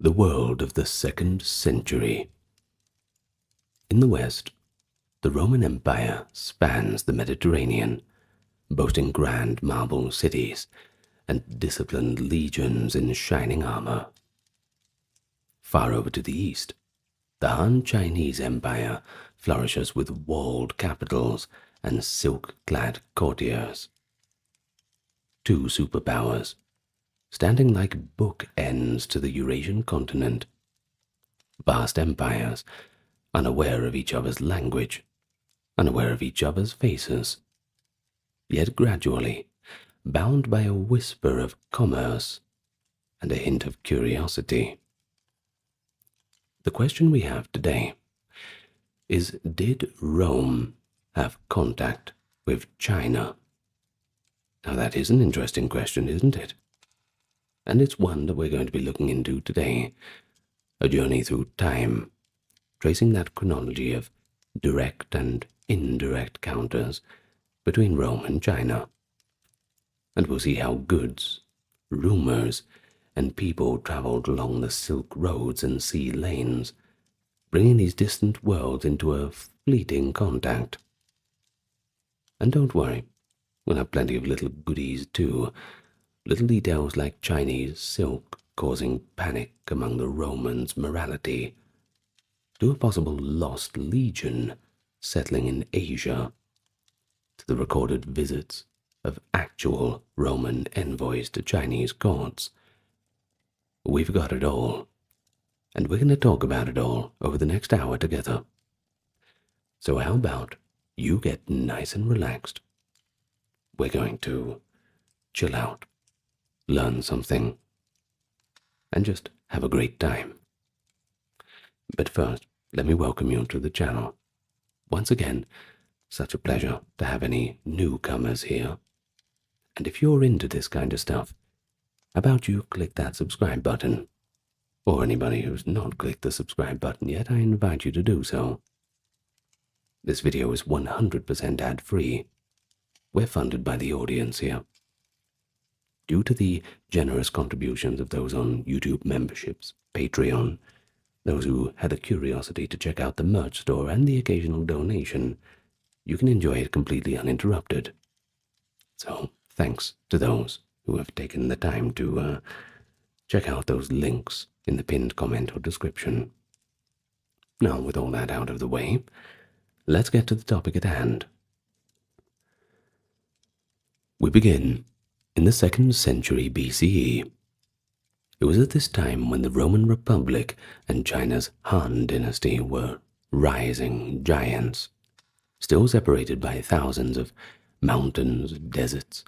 The world of the 2nd century. In the west, the Roman Empire spans the Mediterranean, boasting grand marble cities and disciplined legions in shining armor. Far over to the east, the Han Chinese Empire flourishes with walled capitals and silk-clad courtiers. Two superpowers, standing like bookends to the Eurasian continent. Vast empires, unaware of each other's language, unaware of each other's faces, yet gradually bound by a whisper of commerce and a hint of curiosity. The question we have today is, did Rome have contact with China? Now that is an interesting question, isn't it? And it's one that we're going to be looking into today, a journey through time, tracing that chronology of direct and indirect counters between Rome and China. And we'll see how goods, rumors, and people traveled along the silk roads and sea lanes, bringing these distant worlds into a fleeting contact. And don't worry, we'll have plenty of little goodies too, little details like Chinese silk causing panic among the Romans' morality, to a possible lost legion settling in Asia, to the recorded visits of actual Roman envoys to Chinese courts. We've got it all, and we're going to talk about it all over the next hour together. So how about you get nice and relaxed? We're going to chill out, learn something, and just have a great time. But first, let me welcome you to the channel. Once again, such a pleasure to have any newcomers here. And if you're into this kind of stuff, how about you click that subscribe button? Or anybody who's not clicked the subscribe button yet, I invite you to do so. This video is 100% ad-free. We're funded by the audience here. Due to the generous contributions of those on YouTube memberships, Patreon, those who had a curiosity to check out the merch store, and the occasional donation, you can enjoy it completely uninterrupted. So, thanks to those who have taken the time to check out those links in the pinned comment or description. Now, with all that out of the way, let's get to the topic at hand. We begin in the 2nd century BCE. It was at this time when the Roman Republic and China's Han dynasty were rising giants, still separated by thousands of mountains, deserts,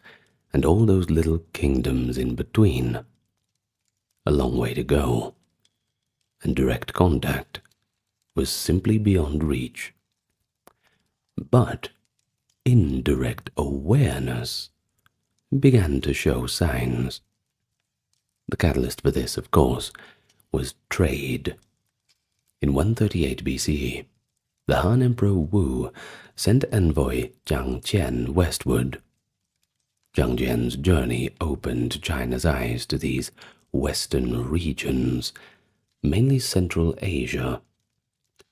and all those little kingdoms in between. A long way to go, and direct contact was simply beyond reach. But indirect awareness began to show signs. The catalyst for this, of course, was trade. In 138 BCE, the Han Emperor Wu sent envoy Jiang Qian westward. Jiang Qian's journey opened China's eyes to these western regions, mainly Central Asia.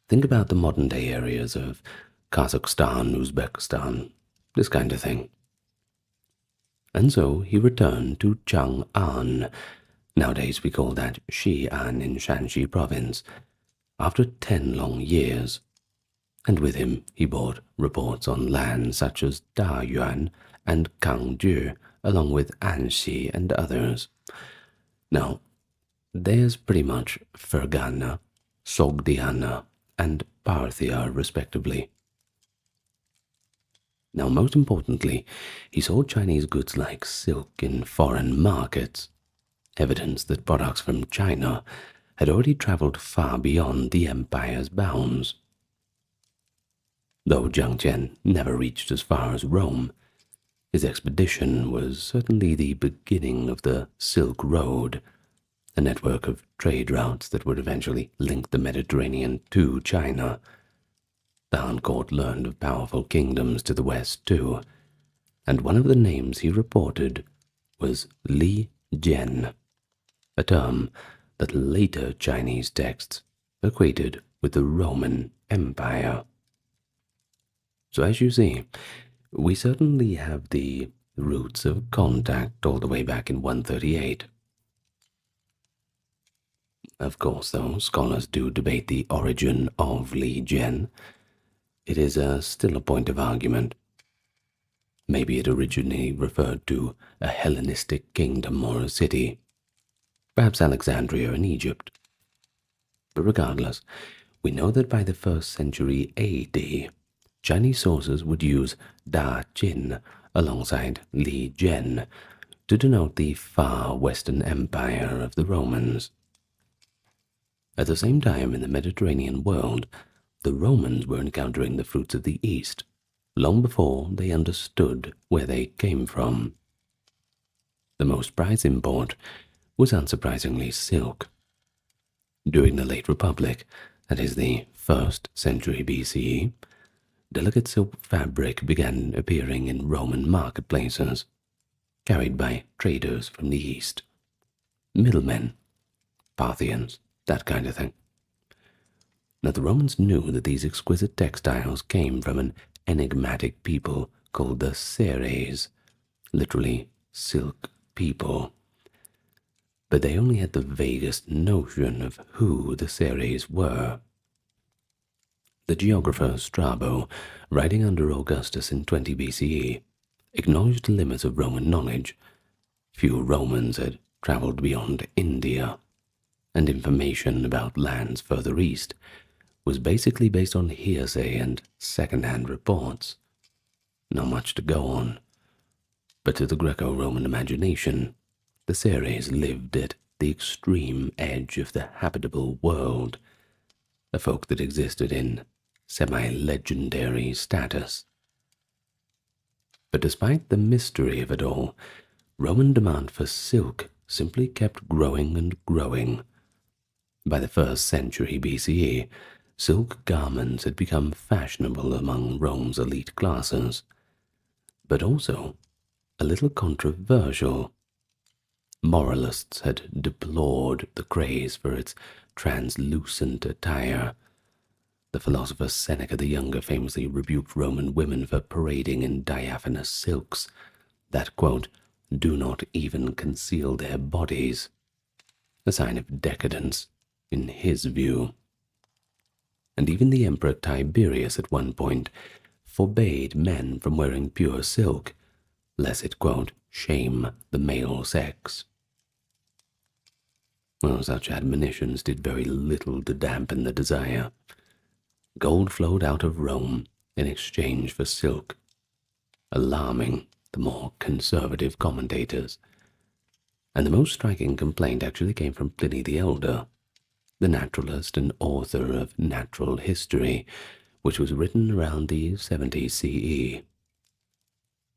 Think about the modern-day areas of Kazakhstan, Uzbekistan, this kind of thing. And so he returned to Chang'an, nowadays we call that Xi'an in Shanxi province, after 10 long years, and with him he brought reports on lands such as Dayuan and Kangju, along with Anxi and others. Now, there's pretty much Fergana, Sogdiana, and Parthia, respectively. Now, most importantly, he sold Chinese goods like silk in foreign markets, evidence that products from China had already traveled far beyond the empire's bounds. Though Jiang Qian never reached as far as Rome, his expedition was certainly the beginning of the Silk Road, a network of trade routes that would eventually link the Mediterranean to China. The Han court learned of powerful kingdoms to the west too, and one of the names he reported was Li Jian, a term that later Chinese texts equated with the Roman Empire. So as you see, we certainly have the roots of contact all the way back in 138. Of course, though, scholars do debate the origin of Li Jian. It is still a point of argument. Maybe it originally referred to a Hellenistic kingdom or a city, perhaps Alexandria in Egypt. But regardless, we know that by the 1st century AD, Chinese sources would use Da Jin alongside Li Jian to denote the far western empire of the Romans. At the same time, in the Mediterranean world, the Romans were encountering the fruits of the East long before they understood where they came from. The most prized import was unsurprisingly silk. During the late Republic, that is the 1st century BCE, delicate silk fabric began appearing in Roman marketplaces, carried by traders from the East. Middlemen, Parthians, that kind of thing. Now the Romans knew that these exquisite textiles came from an enigmatic people called the Ceres, literally silk people. But they only had the vaguest notion of who the Ceres were. The geographer Strabo, writing under Augustus in 20 BCE, acknowledged the limits of Roman knowledge. Few Romans had traveled beyond India, and information about lands further east was basically based on hearsay and second-hand reports. Not much to go on. But to the Greco-Roman imagination, the Ceres lived at the extreme edge of the habitable world, a folk that existed in semi-legendary status. But despite the mystery of it all, Roman demand for silk simply kept growing and growing. By the 1st century BCE, silk garments had become fashionable among Rome's elite classes, but also a little controversial. Moralists had deplored the craze for its translucent attire. The philosopher Seneca the Younger famously rebuked Roman women for parading in diaphanous silks that, quote, do not even conceal their bodies, a sign of decadence in his view. And even the Emperor Tiberius at one point forbade men from wearing pure silk, lest it, quote, shame the male sex. Well, such admonitions did very little to dampen the desire. Gold flowed out of Rome in exchange for silk, alarming the more conservative commentators. And the most striking complaint actually came from Pliny the Elder, the naturalist and author of Natural History, which was written around the 70 CE.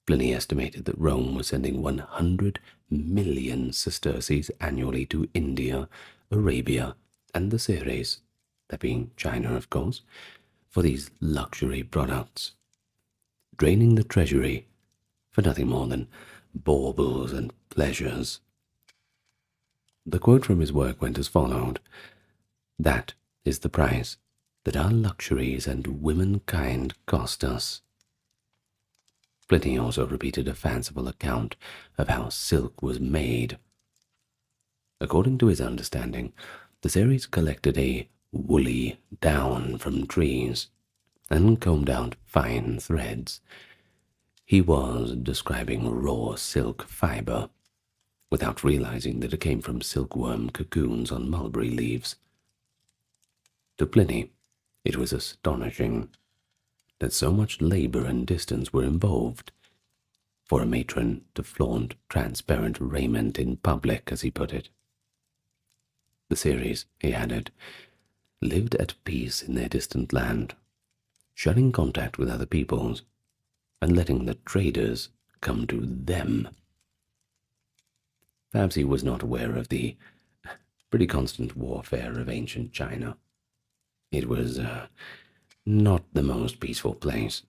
Pliny estimated that Rome was sending 100 million sesterces annually to India, Arabia, and the Ceres, that being China, of course, for these luxury products, draining the treasury for nothing more than baubles and pleasures. The quote from his work went as followed: "That is the price that our luxuries and womankind cost us." Pliny also repeated a fanciful account of how silk was made. According to his understanding, the Ceres collected a woolly down from trees and combed out fine threads. He was describing raw silk fiber, without realizing that it came from silkworm cocoons on mulberry leaves. To Pliny, it was astonishing that so much labor and distance were involved for a matron to flaunt transparent raiment in public, as he put it. The Ceres, he added, lived at peace in their distant land, shunning contact with other peoples and letting the traders come to them. Perhaps he was not aware of the pretty constant warfare of ancient China. It was not the most peaceful place.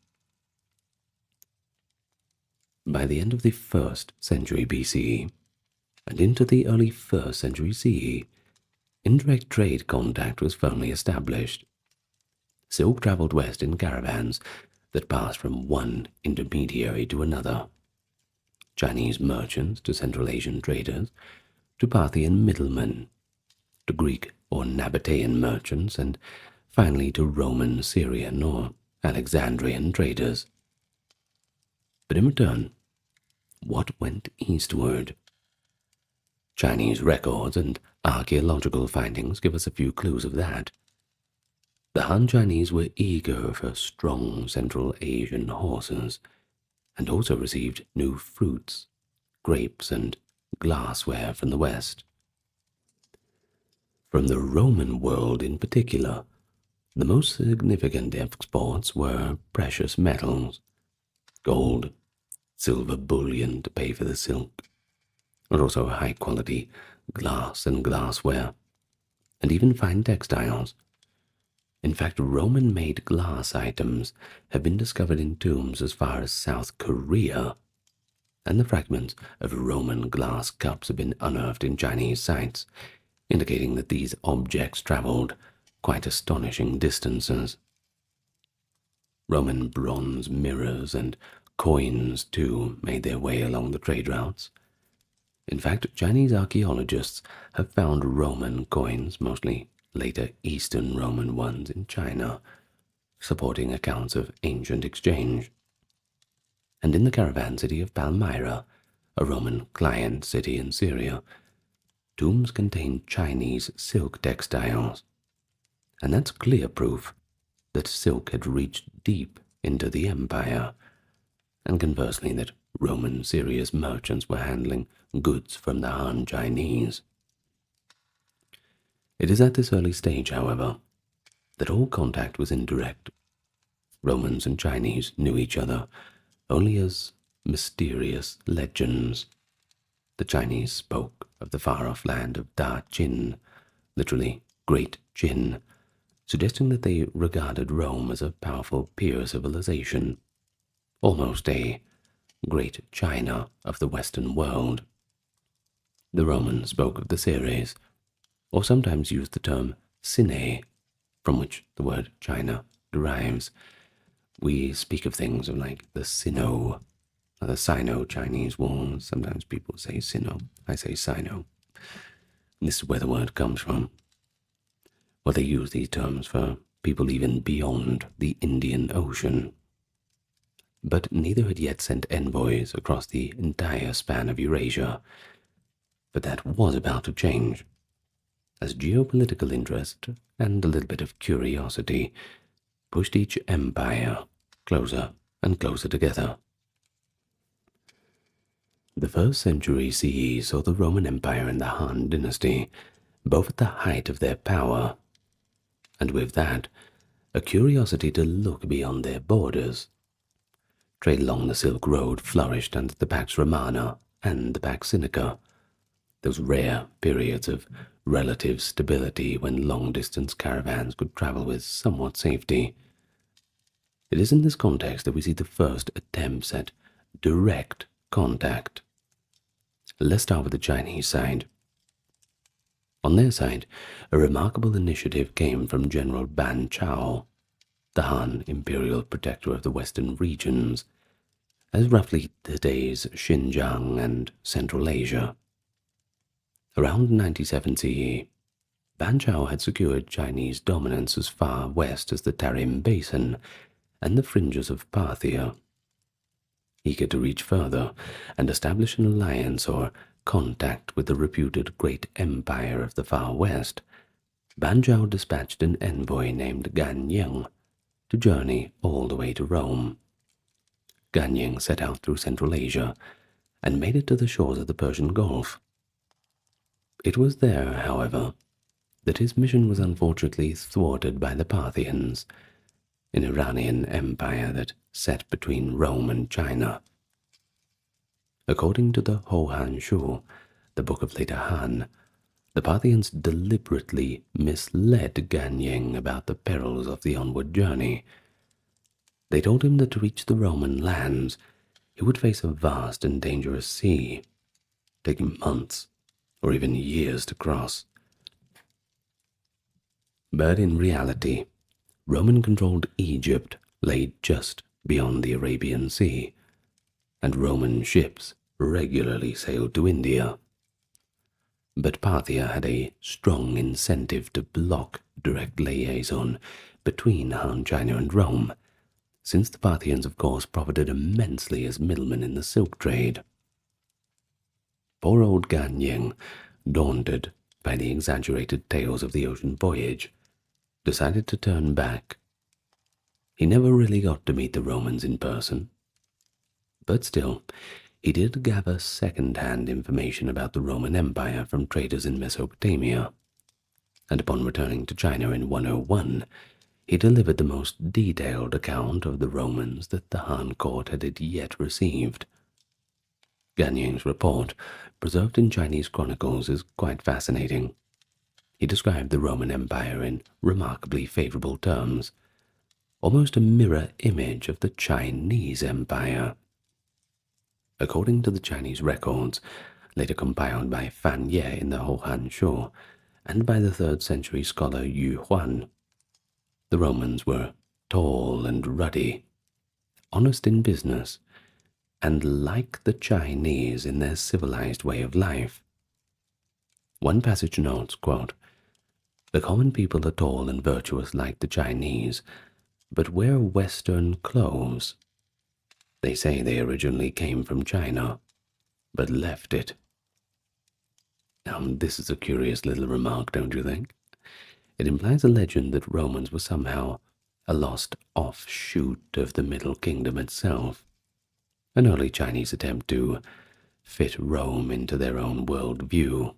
By the end of the 1st century BCE and into the early 1st century CE, indirect trade contact was firmly established. Silk traveled west in caravans that passed from one intermediary to another. Chinese merchants to Central Asian traders, to Parthian middlemen, to Greek or Nabatean merchants, and finally to Roman, Syrian, or Alexandrian traders. But in return, what went eastward? Chinese records and archaeological findings give us a few clues of that. The Han Chinese were eager for strong Central Asian horses, and also received new fruits, grapes, and glassware from the West. From the Roman world in particular, the most significant exports were precious metals, gold, silver bullion to pay for the silk, but also high-quality glass and glassware, and even fine textiles. In fact, Roman-made glass items have been discovered in tombs as far as South Korea, and the fragments of Roman glass cups have been unearthed in Chinese sites, indicating that these objects traveled quite astonishing distances. Roman bronze mirrors and coins, too, made their way along the trade routes. In fact, Chinese archaeologists have found Roman coins, mostly later Eastern Roman ones, in China, supporting accounts of ancient exchange. And in the caravan city of Palmyra, a Roman client city in Syria, tombs contain Chinese silk textiles, and that's clear proof that silk had reached deep into the empire, and conversely that Roman Syria's merchants were handling goods from the Han Chinese. It is at this early stage, however, that all contact was indirect. Romans and Chinese knew each other only as mysterious legends. The Chinese spoke of the far-off land of Da Chin, literally Great Chin, suggesting that they regarded Rome as a powerful peer civilization, almost a Great China of the Western world. The Romans spoke of the Ceres, or sometimes used the term Sine, from which the word China derives. We speak of things like the Sino, or the Sino-Chinese War. Sometimes people say Sino, I say Sino. This is where the word comes from. Well, they use these terms for people even beyond the Indian Ocean. But neither had yet sent envoys across the entire span of Eurasia. But that was about to change, as geopolitical interest and a little bit of curiosity pushed each empire closer and closer together. The 1st century CE saw the Roman Empire and the Han dynasty both at the height of their power, and with that, a curiosity to look beyond their borders. Trade along the Silk Road flourished under the Pax Romana and the Pax Sinica, those rare periods of relative stability when long-distance caravans could travel with somewhat safety. It is in this context that we see the first attempts at direct contact. Let's start with the Chinese side. On their side, a remarkable initiative came from General Ban Chao, the Han imperial protector of the western regions, as roughly today's Xinjiang and Central Asia. Around 97 CE, Ban Chao had secured Chinese dominance as far west as the Tarim Basin and the fringes of Parthia. Eager to reach further and establish an alliance or contact with the reputed great empire of the far west, Ban Chao dispatched an envoy named Gan Ying to journey all the way to Rome. Gan Ying set out through Central Asia and made it to the shores of the Persian Gulf. It was there, however, that his mission was unfortunately thwarted by the Parthians, an Iranian empire that sat between Rome and China. According to the Hohan Shu, the book of later Han, the Parthians deliberately misled Gan Ying about the perils of the onward journey. They told him that to reach the Roman lands, he would face a vast and dangerous sea, taking months or even years to cross. But in reality, Roman-controlled Egypt lay just beyond the Arabian Sea, and Roman ships regularly sailed to India. But Parthia had a strong incentive to block direct liaison between Han China and Rome, since the Parthians of course profited immensely as middlemen in the silk trade. Poor old Gan Ying, daunted by the exaggerated tales of the ocean voyage, decided to turn back. He never really got to meet the Romans in person, but still, he did gather second-hand information about the Roman Empire from traders in Mesopotamia, and upon returning to China in 101, he delivered the most detailed account of the Romans that the Han court had yet received. Gan Ying's report, preserved in Chinese chronicles, is quite fascinating. He described the Roman Empire in remarkably favorable terms, almost a mirror image of the Chinese Empire. According to the Chinese records, later compiled by Fan Ye in the Hohan Shu, and by the 3rd century scholar Yu Huan, the Romans were tall and ruddy, honest in business, and like the Chinese in their civilized way of life. One passage notes, quote, "The common people are tall and virtuous like the Chinese, but wear Western clothes. They say they originally came from China, but left it." Now, this is a curious little remark, don't you think? It implies a legend that Romans were somehow a lost offshoot of the Middle Kingdom itself, an early Chinese attempt to fit Rome into their own world view.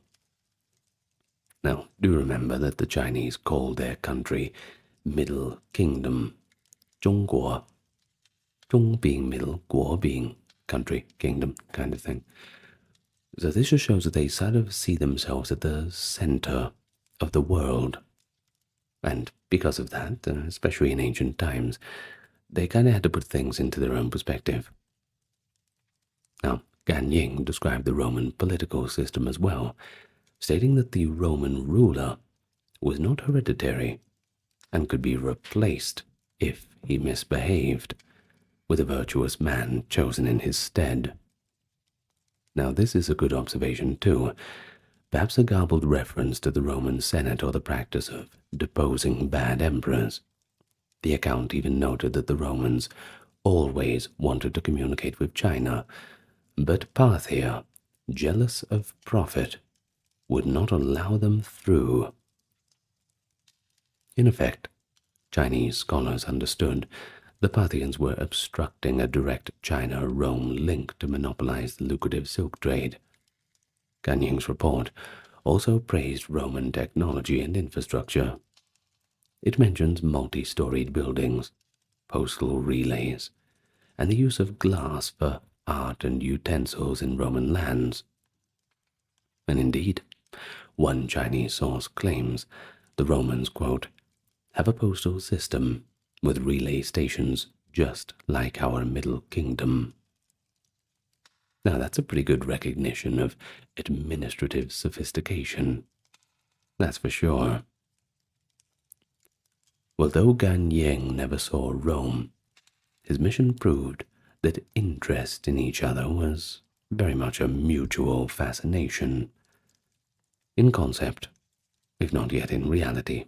Now, do remember that the Chinese called their country Middle Kingdom, 中国, 中 being middle, 国 being country, kingdom kind of thing. So this just shows that they sort of see themselves at the center of the world. And because of that, especially in ancient times, they kind of had to put things into their own perspective. Now, Gan Ying described the Roman political system as well, stating that the Roman ruler was not hereditary and could be replaced if he misbehaved, with a virtuous man chosen in his stead. Now, this is a good observation too, perhaps a garbled reference to the Roman Senate or the practice of deposing bad emperors. The account even noted that the Romans always wanted to communicate with China, but Parthia, jealous of profit, would not allow them through. In effect, Chinese scholars understood the Parthians were obstructing a direct China-Rome link to monopolize the lucrative silk trade. Gan Ying's report also praised Roman technology and infrastructure. It mentions multi-storied buildings, postal relays, and the use of glass for art and utensils in Roman lands. And indeed, one Chinese source claims the Romans, quote, have a postal system with relay stations just like our Middle Kingdom. Now that's a pretty good recognition of administrative sophistication. That's for sure. Although Gan Ying never saw Rome, his mission proved that interest in each other was very much a mutual fascination, in concept, if not yet in reality.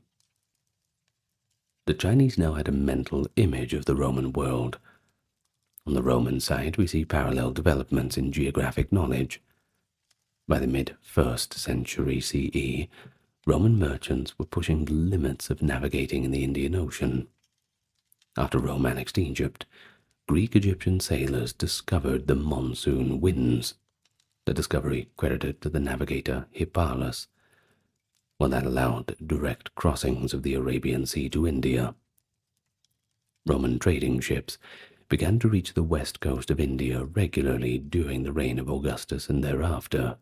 The Chinese now had a mental image of the Roman world. On the Roman side, we see parallel developments in geographic knowledge. By the mid-1st century CE, Roman merchants were pushing the limits of navigating in the Indian Ocean. After Rome annexed Egypt, Greek-Egyptian sailors discovered the monsoon winds, the discovery credited to the navigator Hipparchus, while that allowed direct crossings of the Arabian Sea to India. Roman trading ships began to reach the west coast of India regularly during the reign of Augustus and thereafter.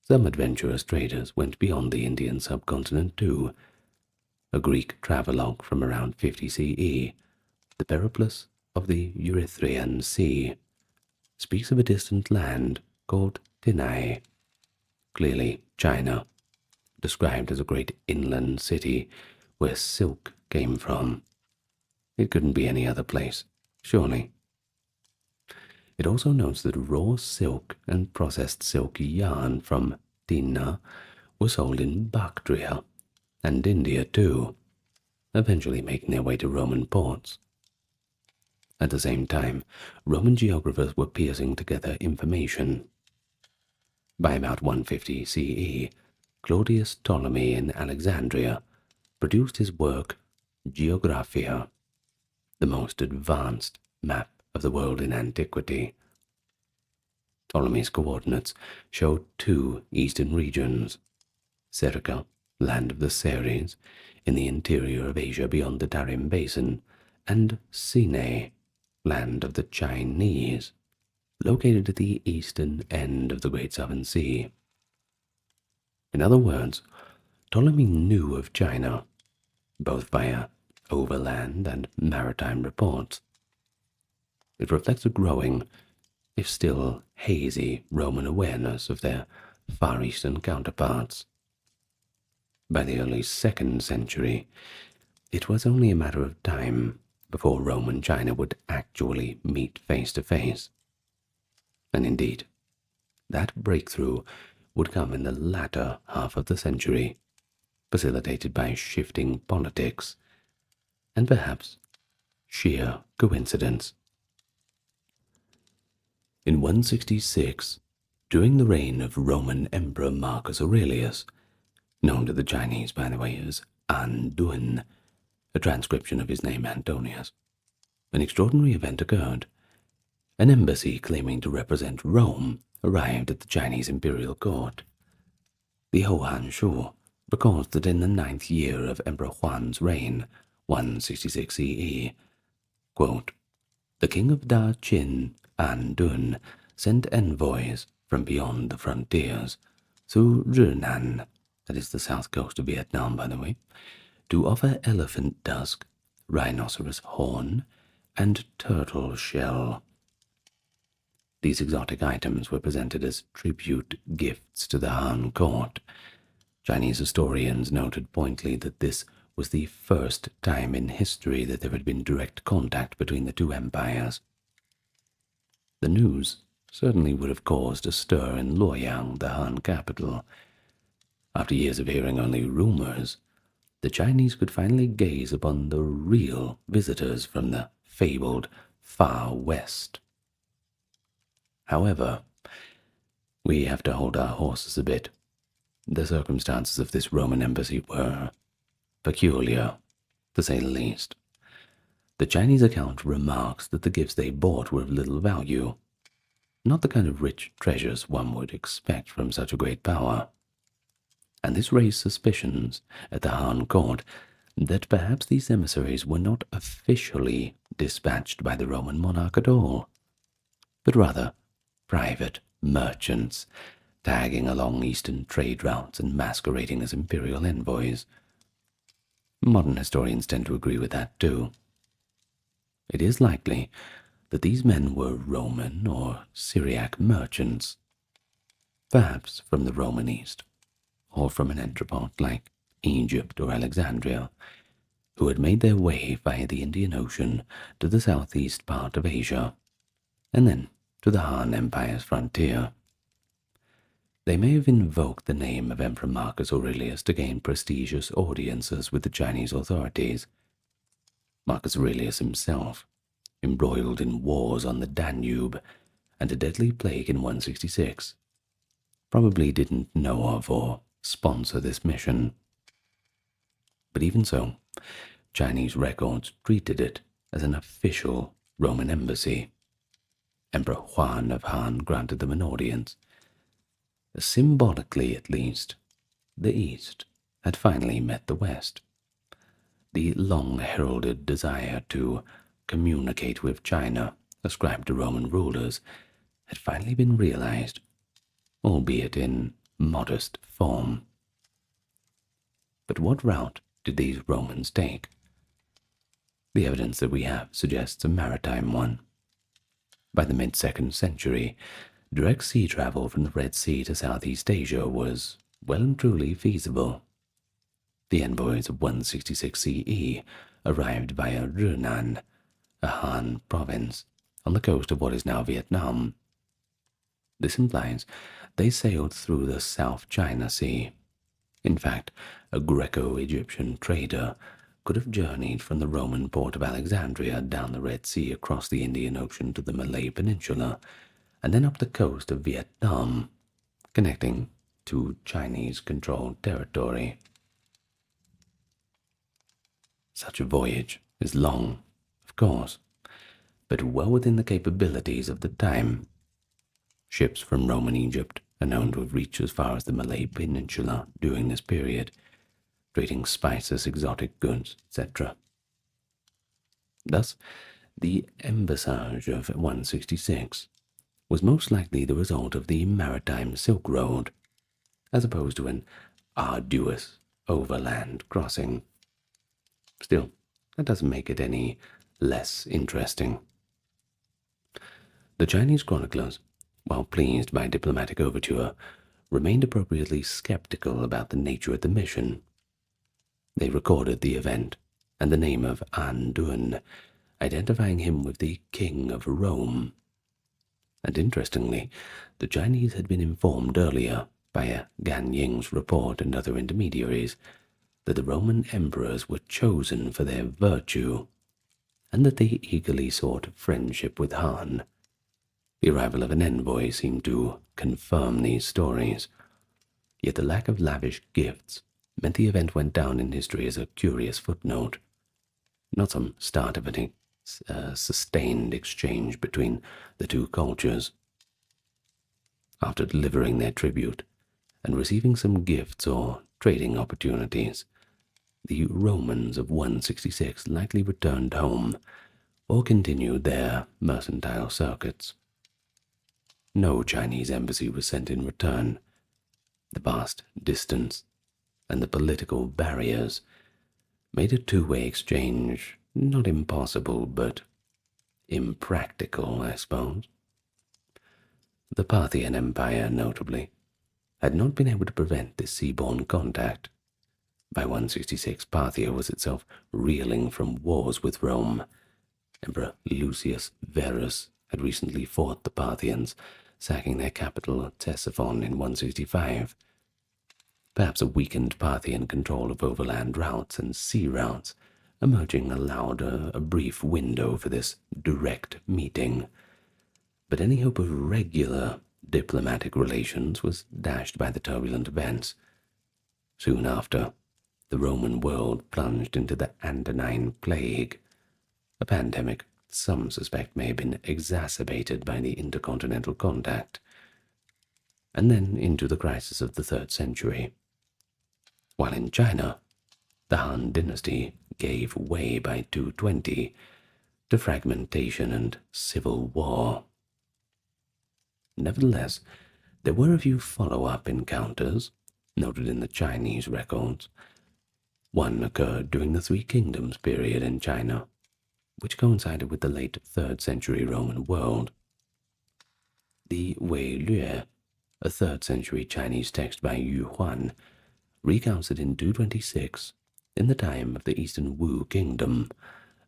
Some adventurous traders went beyond the Indian subcontinent too. A Greek travelogue from around 50 CE, the Periplus of the Erythraean Sea, speaks of a distant land called Tinai, clearly China, described as a great inland city where silk came from. It couldn't be any other place, surely. It also notes that raw silk and processed silk yarn from Dinah were sold in Bactria and India too, eventually making their way to Roman ports. At the same time, Roman geographers were piecing together information. By about 150 CE, Claudius Ptolemy in Alexandria produced his work Geographia, the most advanced map of the world in antiquity. Ptolemy's coordinates showed two eastern regions, Serica, land of the Seres, in the interior of Asia beyond the Tarim Basin, and Sine, land of the Chinese, located at the eastern end of the Great Southern Sea. In other words, Ptolemy knew of China, both via overland and maritime reports. It reflects a growing, if still hazy, Roman awareness of their Far Eastern counterparts. By the early 2nd century, it was only a matter of time before Rome and China would actually meet face to face. And indeed, that breakthrough would come in the latter half of the century, facilitated by shifting politics and perhaps sheer coincidence. In 166, during the reign of Roman Emperor Marcus Aurelius, known to the Chinese, by the way, as An Dun, a transcription of his name Antonius, an extraordinary event occurred. An embassy claiming to represent Rome arrived at the Chinese imperial court. The Hohan Shu records that in the 9th year of Emperor Huan's reign, 166 CE, quote, the king of Da Qin, An Dun, sent envoys from beyond the frontiers through Zhenan, that is the south coast of Vietnam, by the way, to offer elephant tusk, rhinoceros horn, and turtle shell. These exotic items were presented as tribute gifts to the Han court. Chinese historians noted pointedly that this was the first time in history that there had been direct contact between the two empires. The news certainly would have caused a stir in Luoyang, the Han capital. After years of hearing only rumors, the Chinese could finally gaze upon the real visitors from the fabled Far West. However, we have to hold our horses a bit. The circumstances of this Roman embassy were peculiar, to say the least. The Chinese account remarks that the gifts they brought were of little value, not the kind of rich treasures one would expect from such a great power. And this raised suspicions at the Han court that perhaps these emissaries were not officially dispatched by the Roman monarch at all, but rather private merchants tagging along eastern trade routes and masquerading as imperial envoys. Modern historians tend to agree with that too. It is likely that these men were Roman or Syriac merchants, perhaps from the Roman East, or from an entrepot like Egypt or Alexandria, who had made their way via the Indian Ocean to the southeast part of Asia, and then to the Han Empire's frontier. They may have invoked the name of Emperor Marcus Aurelius to gain prestigious audiences with the Chinese authorities. Marcus Aurelius himself, embroiled in wars on the Danube and a deadly plague in 166, probably didn't know of or sponsor this mission. But even so, Chinese records treated it as an official Roman embassy. Emperor Huan of Han granted them an audience. Symbolically, at least, the East had finally met the West. The long-heralded desire to communicate with China, ascribed to Roman rulers, had finally been realized, albeit in modest form. But what route did these Romans take? The evidence that we have suggests a maritime one. By the mid-2nd century, direct sea travel from the Red Sea to Southeast Asia was well and truly feasible. The envoys of 166 CE arrived via Yunnan, a Han province, on the coast of what is now Vietnam. This implies they sailed through the South China Sea. In fact, a Greco-Egyptian trader could have journeyed from the Roman port of Alexandria down the Red Sea across the Indian Ocean to the Malay Peninsula, and then up the coast of Vietnam, connecting to Chinese-controlled territory. Such a voyage is long, of course, but well within the capabilities of the time. Ships from Roman Egypt are known to have reached as far as the Malay Peninsula during this period, trading spices, exotic goods, etc. Thus, the embassage of 166 was most likely the result of the maritime Silk Road, as opposed to an arduous overland crossing. Still, that doesn't make it any less interesting. The Chinese chroniclers, while pleased by diplomatic overture, remained appropriately skeptical about the nature of the mission. They recorded the event and the name of An Dun, identifying him with the King of Rome. And interestingly, the Chinese had been informed earlier by Gan Ying's report and other intermediaries that the Roman emperors were chosen for their virtue, and that they eagerly sought friendship with Han. The arrival of an envoy seemed to confirm these stories, yet the lack of lavish gifts meant the event went down in history as a curious footnote, not some start of a sustained exchange between the two cultures. After delivering their tribute and receiving some gifts or trading opportunities, the Romans of 166 likely returned home or continued their mercantile circuits. No Chinese embassy was sent in return. The vast distance and the political barriers made a two-way exchange not impossible, but impractical, I suppose. The Parthian Empire, notably, had not been able to prevent this seaborne contact. By 166, Parthia was itself reeling from wars with Rome. Emperor Lucius Verus had recently fought the Parthians, sacking their capital Ctesiphon in 165. Perhaps a weakened Parthian control of overland routes and sea routes emerging allowed a brief window for this direct meeting. But any hope of regular diplomatic relations was dashed by the turbulent events. Soon after, the Roman world plunged into the Antonine Plague, a pandemic some suspect may have been exacerbated by the intercontinental contact, and then into the crisis of the 3rd century. While in China, the Han dynasty gave way by 220 to fragmentation and civil war. Nevertheless, there were a few follow-up encounters, noted in the Chinese records. One occurred during the Three Kingdoms period in China, which coincided with the late 3rd century Roman world. The Wei Lue, a 3rd century Chinese text by Yu Huan, recounts that in 226, in the time of the Eastern Wu Kingdom,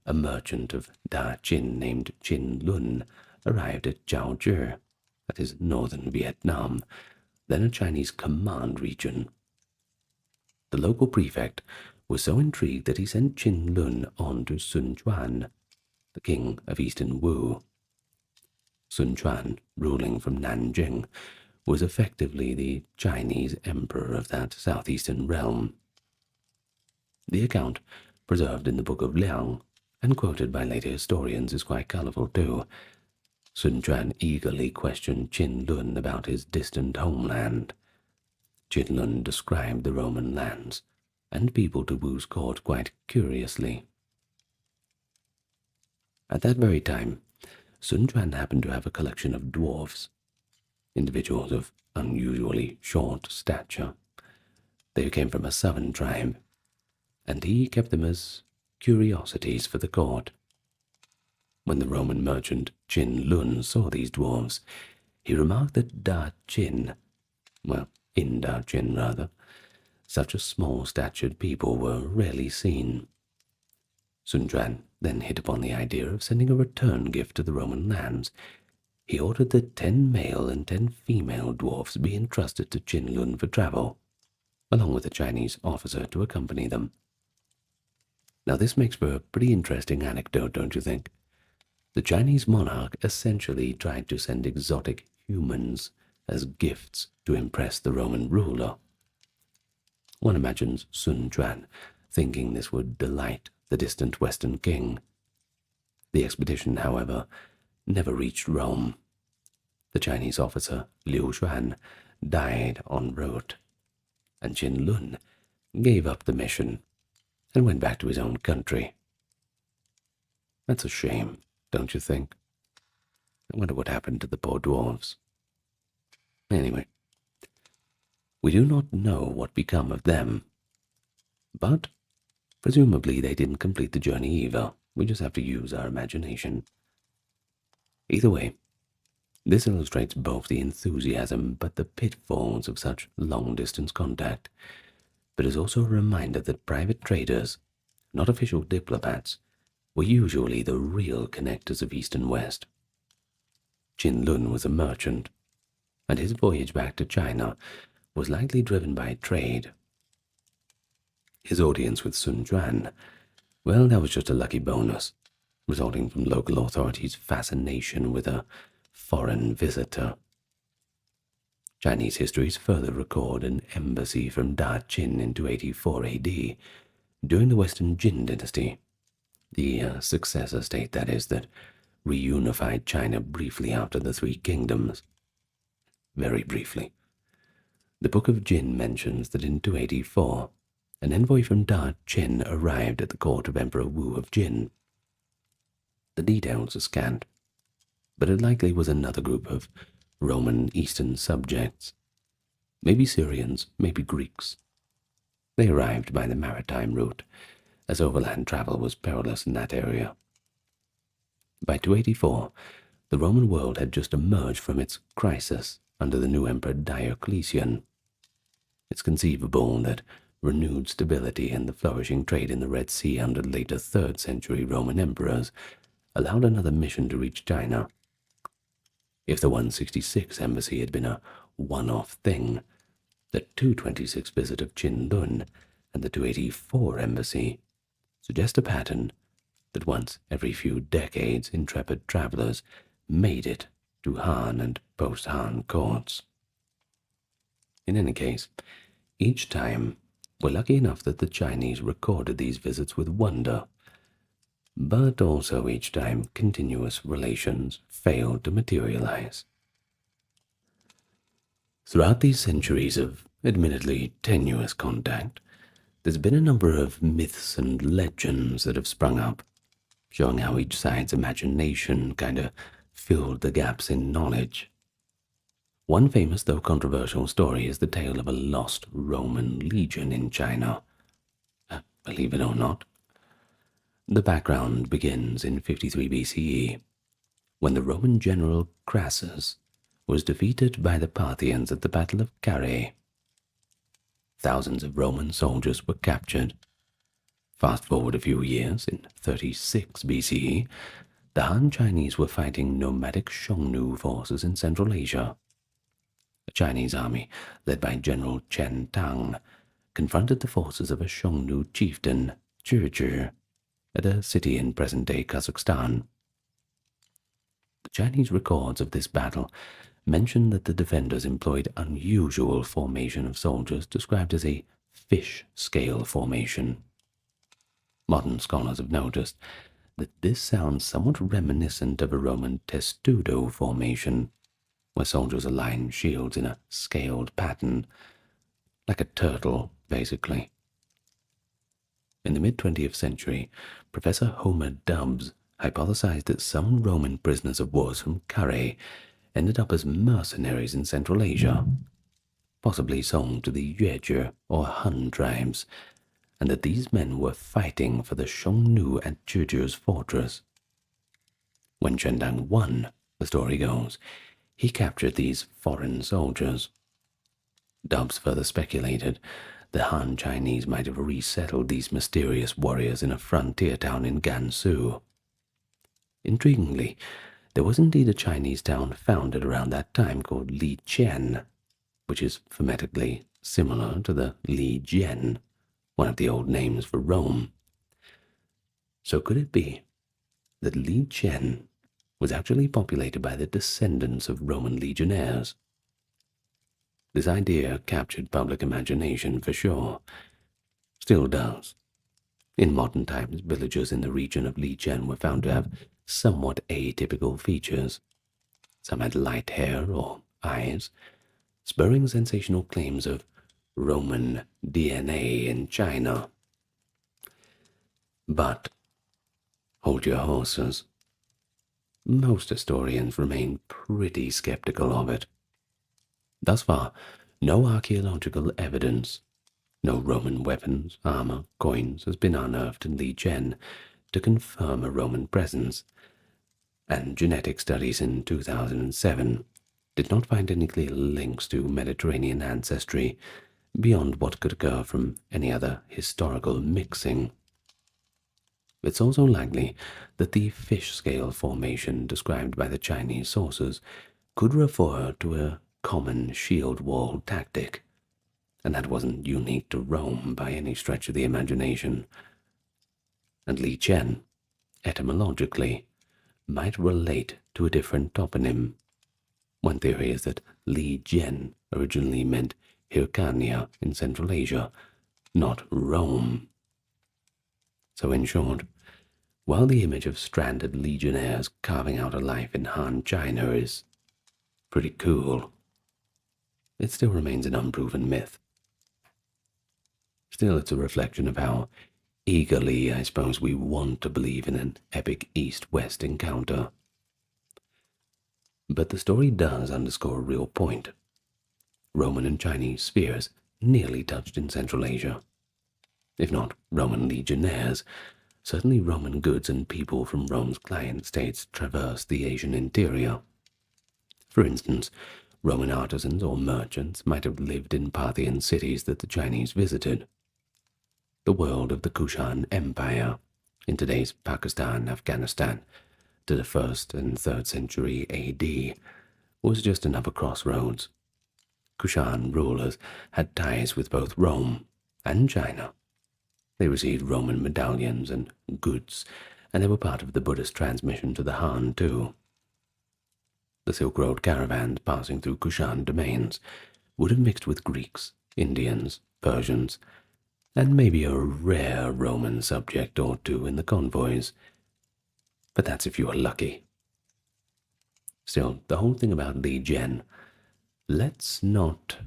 a merchant of Da Chin named Qin Lun arrived at Jiaozhi, that is northern Vietnam, then a Chinese command region. The local prefect was so intrigued that he sent Qin Lun on to Sun Quan, the king of Eastern Wu. Sun Quan, ruling from Nanjing, was effectively the Chinese emperor of that southeastern realm. The account, preserved in the Book of Liang and quoted by later historians, is quite colorful too. Sun Quan eagerly questioned Qin Lun about his distant homeland. Qin Lun described the Roman lands and people to Wu's court quite curiously. At that very time, Sun Quan happened to have a collection of dwarfs, individuals of unusually short stature. They came from a southern tribe, and he kept them as curiosities for the court. When the Roman merchant Qin Lun saw these dwarfs, he remarked that Da Qin, well, in Daqin rather, such a small-statured people were rarely seen. Sun Quan then hit upon the idea of sending a return gift to the Roman lands. He ordered that 10 male and 10 female dwarfs be entrusted to Qin Lun for travel, along with a Chinese officer to accompany them. Now this makes for a pretty interesting anecdote, don't you think? The Chinese monarch essentially tried to send exotic humans as gifts to impress the Roman ruler. One imagines Sun Quan thinking this would delight the distant Western king. The expedition, however, never reached Rome. The Chinese officer Liu Xuan died en route, and Qin Lun gave up the mission and went back to his own country. That's a shame, don't you think? I wonder what happened to the poor dwarves. Anyway, we do not know what become of them, but presumably they didn't complete the journey either. We just have to use our imagination. Either way, this illustrates both the enthusiasm but the pitfalls of such long-distance contact, but is also a reminder that private traders, not official diplomats, were usually the real connectors of East and West. Qin Lun was a merchant, and his voyage back to China was likely driven by trade. His audience with Sun Quan, well, that was just a lucky bonus, resulting from local authorities' fascination with a foreign visitor. Chinese histories further record an embassy from Da-Qin in 284 AD during the Western Jin dynasty, the successor state, that is, that reunified China briefly after the Three Kingdoms. Very briefly. The Book of Jin mentions that in 284, an envoy from Da-Qin arrived at the court of Emperor Wu of Jin. The details are scant, but it likely was another group of Roman Eastern subjects. Maybe Syrians, maybe Greeks. They arrived by the maritime route, as overland travel was perilous in that area. By 284, the Roman world had just emerged from its crisis under the new emperor Diocletian. It's conceivable that renewed stability and the flourishing trade in the Red Sea under later 3rd century Roman emperors allowed another mission to reach China. If the 166 embassy had been a one-off thing, the 226 visit of Qin Lun and the 284 embassy suggest a pattern that once every few decades intrepid travelers made it to Han and post-Han courts. In any case, each time we're lucky enough that the Chinese recorded these visits with wonder, but also each time continuous relations failed to materialize. Throughout these centuries of admittedly tenuous contact, there's been a number of myths and legends that have sprung up, showing how each side's imagination kind of filled the gaps in knowledge. One famous though controversial story is the tale of a lost Roman legion in China. Believe it or not. The background begins in 53 BCE, when the Roman general Crassus was defeated by the Parthians at the Battle of Carrhae. Thousands of Roman soldiers were captured. Fast forward a few years, in 36 BCE, the Han Chinese were fighting nomadic Xiongnu forces in Central Asia. A Chinese army, led by General Chen Tang, confronted the forces of a Xiongnu chieftain, Zhi, at a city in present-day Kazakhstan. The Chinese records of this battle mention that the defenders employed unusual formation of soldiers described as a fish-scale formation. Modern scholars have noticed that this sounds somewhat reminiscent of a Roman testudo formation, where soldiers align shields in a scaled pattern, like a turtle, basically. In the mid-20th century, Professor Homer Dubbs hypothesized that some Roman prisoners of war from Carrhae ended up as mercenaries in Central Asia, possibly sold to the Yuezhi or Hun tribes, and that these men were fighting for the Xiongnu at Zhi's fortress. When Chen Tang won, the story goes, he captured these foreign soldiers. Dobbs further speculated the Han Chinese might have resettled these mysterious warriors in a frontier town in Gansu. Intriguingly, there was indeed a Chinese town founded around that time called Li Qian, which is phonetically similar to the Li Jian, one of the old names for Rome. So could it be that Li Qian was actually populated by the descendants of Roman legionnaires? This idea captured public imagination for sure. Still does. In modern times, villagers in the region of Li Qian were found to have somewhat atypical features. Some had light hair or eyes, spurring sensational claims of Roman DNA in China. But hold your horses. Most historians remain pretty skeptical of it. Thus far, no archaeological evidence, no Roman weapons, armor, coins has been unearthed in Li Qian to confirm a Roman presence, and genetic studies in 2007 did not find any clear links to Mediterranean ancestry beyond what could occur from any other historical mixing. It's also likely that the fish scale formation described by the Chinese sources could refer to a common shield wall tactic, and that wasn't unique to Rome by any stretch of the imagination. And Li Qian, etymologically, might relate to a different toponym. One theory is that Li Jian originally meant Hyrcania in Central Asia, not Rome. So in short, while the image of stranded legionnaires carving out a life in Han China is pretty cool, it still remains an unproven myth. Still, it's a reflection of how eagerly, I suppose, we want to believe in an epic East-West encounter. But the story does underscore a real point. Roman and Chinese spheres nearly touched in Central Asia. If not Roman legionnaires, certainly Roman goods and people from Rome's client states traversed the Asian interior. For instance, Roman artisans or merchants might have lived in Parthian cities that the Chinese visited. The world of the Kushan Empire, in today's Pakistan, Afghanistan, to the 1st and 3rd century AD, was just another crossroads. Kushan rulers had ties with both Rome and China. They received Roman medallions and goods, and they were part of the Buddhist transmission to the Han too. The Silk Road caravans passing through Kushan domains would have mixed with Greeks, Indians, Persians, and maybe a rare Roman subject or two in the convoys. But that's if you were lucky. Still, the whole thing about Li Jian, let's not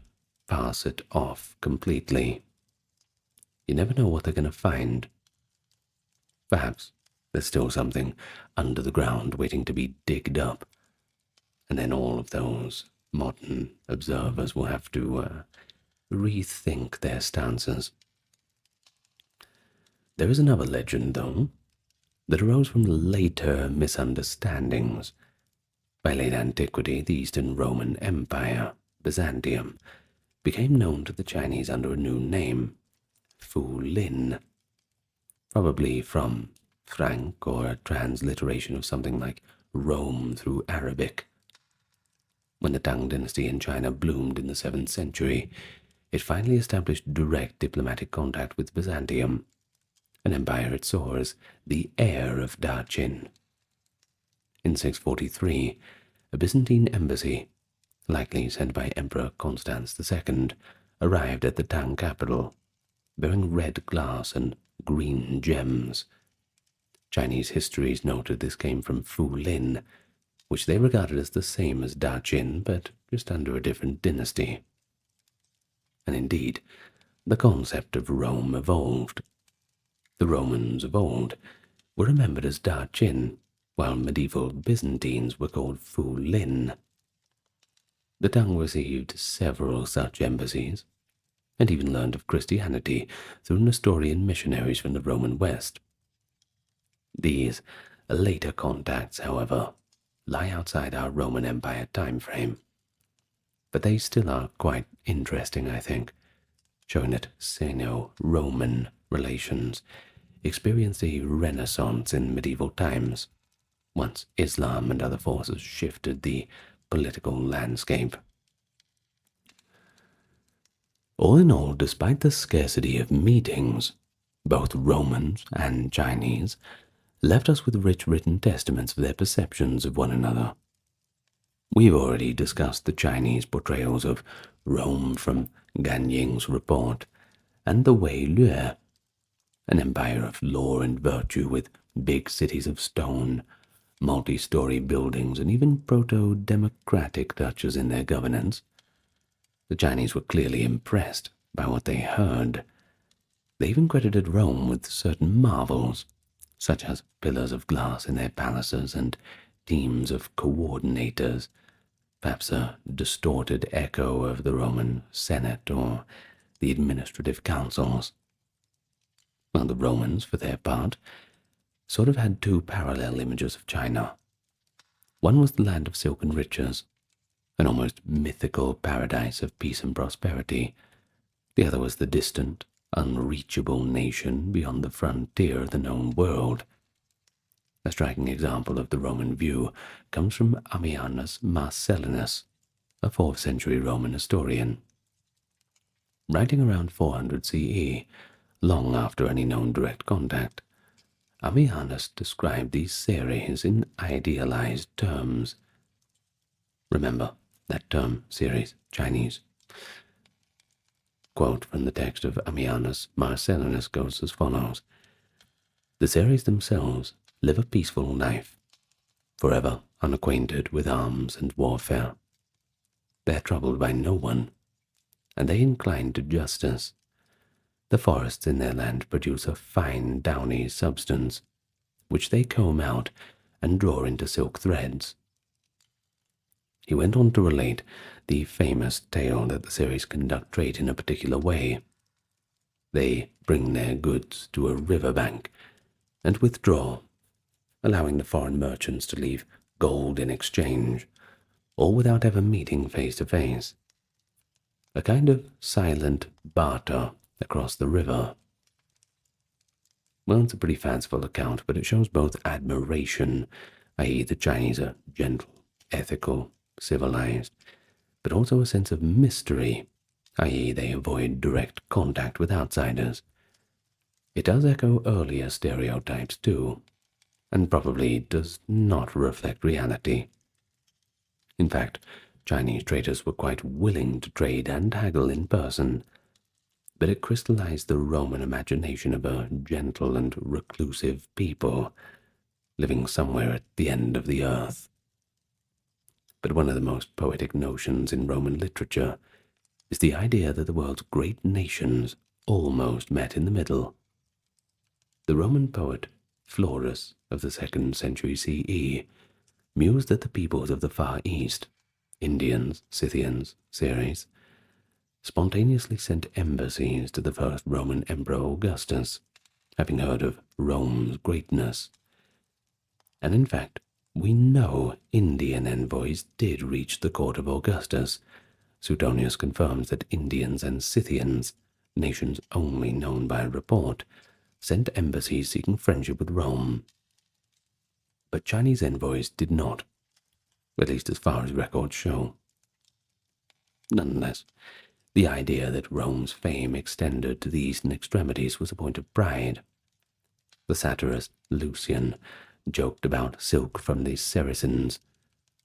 pass it off completely. You never know what they're going to find. Perhaps there's still something under the ground waiting to be digged up, and then all of those modern observers will have to rethink their stances. There is another legend, though, that arose from later misunderstandings. By late antiquity, the Eastern Roman Empire, Byzantium, became known to the Chinese under a new name, Fu Lin, probably from Frank or a transliteration of something like Rome through Arabic. When the Tang dynasty in China bloomed in the 7th century, it finally established direct diplomatic contact with Byzantium, an empire it saw as the heir of Da Qin. In 643, a Byzantine embassy, likely sent by Emperor Constans II, arrived at the Tang capital, bearing red glass and green gems. Chinese histories noted this came from Fu Lin, which they regarded as the same as Da Qin, but just under a different dynasty. And indeed, the concept of Rome evolved. The Romans of old were remembered as Da Qin, while medieval Byzantines were called Fu Lin. The Tang received several such embassies, and even learned of Christianity through Nestorian missionaries from the Roman West. These later contacts, however, lie outside our Roman Empire time frame. but they still are quite interesting, I think, showing that Sino-Roman relations experienced a renaissance in medieval times, once Islam and other forces shifted the political landscape. All in all, despite the scarcity of meetings, both Romans and Chinese left us with rich written testaments of their perceptions of one another. We've already discussed the Chinese portrayals of Rome from Gan Ying's report, and the Wei Lue, an empire of law and virtue with big cities of stone, multi-story buildings, and even proto-democratic touches in their governance. The Chinese were clearly impressed by what they heard. They even credited Rome with certain marvels, such as pillars of glass in their palaces and teams of coordinators, perhaps a distorted echo of the Roman Senate or the administrative councils. While the Romans, for their part, sort of had two parallel images of China. One was the land of silk and riches, an almost mythical paradise of peace and prosperity. The other was the distant, unreachable nation beyond the frontier of the known world. A striking example of the Roman view comes from Ammianus Marcellinus, a 4th century Roman historian. Writing around 400 CE, long after any known direct contact, Ammianus described these series in idealized terms. Remember that term, series, Chinese. Quote from the text of Ammianus Marcellinus goes as follows: "The series themselves live a peaceful life, forever unacquainted with arms and warfare. They are troubled by no one, and they incline to justice. The forests in their land produce a fine downy substance, which they comb out and draw into silk threads." He went on to relate the famous tale that the series conduct trade in a particular way. They bring their goods to a river bank and withdraw, allowing the foreign merchants to leave gold in exchange, all without ever meeting face to face. A kind of silent barter across the river. Well, it's a pretty fanciful account, but it shows both admiration, i.e. the Chinese are gentle, ethical, civilized, but also a sense of mystery, i.e. they avoid direct contact with outsiders. It does echo earlier stereotypes too, and probably does not reflect reality. In fact, Chinese traders were quite willing to trade and haggle in person, but it crystallized the Roman imagination of a gentle and reclusive people living somewhere at the end of the earth. But one of the most poetic notions in Roman literature is the idea that the world's great nations almost met in the middle. The Roman poet Florus of the 2nd century CE mused that the peoples of the Far East, Indians, Scythians, Ceres, spontaneously sent embassies to the first Roman Emperor Augustus, having heard of Rome's greatness. And in fact, we know Indian envoys did reach the court of Augustus. Suetonius confirms that Indians and Scythians, nations only known by report, sent embassies seeking friendship with Rome. But Chinese envoys did not, at least as far as records show. Nonetheless, the idea that Rome's fame extended to the eastern extremities was a point of pride. The satirist Lucian joked about silk from the Saracens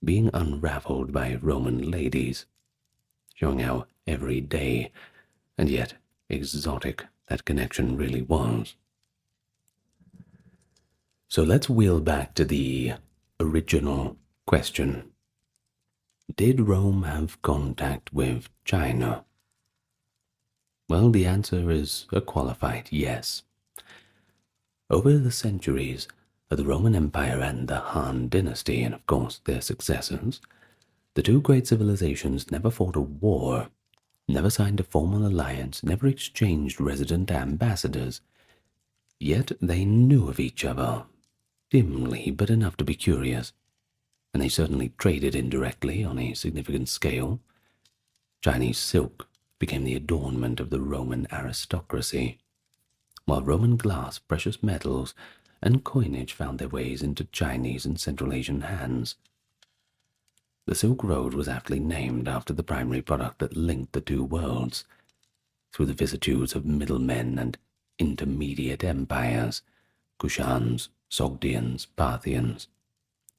being unraveled by Roman ladies, showing how everyday and yet exotic that connection really was. So let's wheel back to the original question. Did Rome have contact with China? Well, the answer is a qualified yes. Over the centuries of the Roman Empire and the Han dynasty, and of course their successors, the two great civilizations never fought a war, never signed a formal alliance, never exchanged resident ambassadors. Yet they knew of each other, dimly but enough to be curious, and they certainly traded indirectly on a significant scale. Chinese silk became the adornment of the Roman aristocracy, while Roman glass, precious metals, and coinage found their ways into Chinese and Central Asian hands. The Silk Road was aptly named after the primary product that linked the two worlds. Through the vicissitudes of middlemen and intermediate empires, Kushans, Sogdians, Parthians,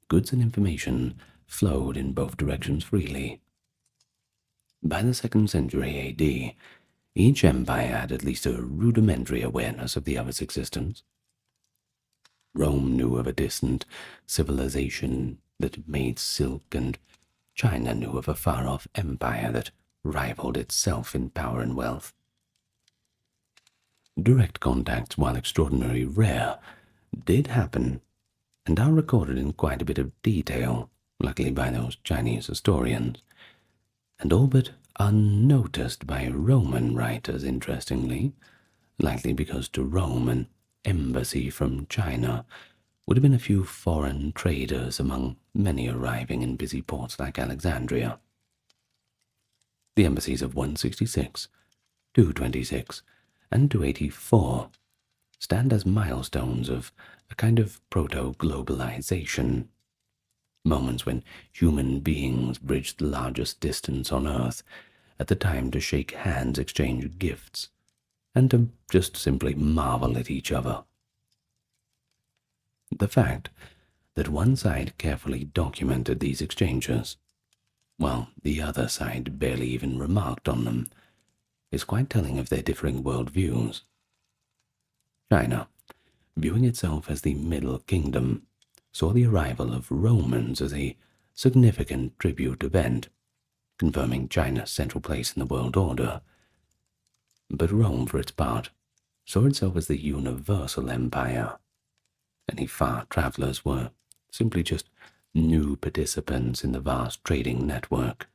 goods and information flowed in both directions freely. By the 2nd century AD, each empire had at least a rudimentary awareness of the other's existence. Rome knew of a distant civilization that made silk, and China knew of a far-off empire that rivaled itself in power and wealth. Direct contacts, while extraordinarily rare, did happen, and are recorded in quite a bit of detail, luckily by those Chinese historians, and all but unnoticed by Roman writers, interestingly, likely because to Rome an embassy from China would have been a few foreign traders among many arriving in busy ports like Alexandria. The embassies of 166, 226, and 284 stand as milestones of a kind of proto-globalization, moments when human beings bridged the largest distance on Earth at the time to shake hands, exchange gifts, and to just simply marvel at each other. The fact that one side carefully documented these exchanges, while the other side barely even remarked on them, is quite telling of their differing worldviews. China, viewing itself as the Middle Kingdom, saw the arrival of Romans as a significant tribute event, confirming China's central place in the world order. But Rome, for its part, saw itself as the universal empire. Any far travelers were simply just new participants in the vast trading network,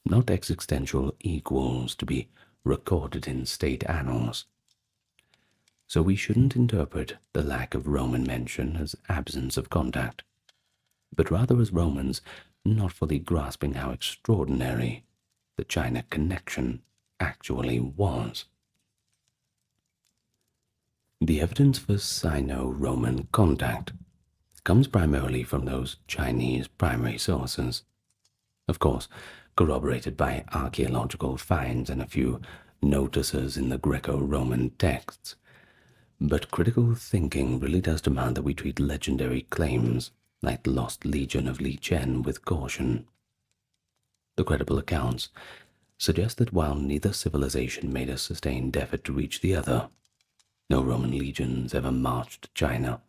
not existential equals to be recorded in state annals. So we shouldn't interpret the lack of Roman mention as absence of contact, but rather as Romans not fully grasping how extraordinary the China connection actually was. The evidence for Sino-Roman contact comes primarily from those Chinese primary sources, of course corroborated by archaeological finds and a few notices in the Greco-Roman texts. But critical thinking really does demand that we treat legendary claims like the lost legion of Li Chen with caution. The credible accounts suggest that while neither civilization made a sustained effort to reach the other, no Roman legions ever marched to China,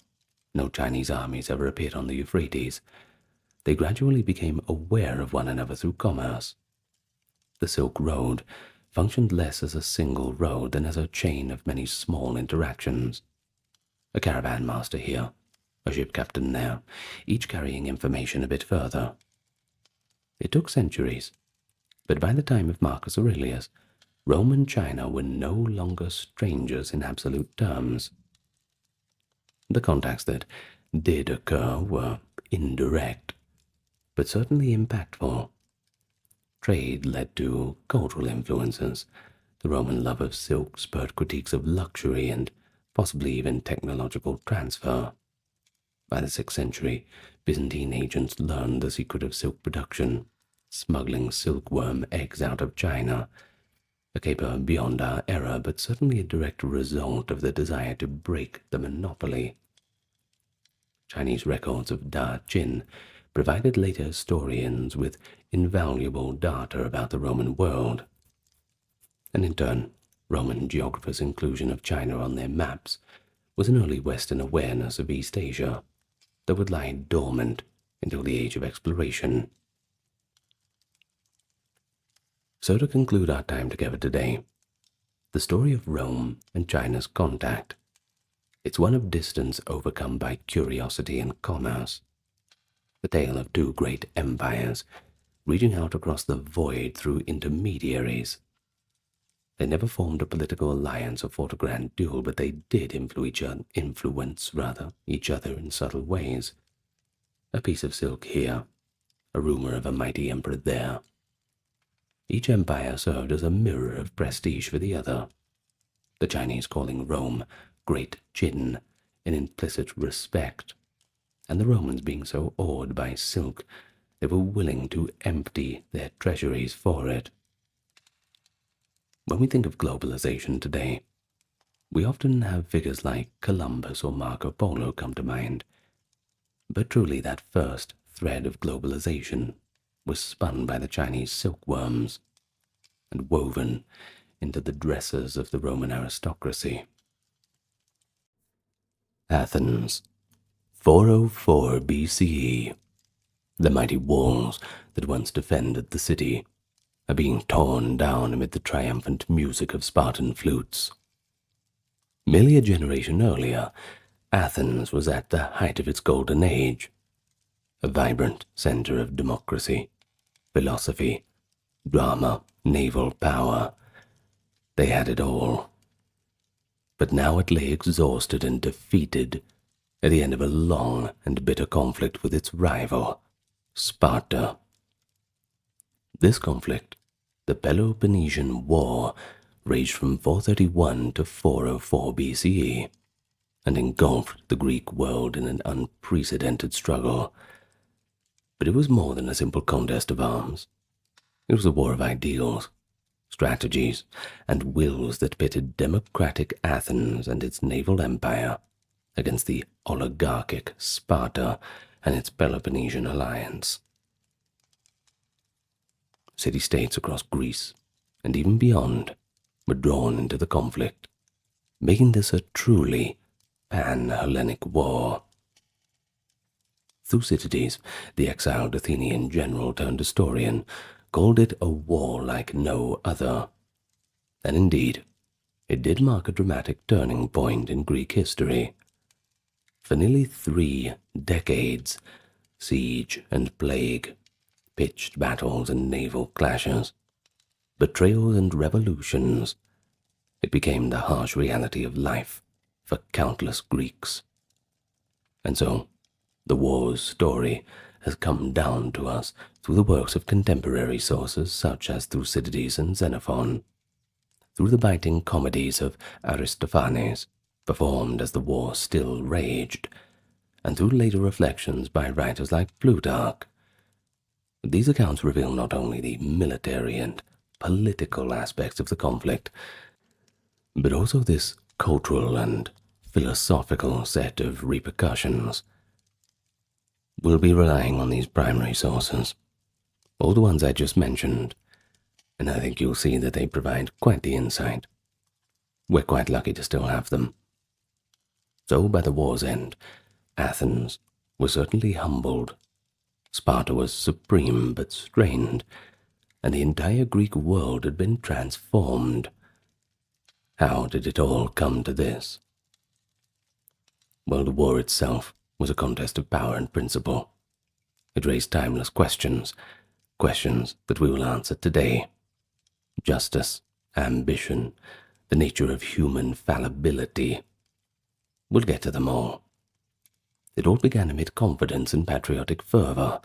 no Chinese armies ever appeared on the Euphrates, they gradually became aware of one another through commerce. The Silk Road functioned less as a single road than as a chain of many small interactions. A caravan master here, a ship captain there, each carrying information a bit further. It took centuries, but by the time of Marcus Aurelius, Rome and China were no longer strangers in absolute terms. The contacts that did occur were indirect, but certainly impactful. Trade led to cultural influences. The Roman love of silk spurred critiques of luxury and possibly even technological transfer. By the 6th century, Byzantine agents learned the secret of silk production, smuggling silkworm eggs out of China, a caper beyond our era, but certainly a direct result of the desire to break the monopoly. Chinese records of Da Qin provided later historians with invaluable data about the Roman world, and in turn, Roman geographers' inclusion of China on their maps was an early Western awareness of East Asia that would lie dormant until the age of exploration. So to conclude our time together today, the story of Rome and China's contact. It's one of distance overcome by curiosity and commerce. The tale of two great empires reaching out across the void through intermediaries. They never formed a political alliance or fought a grand duel, but they did influence each other in subtle ways. A piece of silk here, a rumor of a mighty emperor there. Each empire served as a mirror of prestige for the other, the Chinese calling Rome Great Qin in implicit respect, and the Romans being so awed by silk they were willing to empty their treasuries for it. When we think of globalization today, we often have figures like Columbus or Marco Polo come to mind, but truly that first thread of globalization was spun by the Chinese silkworms and woven into the dresses of the Roman aristocracy. Athens, 404 BCE. The mighty walls that once defended the city are being torn down amid the triumphant music of Spartan flutes. Merely a generation earlier, Athens was at the height of its golden age, a vibrant center of democracy, philosophy, drama, naval power. They had it all. But now it lay exhausted and defeated at the end of a long and bitter conflict with its rival, Sparta. This conflict, the Peloponnesian War, raged from 431 to 404 BCE and engulfed the Greek world in an unprecedented struggle. But it was more than a simple contest of arms. It was a war of ideals, strategies, and wills that pitted democratic Athens and its naval empire against the oligarchic Sparta and its Peloponnesian alliance. City-states across Greece, and even beyond, were drawn into the conflict, making this a truly pan-Hellenic war. Thucydides, the exiled Athenian general turned historian, called it a war like no other. And indeed, it did mark a dramatic turning point in Greek history. For nearly 3 decades, siege and plague, pitched battles and naval clashes, betrayals and revolutions, it became the harsh reality of life for countless Greeks. And so, the war's story has come down to us through the works of contemporary sources such as Thucydides and Xenophon, through the biting comedies of Aristophanes, performed as the war still raged, and through later reflections by writers like Plutarch. These accounts reveal not only the military and political aspects of the conflict, but also this cultural and philosophical set of repercussions. We'll be relying on these primary sources, all the ones I just mentioned, and I think you'll see that they provide quite the insight. We're quite lucky to still have them. So by the war's end, Athens was certainly humbled. Sparta was supreme but strained, and the entire Greek world had been transformed. How did it all come to this? Well, the war itself was a contest of power and principle. It raised timeless questions, questions that we will answer today. Justice, ambition, the nature of human fallibility. We'll get to them all. It all began amid confidence and patriotic fervor,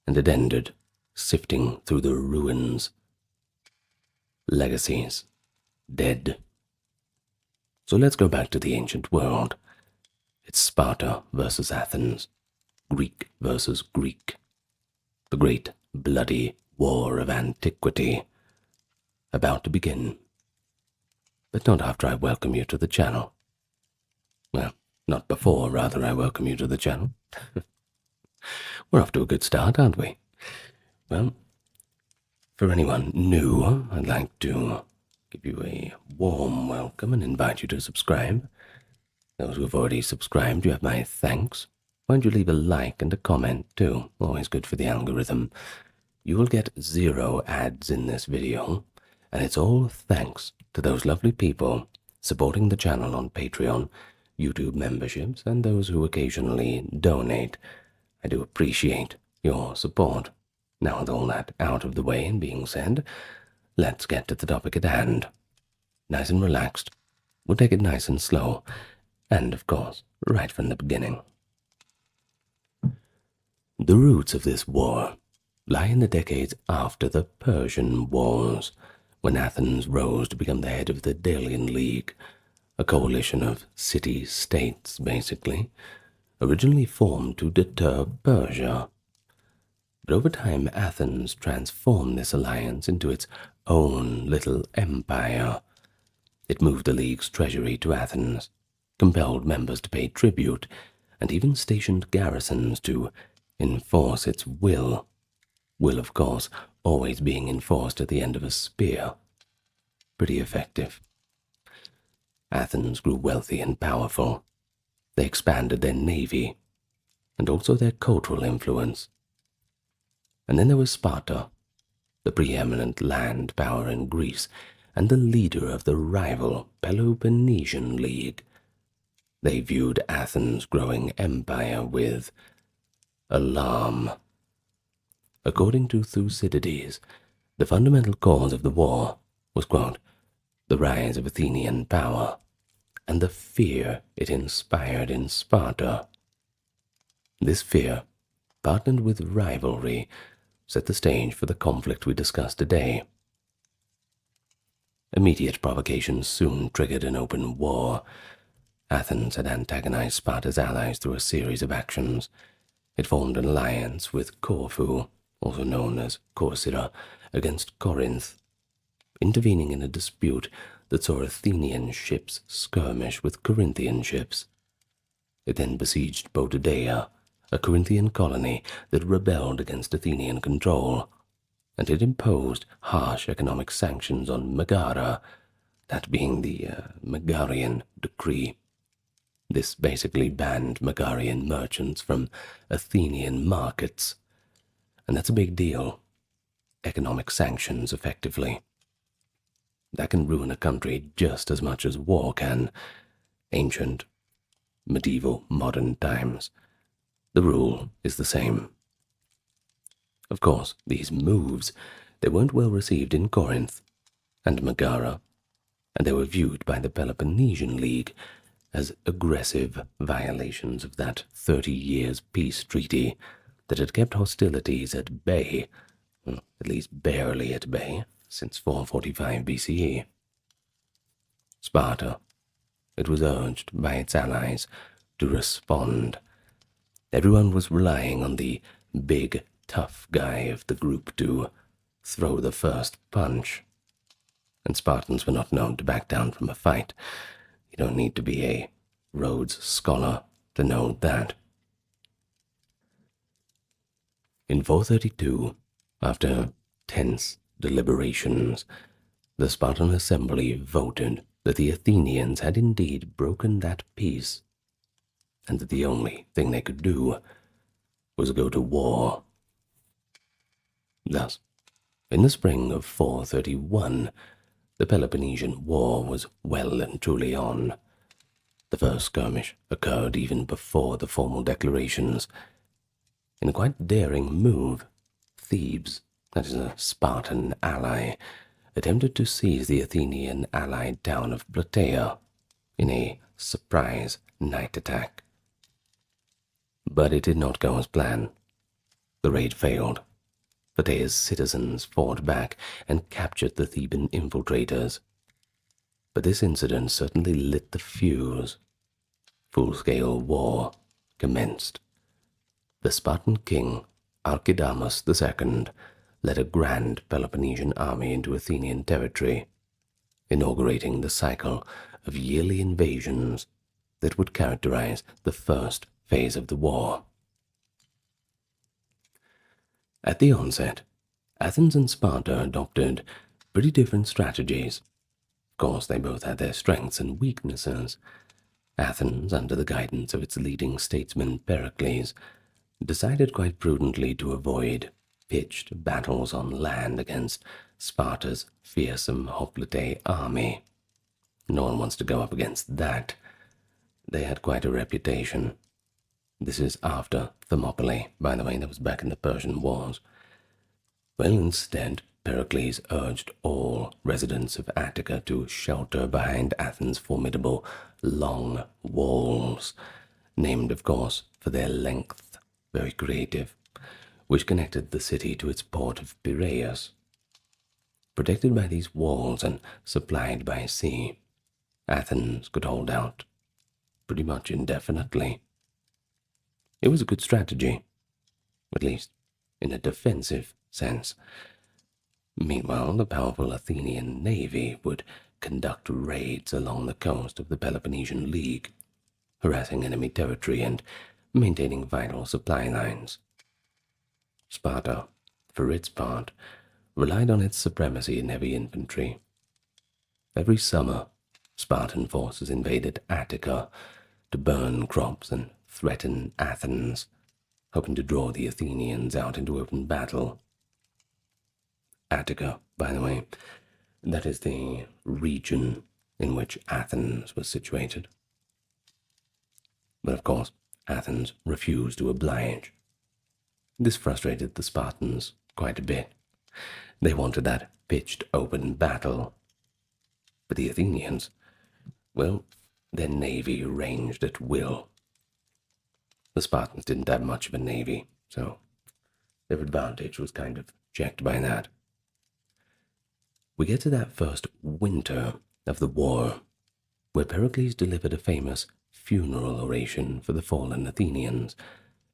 and it ended sifting through the ruins. Legacies, dead. So let's go back to the ancient world. It's Sparta versus Athens, Greek versus Greek. The great bloody war of antiquity, about to begin. But not after I welcome you to the channel. Well, not before, rather, I welcome you to the channel. We're off to a good start, aren't we? Well, for anyone new, I'd like to give you a warm welcome and invite you to subscribe. Those who have already subscribed, you have my thanks. Why don't you leave a like and a comment too? Always good for the algorithm. You will get 0 ads in this video, and it's all thanks to those lovely people supporting the channel on Patreon, YouTube memberships, and those who occasionally donate. I do appreciate your support. Now with all that out of the way and being said, let's get to the topic at hand. Nice and relaxed. We'll take it nice and slow. And, of course, right from the beginning. The roots of this war lie in the decades after the Persian Wars, when Athens rose to become the head of the Delian League, a coalition of city-states, basically, originally formed to deter Persia. But over time, Athens transformed this alliance into its own little empire. It moved the League's treasury to Athens, compelled members to pay tribute, and even stationed garrisons to enforce its will. Will, of course, always being enforced at the end of a spear. Pretty effective. Athens grew wealthy and powerful. They expanded their navy, and also their cultural influence. And then there was Sparta, the preeminent land power in Greece, and the leader of the rival Peloponnesian League. They viewed Athens' growing empire with alarm. According to Thucydides, the fundamental cause of the war was, quote, the rise of Athenian power and the fear it inspired in Sparta. This fear, partnered with rivalry, set the stage for the conflict we discussed today. Immediate provocations soon triggered an open war. Athens had antagonized Sparta's allies through a series of actions. It formed an alliance with Corfu, also known as Corcyra, against Corinth, intervening in a dispute that saw Athenian ships skirmish with Corinthian ships. It then besieged Potidæa, a Corinthian colony that rebelled against Athenian control, and it imposed harsh economic sanctions on Megara, that being the Megarian decree. This basically banned Megarian merchants from Athenian markets, and that's a big deal. Economic sanctions, effectively. That can ruin a country just as much as war can. Ancient, medieval, modern times. The rule is the same. Of course, these moves, they weren't well received in Corinth and Megara, and they were viewed by the Peloponnesian League as aggressive violations of that 30 years peace treaty that had kept hostilities at bay, at least barely at bay, since 445 BCE. Sparta, it was urged by its allies to respond. Everyone was relying on the big, tough guy of the group to throw the first punch. And Spartans were not known to back down from a fight. You don't need to be a Rhodes Scholar to know that. In 432, after tense deliberations, the Spartan assembly voted that the Athenians had indeed broken that peace, and that the only thing they could do was go to war. Thus, in the spring of 431, the Peloponnesian War was well and truly on. The first skirmish occurred even before the formal declarations. In a quite daring move, Thebes, that is a Spartan ally, attempted to seize the Athenian allied town of Plataea in a surprise night attack. But it did not go as planned. The raid failed. Plataea's citizens fought back and captured the Theban infiltrators. But this incident certainly lit the fuse. Full-scale war commenced. The Spartan king, Archidamus II, led a grand Peloponnesian army into Athenian territory, inaugurating the cycle of yearly invasions that would characterize the first phase of the war. At the onset, Athens and Sparta adopted pretty different strategies. Of course, they both had their strengths and weaknesses. Athens, under the guidance of its leading statesman Pericles, decided quite prudently to avoid pitched battles on land against Sparta's fearsome hoplite army. No one wants to go up against that. They had quite a reputation. This is after Thermopylae, by the way, that was back in the Persian Wars. Well, instead, Pericles urged all residents of Attica to shelter behind Athens' formidable long walls, named, of course, for their length, very creative, which connected the city to its port of Piraeus. Protected by these walls and supplied by sea, Athens could hold out pretty much indefinitely. It was a good strategy, at least in a defensive sense. Meanwhile, the powerful Athenian navy would conduct raids along the coast of the Peloponnesian League, harassing enemy territory and maintaining vital supply lines. Sparta, for its part, relied on its supremacy in heavy infantry. Every summer, Spartan forces invaded Attica to burn crops and threaten Athens, hoping to draw the Athenians out into open battle. Attica, by the way, that is the region in which Athens was situated. But of course, Athens refused to oblige. This frustrated the Spartans quite a bit. They wanted that pitched open battle. But the Athenians, well, their navy ranged at will. The Spartans didn't have much of a navy, so their advantage was kind of checked by that. We get to that first winter of the war, where Pericles delivered a famous funeral oration for the fallen Athenians,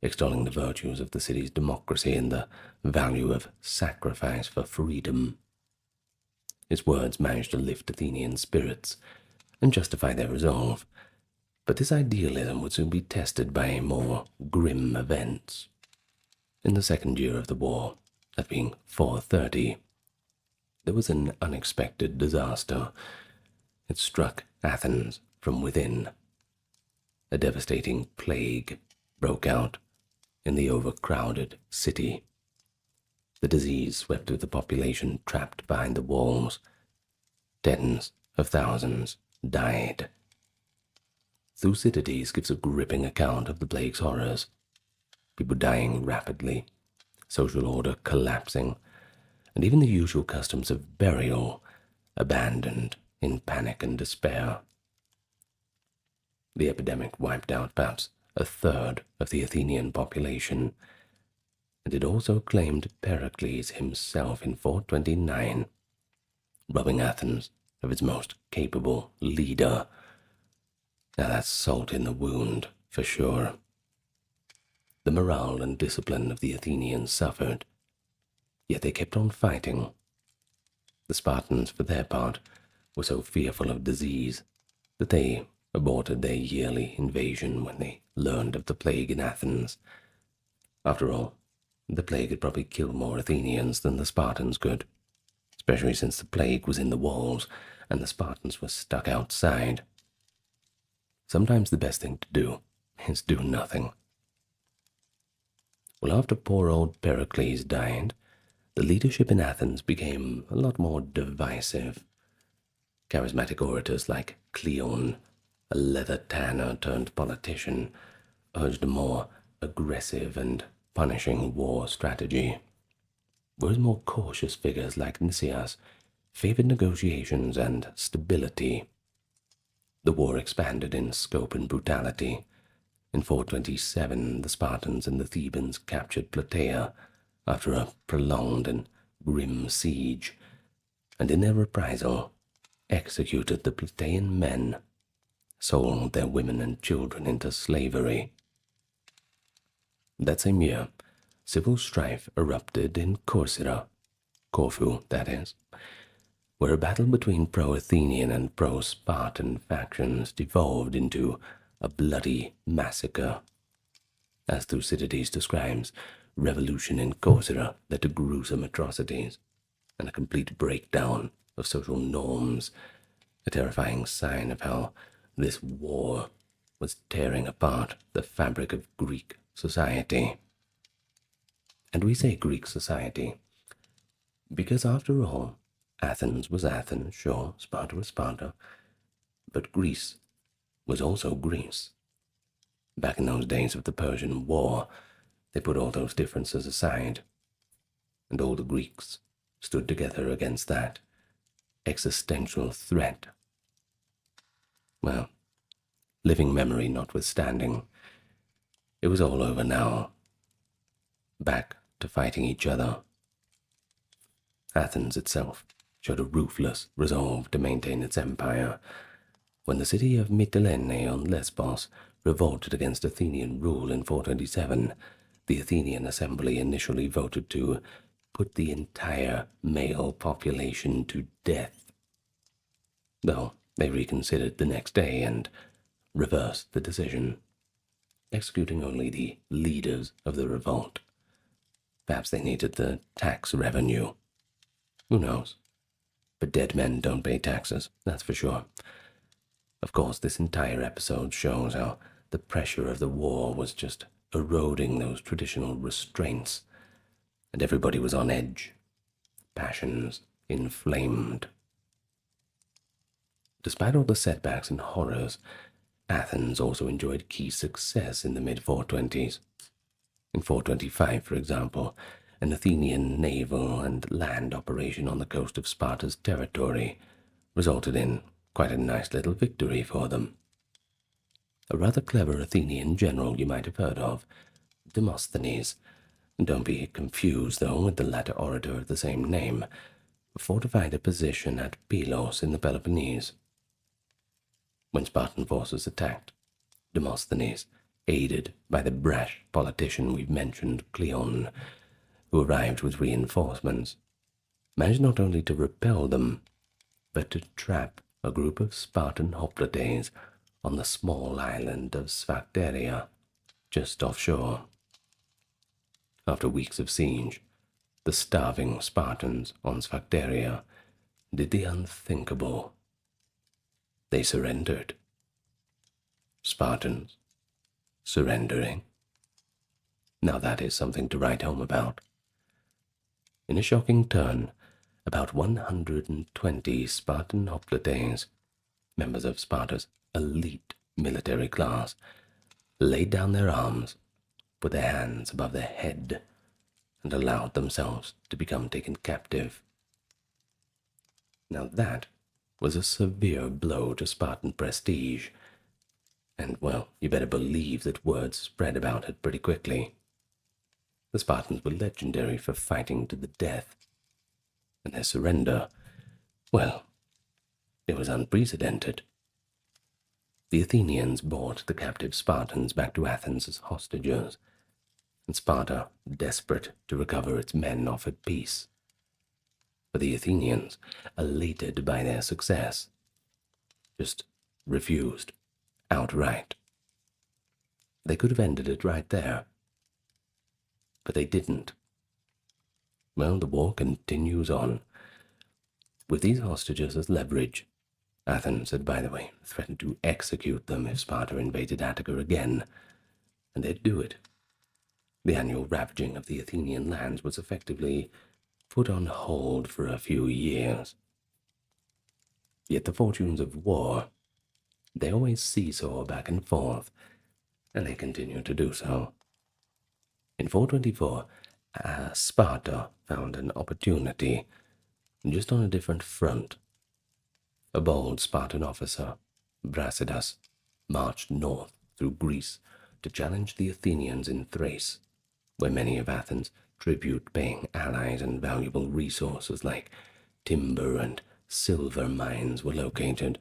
extolling the virtues of the city's democracy and the value of sacrifice for freedom. His words managed to lift Athenian spirits and justify their resolve, but this idealism would soon be tested by more grim events. In the second year of the war, that being 430, there was an unexpected disaster. It struck Athens from within. A devastating plague broke out in the overcrowded city. The disease swept through the population trapped behind the walls. Tens of thousands died. Thucydides gives a gripping account of the plague's horrors. People dying rapidly, social order collapsing, and even the usual customs of burial abandoned in panic and despair. The epidemic wiped out perhaps a third of the Athenian population, and it also claimed Pericles himself in 429, robbing Athens of its most capable leader. Now that's salt in the wound, for sure. The morale and discipline of the Athenians suffered, yet they kept on fighting. The Spartans, for their part, were so fearful of disease that they aborted their yearly invasion when they learned of the plague in Athens. After all, the plague had probably killed more Athenians than the Spartans could, especially since the plague was in the walls and the Spartans were stuck outside. Sometimes the best thing to do is do nothing. Well, after poor old Pericles died, the leadership in Athens became a lot more divisive. Charismatic orators like Cleon, a leather tanner turned politician, urged a more aggressive and punishing war strategy, whereas more cautious figures like Nicias favored negotiations and stability. The war expanded in scope and brutality. In 427, the Spartans and the Thebans captured Plataea after a prolonged and grim siege, and in their reprisal executed the Plataean men, sold their women and children into slavery. That same year, civil strife erupted in Corcyra, Corfu, that is, where a battle between pro-Athenian and pro-Spartan factions devolved into a bloody massacre. As Thucydides describes, revolution in Corcyra led to gruesome atrocities and a complete breakdown of social norms, a terrifying sign of how this war was tearing apart the fabric of Greek society. And we say Greek society because, after all, Athens was Athens, sure, Sparta was Sparta, but Greece was also Greece. Back in those days of the Persian War, they put all those differences aside, and all the Greeks stood together against that existential threat. Well, living memory notwithstanding, it was all over now. Back to fighting each other. Athens itself showed a ruthless resolve to maintain its empire. When the city of Mytilene on Lesbos revolted against Athenian rule in 427, the Athenian assembly initially voted to put the entire male population to death, though they reconsidered the next day and reversed the decision, executing only the leaders of the revolt. Perhaps they needed the tax revenue. Who knows? But dead men don't pay taxes, that's for sure. Of course, this entire episode shows how the pressure of the war was just eroding those traditional restraints, and everybody was on edge, passions inflamed. Despite all the setbacks and horrors, Athens also enjoyed key success in the mid-420s. In 425, for example, an Athenian naval and land operation on the coast of Sparta's territory resulted in quite a nice little victory for them. A rather clever Athenian general you might have heard of, Demosthenes. Don't be confused, though, with the latter orator of the same name, fortified a position at Pylos in the Peloponnese. When Spartan forces attacked, Demosthenes, aided by the brash politician we've mentioned, Cleon, who arrived with reinforcements, managed not only to repel them, but to trap a group of Spartan hoplites on the small island of Sphacteria, just offshore. After weeks of siege, the starving Spartans on Sphacteria did the unthinkable. They surrendered. Spartans surrendering. Now that is something to write home about. In a shocking turn, about 120 Spartan hoplites, members of Sparta's elite military class, laid down their arms, put their hands above their head, and allowed themselves to become taken captive. Now that was a severe blow to Spartan prestige, and, well, you better believe that word spread about it pretty quickly. The Spartans were legendary for fighting to the death, and their surrender, well, it was unprecedented. The Athenians brought the captive Spartans back to Athens as hostages, and Sparta, desperate to recover its men, offered peace. But the Athenians, elated by their success, just refused outright. They could have ended it right there, but they didn't. Well, the war continues on. With these hostages as leverage, Athens had, by the way, threatened to execute them if Sparta invaded Attica again, and they'd do it. The annual ravaging of the Athenian lands was effectively put on hold for a few years. Yet the fortunes of war, they always seesaw back and forth, and they continue to do so. In 424, Sparta found an opportunity, just on a different front. A bold Spartan officer, Brasidas, marched north through Greece to challenge the Athenians in Thrace, where many of Athens' tribute-paying allies and valuable resources like timber and silver mines were located.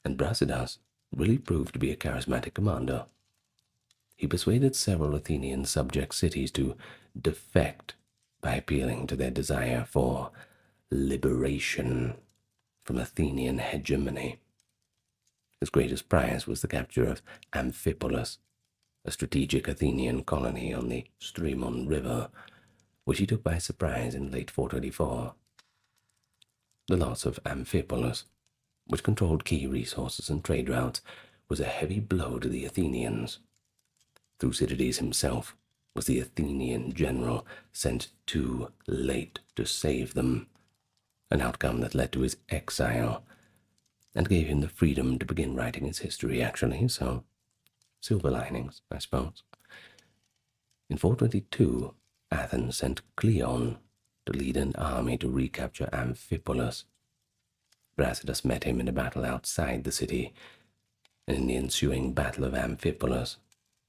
And Brasidas really proved to be a charismatic commander. He persuaded several Athenian subject cities to defect by appealing to their desire for liberation from Athenian hegemony. His greatest prize was the capture of Amphipolis, a strategic Athenian colony on the Strymon River, which he took by surprise in late 424. The loss of Amphipolis, which controlled key resources and trade routes, was a heavy blow to the Athenians. Thucydides himself was the Athenian general sent too late to save them, an outcome that led to his exile and gave him the freedom to begin writing his history, actually, so silver linings, I suppose. In 422, Athens sent Cleon to lead an army to recapture Amphipolis. Brasidas met him in a battle outside the city, and in the ensuing Battle of Amphipolis,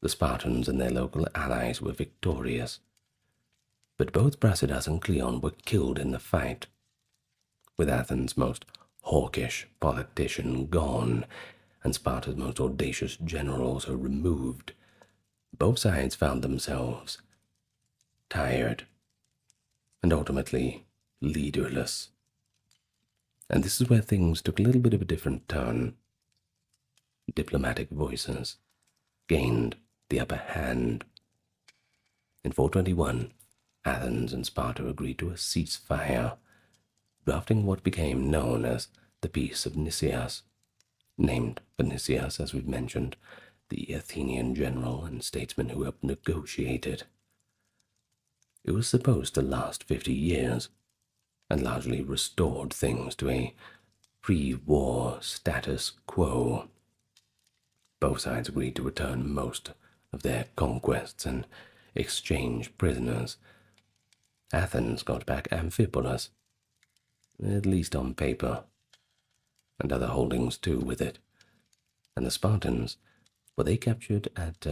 the Spartans and their local allies were victorious. but both Brasidas and Cleon were killed in the fight. With Athens' most hawkish politician gone, and Sparta's most audacious general also removed, both sides found themselves tired and ultimately leaderless. And this is where things took a little bit of a different turn. Diplomatic voices gained the upper hand. In 421, Athens and Sparta agreed to a ceasefire, drafting what became known as the Peace of Nicias, named for Nicias, as we've mentioned, the Athenian general and statesman who helped negotiate it. It was supposed to last 50 years, and largely restored things to a pre-war status quo. Both sides agreed to return most of their conquests and exchange prisoners. Athens got back Amphipolis, at least on paper, and other holdings too with it. And the Spartans, well, they captured at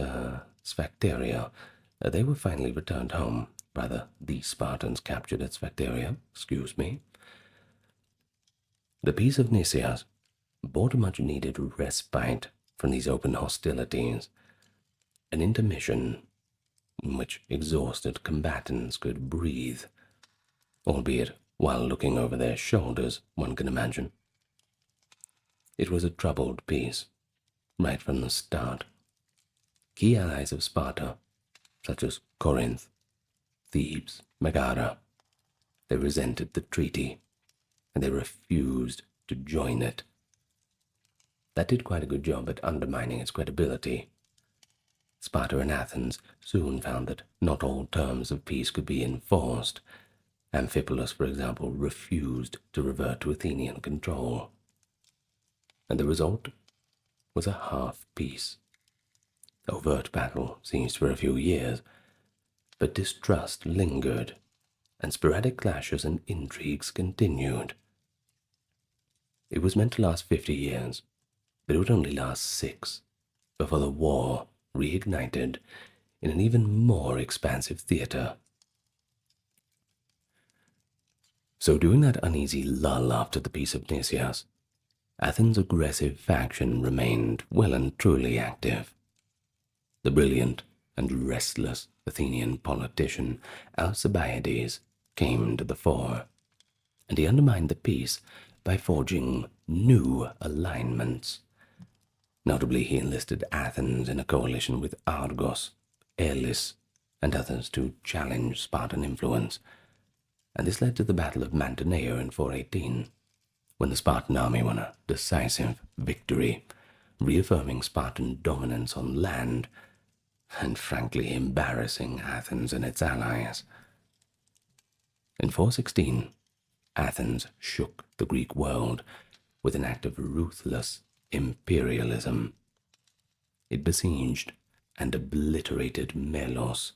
Sphacteria. They were finally returned home. Rather, the Spartans captured at Sphacteria, excuse me. The Peace of Nicias brought a much-needed respite from these open hostilities, an intermission in which exhausted combatants could breathe, albeit while looking over their shoulders, one can imagine. It was a troubled peace, right from the start. Key allies of Sparta, such as Corinth, Thebes, Megara, they resented the treaty, and they refused to join it. That did quite a good job at undermining its credibility. Sparta and Athens soon found that not all terms of peace could be enforced. Amphipolis, for example, refused to revert to Athenian control. And the result was a half-peace. Overt battle ceased for a few years, but distrust lingered, and sporadic clashes and intrigues continued. It was meant to last 50 years, but it would only last 6 before the war reignited in an even more expansive theater. So during that uneasy lull after the Peace of Nicias, Athens' aggressive faction remained well and truly active. The brilliant and restless Athenian politician Alcibiades came to the fore, and he undermined the peace by forging new alignments. Notably, he enlisted Athens in a coalition with Argos, Elis, and others to challenge Spartan influence, and this led to the Battle of Mantinea in 418, when the Spartan army won a decisive victory, reaffirming Spartan dominance on land, and frankly embarrassing Athens and its allies. In 416, Athens shook the Greek world with an act of ruthless imperialism. It besieged and obliterated Melos,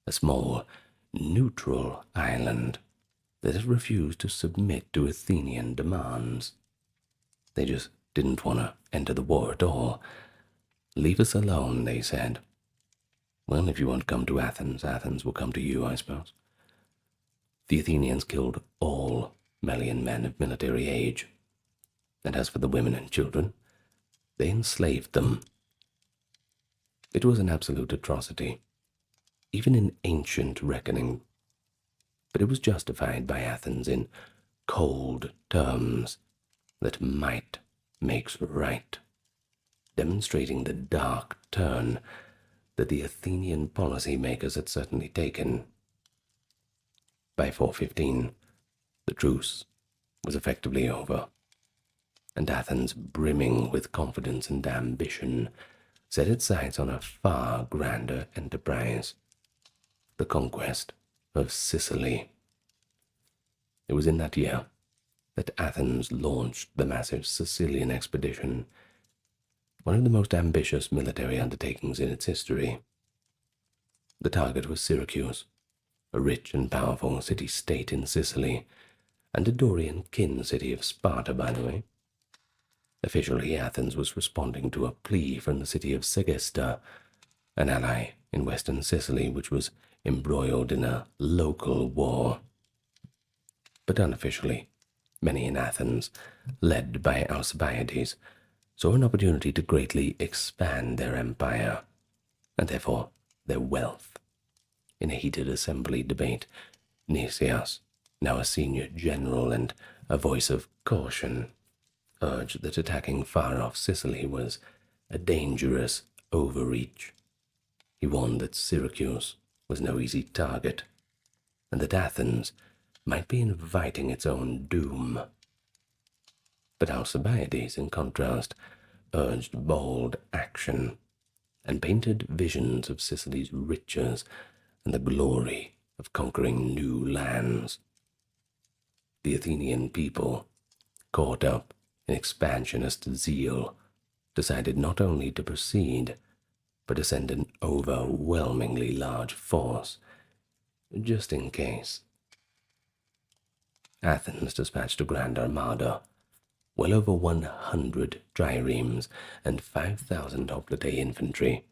a small, neutral island that had refused to submit to Athenian demands. They just didn't want to enter the war at all. Leave us alone, they said. Well, if you won't come to Athens, Athens will come to you, I suppose. The Athenians killed all Melian men of military age, and as for the women and children, they enslaved them. It was an absolute atrocity, even in ancient reckoning, but it was justified by Athens in cold terms that might makes right, demonstrating the dark turn that the Athenian policy-makers had certainly taken. By 415, the truce was effectively over, and Athens, brimming with confidence and ambition, set its sights on a far grander enterprise, the conquest of Sicily. It was in that year that Athens launched the massive Sicilian expedition, one of the most ambitious military undertakings in its history. The target was Syracuse, a rich and powerful city-state in Sicily, and a Dorian kin city of Sparta, by the way. Officially, Athens was responding to a plea from the city of Segesta, an ally in western Sicily which was embroiled in a local war. But unofficially, many in Athens, led by Alcibiades, saw an opportunity to greatly expand their empire, and therefore their wealth. In a heated assembly debate, Nicias, now a senior general and a voice of caution, urged that attacking far-off Sicily was a dangerous overreach. He warned that Syracuse was no easy target, and that Athens might be inviting its own doom. But Alcibiades, in contrast, urged bold action and painted visions of Sicily's riches and the glory of conquering new lands. The Athenian people, caught up in expansionist zeal, decided not only to proceed, but to send an overwhelmingly large force, just in case. Athens dispatched a grand armada, well over 100 triremes and 5,000 hoplite infantry,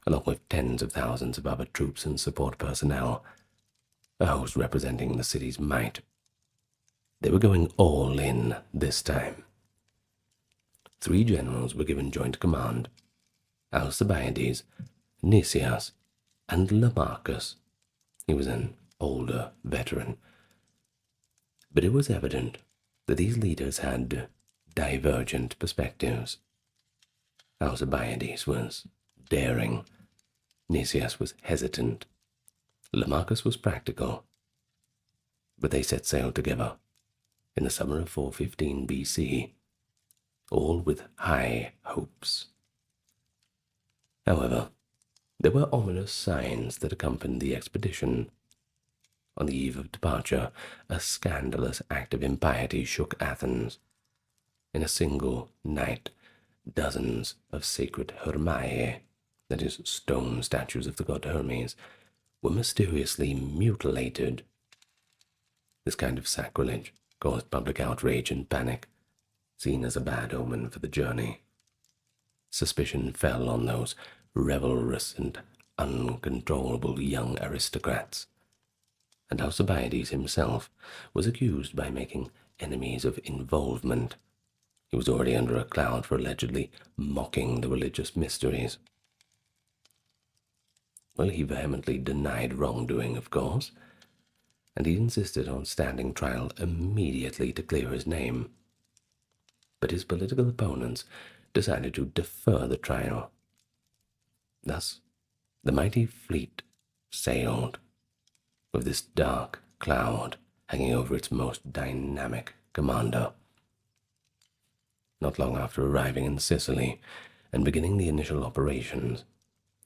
along with tens of thousands of other troops and support personnel, a host representing the city's might. They were going all in this time. 3 generals were given joint command: Alcibiades, Nicias, and Lamachus. He was an older veteran. But it was evident that these leaders had divergent perspectives. Alcibiades was daring, Nicias was hesitant, Lamachus was practical. But they set sail together in the summer of 415 BC, all with high hopes. However, there were ominous signs that accompanied the expedition. On the eve of departure, a scandalous act of impiety shook Athens. In a single night, dozens of sacred Hermae, that is, stone statues of the god Hermes, were mysteriously mutilated. This kind of sacrilege caused public outrage and panic, seen as a bad omen for the journey. Suspicion fell on those revelrous and uncontrollable young aristocrats, and Alcibiades himself was accused by making enemies of involvement. He was already under a cloud for allegedly mocking the religious mysteries. Well, he vehemently denied wrongdoing, of course, and he insisted on standing trial immediately to clear his name. But his political opponents decided to defer the trial. Thus, the mighty fleet sailed, with this dark cloud hanging over its most dynamic commander. Not long after arriving in Sicily and beginning the initial operations,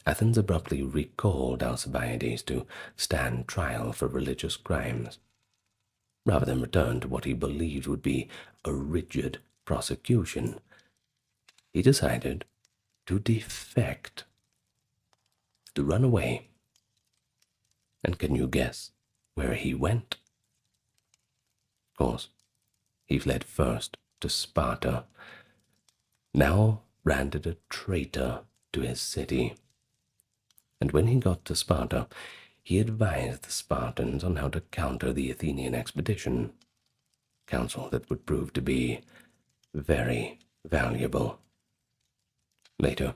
Athens abruptly recalled Alcibiades to stand trial for religious crimes. Rather than return to what he believed would be a rigid prosecution, he decided to defect, to run away. And can you guess where he went? Of course, he fled first to Sparta, now branded a traitor to his city. And when he got to Sparta, he advised the Spartans on how to counter the Athenian expedition, counsel that would prove to be very valuable. Later,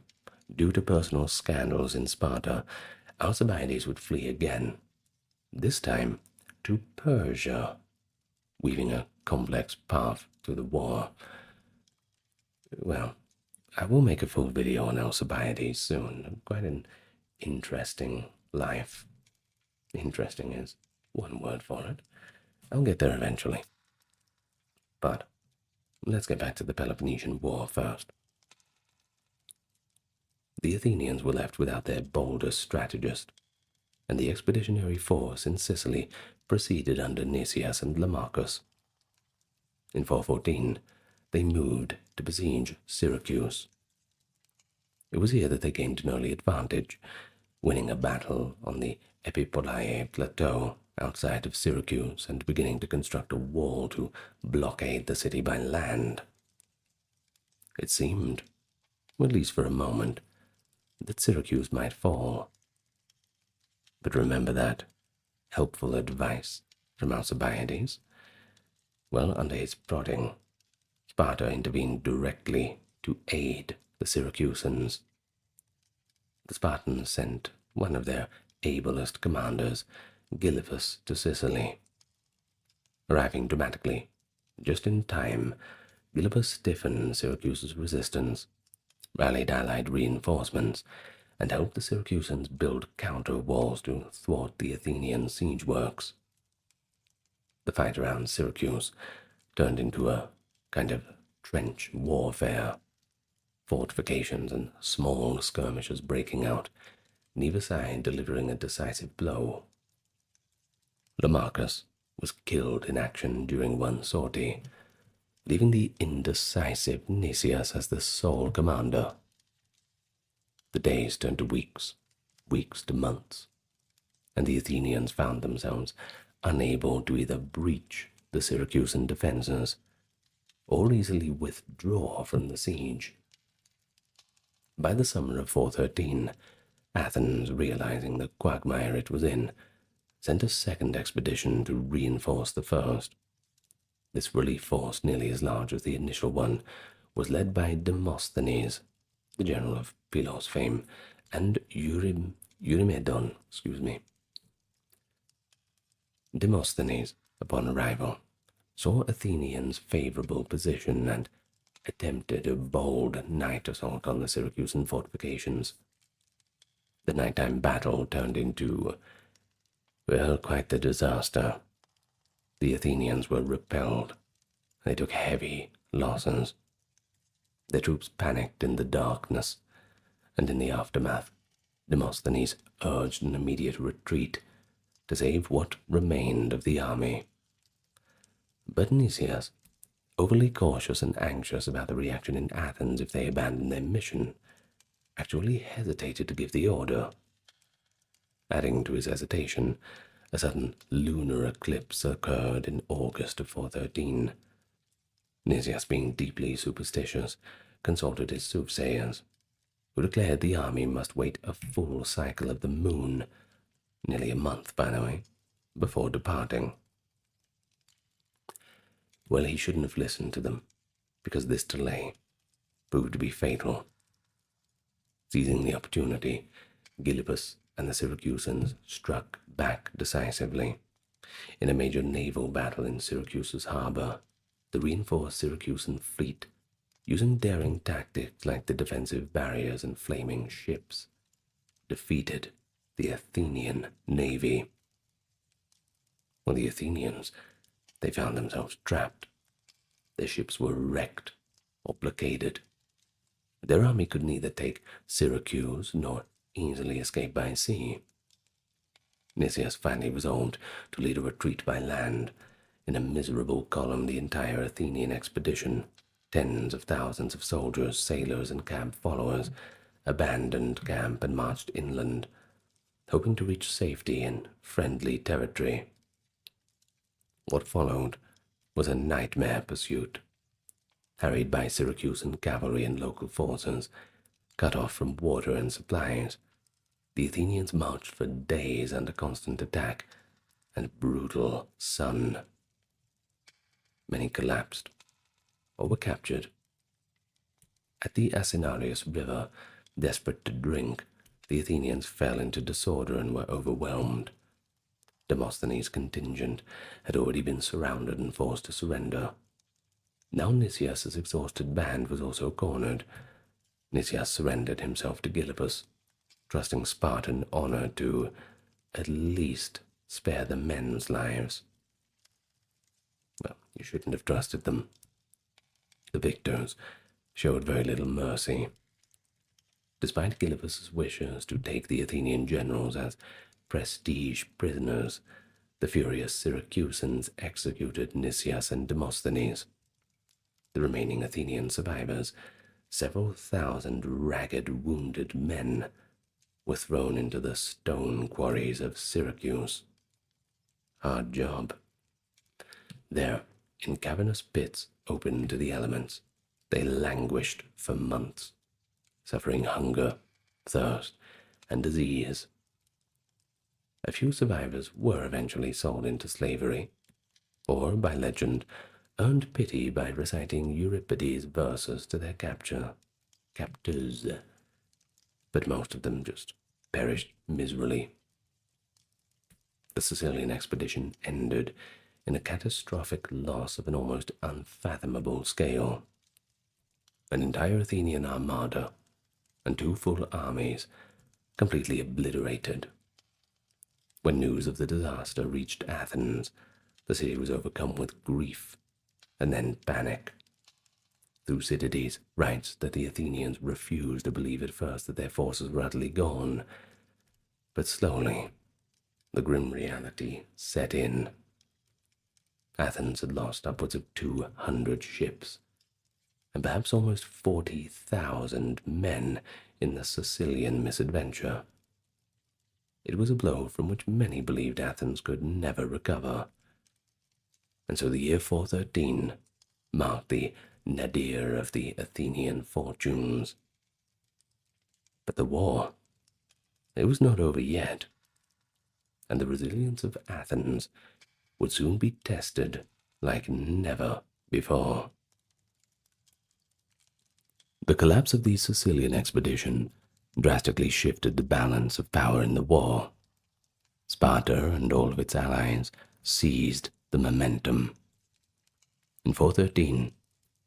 due to personal scandals in Sparta, Alcibiades would flee again, this time to Persia, weaving a complex path through the war. Well, I will make a full video on Alcibiades soon. Quite an interesting life. Interesting is one word for it. I'll get there eventually. But let's get back to the Peloponnesian War first. The Athenians were left without their boldest strategist, and the expeditionary force in Sicily proceeded under Nicias and Lamachus. In 414, they moved to besiege Syracuse. It was here that they gained an early advantage, winning a battle on the Epipolae plateau outside of Syracuse and beginning to construct a wall to blockade the city by land. It seemed, at least for a moment, that Syracuse might fall. But remember that helpful advice from Alcibiades? Well, under his prodding, Sparta intervened directly to aid the Syracusans. The Spartans sent one of their ablest commanders, Gylippus, to Sicily. Arriving dramatically, just in time, Gylippus stiffened Syracuse's resistance, rallied allied reinforcements, and helped the Syracusans build counter-walls to thwart the Athenian siege works. The fight around Syracuse turned into a kind of trench warfare, fortifications and small skirmishes breaking out, neither side delivering a decisive blow. Lamachus was killed in action during one sortie, leaving the indecisive Nicias as the sole commander. The days turned to weeks, weeks to months, and the Athenians found themselves unable to either breach the Syracusan defenses or easily withdraw from the siege. By the summer of 413, Athens, realizing the quagmire it was in, sent a second expedition to reinforce the first. This relief force, nearly as large as the initial one, was led by Demosthenes, the general of Pylos fame, and Eurymedon. Demosthenes, upon arrival, saw Athenians' favorable position and attempted a bold night assault on the Syracusan fortifications. The nighttime battle turned into, well, quite the disaster. The Athenians were repelled. They took heavy losses. Their troops panicked in the darkness, and in the aftermath, Demosthenes urged an immediate retreat to save what remained of the army. But Nicias, overly cautious and anxious about the reaction in Athens if they abandoned their mission, actually hesitated to give the order. Adding to his hesitation, a sudden lunar eclipse occurred in August of 413. Nicias, being deeply superstitious, consulted his soothsayers, who declared the army must wait a full cycle of the moon, nearly a month, by the way, before departing. Well, he shouldn't have listened to them, because this delay proved to be fatal. Seizing the opportunity, Gylippus and the Syracusans struck back decisively. In a major naval battle in Syracuse's harbor, the reinforced Syracusan fleet, using daring tactics like the defensive barriers and flaming ships, defeated the Athenian navy. Well, the Athenians, they found themselves trapped. Their ships were wrecked or blockaded. Their army could neither take Syracuse nor easily escape by sea. Nicias finally resolved to lead a retreat by land. In a miserable column, the entire Athenian expedition, tens of thousands of soldiers, sailors, and camp followers, abandoned camp and marched inland, hoping to reach safety in friendly territory. What followed was a nightmare pursuit. Harried by Syracusan cavalry and local forces, cut off from water and supplies, the Athenians marched for days under constant attack and brutal sun. Many collapsed or were captured. At the Asinarius River, desperate to drink, the Athenians fell into disorder and were overwhelmed. Demosthenes' contingent had already been surrounded and forced to surrender. Now Nicias' exhausted band was also cornered. Nicias surrendered himself to Gylippus, trusting Spartan honor to at least spare the men's lives. Well, you shouldn't have trusted them. The victors showed very little mercy. Despite Gylippus' wishes to take the Athenian generals as prestige prisoners, the furious Syracusans executed Nicias and Demosthenes. The remaining Athenian survivors, several thousand ragged, wounded men, were thrown into the stone quarries of Syracuse. Hard job. There, in cavernous pits open to the elements, they languished for months, suffering hunger, thirst, and disease. A few survivors were eventually sold into slavery, or, by legend, earned pity by reciting Euripides' verses to their captors, but most of them just perished miserably. The Sicilian expedition ended in a catastrophic loss of an almost unfathomable scale. An entire Athenian armada and 2 full armies completely obliterated. When news of the disaster reached Athens, the city was overcome with grief and then panic. Thucydides writes that the Athenians refused to believe at first that their forces were utterly gone, but slowly the grim reality set in. Athens had lost upwards of 200 ships, and perhaps almost 40,000 men in the Sicilian misadventure. It was a blow from which many believed Athens could never recover. And so the year 413 marked the nadir of the Athenian fortunes. But the war, it was not over yet, and the resilience of Athens would soon be tested like never before. The collapse of the Sicilian expedition drastically shifted the balance of power in the war. Sparta and all of its allies seized the momentum. In 413,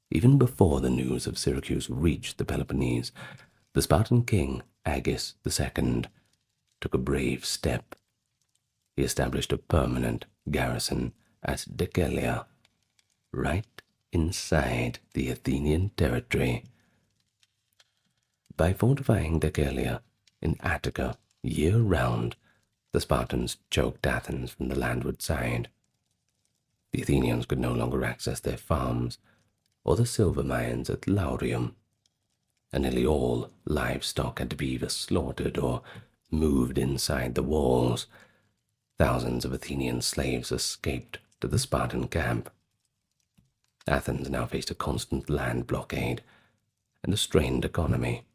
even before the news of Syracuse reached the Peloponnese, the Spartan king Agis II took a brave step. He established a permanent garrison at Decelea, right inside the Athenian territory. By fortifying Decelea in Attica year-round, the Spartans choked Athens from the landward side. The Athenians could no longer access their farms or the silver mines at Laurium, and nearly all livestock had to be either slaughtered or moved inside the walls. Thousands of Athenian slaves escaped to the Spartan camp. Athens now faced a constant land blockade and a strained economy.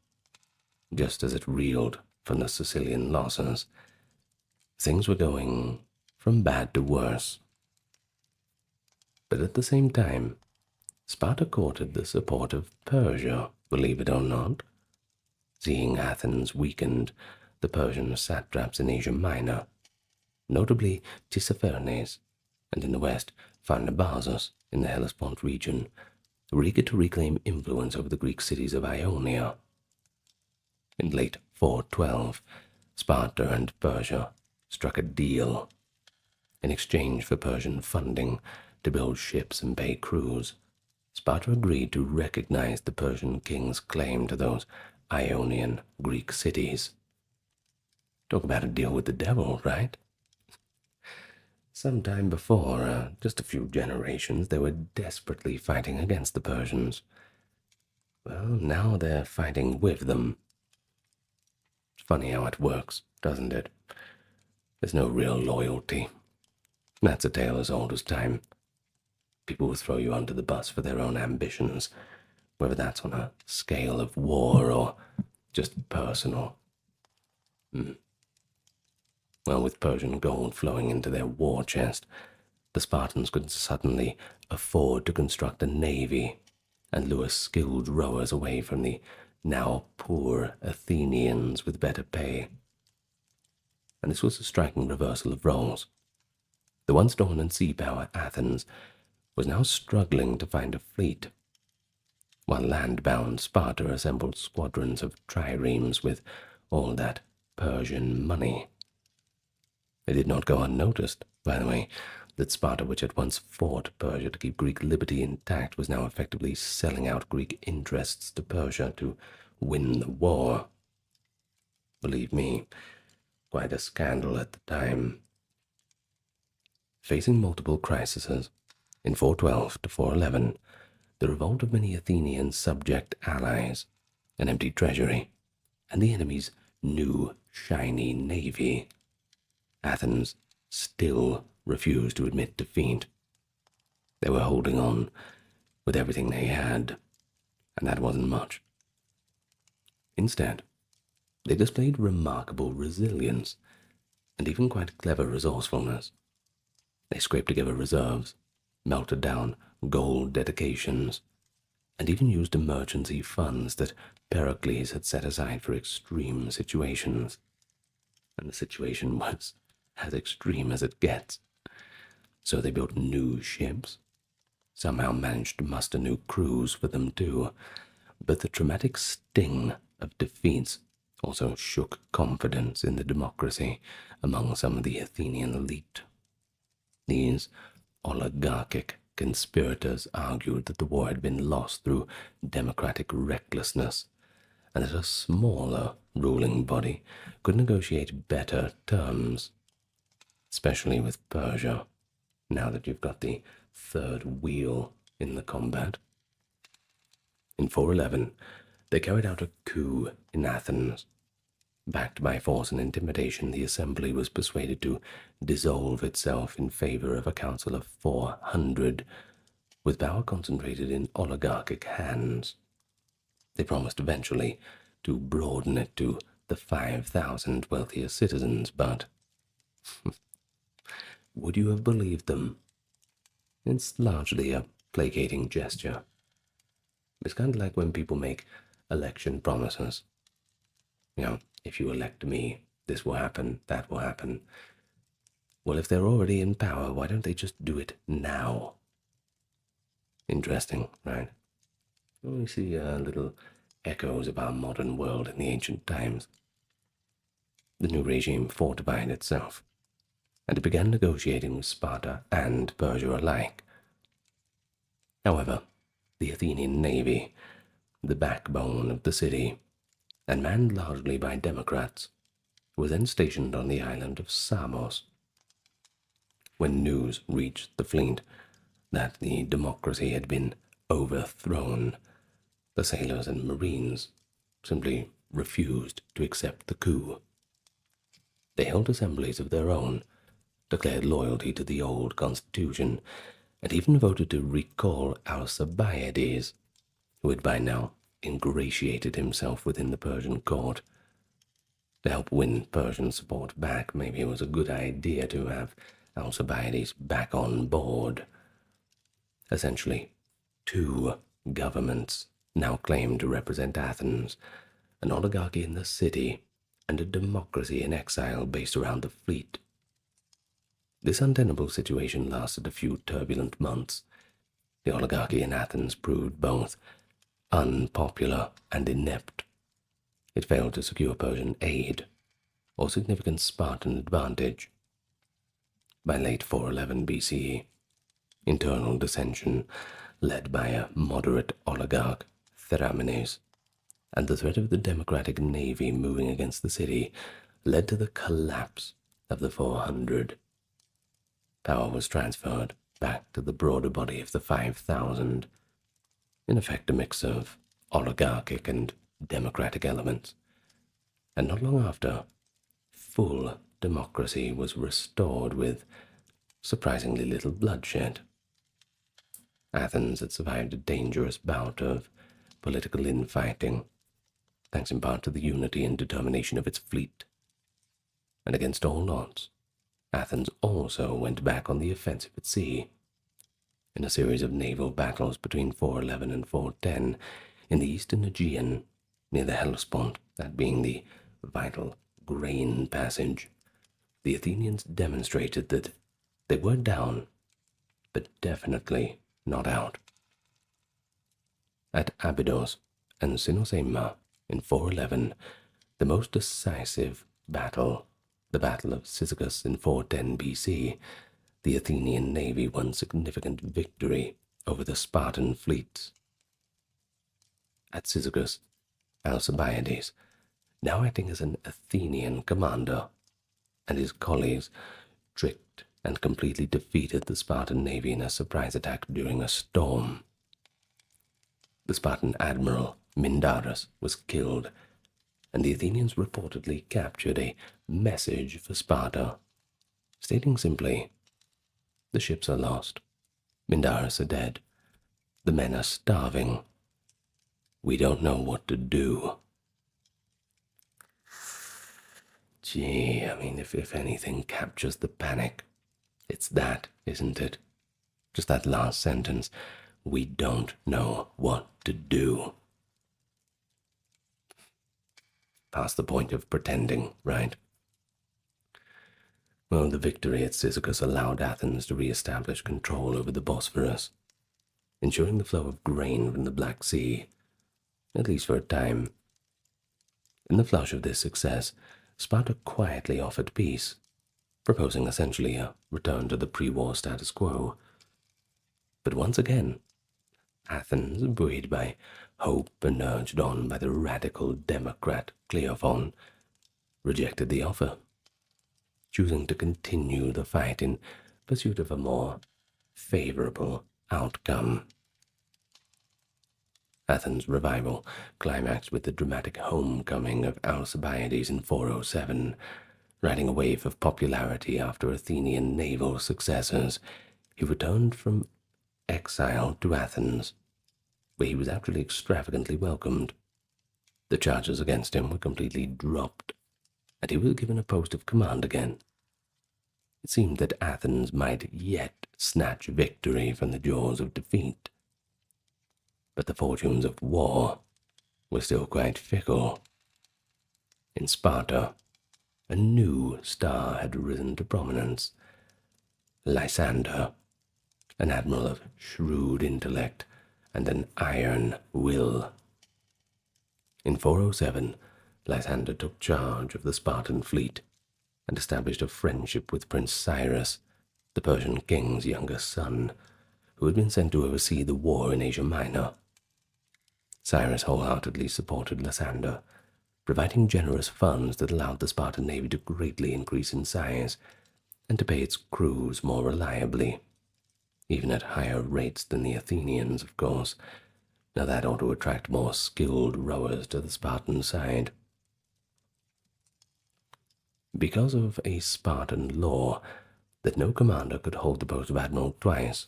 Just as it reeled from the Sicilian losses, things were going from bad to worse. But at the same time, Sparta courted the support of Persia, believe it or not. Seeing Athens weakened, the Persian satraps in Asia Minor, notably Tissaphernes, and in the west Pharnabazus in the Hellespont region, were eager to reclaim influence over the Greek cities of Ionia. In late 412, Sparta and Persia struck a deal. In exchange for Persian funding to build ships and pay crews, Sparta agreed to recognize the Persian king's claim to those Ionian Greek cities. Talk about a deal with the devil, right? Sometime before, just a few generations, they were desperately fighting against the Persians. Well, now they're fighting with them. It's funny how it works, doesn't it? There's no real loyalty. That's a tale as old as time. People will throw you under the bus for their own ambitions, whether that's on a scale of war or just personal. Well, with Persian gold flowing into their war chest, the Spartans could suddenly afford to construct a navy and lure skilled rowers away from the now poor Athenians with better pay. And this was a striking reversal of roles. The once dominant sea power Athens was now struggling to find a fleet, while land-bound Sparta assembled squadrons of triremes with all that Persian money. It did not go unnoticed, by the way, that Sparta, which had once fought Persia to keep Greek liberty intact, was now effectively selling out Greek interests to Persia to win the war. Believe me, quite a scandal at the time. Facing multiple crises, in 412 to 411, the revolt of many Athenian subject allies, an empty treasury, and the enemy's new, shiny navy, Athens still refused to admit defeat. They were holding on with everything they had, and that wasn't much. Instead, they displayed remarkable resilience. and even quite clever resourcefulness. They scraped together reserves, melted down gold dedications, and even used emergency funds that Pericles had set aside for extreme situations. And the situation was as extreme as it gets. So they built new ships, somehow managed to muster new crews for them too, but the traumatic sting of defeats also shook confidence in the democracy among some of the Athenian elite. These oligarchic conspirators argued that the war had been lost through democratic recklessness, and that a smaller ruling body could negotiate better terms, especially with Persia, now that you've got the third wheel in the combat. In 411, they carried out a coup in Athens. Backed by force and intimidation, the assembly was persuaded to dissolve itself in favor of a council of 400, with power concentrated in oligarchic hands. They promised eventually to broaden it to the 5,000 wealthiest citizens, but would you have believed them? It's largely a placating gesture. It's kind of like when people make election promises. If you elect me, this will happen, that will happen. Well, if they're already in power, why don't they just do it now? Interesting, right? We see little echoes of our modern world in the ancient times. The new regime fortified itself, and it began negotiating with Sparta and Persia alike. However, the Athenian navy, the backbone of the city, and manned largely by Democrats, were then stationed on the island of Samos. When news reached the fleet that the democracy had been overthrown, the sailors and marines simply refused to accept the coup. They held assemblies of their own, declared loyalty to the old constitution, and even voted to recall Alcibiades, who had by now ingratiated himself within the Persian court. To help win Persian support back, maybe it was a good idea to have Alcibiades back on board. Essentially, two governments now claimed to represent Athens, an oligarchy in the city and a democracy in exile based around the fleet. This untenable situation lasted a few turbulent months. The oligarchy in Athens proved both unpopular and inept. It failed to secure Persian aid or significant Spartan advantage. By late 411 BCE, internal dissension, led by a moderate oligarch, Theramenes, and the threat of the democratic navy moving against the city led to the collapse of the 400. Power was transferred back to the broader body of the 5,000, in effect a mix of oligarchic and democratic elements. And not long after, full democracy was restored with surprisingly little bloodshed. Athens had survived a dangerous bout of political infighting, thanks in part to the unity and determination of its fleet. And against all odds, Athens also went back on the offensive at sea. In a series of naval battles between 411 and 410 in the eastern Aegean, near the Hellespont, that being the vital grain passage, the Athenians demonstrated that they were down, but definitely not out. At Abydos and Cynossema in 411, the most decisive battle, the Battle of Cyzicus in 410 BC, the Athenian navy won significant victory over the Spartan fleets. At Cyzicus, Alcibiades, now acting as an Athenian commander, and his colleagues tricked and completely defeated the Spartan navy in a surprise attack during a storm. The Spartan admiral Mindarus was killed, and the Athenians reportedly captured a message for Sparta, stating simply, "The ships are lost, Mindarus are dead, the men are starving, we don't know what to do." Gee, I mean, if anything captures the panic, it's that, isn't it? Just that last sentence. We don't know what to do. Past the point of pretending, right? Well, the victory at Cyzicus allowed Athens to re-establish control over the Bosphorus, ensuring the flow of grain from the Black Sea, at least for a time. In the flush of this success, Sparta quietly offered peace, proposing essentially a return to the pre-war status quo. But once again, Athens, buoyed by hope and urged on by the radical democrat Cleophon, rejected the offer, choosing to continue the fight in pursuit of a more favorable outcome. Athens' revival climaxed with the dramatic homecoming of Alcibiades in 407. Riding a wave of popularity after Athenian naval successes, he returned from exile to Athens, where he was actually extravagantly welcomed. The charges against him were completely dropped, and he was given a post of command again. It seemed that Athens might yet snatch victory from the jaws of defeat. But the fortunes of war were still quite fickle. In Sparta, a new star had risen to prominence. Lysander, an admiral of shrewd intellect and an iron will. In 407, Lysander took charge of the Spartan fleet and established a friendship with Prince Cyrus, the Persian king's younger son, who had been sent to oversee the war in Asia Minor. Cyrus wholeheartedly supported Lysander, providing generous funds that allowed the Spartan navy to greatly increase in size and to pay its crews more reliably, even at higher rates than the Athenians, of course. Now that ought to attract more skilled rowers to the Spartan side. Because of a Spartan law that no commander could hold the post of admiral twice,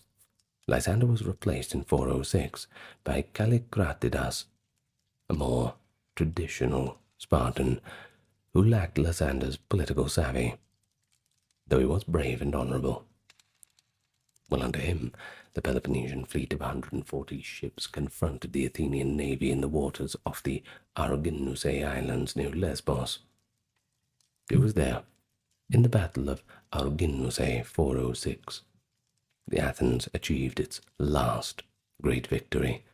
Lysander was replaced in 406 by Callicratidas, a more traditional Spartan who lacked Lysander's political savvy, though he was brave and honorable. Well, under him, the Peloponnesian fleet of 140 ships confronted the Athenian navy in the waters off the Arginusei Islands near Lesbos. It was there, in the Battle of Arginusei 406, the Athens achieved its last great victory.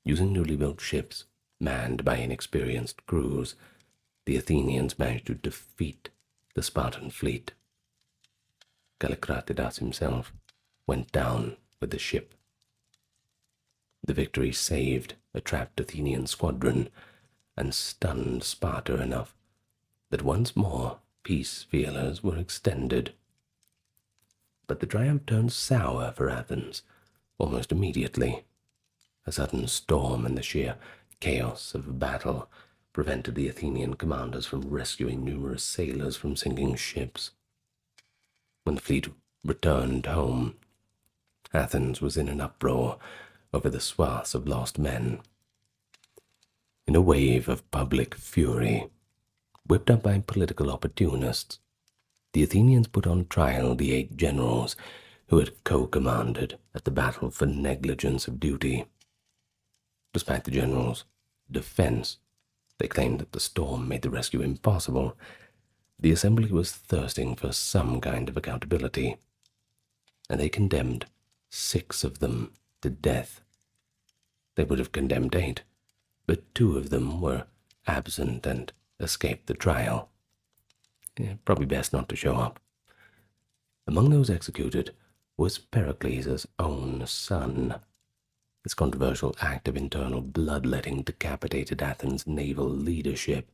Using newly built ships, manned by inexperienced crews, the Athenians managed to defeat the Spartan fleet. Callicratidas himself went down with the ship. The victory saved a trapped Athenian squadron and stunned Sparta enough that once more peace feelers were extended. But the triumph turned sour for Athens almost immediately. A sudden storm and the sheer chaos of battle prevented the Athenian commanders from rescuing numerous sailors from sinking ships. When the fleet returned home, Athens was in an uproar over the swaths of lost men. In a wave of public fury, whipped up by political opportunists, the Athenians put on trial the 8 generals who had co-commanded at the battle for negligence of duty. Despite the generals' defense, they claimed that the storm made the rescue impossible. The assembly was thirsting for some kind of accountability, and they condemned 6 of them to death. They would have condemned 8, but 2 of them were absent and escaped the trial. Probably best not to show up. Among those executed was Pericles' own son. This controversial act of internal bloodletting decapitated Athens' naval leadership.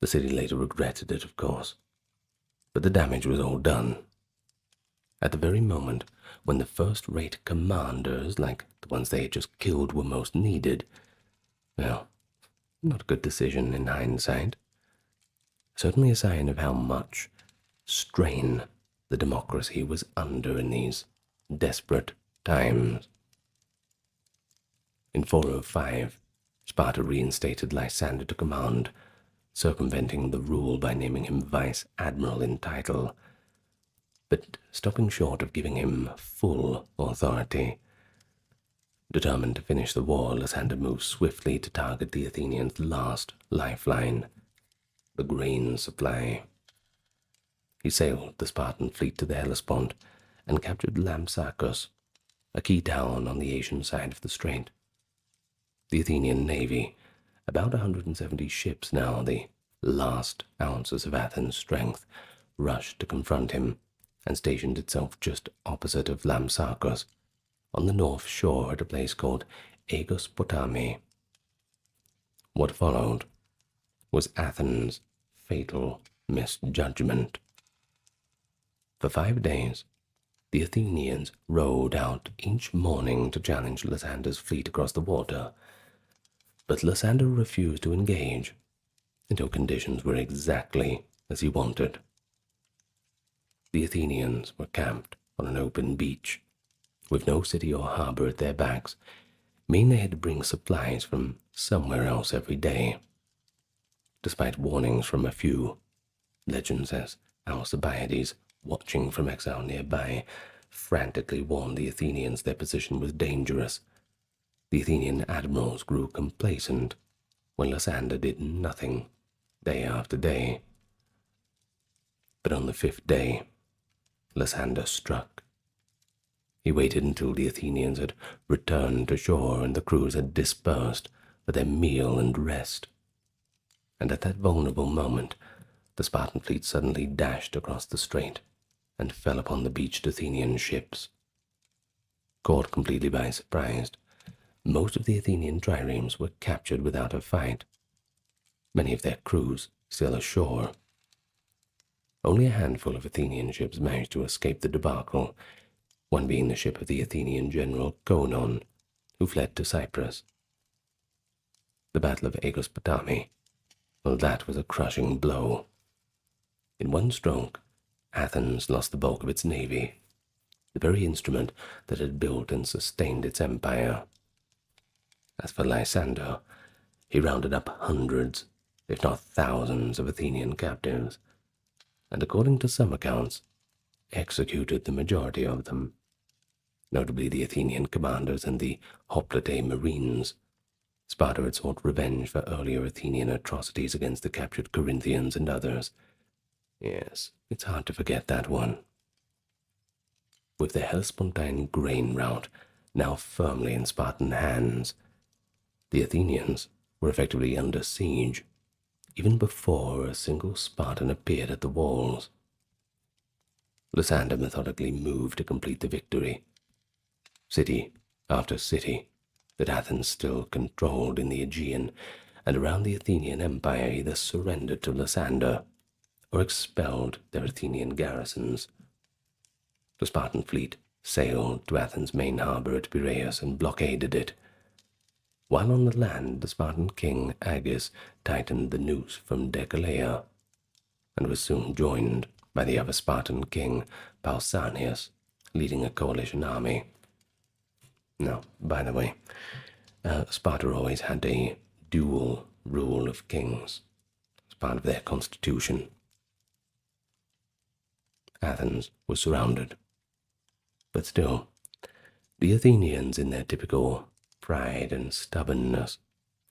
The city later regretted it, of course, but the damage was all done. At the very moment when the first-rate commanders, like the ones they had just killed, were most needed, well, not a good decision in hindsight. Certainly a sign of how much strain the democracy was under in these desperate times. In 405, Sparta reinstated Lysander to command, circumventing the rule by naming him vice admiral in title, but stopping short of giving him full authority. Determined to finish the war, Lysander moved swiftly to target the Athenians' last lifeline, the grain supply. He sailed the Spartan fleet to the Hellespont and captured Lampsacus, a key town on the Asian side of the strait. The Athenian navy, about 170 ships now, the last ounces of Athens' strength, rushed to confront him and stationed itself just opposite of Lampsacus, on the north shore at a place called Aegospotami. What followed was Athens' fatal misjudgment. For 5 days, the Athenians rowed out each morning to challenge Lysander's fleet across the water, but Lysander refused to engage until conditions were exactly as he wanted. The Athenians were camped on an open beach, with no city or harbor at their backs, meaning they had to bring supplies from somewhere else every day. Despite warnings from a few, legend says Alcibiades, watching from exile nearby, frantically warned the Athenians their position was dangerous. The Athenian admirals grew complacent when Lysander did nothing day after day. But on the 5th day, Lysander struck. He waited until the Athenians had returned to shore and the crews had dispersed for their meal and rest. And at that vulnerable moment, the Spartan fleet suddenly dashed across the strait and fell upon the beached Athenian ships. Caught completely by surprise, most of the Athenian triremes were captured without a fight, many of their crews still ashore. Only a handful of Athenian ships managed to escape the debacle, one being the ship of the Athenian general Conon, who fled to Cyprus. The Battle of Aegospotami, well, that was a crushing blow. In one stroke, Athens lost the bulk of its navy, the very instrument that had built and sustained its empire. As for Lysander, he rounded up hundreds, if not thousands, of Athenian captives, and according to some accounts, executed the majority of them, notably the Athenian commanders and the hoplite marines. Sparta had sought revenge for earlier Athenian atrocities against the captured Corinthians and others. Yes, it's hard to forget that one. With the Hellespontine grain route now firmly in Spartan hands, the Athenians were effectively under siege, even before a single Spartan appeared at the walls. Lysander methodically moved to complete the victory. City after city that Athens still controlled in the Aegean and around the Athenian Empire either surrendered to Lysander or expelled their Athenian garrisons. The Spartan fleet sailed to Athens' main harbor at Piraeus and blockaded it. While on the land, the Spartan king Agis tightened the noose from Decelea and was soon joined by the other Spartan king Pausanias, leading a coalition army. Now, by the way, Sparta always had a dual rule of kings as part of their constitution. Athens was surrounded, but still, the Athenians, in their typical pride and stubbornness,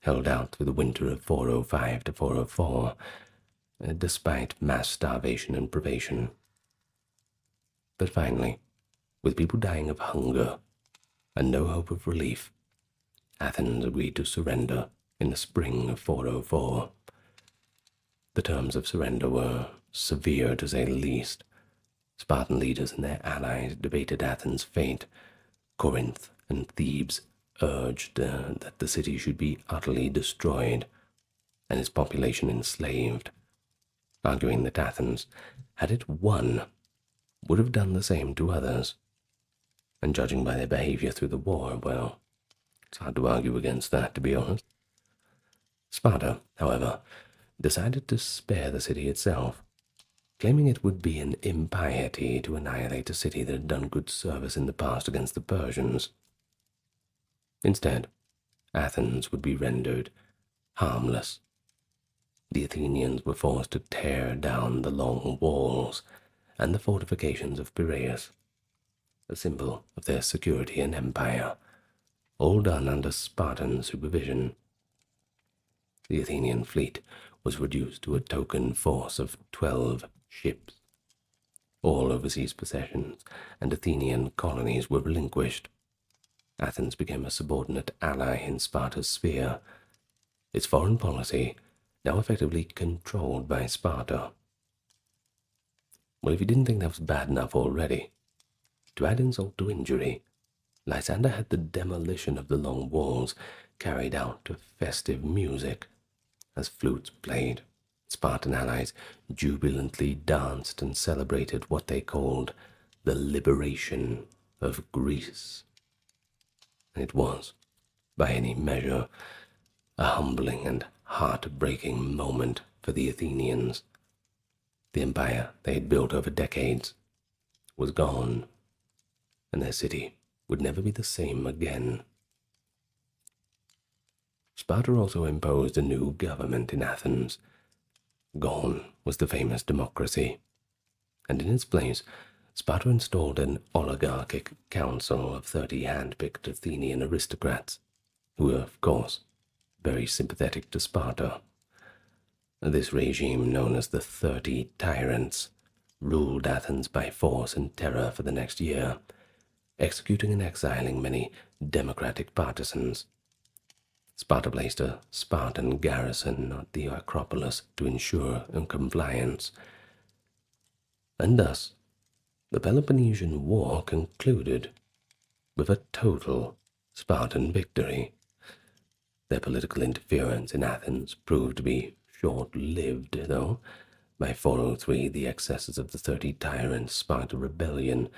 held out through the winter of 405 to 404, despite mass starvation and privation. But finally, with people dying of hunger and no hope of relief, Athens agreed to surrender in the spring of 404. The terms of surrender were severe, to say the least. Spartan leaders and their allies debated Athens' fate. Corinth and Thebes urged that the city should be utterly destroyed and its population enslaved, arguing that Athens, had it won, would have done the same to others. And judging by their behavior through the war, well, it's hard to argue against that, to be honest. Sparta, however, decided to spare the city itself, claiming it would be an impiety to annihilate a city that had done good service in the past against the Persians. Instead, Athens would be rendered harmless. the Athenians were forced to tear down the long walls and the fortifications of Piraeus, a symbol of their security and empire, all done under Spartan supervision. The Athenian fleet was reduced to a token force of 12 ships. All overseas possessions and Athenian colonies were relinquished. Athens became a subordinate ally in Sparta's sphere, its foreign policy now effectively controlled by Sparta. Well, if you didn't think that was bad enough already, to add insult to injury, Lysander had the demolition of the long walls carried out to festive music. As flutes played, Spartan allies jubilantly danced and celebrated what they called the liberation of Greece. It was, by any measure, a humbling and heart-breaking moment for the Athenians. The empire they had built over decades was gone, and their city would never be the same again. Sparta also imposed a new government in Athens. Gone was the famous democracy, and in its place, Sparta installed an oligarchic council of 30 hand-picked Athenian aristocrats, who were, of course, very sympathetic to Sparta. This regime, known as the 30 Tyrants, ruled Athens by force and terror for the next year, executing and exiling many democratic partisans. Sparta placed a Spartan garrison at the Acropolis to ensure compliance, and thus the Peloponnesian War concluded with a total Spartan victory. Their political interference in Athens proved to be short-lived, though. By 403, the excesses of the 30 Tyrants sparked a rebellion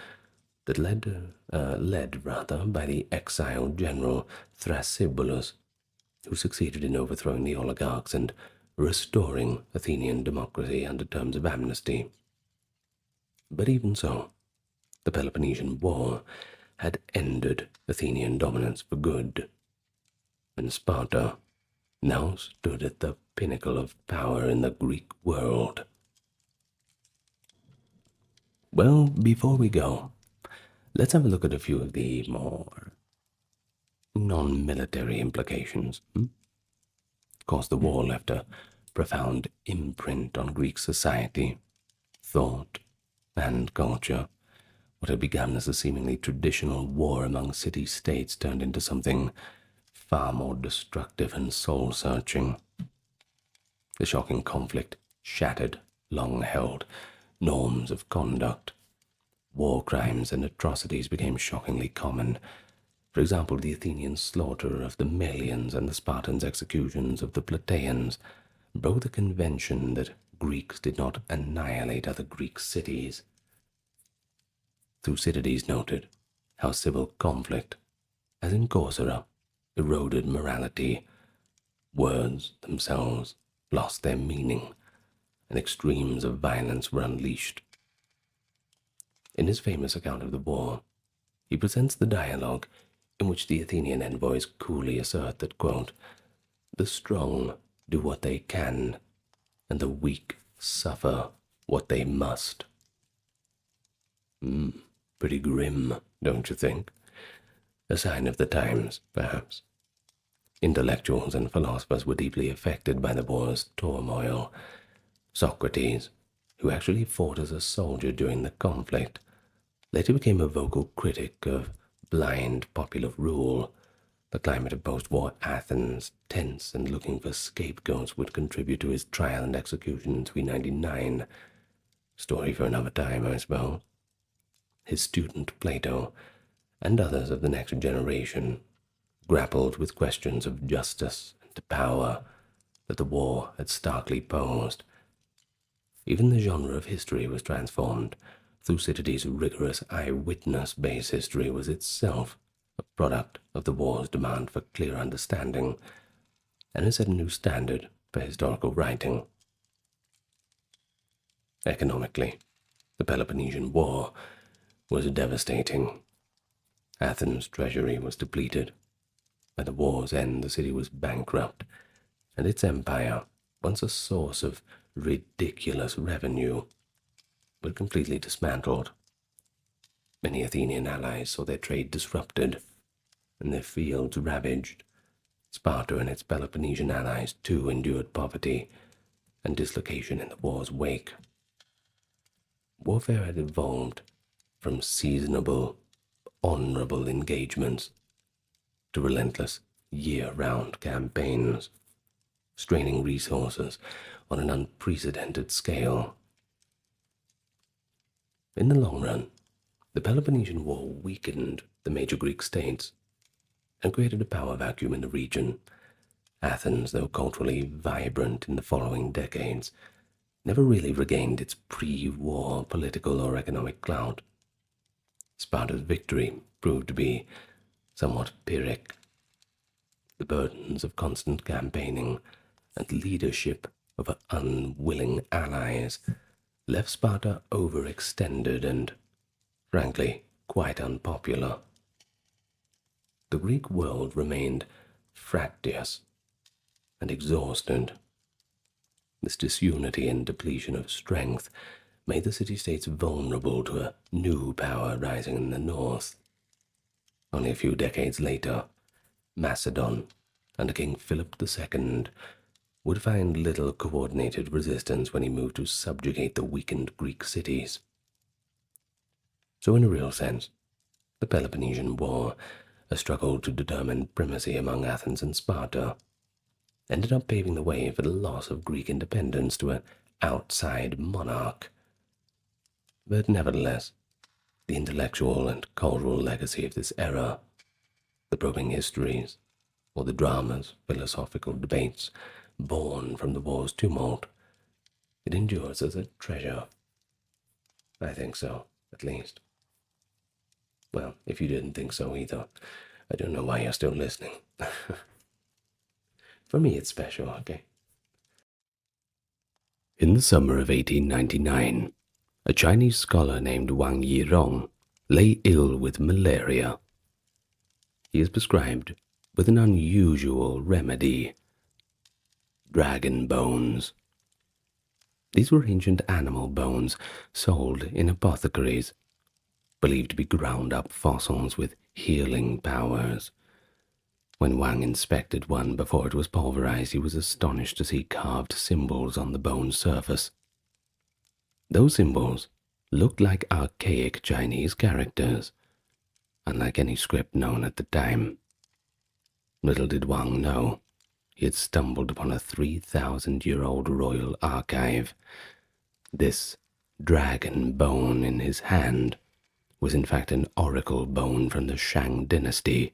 that led by the exiled general Thrasybulus, who succeeded in overthrowing the oligarchs and restoring Athenian democracy under terms of amnesty. But even so, the Peloponnesian War had ended Athenian dominance for good, and Sparta now stood at the pinnacle of power in the Greek world. Well, before we go, let's have a look at a few of the more non-military implications. Of course, the war left a profound imprint on Greek society, thought, and culture. What had begun as a seemingly traditional war among city-states turned into something far more destructive and soul-searching. The shocking conflict shattered long-held norms of conduct. War crimes and atrocities became shockingly common. For example, the Athenian slaughter of the Melians and the Spartans' executions of the Plataeans broke the convention that Greeks did not annihilate other Greek cities. Thucydides noted how civil conflict, as in Corcyra, eroded morality. Words themselves lost their meaning, and extremes of violence were unleashed. In his famous account of the war, he presents the dialogue in which the Athenian envoys coolly assert that, quote, "The strong do what they can, and the weak suffer what they must." Pretty grim, don't you think? A sign of the times, perhaps. Intellectuals and philosophers were deeply affected by the war's turmoil. Socrates, who actually fought as a soldier during the conflict, later became a vocal critic of blind popular rule. The climate of post-war Athens, tense and looking for scapegoats, would contribute to his trial and execution in 399. Story for another time, I suppose. His student Plato, and others of the next generation, grappled with questions of justice and power that the war had starkly posed. Even the genre of history was transformed. Thucydides' rigorous eyewitness-based history was itself a product of the war's demand for clear understanding, and it set a new standard for historical writing. Economically, the Peloponnesian War was devastating. Athens' treasury was depleted. At the war's end, the city was bankrupt, and its empire once a source of ridiculous revenue, were completely dismantled. Many Athenian allies saw their trade disrupted and their fields ravaged. Sparta and its Peloponnesian allies too endured poverty and dislocation in the war's wake. Warfare had evolved from seasonable, honorable engagements to relentless year-round campaigns, straining resources on an unprecedented scale. In the long run, the Peloponnesian War weakened the major Greek states and created a power vacuum in the region. Athens, though culturally vibrant in the following decades, never really regained its pre-war political or economic clout. Sparta's victory proved to be somewhat pyrrhic. The burdens of constant campaigning and leadership of unwilling allies left Sparta overextended and, frankly, quite unpopular. The Greek world remained fractious and exhausted. This disunity and depletion of strength made the city-states vulnerable to a new power rising in the north. Only a few decades later, Macedon, under King Philip II, would find little coordinated resistance when he moved to subjugate the weakened Greek cities. So in a real sense, the Peloponnesian War, a struggle to determine primacy among Athens and Sparta, ended up paving the way for the loss of Greek independence to an outside monarch. But nevertheless, the intellectual and cultural legacy of this era, the probing histories, or the dramas, philosophical debates born from the war's tumult, it endures as a treasure. I think so, at least. Well, if you didn't think so either, I don't know why you're still listening. For me, it's special, okay? In the summer of 1899, a Chinese scholar named Wang Yirong lay ill with malaria. He is prescribed with an unusual remedy: dragon bones. These were ancient animal bones sold in apothecaries, believed to be ground-up fossils with healing powers. When Wang inspected one before it was pulverized, he was astonished to see carved symbols on the bone's surface. Those symbols looked like archaic Chinese characters, unlike any script known at the time. Little did Wang know, he had stumbled upon a 3,000-year-old royal archive. This dragon bone in his hand was in fact an oracle bone from the Shang dynasty,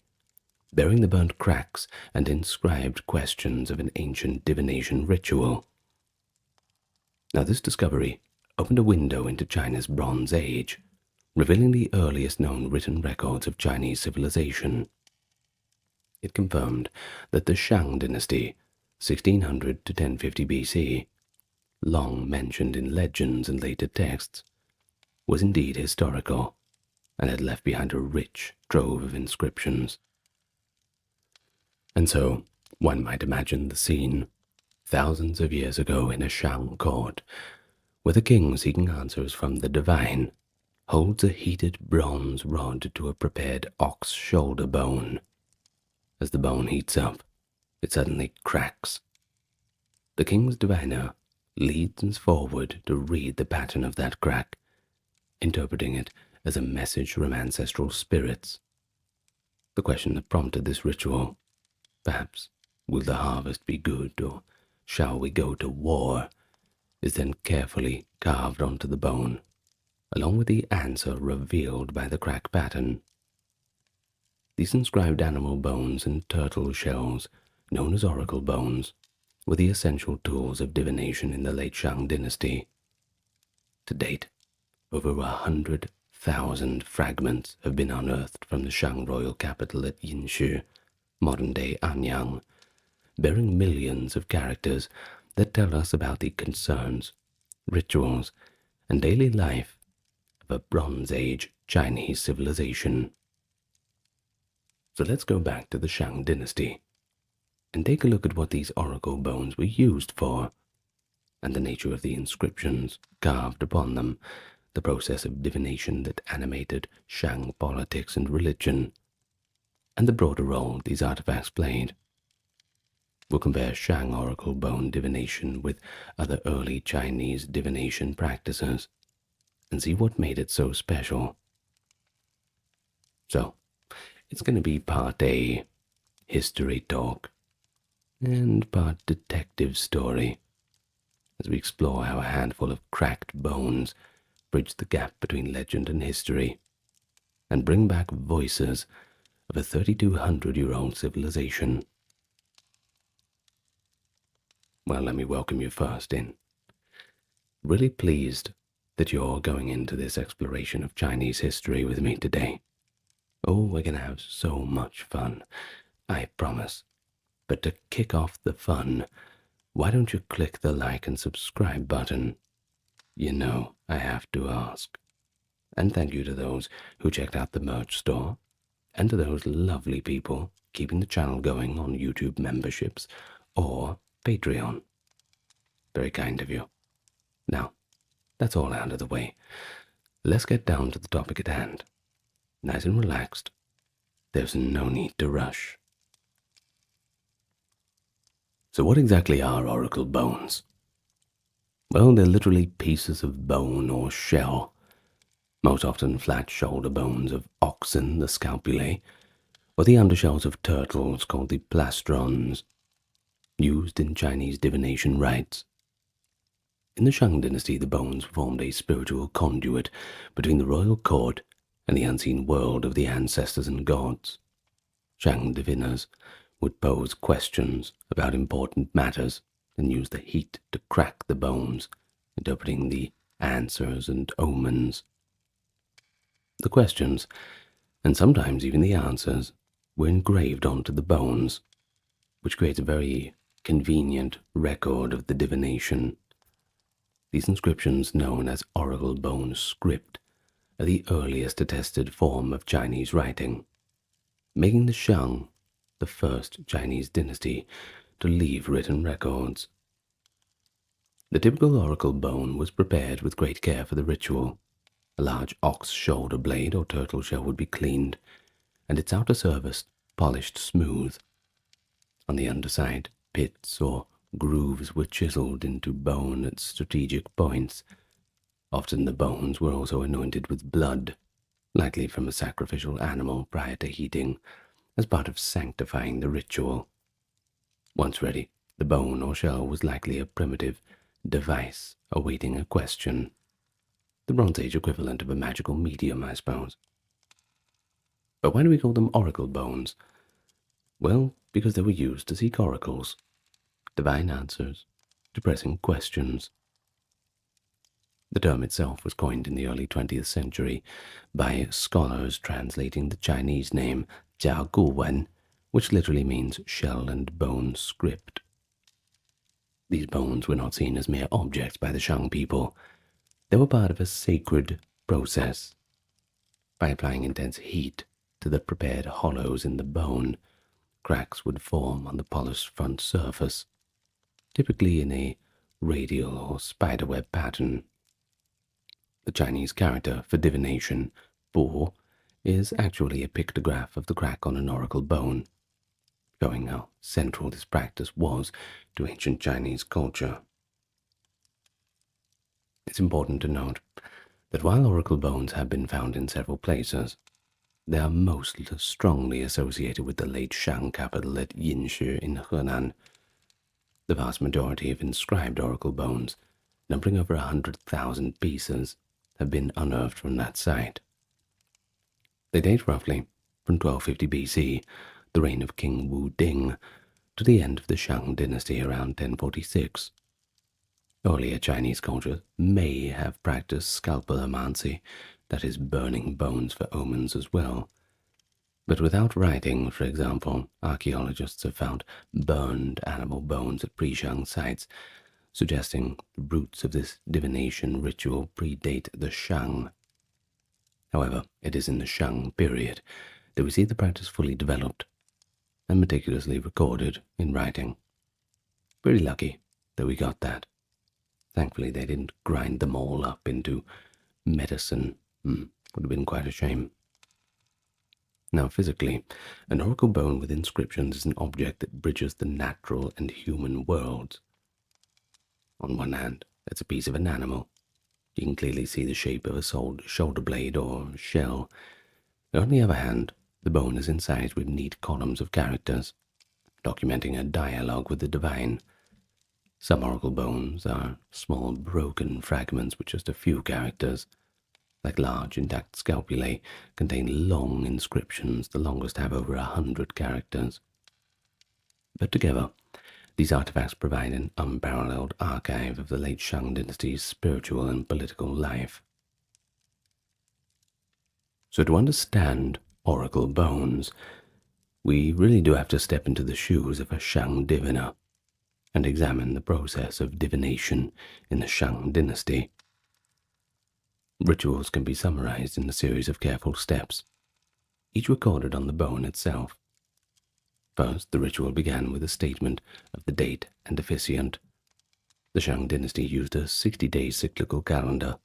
bearing the burnt cracks and inscribed questions of an ancient divination ritual. Now this discovery opened a window into China's Bronze Age, revealing the earliest known written records of Chinese civilization. It confirmed that the Shang dynasty, 1600 to 1050 BC, long mentioned in legends and later texts, was indeed historical and had left behind a rich trove of inscriptions. And so, one might imagine the scene, thousands of years ago in a Shang court, where the king, seeking answers from the divine, holds a heated bronze rod to a prepared ox shoulder bone. As the bone heats up, it suddenly cracks. The king's diviner leads forward to read the pattern of that crack, interpreting it as a message from ancestral spirits. The question that prompted this ritual, perhaps, will the harvest be good, or shall we go to war, is then carefully carved onto the bone, along with the answer revealed by the crack pattern. These inscribed animal bones and turtle shells, known as oracle bones, were the essential tools of divination in the late Shang dynasty. To date, over 100,000 fragments have been unearthed from the Shang royal capital at Yinshu, modern-day Anyang, bearing millions of characters that tell us about the concerns, rituals, and daily life of a Bronze Age Chinese civilization. So let's go back to the Shang dynasty and take a look at what these oracle bones were used for and the nature of the inscriptions carved upon them, the process of divination that animated Shang politics and religion, and the broader role these artifacts played. We'll compare Shang oracle bone divination with other early Chinese divination practices and see what made it so special. So, it's going to be part A, history talk, and part detective story, as we explore how a handful of cracked bones bridge the gap between legend and history, and bring back voices of a 3,200-year-old civilization. Well, let me welcome you first in. Really pleased that you're going into this exploration of Chinese history with me today. Oh, we're going to have so much fun, I promise. But to kick off the fun, why don't you click the like and subscribe button? You know, I have to ask. And thank you to those who checked out the merch store, and to those lovely people keeping the channel going on YouTube memberships or Patreon. Very kind of you. Now, that's all out of the way. Let's get down to the topic at hand. Nice and relaxed. There's no need to rush. So what exactly are oracle bones? Well, they're literally pieces of bone or shell, most often flat shoulder bones of oxen, the scapulae, or the undershells of turtles called the plastrons, used in Chinese divination rites. In the Shang dynasty, the bones formed a spiritual conduit between the royal court and the unseen world of the ancestors and gods. Shang diviners would pose questions about important matters and use the heat to crack the bones, interpreting the answers and omens. The questions, and sometimes even the answers, were engraved onto the bones, which creates a very convenient record of the divination. These inscriptions, known as oracle bone script, are the earliest attested form of Chinese writing, making the Shang the first Chinese dynasty to leave written records. The typical oracle bone was prepared with great care for the ritual. A large ox shoulder blade or turtle shell would be cleaned, and its outer surface polished smooth. On the underside, pits or grooves were chiseled into bone at strategic points. Often the bones were also anointed with blood, likely from a sacrificial animal prior to heating, as part of sanctifying the ritual. Once ready, the bone or shell was likely a primitive device awaiting a question. The Bronze Age equivalent of a magical medium, I suppose. But why do we call them oracle bones? Well, because they were used to seek oracles, divine answers to pressing questions. The term itself was coined in the early 20th century by scholars translating the Chinese name Jia Gu Wen, which literally means shell and bone script. These bones were not seen as mere objects by the Shang people. They were part of a sacred process. By applying intense heat to the prepared hollows in the bone, cracks would form on the polished front surface, typically in a radial or spiderweb pattern. The Chinese character for divination, Bu, is actually a pictograph of the crack on an oracle bone, showing how central this practice was to ancient Chinese culture. It's important to note that while oracle bones have been found in several places, they are most strongly associated with the late Shang capital at Yinshi in Henan. The vast majority of inscribed oracle bones, numbering over 100,000 pieces, have been unearthed from that site. They date roughly from 1250 BC, the reign of King Wu Ding, to the end of the Shang dynasty around 1046. Earlier Chinese cultures may have practiced scalpelomancy, that is, burning bones for omens as well. But without writing, for example, archaeologists have found burned animal bones at pre-Shang sites, suggesting the roots of this divination ritual predate the Shang. However, it is in the Shang period that we see the practice fully developed and meticulously recorded in writing. Pretty lucky that we got that. Thankfully, they didn't grind them all up into medicine. Would have been quite a shame. Now, physically, an oracle bone with inscriptions is an object that bridges the natural and human worlds. On one hand, it's a piece of an animal. You can clearly see the shape of a shoulder blade or shell. On the other hand, the bone is incised with neat columns of characters, documenting a dialogue with the divine. Some oracle bones are small broken fragments with just a few characters. Like large intact scalpulae, contain long inscriptions, the longest have over 100 characters. But together, these artifacts provide an unparalleled archive of the late Shang dynasty's spiritual and political life. So to understand oracle bones, we really do have to step into the shoes of a Shang diviner and examine the process of divination in the Shang dynasty. Rituals can be summarized in a series of careful steps, each recorded on the bone itself. First, the ritual began with a statement of the date and officiant. The Shang dynasty used a 60-day cyclical calendar,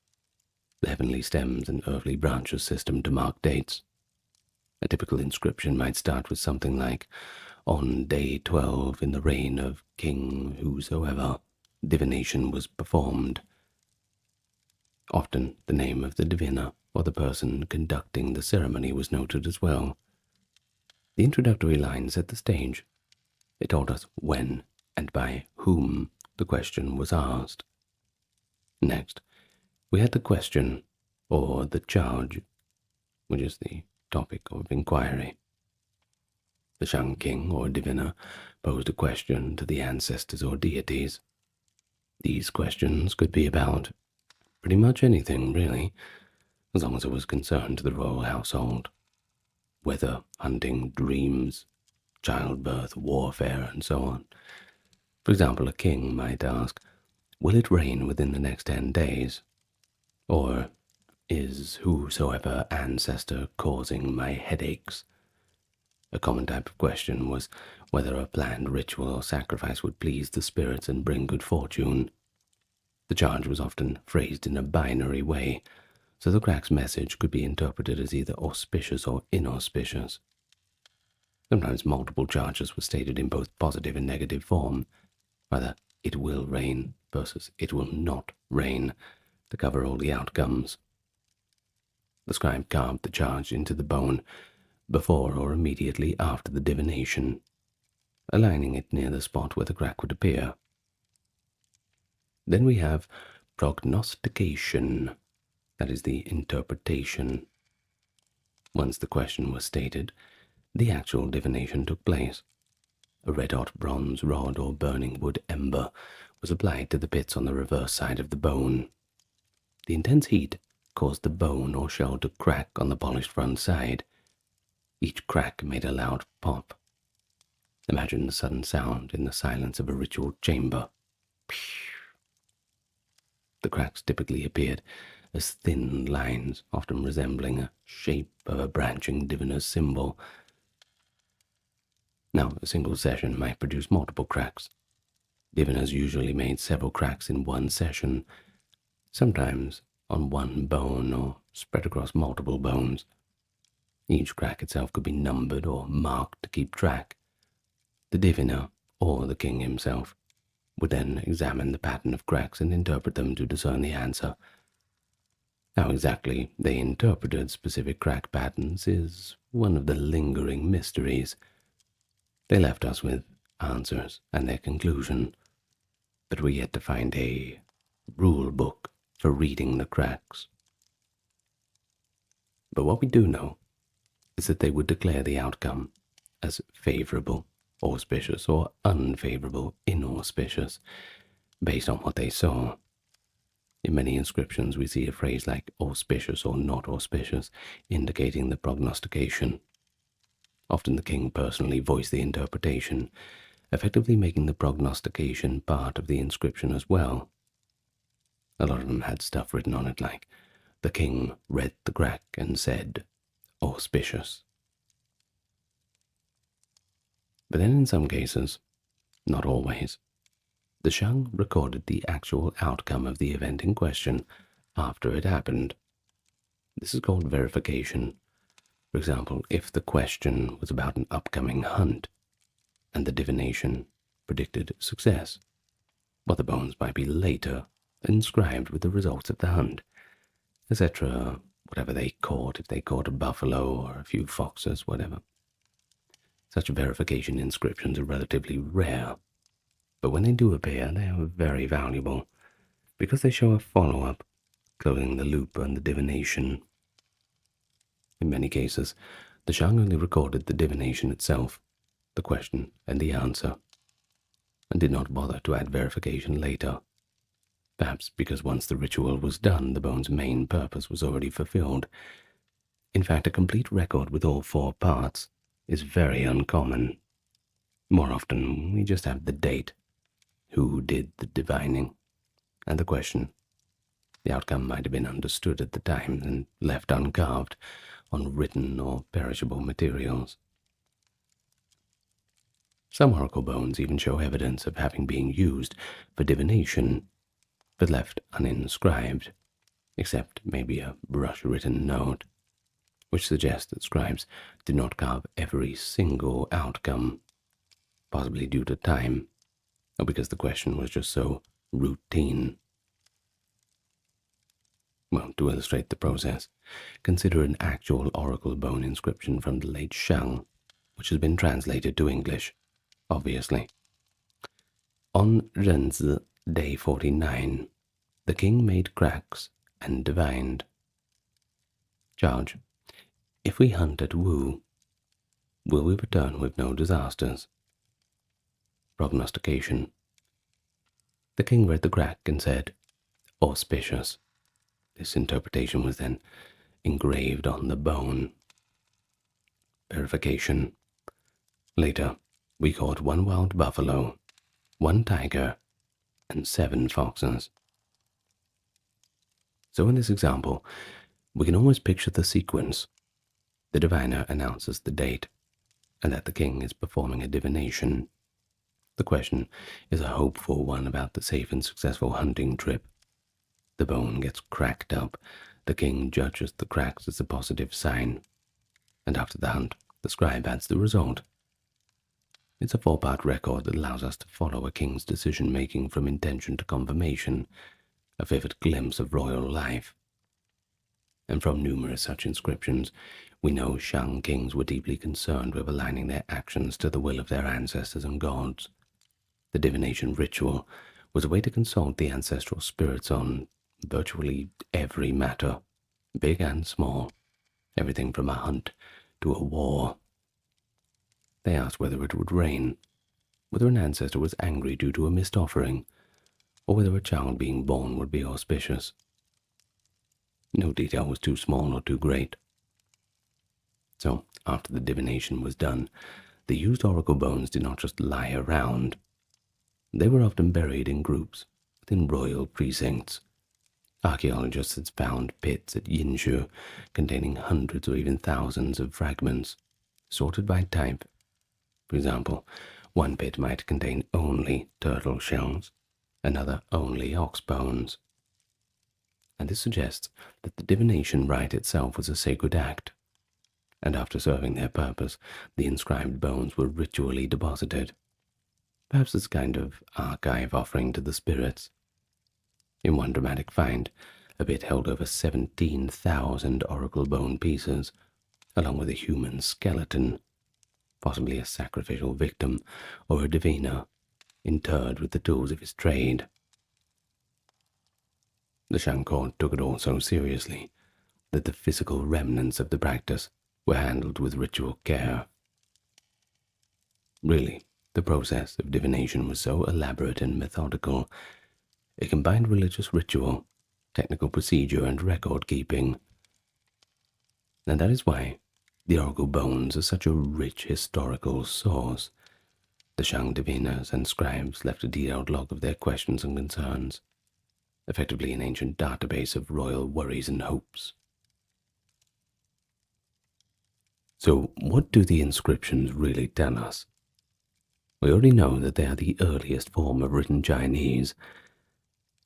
the heavenly stems and earthly branches system to mark dates. A typical inscription might start with something like, "On day 12 in the reign of King whosoever, divination was performed." Often the name of the diviner or the person conducting the ceremony was noted as well. The introductory line set the stage. It told us when and by whom the question was asked. Next, we had the question, or the charge, which is the topic of inquiry. The Shang king or diviner posed a question to the ancestors or deities. These questions could be about pretty much anything, really, as long as it was concerned to the royal household. Weather, hunting, dreams, childbirth, warfare, and so on. For example, a king might ask, "Will it rain within the next 10 days? Or, is whosoever ancestor causing my headaches?" A common type of question was whether a planned ritual or sacrifice would please the spirits and bring good fortune. The charge was often phrased in a binary way, so the crack's message could be interpreted as either auspicious or inauspicious. Sometimes multiple charges were stated in both positive and negative form, either "it will rain" versus "it will not rain," to cover all the outcomes. The scribe carved the charge into the bone before or immediately after the divination, aligning it near the spot where the crack would appear. Then we have prognostication, that is the interpretation. Once the question was stated, the actual divination took place. A red-hot bronze rod or burning wood ember was applied to the pits on the reverse side of the bone. The intense heat caused the bone or shell to crack on the polished front side. Each crack made a loud pop. Imagine the sudden sound in the silence of a ritual chamber. The cracks typically appeared as thin lines, often resembling a shape of a branching diviner's symbol. Now, a single session might produce multiple cracks. Diviners usually made several cracks in one session, sometimes on one bone or spread across multiple bones. Each crack itself could be numbered or marked to keep track. The diviner, or the king himself, would then examine the pattern of cracks and interpret them to discern the answer. How exactly they interpreted specific crack patterns is one of the lingering mysteries. They left us with answers and their conclusion, but we're yet to find a rule book for reading the cracks. But what we do know is that they would declare the outcome as favorable, auspicious, or unfavorable, inauspicious, based on what they saw. In many inscriptions we see a phrase like auspicious or not auspicious, indicating the prognostication. Often the king personally voiced the interpretation, effectively making the prognostication part of the inscription as well. A lot of them had stuff written on it like, "The king read the crack and said, auspicious." But then in some cases, not always, the Shang recorded the actual outcome of the event in question after it happened. This is called verification. For example, if the question was about an upcoming hunt and the divination predicted success, well, the bones might be later inscribed with the results of the hunt, etc., whatever they caught, if they caught a buffalo or a few foxes, whatever. Such verification inscriptions are relatively rare, but when they do appear, they are very valuable, because they show a follow-up, closing the loop on the divination. In many cases, the Shang only recorded the divination itself, the question and the answer, and did not bother to add verification later. Perhaps because once the ritual was done, the bone's main purpose was already fulfilled. In fact, a complete record with all 4 parts is very uncommon. More often, we just have the date, who did the divining, and the question. The outcome might have been understood at the time and left uncarved on written or perishable materials. Some oracle bones even show evidence of having been used for divination, but left uninscribed, except maybe a brush-written note, which suggests that scribes did not carve every single outcome, possibly due to time, or because the question was just so routine. Well, to illustrate the process, consider an actual oracle bone inscription from the late Shang, which has been translated to English, obviously. On Renzi, day 49, the king made cracks and divined. Charge: if we hunt at Wu, will we return with no disasters? Prognostication: the king read the crack and said, auspicious. This interpretation was then engraved on the bone. Verification: later, we caught 1 wild buffalo, 1 tiger, and 7 foxes. So in this example, we can almost picture the sequence. The diviner announces the date, and that the king is performing a divination. The question is a hopeful one about the safe and successful hunting trip. The bone gets cracked up. The king judges the cracks as a positive sign, and after the hunt, the scribe adds the result. It's a 4-part record that allows us to follow a king's decision-making from intention to confirmation, a vivid glimpse of royal life. And from numerous such inscriptions, we know Shang kings were deeply concerned with aligning their actions to the will of their ancestors and gods. The divination ritual was a way to consult the ancestral spirits on virtually every matter, big and small, everything from a hunt to a war. They asked whether it would rain, whether an ancestor was angry due to a missed offering, or whether a child being born would be auspicious. No detail was too small or too great. So, after the divination was done, the used oracle bones did not just lie around. They were often buried in groups within royal precincts. Archaeologists had found pits at Yinshu containing hundreds or even thousands of fragments, sorted by type. For example, 1 pit might contain only turtle shells, another only ox bones. And this suggests that the divination rite itself was a sacred act, and after serving their purpose, the inscribed bones were ritually deposited, perhaps as a kind of archive offering to the spirits. In one dramatic find, a pit held over 17,000 oracle bone pieces, along with a human skeleton, possibly a sacrificial victim or a diviner, interred with the tools of his trade. The Shang court took it all so seriously that the physical remnants of the practice were handled with ritual care. Really, the process of divination was so elaborate and methodical. It combined religious ritual, technical procedure, and record-keeping. And that is why the oracle bones are such a rich historical source. The Shang diviners and scribes left a detailed log of their questions and concerns, effectively an ancient database of royal worries and hopes. So, what do the inscriptions really tell us? We already know that they are the earliest form of written Chinese,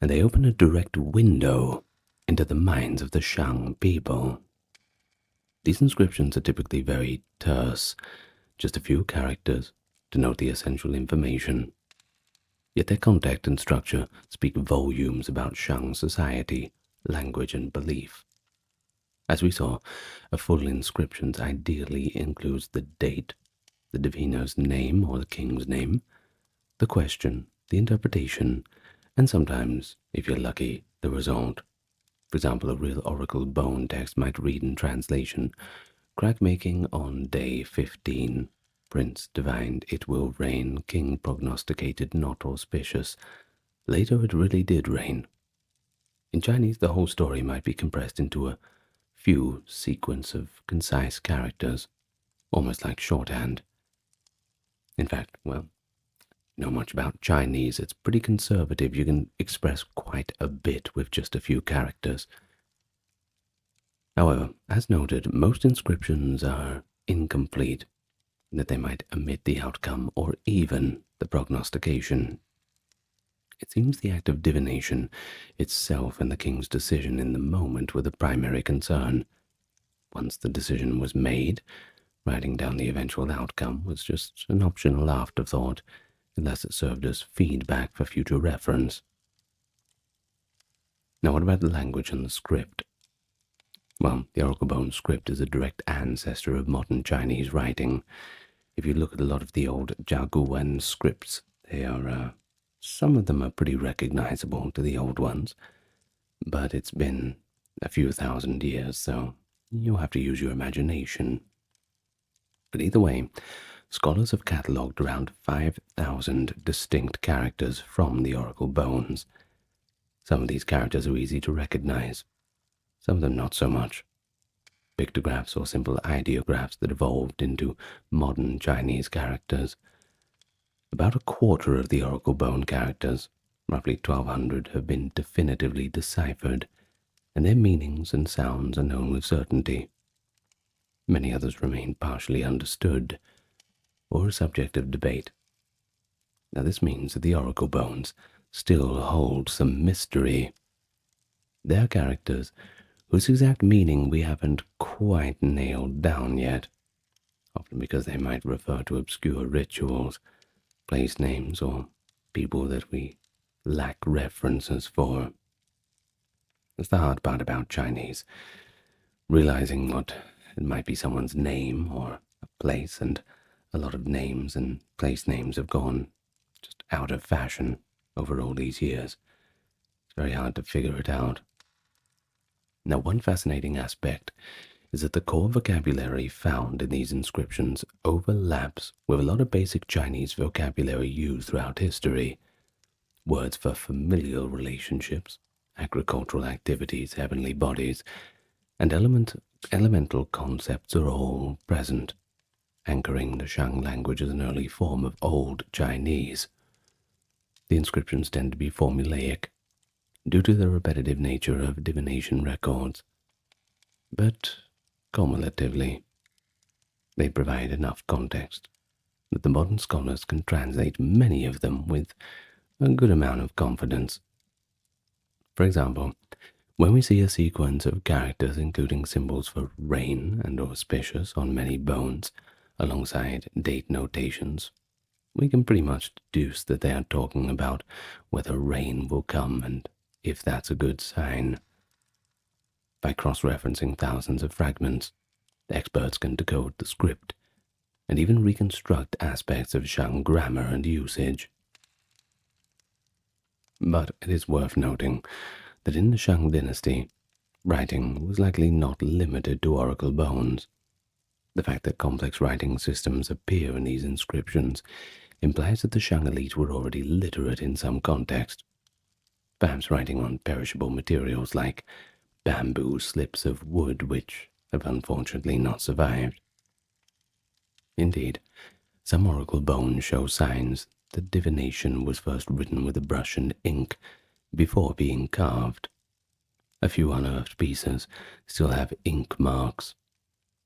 and they open a direct window into the minds of the Shang people. These inscriptions are typically very terse, just a few characters to note the essential information. Yet their context and structure speak volumes about Shang society, language, and belief. As we saw, a full inscription ideally includes the date, the diviner's name or the king's name, the question, the interpretation, and sometimes, if you're lucky, the result. For example, a real oracle bone text might read in translation, crack making on day 15. Prince divined it will rain, king prognosticated not auspicious. Later it really did rain. In Chinese, the whole story might be compressed into a few sequence of concise characters, almost like shorthand. In fact, well, know much about Chinese, it's pretty conservative. You can express quite a bit with just a few characters. However, as noted, most inscriptions are incomplete, that they might omit the outcome or even the prognostication. It seems the act of divination itself and the king's decision in the moment were the primary concern. Once the decision was made, writing down the eventual outcome was just an optional afterthought, unless it served as feedback for future reference. Now what about the language and the script? Well, the oracle bone script is a direct ancestor of modern Chinese writing. If you look at a lot of the old Jiaguwen scripts, they are, some of them are pretty recognizable to the old ones, but it's been a few thousand years, so you'll have to use your imagination. But either way, scholars have catalogued around 5,000 distinct characters from the oracle bones. Some of these characters are easy to recognize, some of them not so much. Pictographs or simple ideographs that evolved into modern Chinese characters. About a quarter of the oracle bone characters, roughly 1,200, have been definitively deciphered, and their meanings and sounds are known with certainty. Many others remain partially understood, or a subject of debate. Now this means that the oracle bones still hold some mystery. They are characters whose exact meaning we haven't quite nailed down yet, often because they might refer to obscure rituals, place names, or people that we lack references for. That's the hard part about Chinese, realizing what it might be someone's name or a place, and a lot of names and place names have gone just out of fashion over all these years. It's very hard to figure it out. Now, one fascinating aspect is that the core vocabulary found in these inscriptions overlaps with a lot of basic Chinese vocabulary used throughout history. Words for familial relationships, agricultural activities, heavenly bodies, and elemental concepts are all present, anchoring the Shang language as an early form of Old Chinese. The inscriptions tend to be formulaic, due to the repetitive nature of divination records, but cumulatively, they provide enough context that the modern scholars can translate many of them with a good amount of confidence. For example, when we see a sequence of characters including symbols for rain and auspicious on many bones, alongside date notations, we can pretty much deduce that they are talking about whether rain will come and if that's a good sign. By cross-referencing thousands of fragments, the experts can decode the script and even reconstruct aspects of Shang grammar and usage. But it is worth noting that in the Shang dynasty, writing was likely not limited to oracle bones. The fact that complex writing systems appear in these inscriptions implies that the Shang elite were already literate in some context, perhaps writing on perishable materials like bamboo slips of wood which have unfortunately not survived. Indeed, some oracle bones show signs that divination was first written with a brush and ink before being carved. A few unearthed pieces still have ink marks,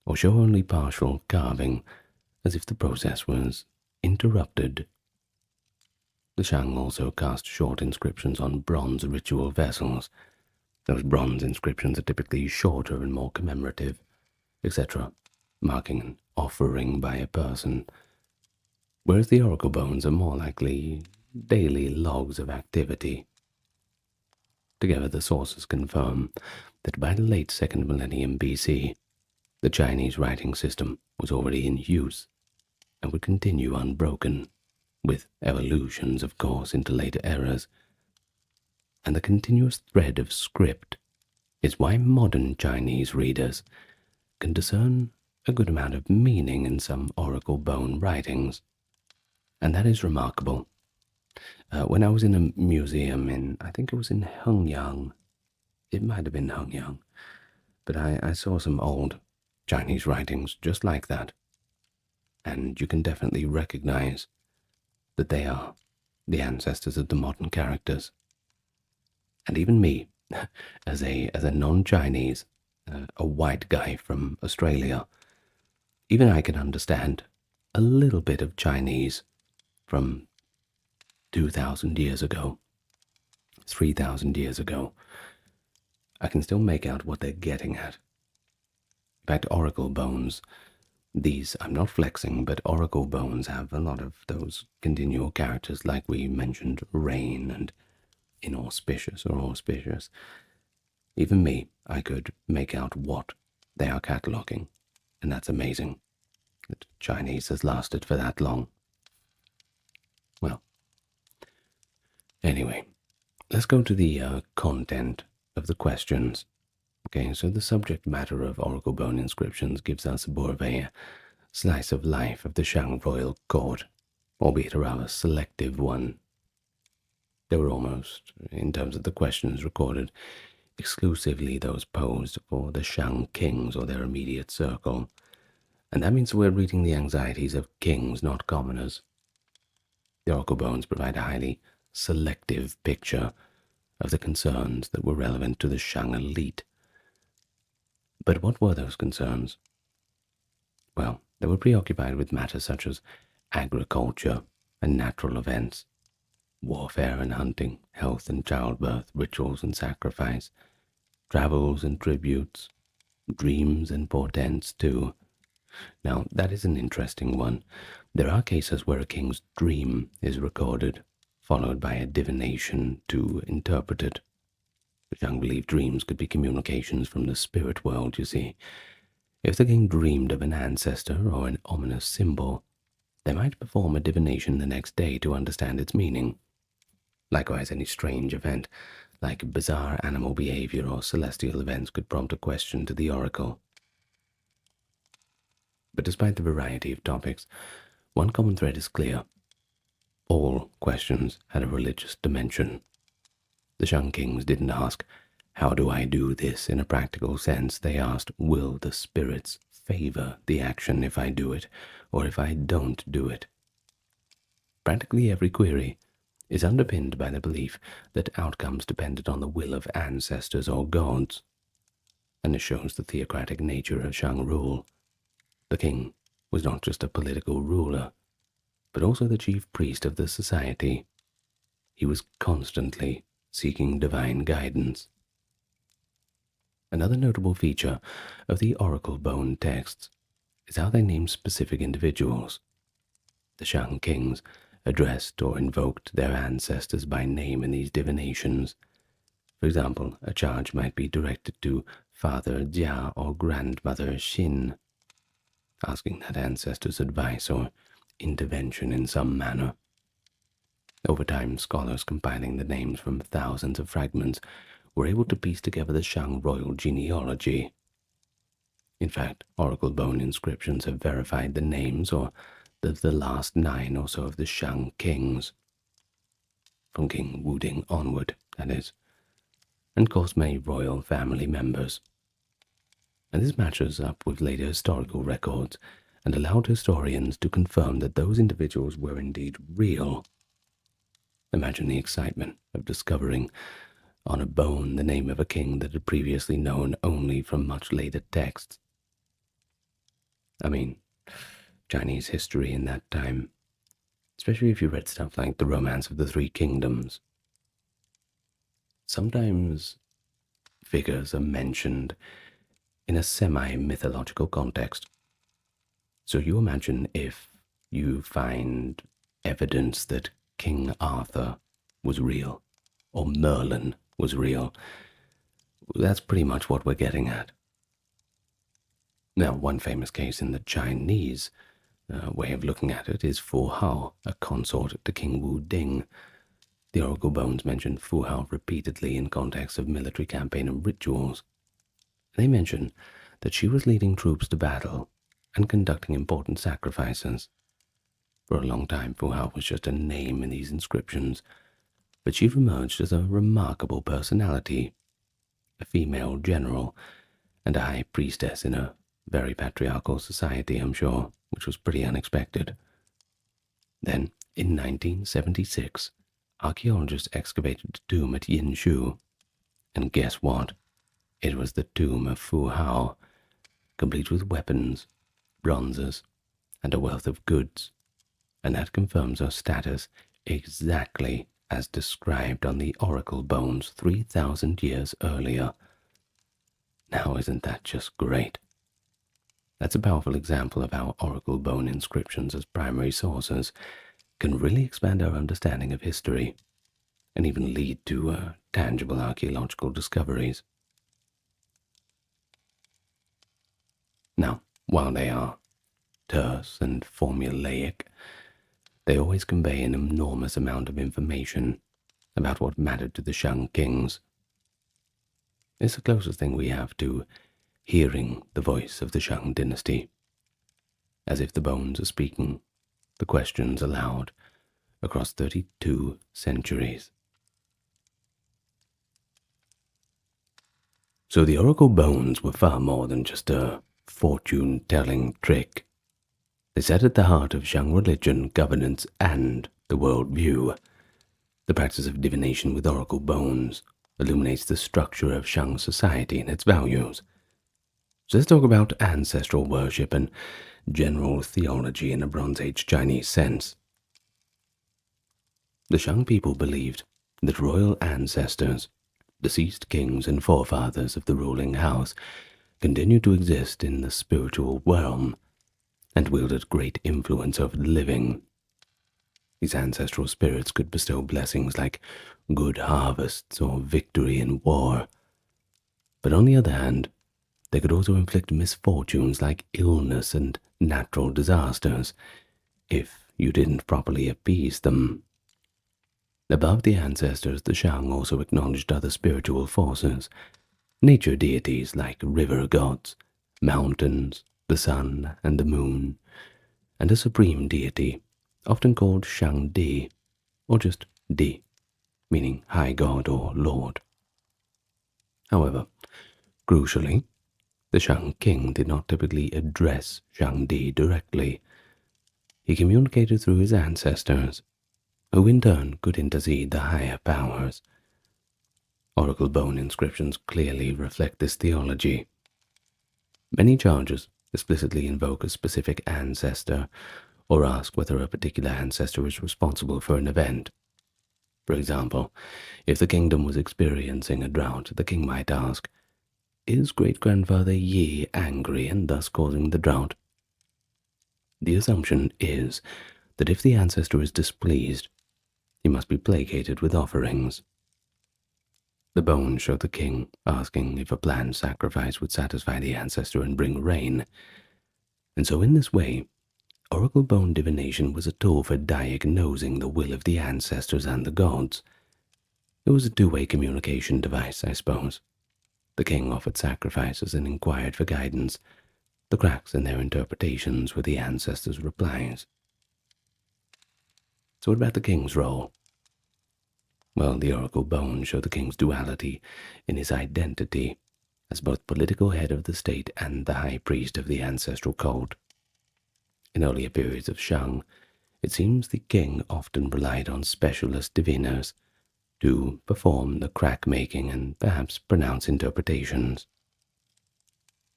or show only partial carving, as if the process was interrupted The Shang also cast short inscriptions on bronze ritual vessels. Those bronze inscriptions are typically shorter and more commemorative, etc., marking an offering by a person, whereas the oracle bones are more likely daily logs of activity. Together, the sources confirm that by the late 2nd millennium BC, the Chinese writing system was already in use and would continue unbroken, with evolutions, of course, into later eras. And the continuous thread of script is why modern Chinese readers can discern a good amount of meaning in some oracle bone writings. And that is remarkable. When I was in a museum I think it was in Hengyang, it might have been Hengyang, but I saw some old Chinese writings just like that. And you can definitely recognize that they are the ancestors of the modern characters. And even me, as a non-Chinese, a white guy from Australia, even I can understand a little bit of Chinese from 2,000 years ago, 3,000 years ago. I can still make out what they're getting at. In fact, oracle bones, these, I'm not flexing, but oracle bones have a lot of those continual characters like we mentioned, rain and inauspicious or auspicious. Even me, I could make out what they are cataloging, and that's amazing that Chinese has lasted for that long. Well, anyway, let's go to the content of the questions. Okay, so the subject matter of oracle bone inscriptions gives us more of a slice of life of the Shang royal court, albeit a rather selective one. They were almost, in terms of the questions recorded, exclusively those posed for the Shang kings or their immediate circle, and that means we're reading the anxieties of kings, not commoners. The oracle bones provide a highly selective picture of the concerns that were relevant to the Shang elite. But what were those concerns? Well, they were preoccupied with matters such as agriculture and natural events, warfare and hunting, health and childbirth, rituals and sacrifice, travels and tributes, dreams and portents too. Now, that is an interesting one. There are cases where a king's dream is recorded, followed by a divination to interpret it. The Shang believed dreams could be communications from the spirit world, you see. If the king dreamed of an ancestor or an ominous symbol, they might perform a divination the next day to understand its meaning. Likewise, any strange event, like bizarre animal behavior or celestial events, could prompt a question to the oracle. But despite the variety of topics, one common thread is clear. All questions had a religious dimension. The Shang kings didn't ask, "How do I do this?" in a practical sense. They asked, "Will the spirits favor the action if I do it, or if I don't do it?" Practically every query is underpinned by the belief that outcomes depended on the will of ancestors or gods, and this shows the theocratic nature of Shang rule. The king was not just a political ruler, but also the chief priest of the society. He was constantly seeking divine guidance. Another notable feature of the oracle bone texts is how they name specific individuals. The Shang kings addressed or invoked their ancestors by name in these divinations. For example, a charge might be directed to Father Jia or Grandmother Xin, asking that ancestor's advice or intervention in some manner. Over time, scholars compiling the names from thousands of fragments were able to piece together the Shang royal genealogy. In fact, oracle bone inscriptions have verified the names or the last 9 or so of the Shang kings, from King Wuding onward, that is, and of course many royal family members. And this matches up with later historical records and allowed historians to confirm that those individuals were indeed real. Imagine the excitement of discovering on a bone the name of a king that had previously known only from much later texts. I mean, Chinese history in that time especially if you read stuff like The Romance of the Three Kingdoms. Sometimes figures are mentioned in a semi-mythological context. So you imagine if you find evidence that King Arthur was real, or Merlin was real. That's pretty much what we're getting at. Now, one famous case in the Chinese way of looking at it is Fu Hao, a consort to King Wu Ding. The oracle bones mention Fu Hao repeatedly in context of military campaign and rituals. They mention that she was leading troops to battle and conducting important sacrifices. For a long time, Fu Hao was just a name in these inscriptions, but she emerged as a remarkable personality, a female general, and a high priestess in a very patriarchal society, I'm sure, which was pretty unexpected. Then, in 1976, archaeologists excavated the tomb at Yinshu, and guess what? It was the tomb of Fu Hao, complete with weapons, bronzes, and a wealth of goods, and that confirms her status exactly as described on the oracle bones 3,000 years earlier. Now isn't that just great? That's a powerful example of how oracle bone inscriptions as primary sources can really expand our understanding of history and even lead to tangible archaeological discoveries. Now, while they are terse and formulaic, they always convey an enormous amount of information about what mattered to the Shang kings. It's the closest thing we have to hearing the voice of the Shang dynasty, as if the bones are speaking the questions aloud across 32 centuries. So the oracle bones were far more than just a fortune-telling trick. They sat at the heart of Shang religion, governance, and the worldview. The practice of divination with oracle bones illuminates the structure of Shang society and its values. So let's talk about ancestral worship and general theology in a Bronze Age Chinese sense. The Shang people believed that royal ancestors, deceased kings and forefathers of the ruling house, continued to exist in the spiritual realm and wielded great influence over the living. These ancestral spirits could bestow blessings like good harvests or victory in war. But on the other hand, they could also inflict misfortunes like illness and natural disasters if you didn't properly appease them. Above the ancestors, the Shang also acknowledged other spiritual forces, nature deities like river gods, mountains, the sun and the moon, and a supreme deity, often called Shang Di, or just Di, meaning high god or lord. However, crucially, the Shang king did not typically address Shang Di directly. He communicated through his ancestors, who in turn could intercede the higher powers. Oracle bone inscriptions clearly reflect this theology. Many charges explicitly invoke a specific ancestor or ask whether a particular ancestor is responsible for an event. For example, if the kingdom was experiencing a drought, the king might ask, "Is great-grandfather Yi angry and thus causing the drought?" The assumption is that if the ancestor is displeased, he must be placated with offerings. The bones show the king asking if a planned sacrifice would satisfy the ancestor and bring rain. And so in this way, oracle bone divination was a tool for diagnosing the will of the ancestors and the gods. It was a two-way communication device, I suppose. The king offered sacrifices and inquired for guidance. The cracks in their interpretations were the ancestors' replies. So what about the king's role? Well, the oracle bones show the king's duality in his identity as both political head of the state and the high priest of the ancestral cult. In earlier periods of Shang, it seems the king often relied on specialist diviners to perform the crack-making and perhaps pronounce interpretations.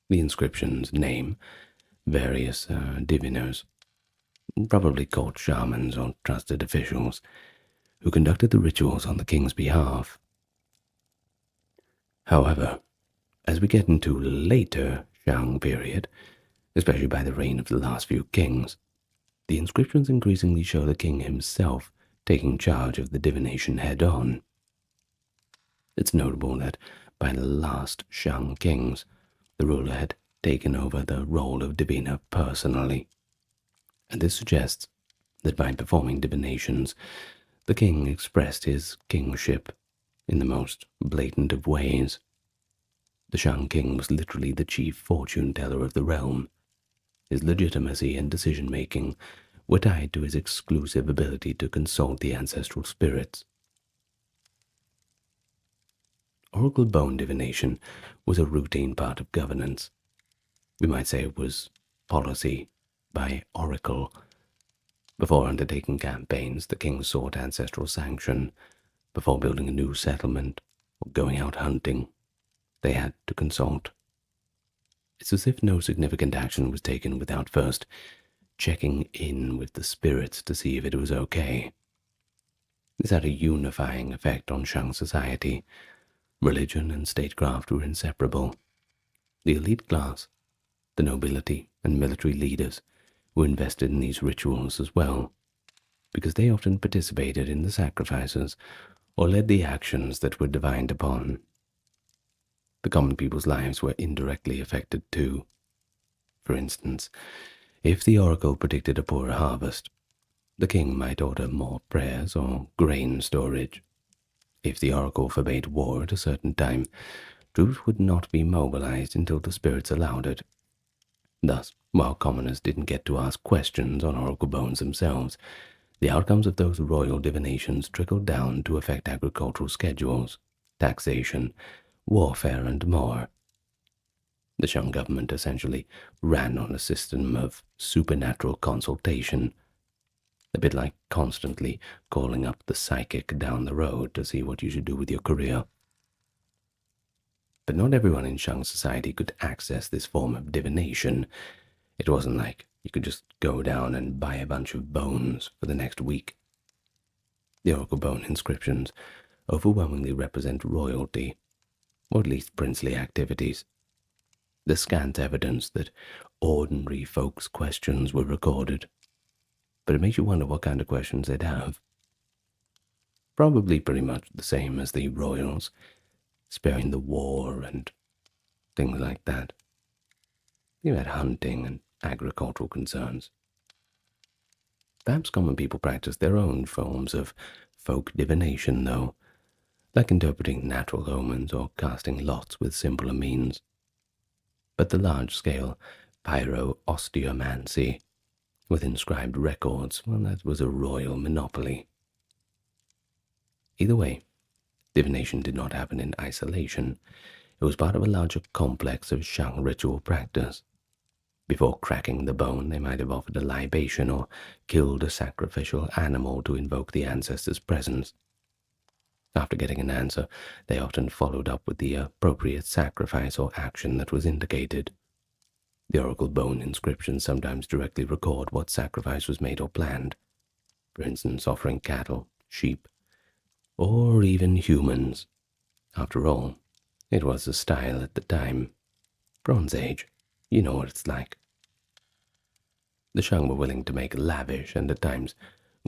The inscriptions name various diviners, probably court shamans or trusted officials, who conducted the rituals on the king's behalf. However, as we get into later Shang period, especially by the reign of the last few kings, the inscriptions increasingly show the king himself taking charge of the divination head-on. It's notable that by the last Shang kings, the ruler had taken over the role of diviner personally, and this suggests that by performing divinations, the king expressed his kingship in the most blatant of ways. The Shang king was literally the chief fortune-teller of the realm. His legitimacy and decision-making were tied to his exclusive ability to consult the ancestral spirits. Oracle bone divination was a routine part of governance. We might say it was policy by oracle. Before undertaking campaigns, the king sought ancestral sanction. Before building a new settlement or going out hunting, they had to consult. It's as if no significant action was taken without first checking in with the spirits to see if it was okay. This had a unifying effect on Shang society. Religion and statecraft were inseparable. The elite class, the nobility and military leaders, were invested in these rituals as well, because they often participated in the sacrifices or led the actions that were divined upon. The common people's lives were indirectly affected too. For instance, if the oracle predicted a poor harvest, the king might order more prayers or grain storage. If the oracle forbade war at a certain time, troops would not be mobilized until the spirits allowed it. Thus, while commoners didn't get to ask questions on oracle bones themselves, the outcomes of those royal divinations trickled down to affect agricultural schedules, taxation, warfare, and more. The Shang government essentially ran on a system of supernatural consultation, a bit like constantly calling up the psychic down the road to see what you should do with your career. But not everyone in Shang society could access this form of divination. It wasn't like you could just go down and buy a bunch of bones for the next week. The oracle bone inscriptions overwhelmingly represent royalty, or at least princely activities. There's scant evidence that ordinary folks' questions were recorded, but it makes you wonder what kind of questions they'd have. Probably pretty much the same as the royals, sparing the war and things like that. You had hunting and agricultural concerns. Perhaps common people practiced their own forms of folk divination, though, like interpreting natural omens or casting lots with simpler means. But the large-scale pyro-osteomancy with inscribed records, well, that was a royal monopoly. Either way, divination did not happen in isolation. It was part of a larger complex of Shang ritual practice. Before cracking the bone, they might have offered a libation or killed a sacrificial animal to invoke the ancestor's presence. After getting an answer, they often followed up with the appropriate sacrifice or action that was indicated. The oracle bone inscriptions sometimes directly record what sacrifice was made or planned, for instance, offering cattle, sheep, or even humans. After all, it was the style at the time. Bronze Age, you know what it's like. The Shang were willing to make lavish and at times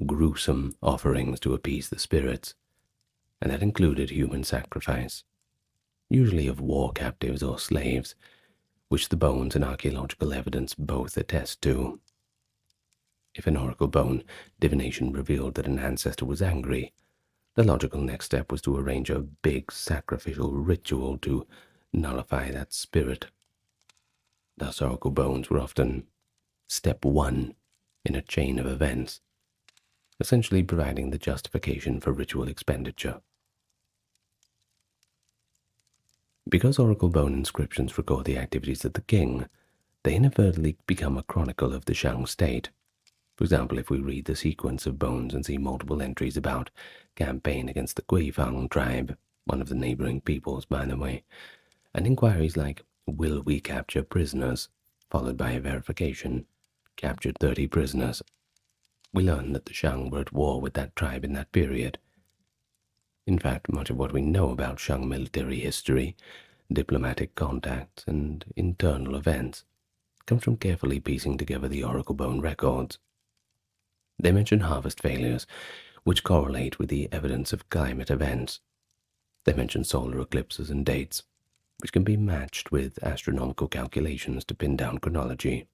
gruesome offerings to appease the spirits, and that included human sacrifice, usually of war captives or slaves, which the bones and archaeological evidence both attest to. If an oracle bone divination revealed that an ancestor was angry, the logical next step was to arrange a big sacrificial ritual to nullify that spirit. Thus, oracle bones were often step one in a chain of events, essentially providing the justification for ritual expenditure. Because oracle bone inscriptions record the activities of the king, they inadvertently become a chronicle of the Shang state. For example, if we read the sequence of bones and see multiple entries about campaign against the Guifang tribe, one of the neighboring peoples, by the way, and inquiries like, will we capture prisoners, followed by a verification, captured 30 prisoners, We learn that the Shang were at war with that tribe in that period. In fact, much of what we know about Shang military history, diplomatic contacts, and internal events comes from carefully piecing together the oracle bone records. They mention harvest failures, which correlate with the evidence of climate events. They mention solar eclipses and dates, which can be matched with astronomical calculations to pin down chronology.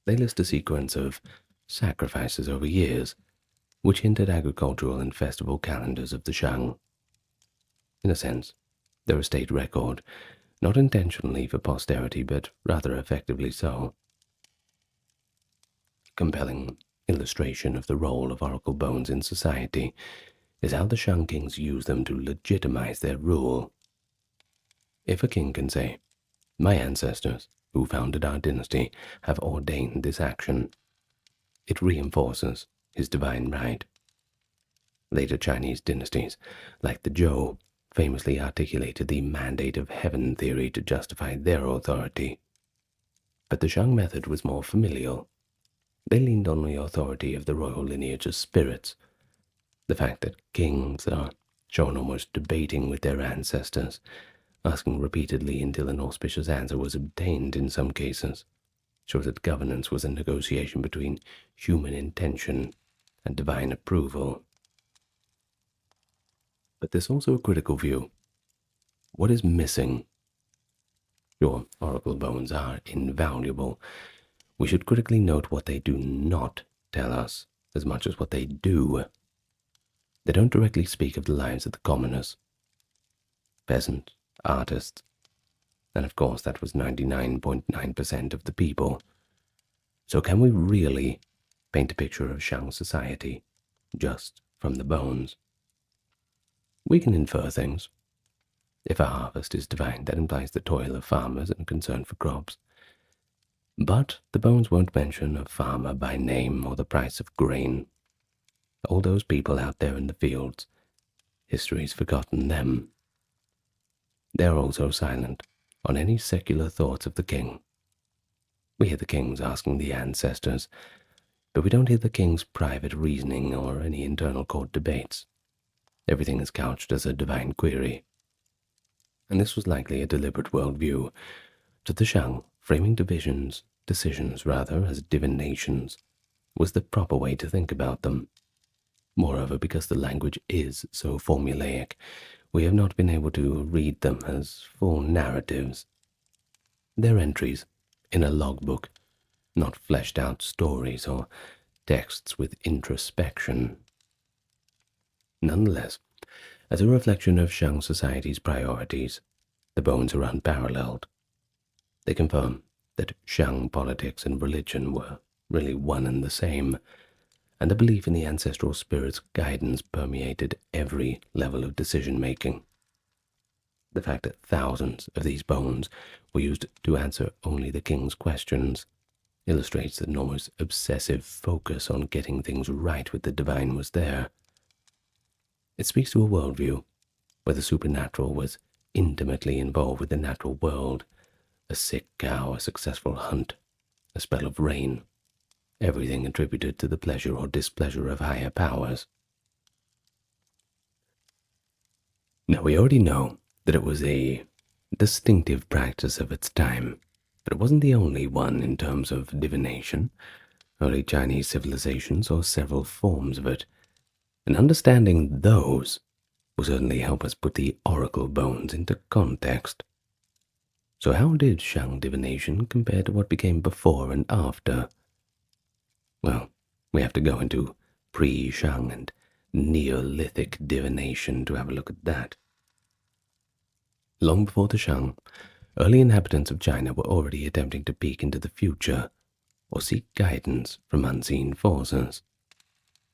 They list a sequence of sacrifices over years, which hint at agricultural and festival calendars of the Shang. In a sense, they're a state record, not intentionally for posterity, but rather effectively so. Compelling illustration of the role of oracle bones in society is how the Shang kings use them to legitimize their rule. If a king can say, "My ancestors, who founded our dynasty, have ordained this action," it reinforces his divine right. Later Chinese dynasties, like the Zhou, famously articulated the mandate of heaven theory to justify their authority. But the Shang method was more familial. They leaned on the authority of the royal lineage of spirits. The fact that kings are shown almost debating with their ancestors, asking repeatedly until an auspicious answer was obtained in some cases, shows that governance was a negotiation between human intention and divine approval. But there's also a critical view. What is missing? Your oracle bones are invaluable. We should critically note what they do not tell us as much as what they do. They don't directly speak of the lives of the commoners, peasants, artists, and of course that was 99.9% of the people. So can we really paint a picture of Shang society just from the bones? We can infer things. If a harvest is divine, that implies the toil of farmers and concern for crops. But the bones won't mention a farmer by name or the price of grain. All those people out there in the fields, history's forgotten them. They're also silent on any secular thoughts of the king. We hear the kings asking the ancestors, but we don't hear the king's private reasoning or any internal court debates. Everything is couched as a divine query. And this was likely a deliberate worldview. To the Shang, framing decisions as divinations was the proper way to think about them. Moreover, because the language is so formulaic, we have not been able to read them as full narratives. They're entries in a logbook, not fleshed out stories or texts with introspection. Nonetheless, as a reflection of Shang society's priorities, the bones are unparalleled. They confirm that Shang politics and religion were really one and the same, and a belief in the ancestral spirit's guidance permeated every level of decision-making. The fact that thousands of these bones were used to answer only the king's questions illustrates that an almost obsessive focus on getting things right with the divine was there. It speaks to a worldview where the supernatural was intimately involved with the natural world, a sick cow, a successful hunt, a spell of rain, everything attributed to the pleasure or displeasure of higher powers. Now, we already know that it was a distinctive practice of its time, but it wasn't the only one in terms of divination. Early Chinese civilizations saw several forms of it, and understanding those will certainly help us put the oracle bones into context. So how did Shang divination compare to what became before and after? Well, we have to go into pre-Shang and Neolithic divination to have a look at that. Long before the Shang, early inhabitants of China were already attempting to peek into the future or seek guidance from unseen forces.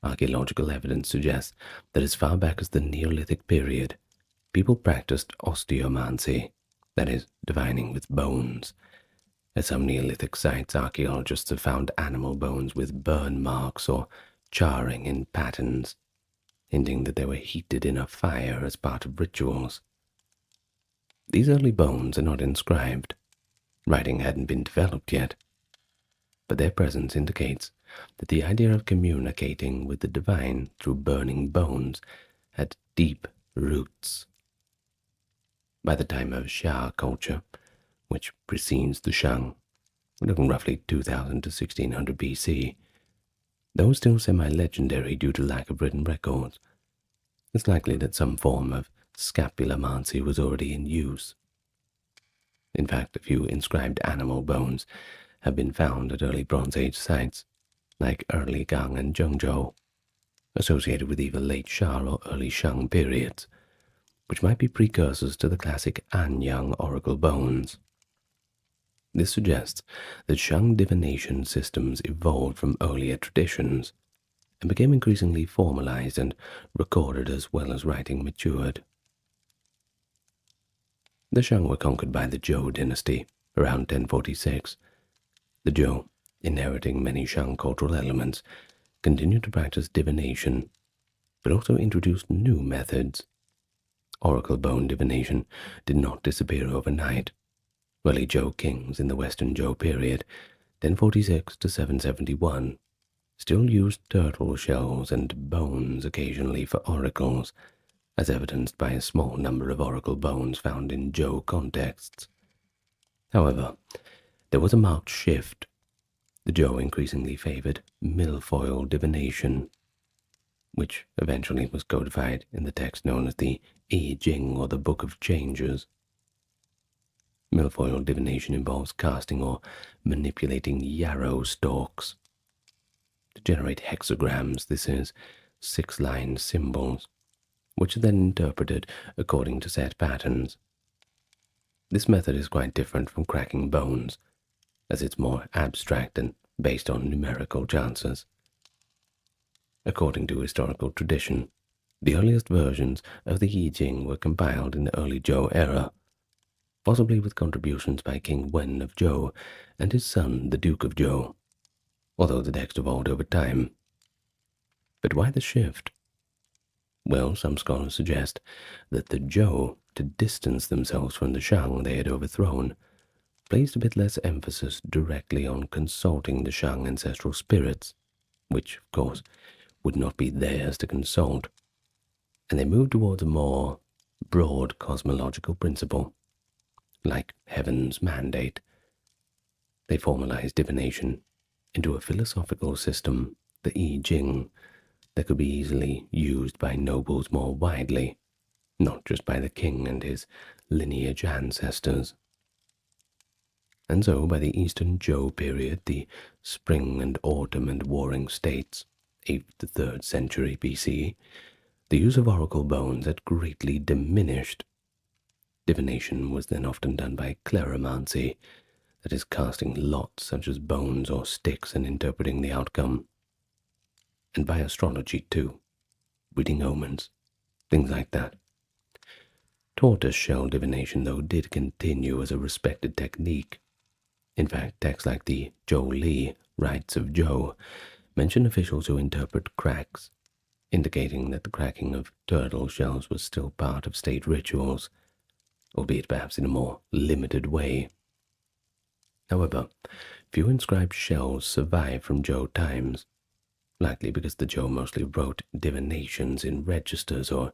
Archaeological evidence suggests that as far back as the Neolithic period, people practiced osteomancy, that is, divining with bones. At some Neolithic sites, archaeologists have found animal bones with burn marks or charring in patterns, hinting that they were heated in a fire as part of rituals. These early bones are not inscribed. Writing hadn't been developed yet, but their presence indicates that the idea of communicating with the divine through burning bones had deep roots. By the time of Xia culture, which precedes the Shang, looking roughly 2000 to 1600 BC, though still semi-legendary due to lack of written records, it's likely that some form of scapulomancy was already in use. In fact, a few inscribed animal bones have been found at early Bronze Age sites, like early Gang and Zhengzhou, associated with either late Xia or early Shang periods, which might be precursors to the classic Anyang oracle bones. This suggests that Shang divination systems evolved from earlier traditions and became increasingly formalized and recorded as well as writing matured. The Shang were conquered by the Zhou dynasty around 1046. The Zhou, inheriting many Shang cultural elements, continued to practice divination, but also introduced new methods. Oracle bone divination did not disappear overnight. Early Zhou kings in the Western Zhou period, 1046 to 771, still used turtle shells and bones occasionally for oracles, as evidenced by a small number of oracle bones found in Zhou contexts. However, there was a marked shift. The Zhou increasingly favored milfoil divination, which eventually was codified in the text known as the I Ching, or the Book of Changes. Milfoil divination involves casting or manipulating yarrow stalks. To generate hexagrams, this is 6-line symbols, which are then interpreted according to set patterns. This method is quite different from cracking bones, as it's more abstract and based on numerical chances. According to historical tradition, the earliest versions of the I Ching were compiled in the early Zhou era, possibly with contributions by King Wen of Zhou and his son, the Duke of Zhou, although the text evolved over time. But why the shift? Well, some scholars suggest that the Zhou, to distance themselves from the Shang they had overthrown, placed a bit less emphasis directly on consulting the Shang ancestral spirits, which, of course, would not be theirs to consult, and they moved towards a more broad cosmological principle, like heaven's mandate. They formalized divination into a philosophical system, the I Ching, that could be easily used by nobles more widely, not just by the king and his lineage ancestors. And so, by the Eastern Zhou period, the spring and autumn and warring states, 8th to 3rd century BC, the use of oracle bones had greatly diminished. Divination was then often done by cleromancy, that is, casting lots such as bones or sticks and interpreting the outcome. And by astrology too, reading omens, things like that. Tortoise-shell divination, though, did continue as a respected technique. In fact, texts like the Zhou Li, Rites of Zhou, mention officials who interpret cracks, indicating that the cracking of turtle shells was still part of state rituals, albeit perhaps in a more limited way. However, few inscribed shells survive from Zhou times, likely because the Zhou mostly wrote divinations in registers or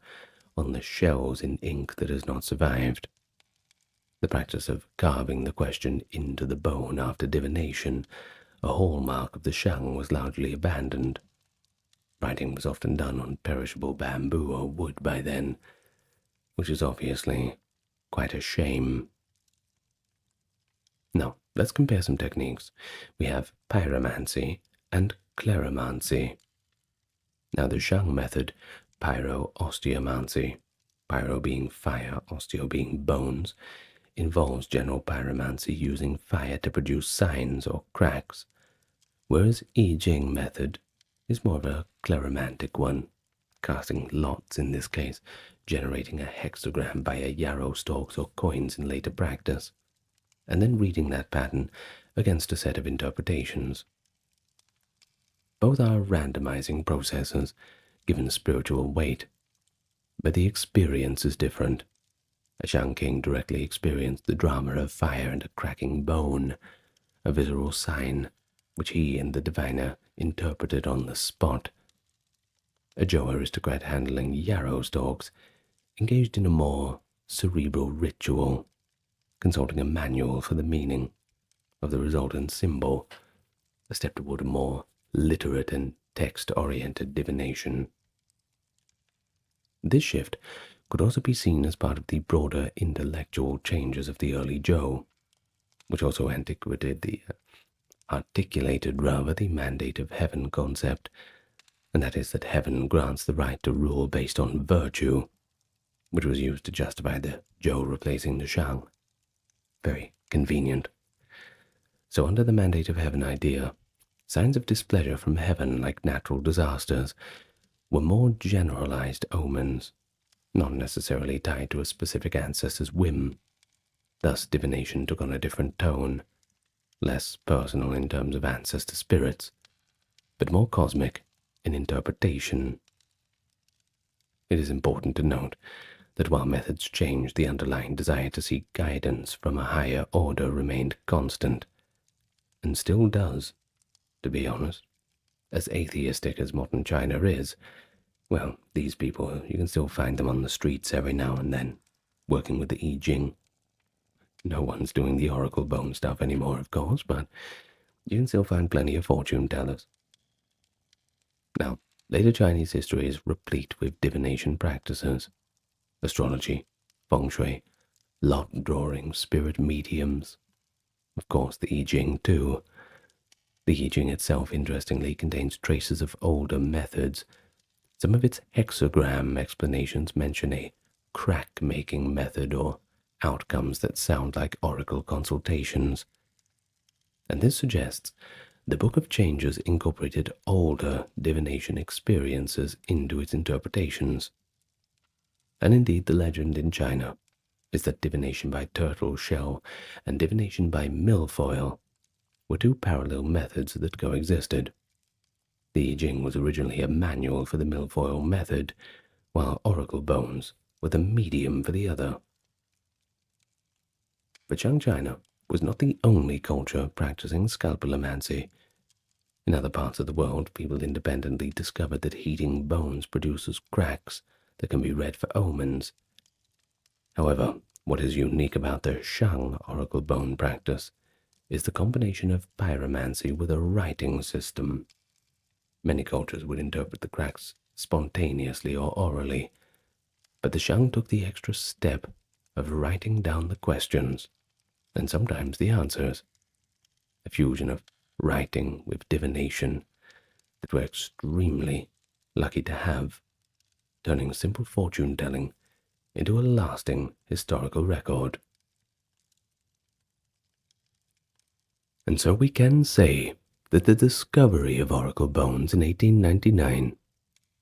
on the shells in ink that has not survived. The practice of carving the question into the bone after divination, a hallmark of the Shang, was largely abandoned. Writing was often done on perishable bamboo or wood by then, which is obviously quite a shame. Now, let's compare some techniques. We have pyromancy and cleromancy. Now, the Shang method, pyro-osteomancy, pyro being fire, osteo being bones, involves general pyromancy using fire to produce signs or cracks, whereas I Ching method is more of a cleromantic one, casting lots in this case, generating a hexagram via yarrow stalks or coins in later practice, and then reading that pattern against a set of interpretations. Both are randomizing processes, given spiritual weight, but the experience is different. A Shang king directly experienced the drama of fire and a cracking bone, a visceral sign, which he and the diviner interpreted on the spot. A Zhou aristocrat handling yarrow stalks engaged in a more cerebral ritual, consulting a manual for the meaning of the resultant symbol, a step toward a more literate and text-oriented divination. This shift could also be seen as part of the broader intellectual changes of the early Zhou, which also articulated the mandate of heaven concept, and that is that heaven grants the right to rule based on virtue, which was used to justify the Zhou replacing the Shang. Very convenient. So under the mandate of heaven idea, signs of displeasure from heaven, like natural disasters, were more generalized omens, not necessarily tied to a specific ancestor's whim. Thus divination took on a different tone, less personal in terms of ancestor spirits, but more cosmic in interpretation. It is important to note that while methods changed, the underlying desire to seek guidance from a higher order remained constant, and still does, to be honest. As atheistic as modern China is, well, these people, you can still find them on the streets every now and then, working with the I Ching. No one's doing the oracle bone stuff anymore, of course, but you can still find plenty of fortune tellers. Now, later Chinese history is replete with divination practices. Astrology, feng shui, lot drawing, spirit mediums. Of course, the I Ching too. The I Ching itself, interestingly, contains traces of older methods. Some of its hexagram explanations mention a crack-making method or outcomes that sound like oracle consultations. And this suggests the Book of Changes incorporated older divination experiences into its interpretations. And indeed, the legend in China is that divination by turtle shell and divination by milfoil were two parallel methods that coexisted. The I Ching was originally a manual for the milfoil method, while oracle bones were the medium for the other. But Shang China was not the only culture practicing scalpelomancy. In other parts of the world, people independently discovered that heating bones produces cracks that can be read for omens. However, what is unique about the Shang oracle bone practice is the combination of pyromancy with a writing system. Many cultures would interpret the cracks spontaneously or orally, but the Shang took the extra step of writing down the questions, and sometimes the answers, a fusion of writing with divination that we're extremely lucky to have, turning simple fortune-telling into a lasting historical record. And so we can say that the discovery of oracle bones in 1899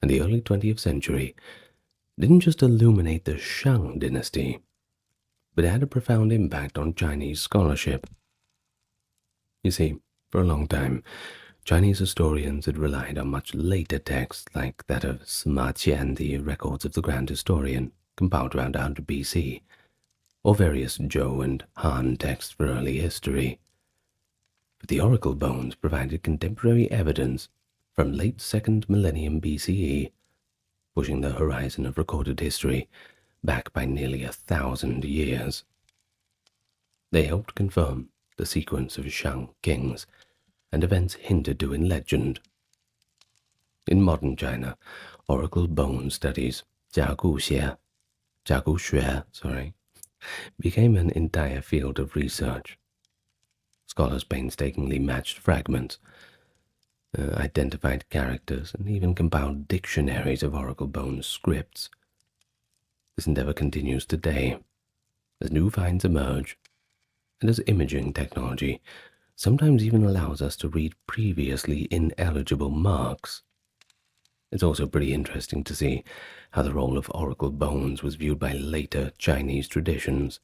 and the early 20th century didn't just illuminate the Shang dynasty, but had a profound impact on Chinese scholarship. You see, for a long time, Chinese historians had relied on much later texts like that of Sima Qian, the Records of the Grand Historian, compiled around 100 BC, or various Zhou and Han texts for early history. But the oracle bones provided contemporary evidence from late 2nd millennium BCE, pushing the horizon of recorded history back by nearly 1,000 years. They helped confirm the sequence of Shang kings and events hinted to in legend. In modern China, oracle bone studies, Jiagu Xue, became an entire field of research. Scholars painstakingly matched fragments, identified characters, and even compiled dictionaries of oracle bone scripts. This endeavor continues today, as new finds emerge, and as imaging technology sometimes even allows us to read previously ineligible marks. It's also pretty interesting to see how the role of oracle bones was viewed by later Chinese traditions.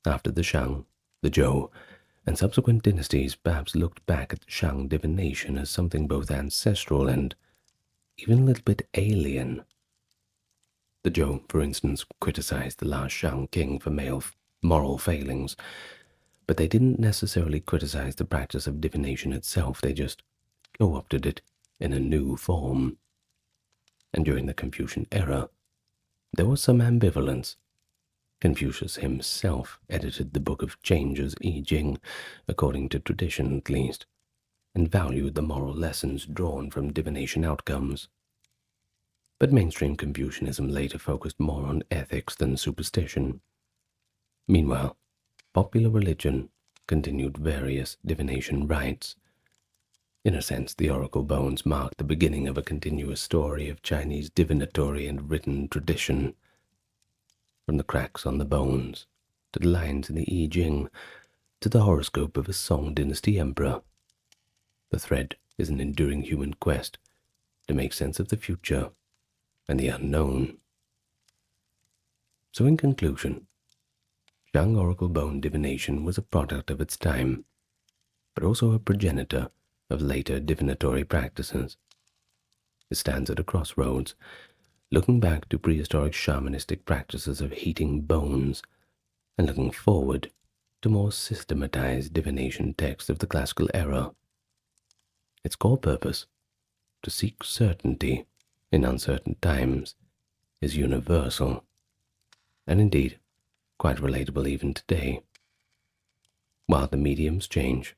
After the Shang, the Zhou, and subsequent dynasties perhaps looked back at Shang divination as something both ancestral and even a little bit alien. The Zhou, for instance, criticized the last Shang king for moral failings, but they didn't necessarily criticize the practice of divination itself. They just co-opted it in a new form. And during the Confucian era, there was some ambivalence. Confucius himself edited the Book of Changes, I Ching, according to tradition at least, and valued the moral lessons drawn from divination outcomes. But mainstream Confucianism later focused more on ethics than superstition. Meanwhile, popular religion continued various divination rites. In a sense, the oracle bones marked the beginning of a continuous story of Chinese divinatory and written tradition. From the cracks on the bones, to the lines in the I Ching, to the horoscope of a Song dynasty emperor, the thread is an enduring human quest to make sense of the future and the unknown. So in conclusion, Shang oracle bone divination was a product of its time, but also a progenitor of later divinatory practices. It stands at a crossroads, looking back to prehistoric shamanistic practices of heating bones, and looking forward to more systematized divination texts of the classical era. Its core purpose, to seek certainty in uncertain times, is universal, and indeed quite relatable even today. While the mediums change,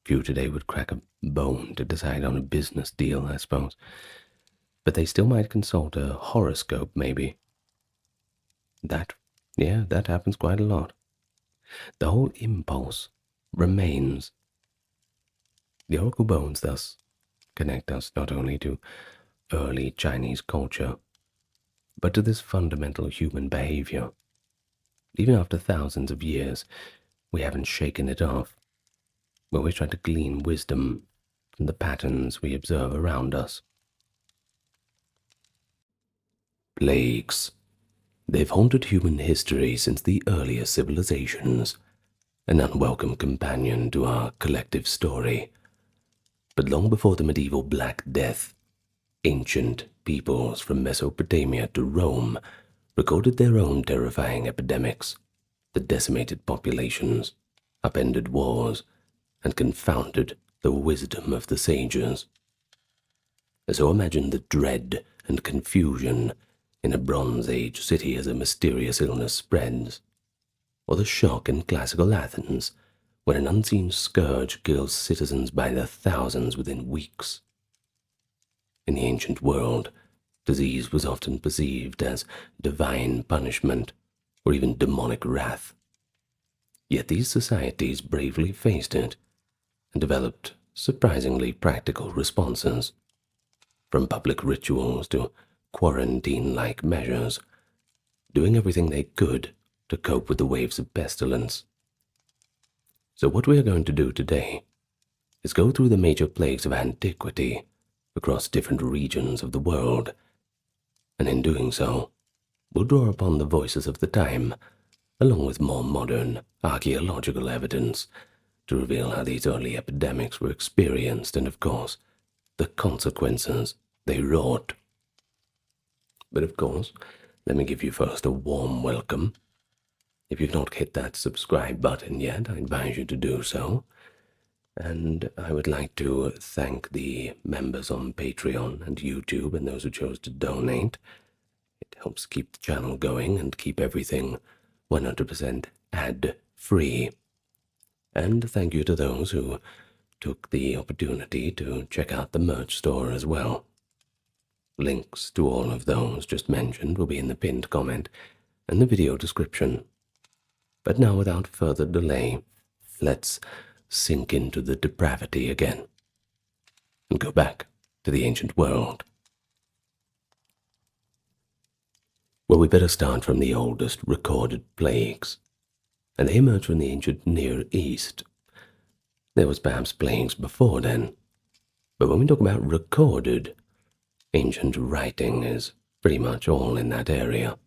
few today would crack a bone to decide on a business deal, I suppose, but they still might consult a horoscope, maybe. That happens quite a lot. The whole impulse remains. The oracle bones thus connect us not only to early Chinese culture, but to this fundamental human behavior. Even after thousands of years, we haven't shaken it off. We're always trying to glean wisdom from the patterns we observe around us. Plagues. They've haunted human history since the earliest civilizations, an unwelcome companion to our collective story. But long before the medieval Black Death, ancient peoples from Mesopotamia to Rome recorded their own terrifying epidemics that decimated populations, upended wars, and confounded the wisdom of the sages. So imagine the dread and confusion in a Bronze Age city as a mysterious illness spreads, or the shock in classical Athens when an unseen scourge kills citizens by the thousands within weeks. In the ancient world, disease was often perceived as divine punishment or even demonic wrath. Yet these societies bravely faced it and developed surprisingly practical responses, from public rituals to quarantine-like measures, doing everything they could to cope with the waves of pestilence. So what we are going to do today is go through the major plagues of antiquity across different regions of the world, and in doing so, we'll draw upon the voices of the time, along with more modern archaeological evidence, to reveal how these early epidemics were experienced and, of course, the consequences they wrought. But of course, let me give you first a warm welcome. If you've not hit that subscribe button yet, I advise you to do so. And I would like to thank the members on Patreon and YouTube and those who chose to donate. It helps keep the channel going and keep everything 100% ad-free. And thank you to those who took the opportunity to check out the merch store as well. Links to all of those just mentioned will be in the pinned comment and the video description. But now, without further delay, let's sink into the depravity again and go back to the ancient world. Well, we better start from the oldest recorded plagues, and they emerged from the ancient Near East. There was perhaps plagues before then, but when we talk about recorded, ancient writing is pretty much all in that area.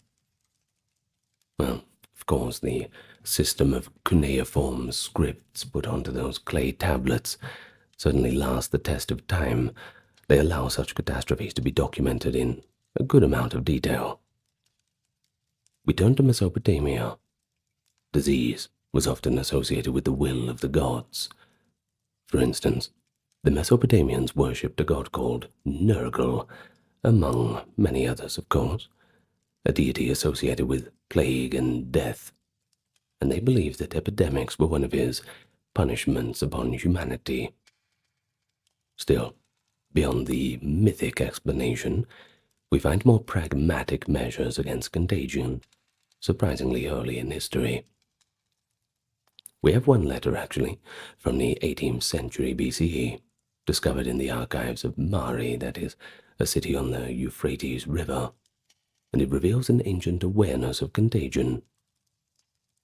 Well, of course, the system of cuneiform scripts put onto those clay tablets certainly last the test of time. They allow such catastrophes to be documented in a good amount of detail. We turn to Mesopotamia. Disease was often associated with the will of the gods. For instance, The Mesopotamians worshipped a god called Nergal, among many others, of course, a deity associated with plague and death, and they believed that epidemics were one of his punishments upon humanity. Still, beyond the mythic explanation, we find more pragmatic measures against contagion, surprisingly early in history. We have one letter, actually, from the 18th century BCE, discovered in the archives of Mari, that is, a city on the Euphrates River, and it reveals an ancient awareness of contagion.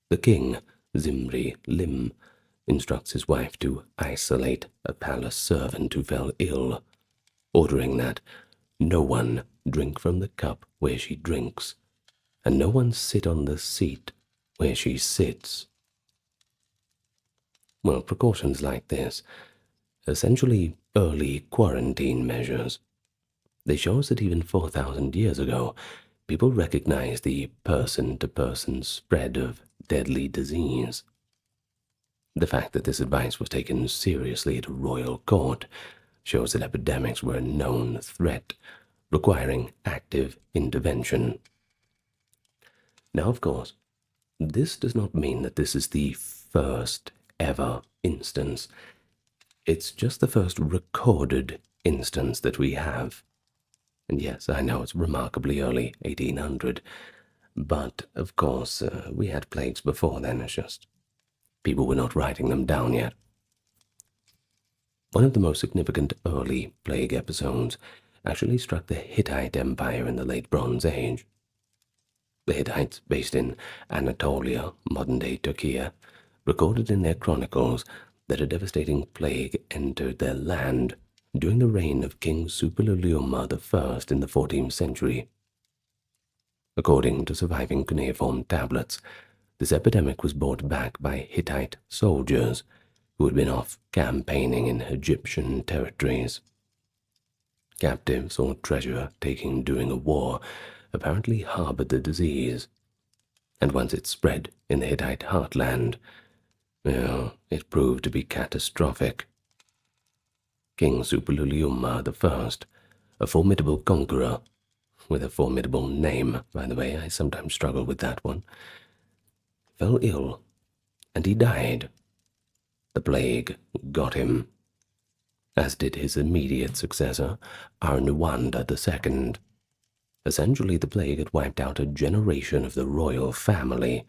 The king, Zimri Lim, instructs his wife to isolate a palace servant who fell ill, ordering that no one drink from the cup where she drinks, and no one sit on the seat where she sits. Well, precautions like this, essentially early quarantine measures, they show us that even 4,000 years ago, people recognized the person-to-person spread of deadly disease. The fact that this advice was taken seriously at a royal court shows that epidemics were a known threat, requiring active intervention. Now, of course, this does not mean that this is the first ever instance. It's just the first recorded instance that we have. And yes, I know it's remarkably early, 1800, but of course we had plagues before then. It's just people were not writing them down yet. One of the most significant early plague episodes actually struck the Hittite Empire in the late Bronze Age. The Hittites, based in Anatolia, modern-day Turkey, recorded in their chronicles that a devastating plague entered their land during the reign of King Suppiluliuma I in the 14th century. According to surviving cuneiform tablets, this epidemic was brought back by Hittite soldiers who had been off campaigning in Egyptian territories. Captives or treasure-taking during a war apparently harbored the disease, and once it spread in the Hittite heartland, well, it proved to be catastrophic. King Suppiluliuma I, a formidable conqueror, with a formidable name, by the way, I sometimes struggle with that one, fell ill, and he died. The plague got him, as did his immediate successor, Arnuwanda II. Essentially, the plague had wiped out a generation of the royal family,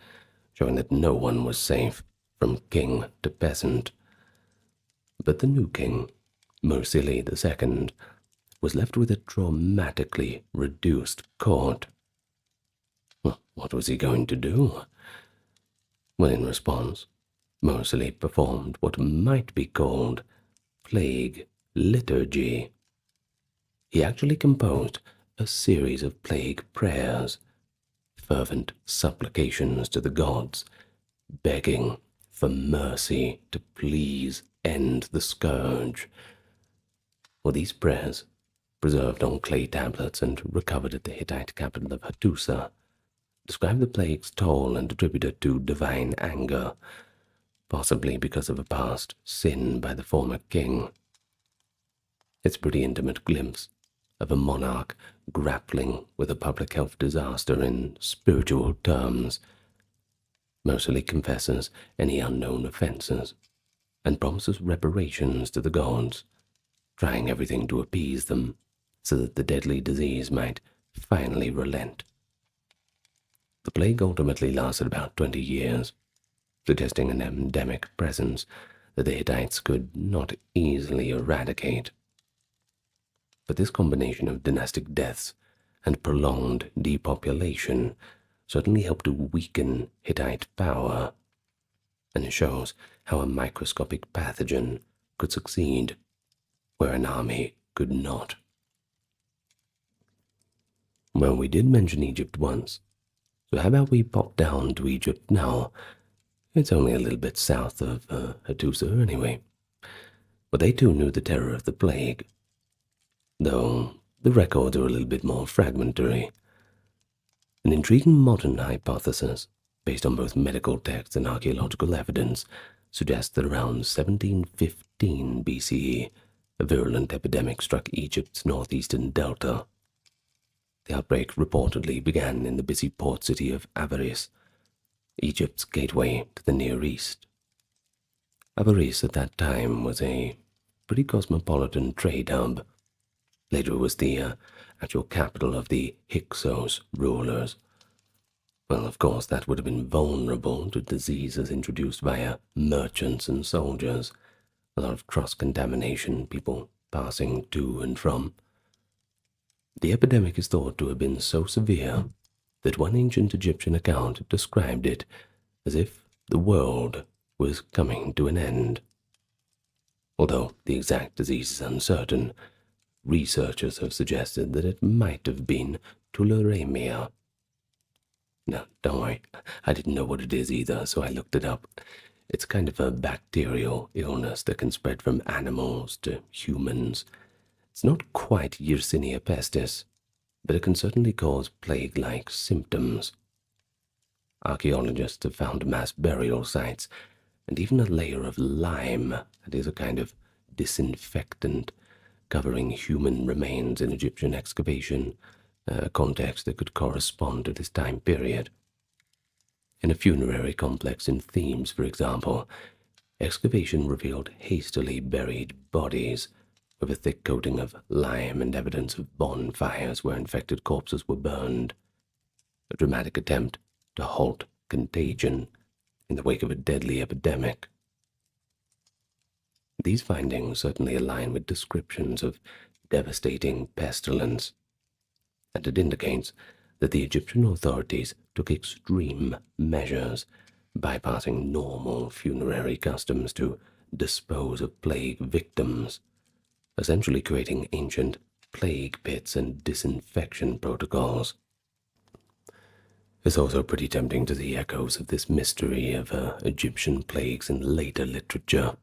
showing that no one was safe, from king to peasant. But the new king, Mursili II, was left with a traumatically reduced court. Well, what was he going to do? Well, in response, Mursili performed what might be called plague liturgy. He actually composed a series of plague prayers, fervent supplications to the gods, begging for mercy to please end the scourge. Well, these prayers, preserved on clay tablets and recovered at the Hittite capital of Hattusa, describe the plague's toll and attribute it to divine anger, possibly because of a past sin by the former king. It's a pretty intimate glimpse of a monarch grappling with a public health disaster in spiritual terms. Mursili confesses any unknown offenses and promises reparations to the gods, trying everything to appease them so that the deadly disease might finally relent. The plague ultimately lasted about 20 years, suggesting an endemic presence that the Hittites could not easily eradicate. But this combination of dynastic deaths and prolonged depopulation certainly helped to weaken Hittite power, and it shows how a microscopic pathogen could succeed where an army could not. Well, we did mention Egypt once, so how about we pop down to Egypt now? It's only a little bit south of Hattusa anyway. But they too knew the terror of the plague, though the records are a little bit more fragmentary. An intriguing modern hypothesis, based on both medical texts and archaeological evidence, suggests that around 1715 BCE, a virulent epidemic struck Egypt's northeastern delta. The outbreak reportedly began in the busy port city of Avaris, Egypt's gateway to the Near East. Avaris at that time was a pretty cosmopolitan trade hub. Later it was the actual capital of the Hyksos rulers. Well, of course, that would have been vulnerable to diseases introduced via merchants and soldiers, a lot of cross-contamination, people passing to and from. The epidemic is thought to have been so severe that one ancient Egyptian account described it as if the world was coming to an end. Although the exact disease is uncertain, researchers have suggested that it might have been tularemia. Now, don't worry, I didn't know what it is either, so I looked it up. It's kind of a bacterial illness that can spread from animals to humans. It's not quite Yersinia pestis, but it can certainly cause plague-like symptoms. Archaeologists have found mass burial sites and even a layer of lime, that is a kind of disinfectant, covering human remains in Egyptian excavation, a context that could correspond to this time period. In a funerary complex in Thebes, for example, excavation revealed hastily buried bodies with a thick coating of lime and evidence of bonfires where infected corpses were burned, a dramatic attempt to halt contagion in the wake of a deadly epidemic. These findings certainly align with descriptions of devastating pestilence, and it indicates that the Egyptian authorities took extreme measures, bypassing normal funerary customs to dispose of plague victims, essentially creating ancient plague pits and disinfection protocols. It's also pretty tempting to see echoes of this mystery of Egyptian plagues in later literature,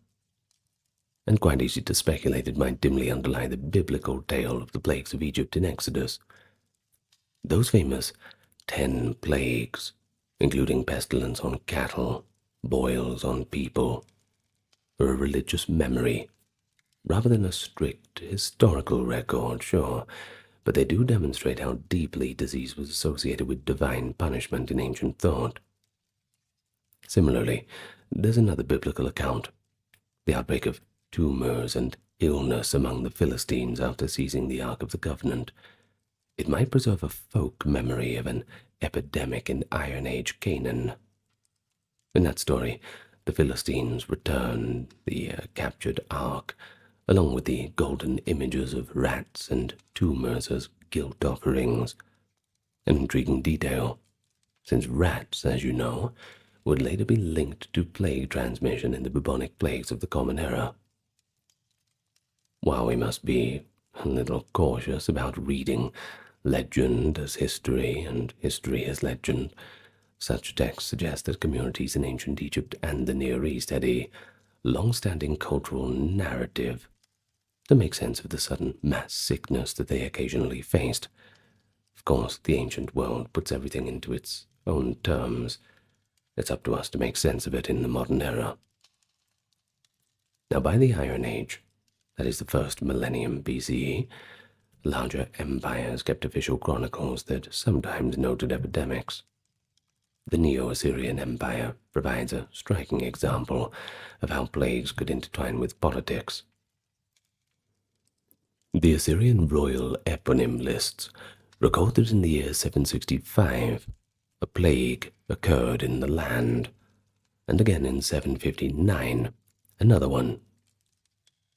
and quite easy to speculate it might dimly underlie the biblical tale of the plagues of Egypt in Exodus. Those famous 10 plagues, including pestilence on cattle, boils on people, are a religious memory, rather than a strict historical record, sure, but they do demonstrate how deeply disease was associated with divine punishment in ancient thought. Similarly, there's another biblical account, the outbreak of tumors and illness among the Philistines after seizing the Ark of the Covenant. It might preserve a folk memory of an epidemic in Iron Age Canaan. In that story, the Philistines returned the captured Ark, along with the golden images of rats and tumors as guilt offerings. An intriguing detail, since rats, as you know, would later be linked to plague transmission in the bubonic plagues of the Common Era. While we must be a little cautious about reading legend as history and history as legend, such texts suggest that communities in ancient Egypt and the Near East had a long-standing cultural narrative to make sense of the sudden mass sickness that they occasionally faced. Of course, the ancient world puts everything into its own terms. It's up to us to make sense of it in the modern era. Now, by the Iron Age, that is the first millennium BCE, larger empires kept official chronicles that sometimes noted epidemics. The Neo-Assyrian Empire provides a striking example of how plagues could intertwine with politics. The Assyrian royal eponym lists recorded in the year 765 a plague occurred in the land, and again in 759 another one.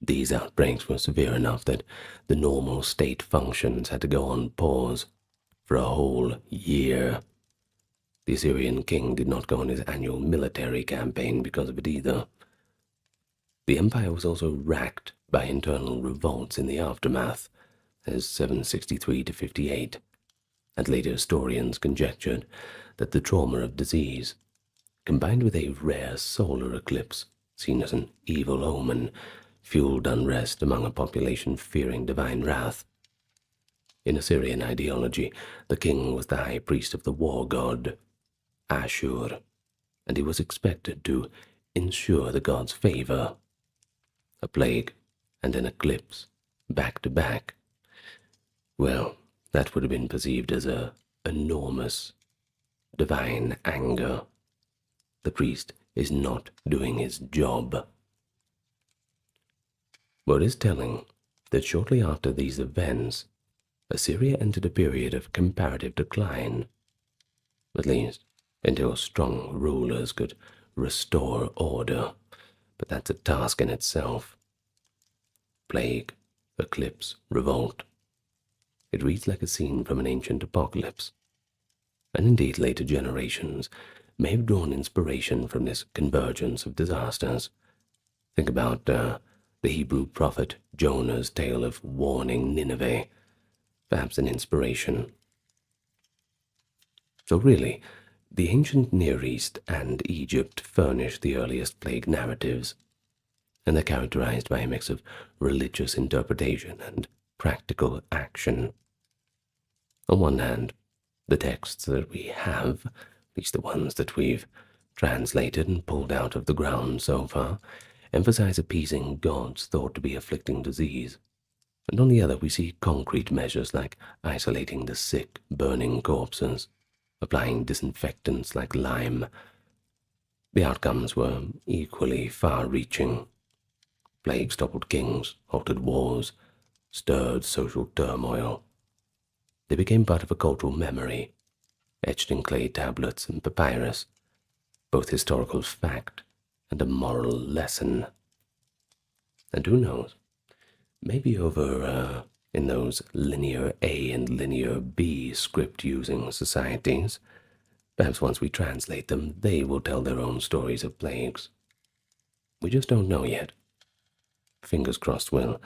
These outbreaks were severe enough that the normal state functions had to go on pause for a whole year. The Assyrian king did not go on his annual military campaign because of it either. The empire was also racked by internal revolts in the aftermath, as 763 to 58, and later historians conjectured that the trauma of disease, combined with a rare solar eclipse seen as an evil omen, fueled unrest among a population fearing divine wrath. In Assyrian ideology, the king was the high priest of the war god, Ashur, and he was expected to ensure the god's favor. A plague, and an eclipse back to back, well, that would have been perceived as a enormous divine anger. The priest is not doing his job. What is telling that shortly after these events, Assyria entered a period of comparative decline, at least until strong rulers could restore order, but that's a task in itself. Plague, eclipse, revolt. It reads like a scene from an ancient apocalypse, and indeed later generations may have drawn inspiration from this convergence of disasters. Think about the Hebrew prophet Jonah's tale of warning Nineveh, perhaps an inspiration. So really, the ancient Near East and Egypt furnish the earliest plague narratives, and they're characterized by a mix of religious interpretation and practical action. On one hand, the texts that we have, at least the ones that we've translated and pulled out of the ground so far, emphasize appeasing gods thought to be afflicting disease. And on the other, we see concrete measures like isolating the sick, burning corpses, applying disinfectants like lime. The outcomes were equally far-reaching. Plagues toppled kings, halted wars, stirred social turmoil. They became part of a cultural memory, etched in clay tablets and papyrus, both historical fact and a moral lesson. And who knows, maybe over in those linear A and linear B script-using societies, perhaps once we translate them, they will tell their own stories of plagues. We just don't know yet. Fingers crossed we'll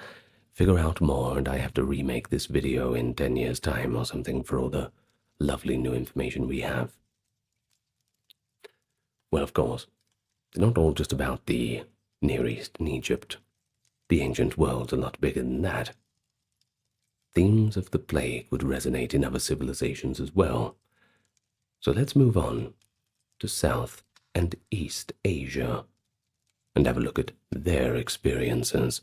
figure out more and I have to remake this video in 10 years' time or something for all the lovely new information we have. Well, of course, it's not all just about the Near East and Egypt. The ancient world's a lot bigger than that. Themes of the plague would resonate in other civilizations as well. So let's move on to South and East Asia and have a look at their experiences.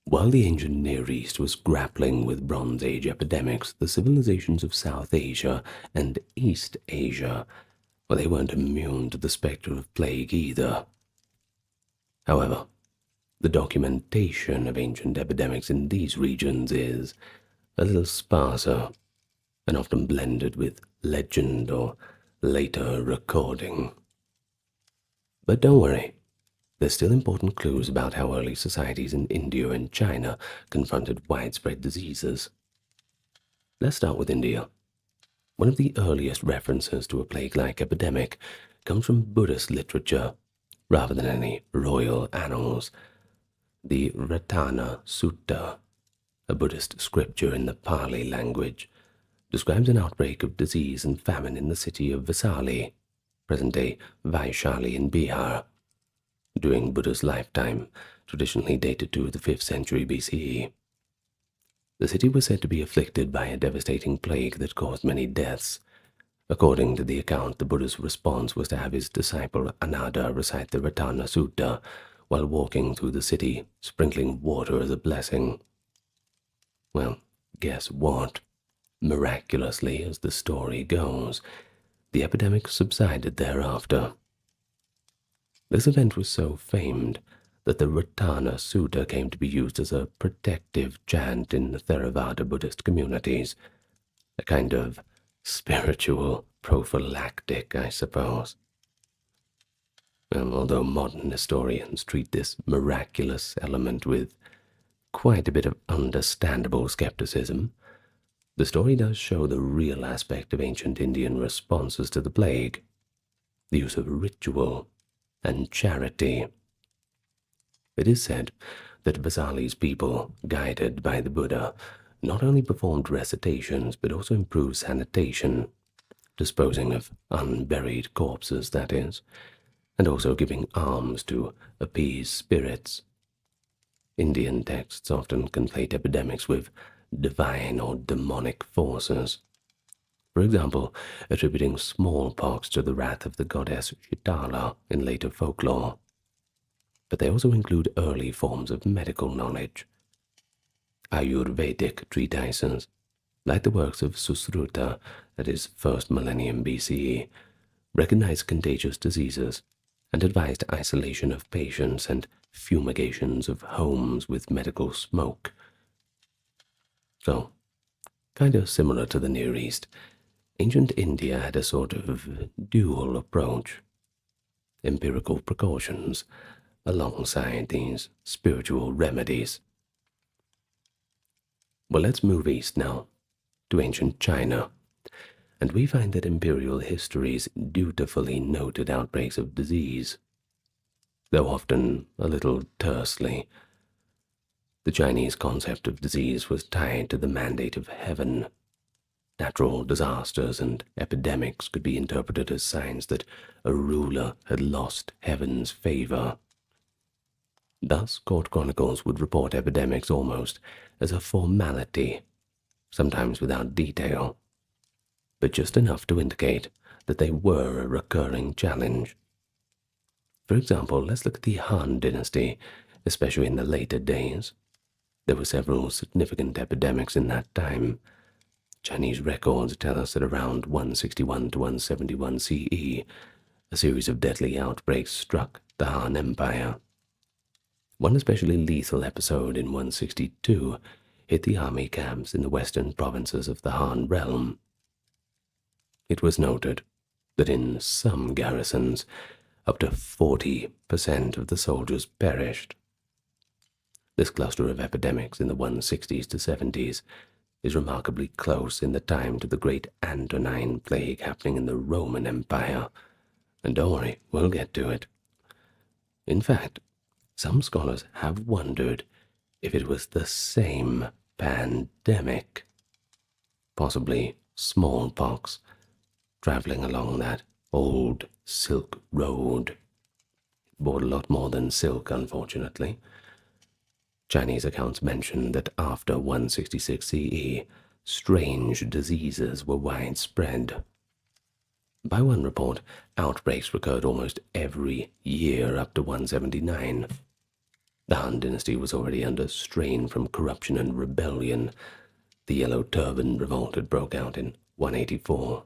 While the ancient Near East was grappling with Bronze Age epidemics, the civilizations of South Asia and East Asia, well, they weren't immune to the specter of plague either. However, the documentation of ancient epidemics in these regions is a little sparser and often blended with legend or later recording. But don't worry, there's still important clues about how early societies in India and China confronted widespread diseases. Let's start with India. One of the earliest references to a plague-like epidemic comes from Buddhist literature, rather than any royal annals. The Ratana Sutta, a Buddhist scripture in the Pali language, describes an outbreak of disease and famine in the city of Vaisali, present-day Vaishali in Bihar, during Buddha's lifetime, traditionally dated to the 5th century BCE. The city was said to be afflicted by a devastating plague that caused many deaths. According to the account, the Buddha's response was to have his disciple Ananda recite the Ratana Sutta while walking through the city, sprinkling water as a blessing. Well, guess what? Miraculously, as the story goes, the epidemic subsided thereafter. This event was so famed that the Ratana Sutta came to be used as a protective chant in the Theravada Buddhist communities, a kind of spiritual prophylactic, I suppose. Although modern historians treat this miraculous element with quite a bit of understandable skepticism, the story does show the real aspect of ancient Indian responses to the plague, the use of ritual and charity. It is said that Vaisali's people, guided by the Buddha, not only performed recitations but also improved sanitation, disposing of unburied corpses, that is, and also giving alms to appease spirits. Indian texts often conflate epidemics with divine or demonic forces. For example, attributing smallpox to the wrath of the goddess Shitala in later folklore. but they also include early forms of medical knowledge. Ayurvedic treatises, like the works of Susruta, that is 1st millennium BCE, recognized contagious diseases and advised isolation of patients and fumigations of homes with medical smoke. So, kind of similar to the Near East, ancient India had a sort of dual approach. Empirical precautions alongside these spiritual remedies. Well, let's move east now, to ancient China, and we find that imperial histories dutifully noted outbreaks of disease, though often a little tersely. The Chinese concept of disease was tied to the mandate of heaven. Natural disasters and epidemics could be interpreted as signs that a ruler had lost heaven's favor. Thus, court chronicles would report epidemics almost as a formality, sometimes without detail, but just enough to indicate that they were a recurring challenge. For example, let's look at the Han Dynasty, especially in the later days. There were several significant epidemics in that time. Chinese records tell us that around 161 to 171 CE, a series of deadly outbreaks struck the Han Empire. One especially lethal episode in 162 hit the army camps in the western provinces of the Han realm. It was noted that in some garrisons, up to 40% of the soldiers perished. This cluster of epidemics in the 160s to 70s is remarkably close in the time to the great Antonine plague happening in the Roman Empire, and don't worry, we'll get to it. In fact, some scholars have wondered if it was the same pandemic, possibly smallpox, traveling along that old Silk Road. It brought a lot more than silk, unfortunately. Chinese accounts mention that after 166 CE, strange diseases were widespread. By one report, outbreaks recurred almost every year up to 179. The Han Dynasty was already under strain from corruption and rebellion. The Yellow Turban Revolt had broke out in 184,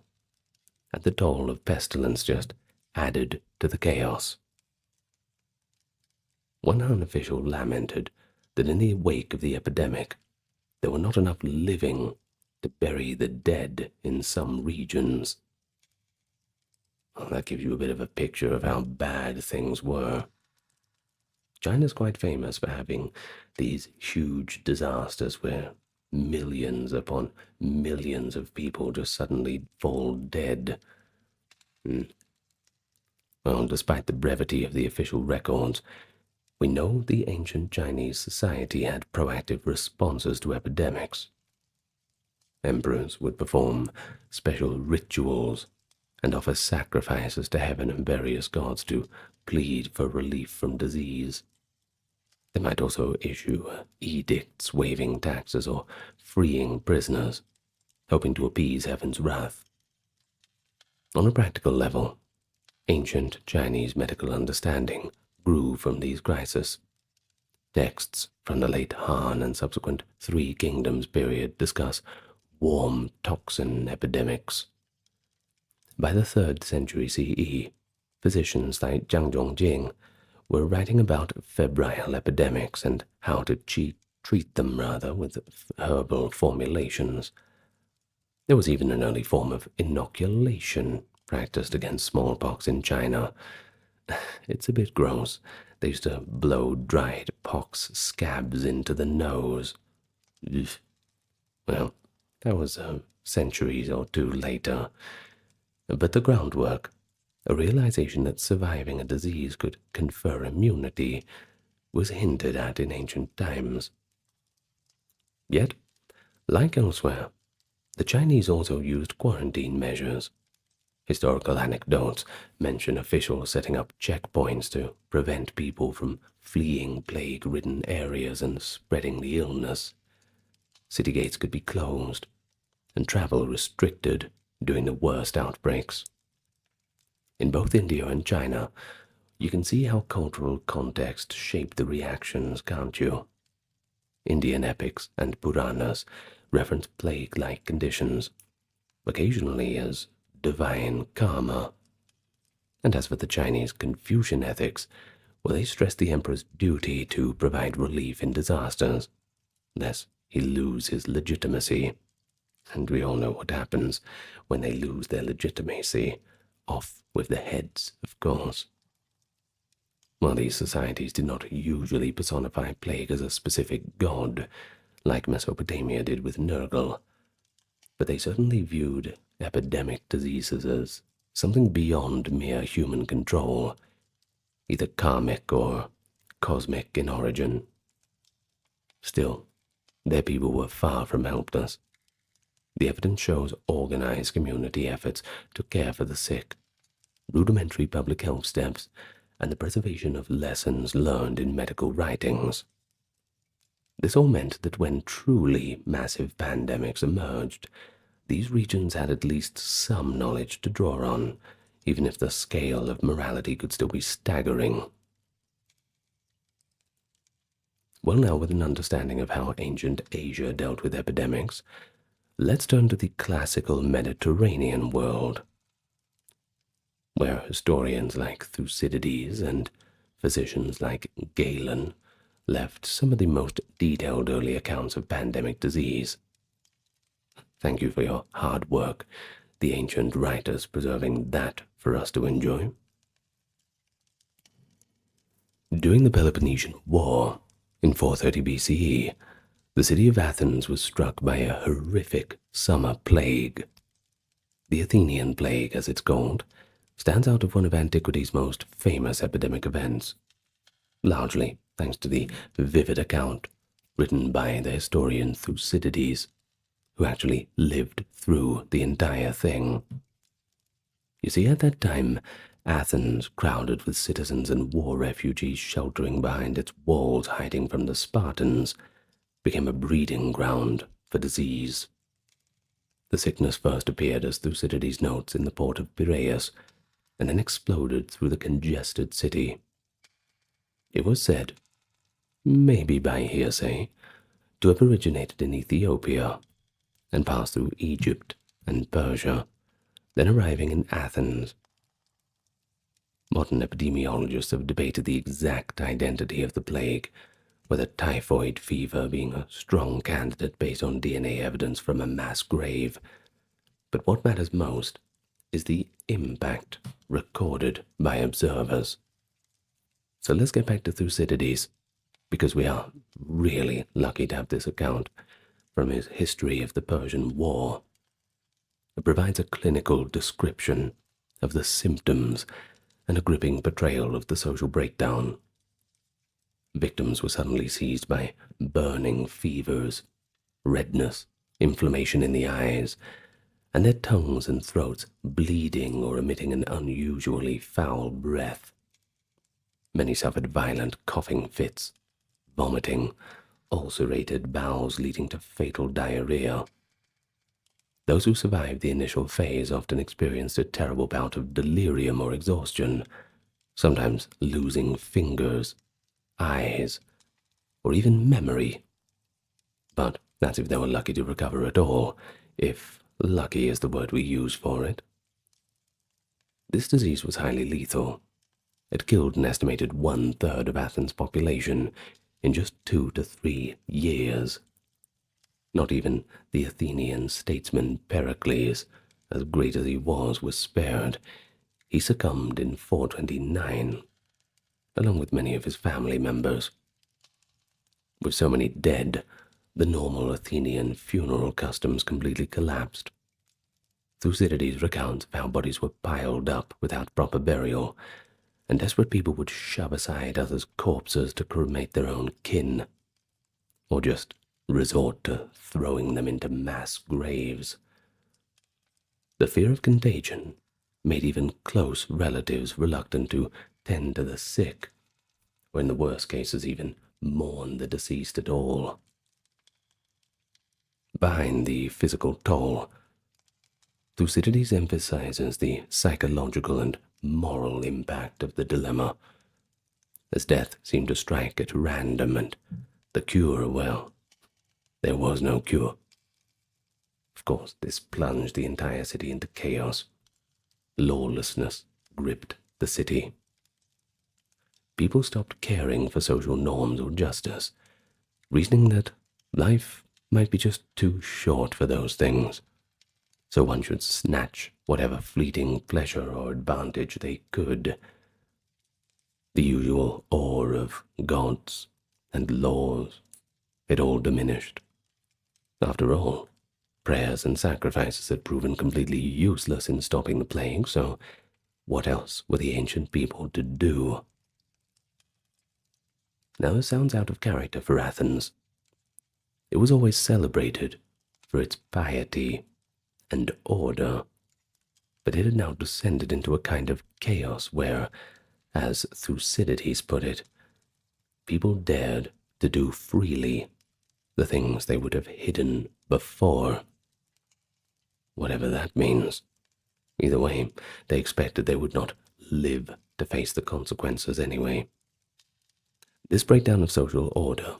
and the toll of pestilence just added to the chaos. One Han official lamented that in the wake of the epidemic, there were not enough living to bury the dead in some regions. Well, that gives you a bit of a picture of how bad things were. China's quite famous for having these huge disasters where millions upon millions of people just suddenly fall dead. Well, despite the brevity of the official records, we know the ancient Chinese society had proactive responses to epidemics. Emperors would perform special rituals and offer sacrifices to heaven and various gods to plead for relief from disease. They might also issue edicts waiving taxes or freeing prisoners, hoping to appease heaven's wrath. On a practical level, ancient Chinese medical understanding grew from these crises. Texts from the late Han and subsequent Three Kingdoms period discuss warm toxin epidemics. By the 3rd century CE, physicians like Zhang Zhongjing were writing about febrile epidemics and how to treat them with herbal formulations. There was even an early form of inoculation practiced against smallpox in China. It's a bit gross. They used to blow dried pox scabs into the nose. Well, that was centuries or two later. But the groundwork, a realization that surviving a disease could confer immunity, was hinted at in ancient times. Yet, like elsewhere, the Chinese also used quarantine measures. Historical anecdotes mention officials setting up checkpoints to prevent people from fleeing plague-ridden areas and spreading the illness. City gates could be closed, and travel restricted during the worst outbreaks. In both India and China, You can see how cultural context shaped the reactions, can't you? Indian epics and Puranas reference plague-like conditions, occasionally as divine karma. And as for the Chinese Confucian ethics, well, they stress the emperor's duty to provide relief in disasters, lest he lose his legitimacy. And we all know what happens when they lose their legitimacy. Off with the heads, of course. While these societies did not usually personify plague as a specific god, like Mesopotamia did with Nergal, but they certainly viewed epidemic diseases as something beyond mere human control, either karmic or cosmic in origin. Still, their people were far from helpless. The evidence shows organized community efforts to care for the sick, rudimentary public health steps, and the preservation of lessons learned in medical writings. This all meant that when truly massive pandemics emerged, these regions had at least some knowledge to draw on, even if the scale of morality could still be staggering. Well, now with an understanding of how ancient Asia dealt with epidemics, let's turn to the classical Mediterranean world, where historians like Thucydides and physicians like Galen left some of the most detailed early accounts of pandemic disease. Thank you for your hard work, the ancient writers preserving that for us to enjoy. During the Peloponnesian War, in 430 BCE, the city of Athens was struck by a horrific summer plague. The Athenian plague, as it's called, stands out as one of antiquity's most famous epidemic events, largely thanks to the vivid account written by the historian Thucydides, who actually lived through the entire thing. You see, at that time, Athens, crowded with citizens and war refugees sheltering behind its walls hiding from the Spartans, became a breeding ground for disease. The sickness first appeared, as Thucydides notes, in the port of Piraeus, and then exploded through the congested city. It was said, maybe by hearsay, to have originated in Ethiopia and passed through Egypt and Persia, then arriving in Athens. Modern epidemiologists have debated the exact identity of the plague, with a typhoid fever being a strong candidate based on DNA evidence from a mass grave. But what matters most is the impact recorded by observers. So let's get back to Thucydides, because we are really lucky to have this account from his History of the Persian War. It provides a clinical description of the symptoms and a gripping portrayal of the social breakdown. Victims were suddenly seized by burning fevers, redness, inflammation in the eyes, and their tongues and throats bleeding or emitting an unusually foul breath. Many suffered violent coughing fits, vomiting, ulcerated bowels leading to fatal diarrhea. Those who survived the initial phase often experienced a terrible bout of delirium or exhaustion, sometimes losing fingers, eyes, or even memory. But that's if they were lucky to recover at all, if lucky is the word we use for it. This disease was highly lethal. It killed an estimated 1/3 of Athens' population in just 2 to 3 years. Not even the Athenian statesman Pericles, as great as he was spared. He succumbed in 429, along with many of his family members. With so many dead, the normal Athenian funeral customs completely collapsed. Thucydides recounts of how bodies were piled up without proper burial, and desperate people would shove aside others' corpses to cremate their own kin, or just resort to throwing them into mass graves. The fear of contagion made even close relatives reluctant to tend to the sick, or in the worst cases even mourn the deceased at all. Behind the physical toll, Thucydides emphasizes the psychological and moral impact of the dilemma, as death seemed to strike at random and the cure, well, there was no cure. Of course, this plunged the entire city into chaos. Lawlessness gripped the city. People stopped caring for social norms or justice, reasoning that life might be just too short for those things, so one should snatch whatever fleeting pleasure or advantage they could. The usual awe of gods and laws, it all diminished. After all, prayers and sacrifices had proven completely useless in stopping the plague, so what else were the ancient people to do? Now this sounds out of character for Athens. It was always celebrated for its piety and order, but it had now descended into a kind of chaos where, as Thucydides put it, people dared to do freely the things they would have hidden before. Whatever that means. Either way, they expected they would not live to face the consequences anyway. This breakdown of social order,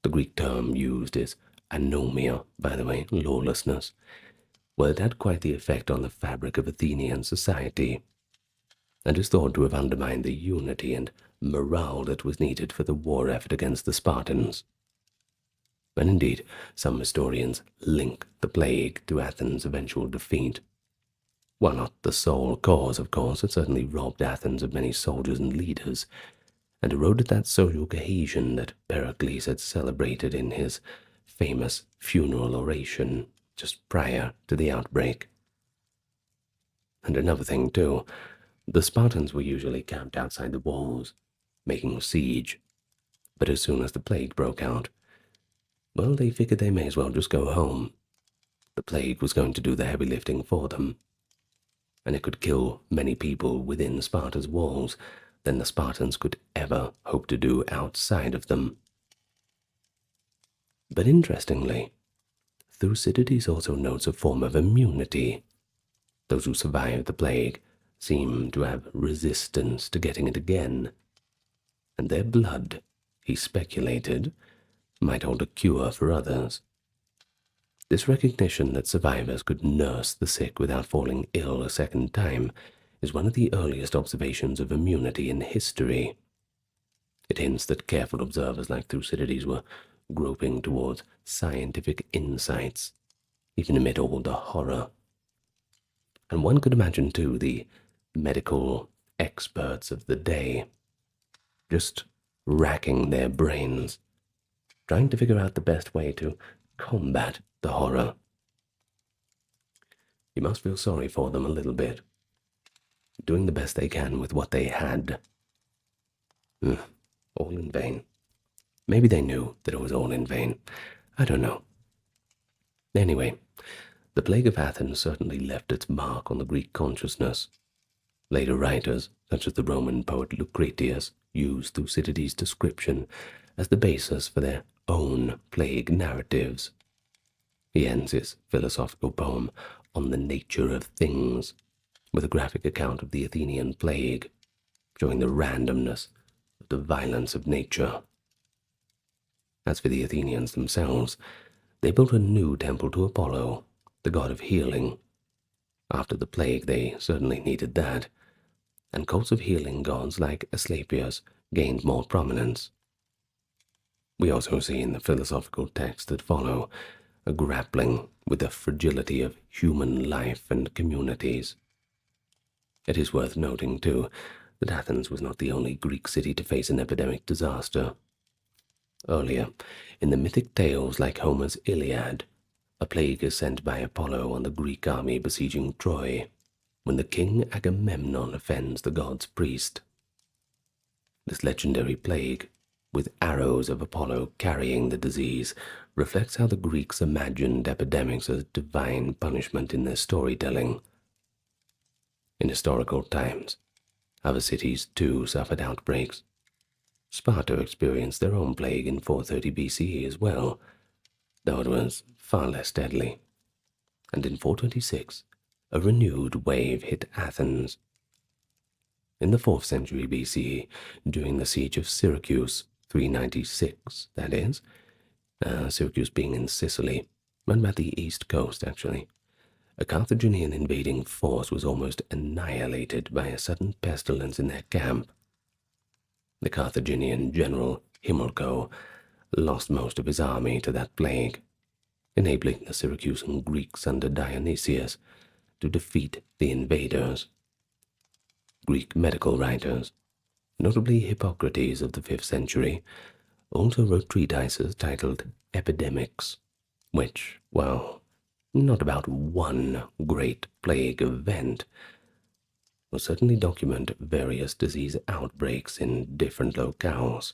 the Greek term used is anomia, by the way, lawlessness, well, it had quite the effect on the fabric of Athenian society, and is thought to have undermined the unity and morale that was needed for the war effort against the Spartans. And indeed, some historians link the plague to Athens' eventual defeat. While not the sole cause, of course, it certainly robbed Athens of many soldiers and leaders, and eroded that social cohesion that Pericles had celebrated in his famous funeral oration just prior to the outbreak. And another thing, too, the Spartans were usually camped outside the walls, making siege, but as soon as the plague broke out, well, they figured they may as well just go home. The plague was going to do the heavy lifting for them, and it could kill many people within Sparta's walls than the Spartans could ever hope to do outside of them. But interestingly, Thucydides also notes a form of immunity. Those who survived the plague seem to have resistance to getting it again, and their blood, he speculated, might hold a cure for others. This recognition that survivors could nurse the sick without falling ill a second time is one of the earliest observations of immunity in history. It hints that careful observers like Thucydides were groping towards scientific insights, even amid all the horror. And one could imagine, too, the medical experts of the day just racking their brains, trying to figure out the best way to combat the horror. You must feel sorry for them a little bit, doing the best they can with what they had. All in vain. Maybe they knew that it was all in vain. I don't know. Anyway, the plague of Athens certainly left its mark on the Greek consciousness. Later writers, such as the Roman poet Lucretius, used Thucydides' description as the basis for their own plague narratives. He ends his philosophical poem On the Nature of Things with a graphic account of the Athenian plague, showing the randomness of the violence of nature. As for the Athenians themselves, they built a new temple to Apollo, the god of healing. After the plague, they certainly needed that, and cults of healing gods like Asclepius gained more prominence. We also see in the philosophical texts that follow a grappling with the fragility of human life and communities. It is worth noting, too, that Athens was not the only Greek city to face an epidemic disaster. Earlier, in the mythic tales like Homer's Iliad, a plague is sent by Apollo on the Greek army besieging Troy, when the king Agamemnon offends the god's priest. This legendary plague, with arrows of Apollo carrying the disease, reflects how the Greeks imagined epidemics as divine punishment in their storytelling. In historical times, other cities too suffered outbreaks. Sparta experienced their own plague in 430 BCE as well, though it was far less deadly. And in 426, a renewed wave hit Athens. in the 4th century BCE, during the siege of Syracuse, 396, that is, Syracuse being in Sicily, right about the east coast actually. A Carthaginian invading force was almost annihilated by a sudden pestilence in their camp. The Carthaginian general Himilco lost most of his army to that plague, enabling the Syracusan Greeks under Dionysius to defeat the invaders. Greek medical writers, notably Hippocrates of the 5th century, also wrote treatises titled Epidemics, which, while not about one great plague event, will certainly document various disease outbreaks in different locales.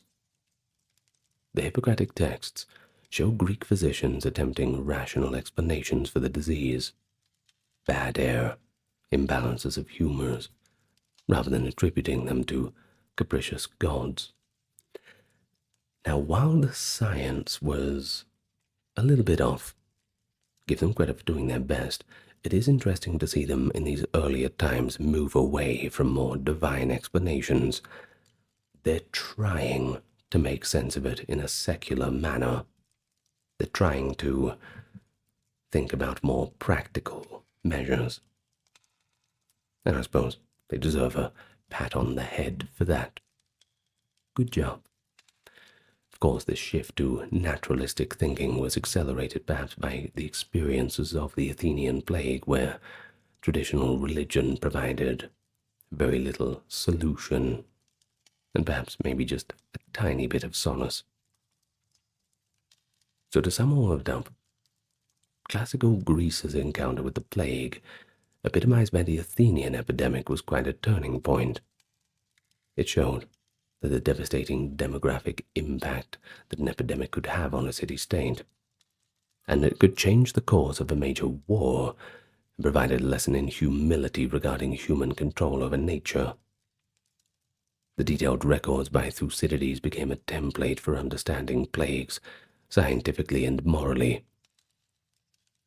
The Hippocratic texts show Greek physicians attempting rational explanations for the disease, bad air, imbalances of humors, rather than attributing them to capricious gods. Now, while the science was a little bit off, give them credit for doing their best, it is interesting to see them in these earlier times move away from more divine explanations. They're trying to make sense of it in a secular manner. They're trying to think about more practical measures. And I suppose they deserve a pat on the head for that. Good job. Of course, this shift to naturalistic thinking was accelerated perhaps by the experiences of the Athenian plague, where traditional religion provided very little solution, and perhaps maybe just a tiny bit of solace. So to sum all of it up, classical Greece's encounter with the plague, epitomized by the Athenian epidemic, was quite a turning point. It showed that the devastating demographic impact that an epidemic could have on a city-state, and it could change the course of a major war, and provided a lesson in humility regarding human control over nature. The detailed records by Thucydides became a template for understanding plagues scientifically and morally.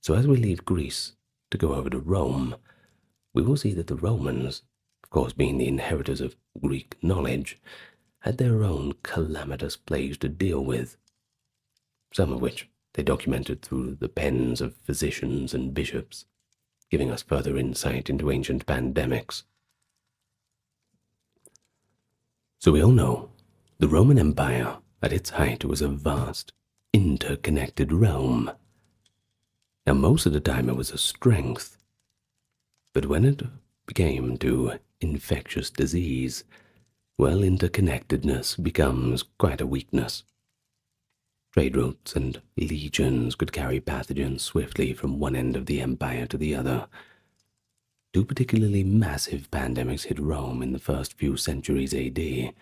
So as we leave Greece to go over to Rome, we will see that the Romans, of course being the inheritors of Greek knowledge, had their own calamitous plagues to deal with, some of which they documented through the pens of physicians and bishops, giving us further insight into ancient pandemics. So we all know the Roman Empire at its height was a vast, interconnected realm. Now most of the time it was a strength, but when it came to infectious disease, well, interconnectedness becomes quite a weakness. Trade routes and legions could carry pathogens swiftly from one end of the empire to the other. Two particularly massive pandemics hit Rome in the first few centuries AD,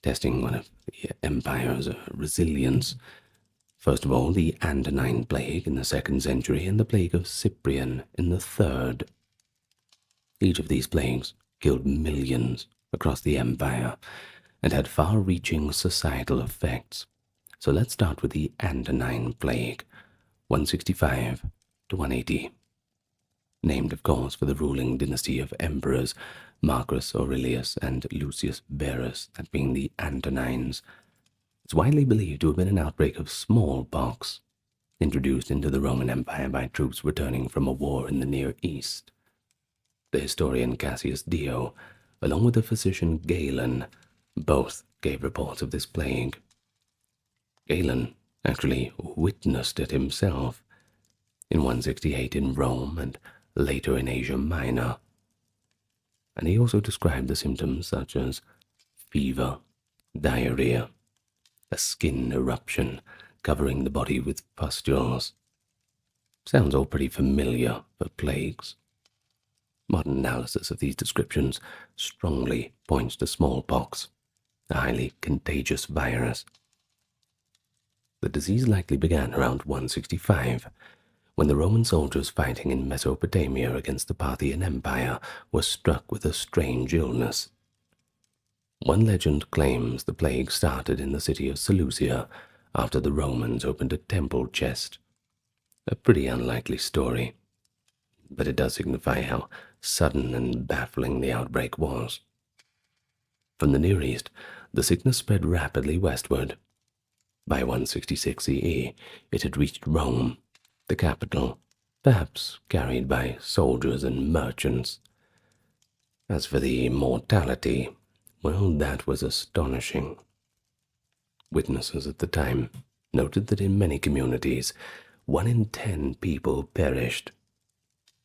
testing one of the empire's resilience. First of all, the Antonine Plague in the 2nd century and the Plague of Cyprian in the 3rd. Each of these plagues killed millions across the empire and had far-reaching societal effects. So let's start with the Antonine Plague, 165 to 180. Named, of course, for the ruling dynasty of emperors Marcus Aurelius and Lucius Verus, that being the Antonines. It's widely believed to have been an outbreak of smallpox, introduced into the Roman Empire by troops returning from a war in the Near East. The historian Cassius Dio, along with the physician Galen, both gave reports of this plague. Galen actually witnessed it himself in 168 in Rome and later in Asia Minor, and he also described the symptoms such as fever, diarrhea, a skin eruption covering the body with pustules. Sounds all pretty familiar for plagues. Modern analysis of these descriptions strongly points to smallpox, a highly contagious virus. The disease likely began around 165, when the Roman soldiers fighting in Mesopotamia against the Parthian Empire were struck with a strange illness. One legend claims the plague started in the city of Seleucia after the Romans opened a temple chest. A pretty unlikely story, but it does signify how sudden and baffling the outbreak was. From the Near East, the sickness spread rapidly westward. By 166 CE, it had reached Rome, the capital, perhaps carried by soldiers and merchants. As for the mortality, well, that was astonishing. Witnesses at the time noted that in many communities, 1 in 10 people perished.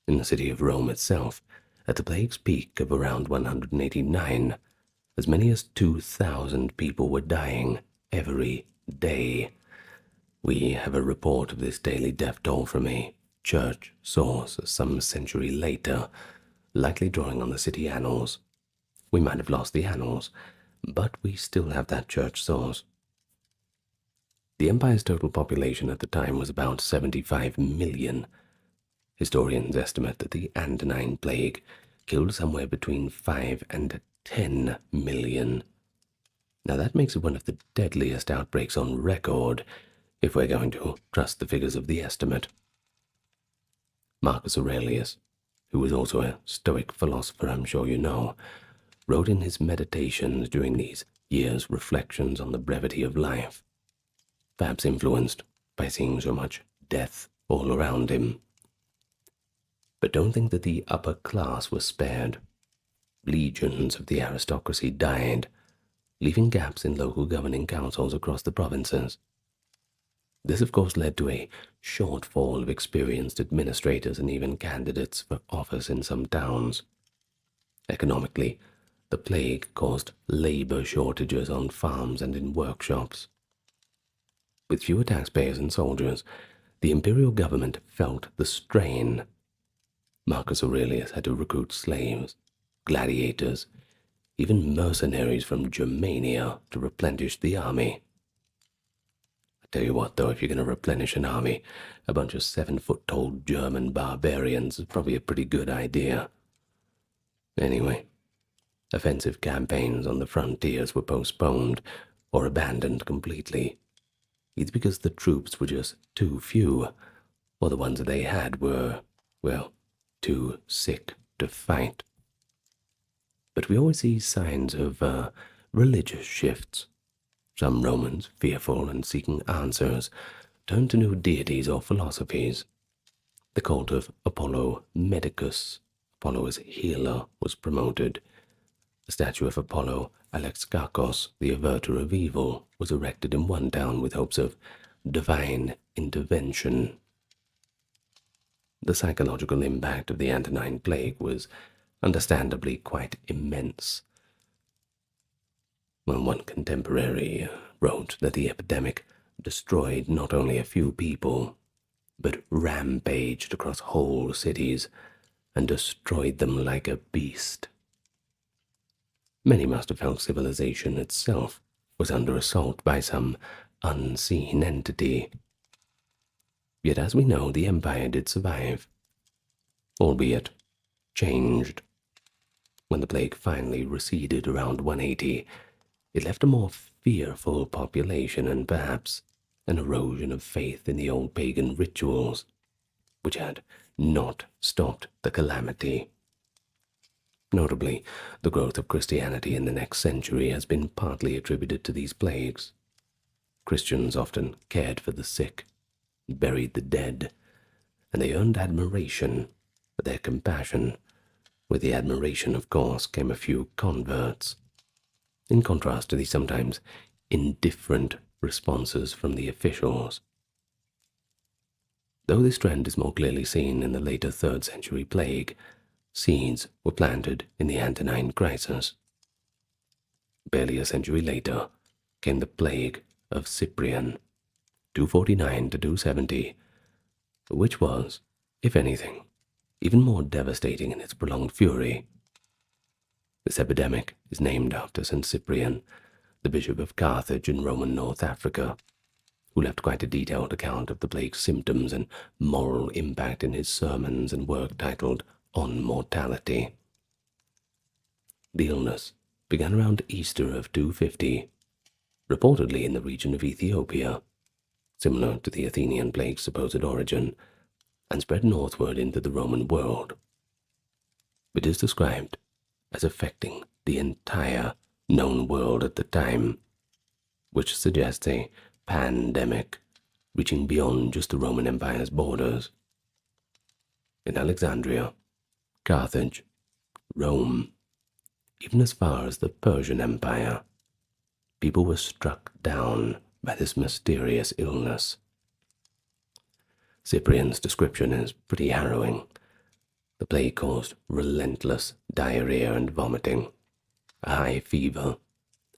In the city of Rome itself, at the plague's peak of around 189, as many as 2,000 people were dying every day. We have a report of this daily death toll from a church source some century later, likely drawing on the city annals. We might have lost the annals, but we still have that church source. The empire's total population at the time was about 75 million. Historians estimate that the Antonine Plague killed somewhere between 5 and 10 million. Now that makes it one of the deadliest outbreaks on record, if we're going to trust the figures of the estimate. Marcus Aurelius, who was also a Stoic philosopher I'm sure you know, wrote in his meditations during these years reflections on the brevity of life, perhaps influenced by seeing so much death all around him. But don't think that the upper class was spared. Legions of the aristocracy died, leaving gaps in local governing councils across the provinces. This, of course, led to a shortfall of experienced administrators and even candidates for office in some towns. Economically, the plague caused labor shortages on farms and in workshops. With fewer taxpayers and soldiers, the imperial government felt the strain. Marcus Aurelius had to recruit slaves, gladiators, even mercenaries from Germania to replenish the army. I tell you what, though, if you're going to replenish an army, a bunch of 7-foot-tall German barbarians is probably a pretty good idea. Anyway, offensive campaigns on the frontiers were postponed or abandoned completely, either because the troops were just too few, or the ones that they had were, well, too sick to fight. But we always see signs of religious shifts. Some Romans, fearful and seeking answers, turned to new deities or philosophies. The cult of Apollo Medicus, Apollo as healer, was promoted. A statue of Apollo Alexakos, the averter of evil, was erected in one town with hopes of divine intervention. The psychological impact of the Antonine Plague was understandably quite immense. When one contemporary wrote that the epidemic destroyed not only a few people, but rampaged across whole cities and destroyed them like a beast. Many must have felt civilization itself was under assault by some unseen entity. Yet as we know, the empire did survive, albeit changed. When the plague finally receded around 180, it left a more fearful population and perhaps an erosion of faith in the old pagan rituals, which had not stopped the calamity. Notably, the growth of Christianity in the next century has been partly attributed to these plagues. Christians often cared for the sick, buried the dead, and they earned admiration for their compassion. With the admiration, of course, came a few converts, in contrast to the sometimes indifferent responses from the officials. Though this trend is more clearly seen in the later 3rd century plague, seeds were planted in the Antonine crisis. Barely a century later came the plague of Cyprian, 249 to 270, which was, if anything, even more devastating in its prolonged fury. This epidemic is named after St. Cyprian, the bishop of Carthage in Roman North Africa, who left quite a detailed account of the plague's symptoms and moral impact in his sermons and work titled On Mortality. The illness began around Easter of 250, reportedly in the region of Ethiopia, similar to the Athenian plague's supposed origin, and spread northward into the Roman world. It is described as affecting the entire known world at the time, which suggests a pandemic reaching beyond just the Roman Empire's borders. In Alexandria, Carthage, Rome, even as far as the Persian Empire, people were struck down by this mysterious illness. Cyprian's description is pretty harrowing. The plague caused relentless diarrhea and vomiting, a high fever,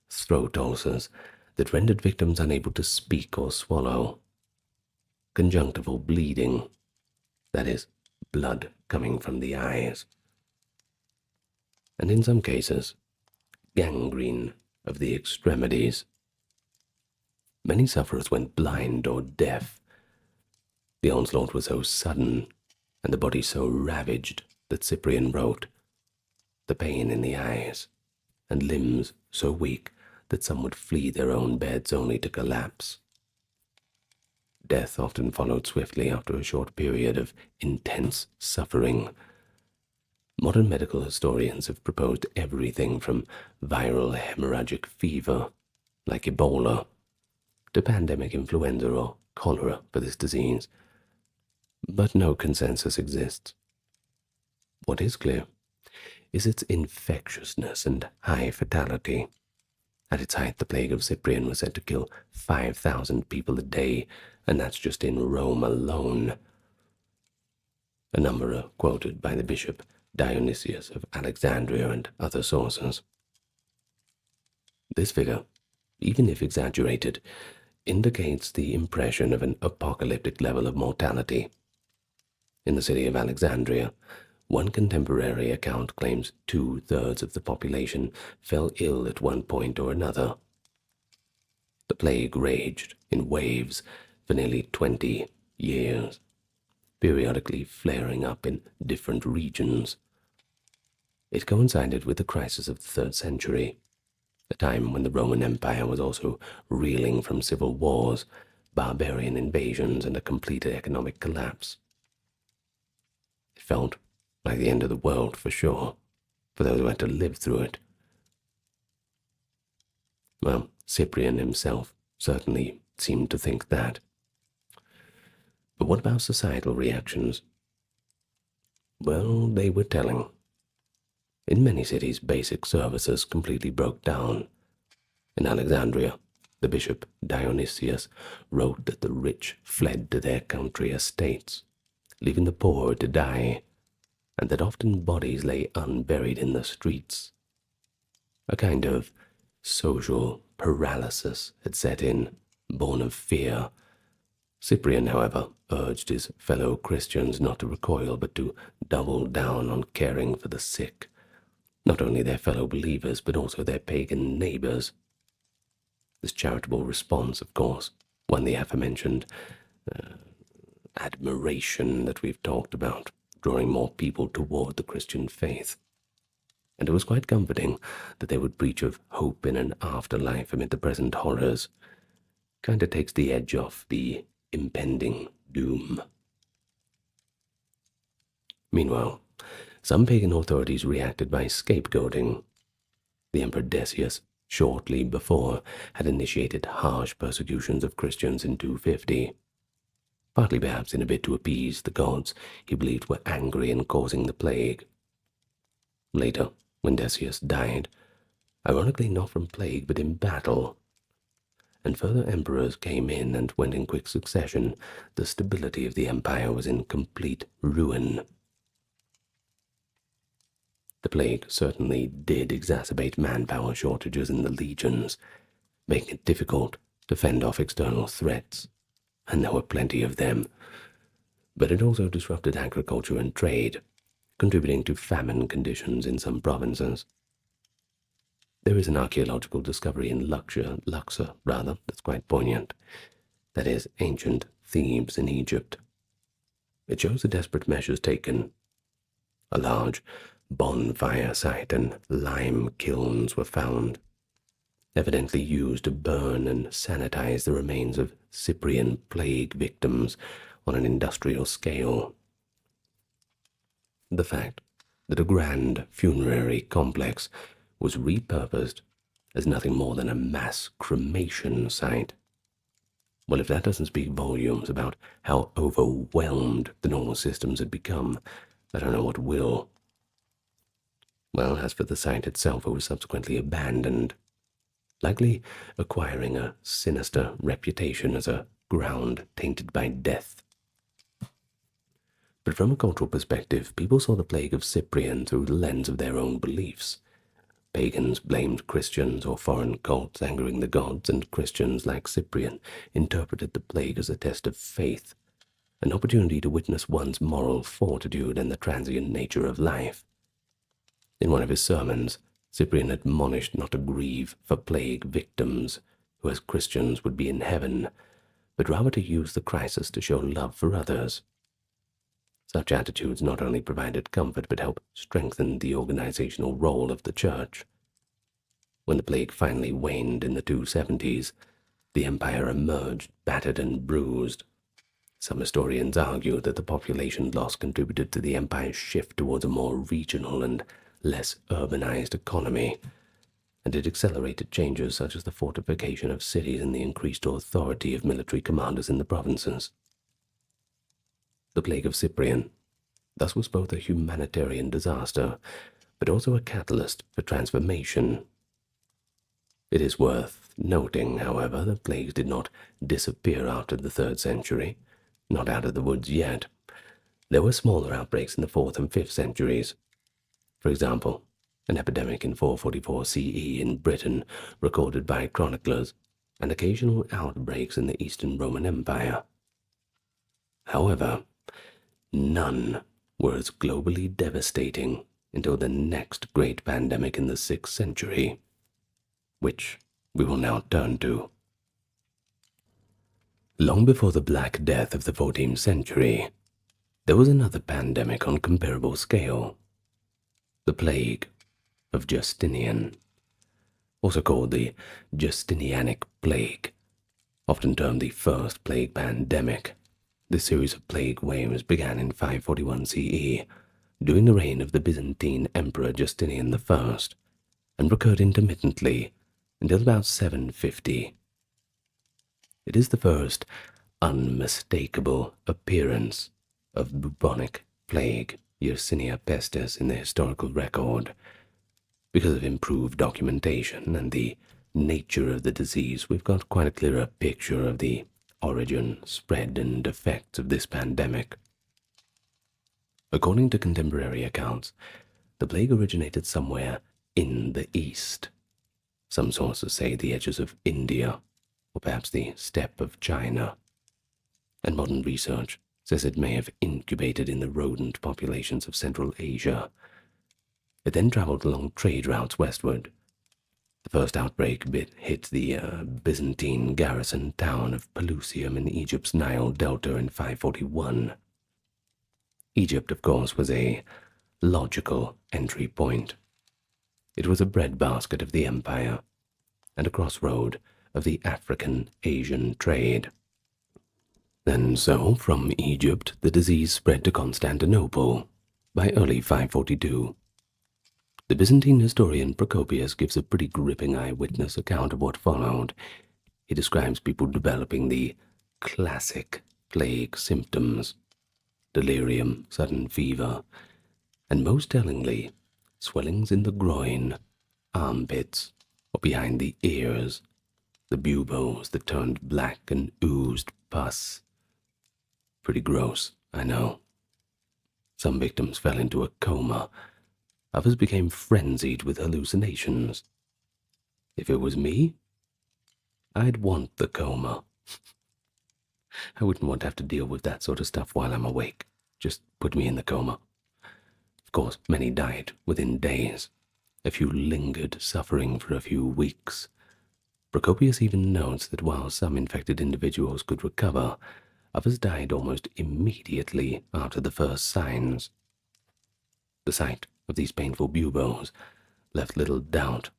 throat ulcers that rendered victims unable to speak or swallow, conjunctival bleeding, that is, blood coming from the eyes, and in some cases, gangrene of the extremities. Many sufferers went blind or deaf. The onslaught was so sudden, and the body so ravaged that Cyprian wrote, the pain in the eyes, and limbs so weak that some would flee their own beds only to collapse. Death often followed swiftly after a short period of intense suffering. Modern medical historians have proposed everything from viral hemorrhagic fever, like Ebola, to pandemic influenza or cholera for this disease, but no consensus exists. What is clear is its infectiousness and high fatality. At its height, the plague of Cyprian was said to kill 5,000 people a day, and that's just in Rome alone. A number are quoted by the bishop Dionysius of Alexandria and other sources. This figure, even if exaggerated, indicates the impression of an apocalyptic level of mortality. In the city of Alexandria, one contemporary account claims 2/3 of the population fell ill at one point or another. The plague raged in waves for nearly 20 years, periodically flaring up in different regions. It coincided with the crisis of the 3rd century, a time when the Roman Empire was also reeling from civil wars, barbarian invasions, and a complete economic collapse. It felt like the end of the world for sure, for those who had to live through it. Well, Cyprian himself certainly seemed to think that. But what about societal reactions? Well, they were telling. In many cities, basic services completely broke down. In Alexandria, the bishop Dionysius wrote that the rich fled to their country estates, leaving the poor to die, and that often bodies lay unburied in the streets. A kind of social paralysis had set in, born of fear. Cyprian, however, urged his fellow Christians not to recoil but to double down on caring for the sick, not only their fellow believers but also their pagan neighbors. This charitable response, of course, won the aforementioned admiration that we've talked about, drawing more people toward the Christian faith. And it was quite comforting that they would preach of hope in an afterlife amid the present horrors. Kind of takes the edge off the impending doom. Meanwhile, some pagan authorities reacted by scapegoating. The Emperor Decius, shortly before, had initiated harsh persecutions of Christians in 250. Partly perhaps in a bid to appease the gods he believed were angry and causing the plague. Later, when Decius died, ironically not from plague but in battle, and further emperors came in and went in quick succession, the stability of the empire was in complete ruin. The plague certainly did exacerbate manpower shortages in the legions, making it difficult to fend off external threats, and there were plenty of them. But it also disrupted agriculture and trade, contributing to famine conditions in some provinces. There is an archaeological discovery in Luxor, that's quite poignant. That is, ancient Thebes in Egypt. It shows the desperate measures taken. A large bonfire site and lime kilns were found, evidently used to burn and sanitize the remains of Cyprian plague victims on an industrial scale. The fact that a grand funerary complex was repurposed as nothing more than a mass cremation site. Well, if that doesn't speak volumes about how overwhelmed the normal systems had become, I don't know what will. Well, as for the site itself, it was subsequently abandoned, likely acquiring a sinister reputation as a ground tainted by death. But from a cultural perspective, people saw the plague of Cyprian through the lens of their own beliefs. Pagans blamed Christians or foreign cults angering the gods, and Christians, like Cyprian, interpreted the plague as a test of faith, an opportunity to witness one's moral fortitude and the transient nature of life. In one of his sermons, Cyprian admonished not to grieve for plague victims, who as Christians would be in heaven, but rather to use the crisis to show love for others. Such attitudes not only provided comfort but helped strengthen the organizational role of the church. When the plague finally waned in the 270s, the empire emerged battered and bruised. Some historians argue that the population loss contributed to the empire's shift towards a more regional and less urbanized economy, and it accelerated changes such as the fortification of cities and the increased authority of military commanders in the provinces. The plague of Cyprian thus was both a humanitarian disaster, but also a catalyst for transformation. It is worth noting, however, that plagues did not disappear after the 3rd century, not out of the woods yet. There were smaller outbreaks in the 4th and 5th centuries. For example, an epidemic in 444 CE in Britain, recorded by chroniclers, and occasional outbreaks in the Eastern Roman Empire. However, none were as globally devastating until the next great pandemic in the 6th century, which we will now turn to. Long before the Black Death of the 14th century, there was another pandemic on comparable scale, the plague of Justinian, also called the Justinianic Plague, often termed the First Plague Pandemic. This series of plague waves began in 541 CE, during the reign of the Byzantine Emperor Justinian I, and recurred intermittently until about 750. It is the first unmistakable appearance of bubonic plague, Yersinia pestis, in the historical record. Because of improved documentation and the nature of the disease, we've got quite a clearer picture of the origin, spread, and effects of this pandemic. According to contemporary accounts, the plague originated somewhere in the east. Some sources say the edges of India, or perhaps the steppe of China, and modern research says it may have incubated in the rodent populations of Central Asia. It then traveled along trade routes westward. The first outbreak hit the Byzantine garrison town of Pelusium in Egypt's Nile Delta in 541. Egypt, of course, was a logical entry point. It was a breadbasket of the empire, and a crossroad of the African-Asian trade. And so, from Egypt, the disease spread to Constantinople by early 542. The Byzantine historian Procopius gives a pretty gripping eyewitness account of what followed. He describes people developing the classic plague symptoms: delirium, sudden fever, and most tellingly, swellings in the groin, armpits, or behind the ears, the buboes that turned black and oozed pus. Pretty gross, I know. Some victims fell into a coma. Others became frenzied with hallucinations. If it was me, I'd want the coma. I wouldn't want to have to deal with that sort of stuff while I'm awake. Just put me in the coma. Of course, many died within days. A few lingered, suffering for a few weeks. Procopius even notes that while some infected individuals could recover, others died almost immediately after the first signs. The sight of these painful buboes left little doubt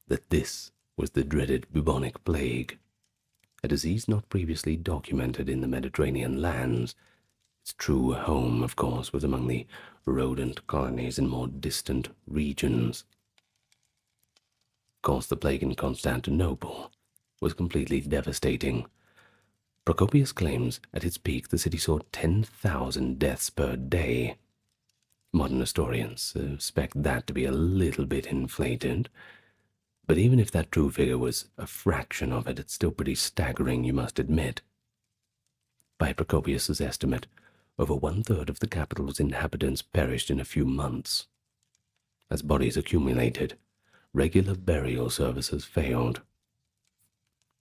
that this was the dreaded bubonic plague, a disease not previously documented in the Mediterranean lands. Its true home, of course, was among the rodent colonies in more distant regions. Of course, the plague in Constantinople was completely devastating. Procopius claims at its peak the city saw 10,000 deaths per day. Modern historians suspect that to be a little bit inflated, but even if that true figure was a fraction of it, it's still pretty staggering, you must admit. By Procopius's estimate, over one-third of the capital's inhabitants perished in a few months. As bodies accumulated, regular burial services failed.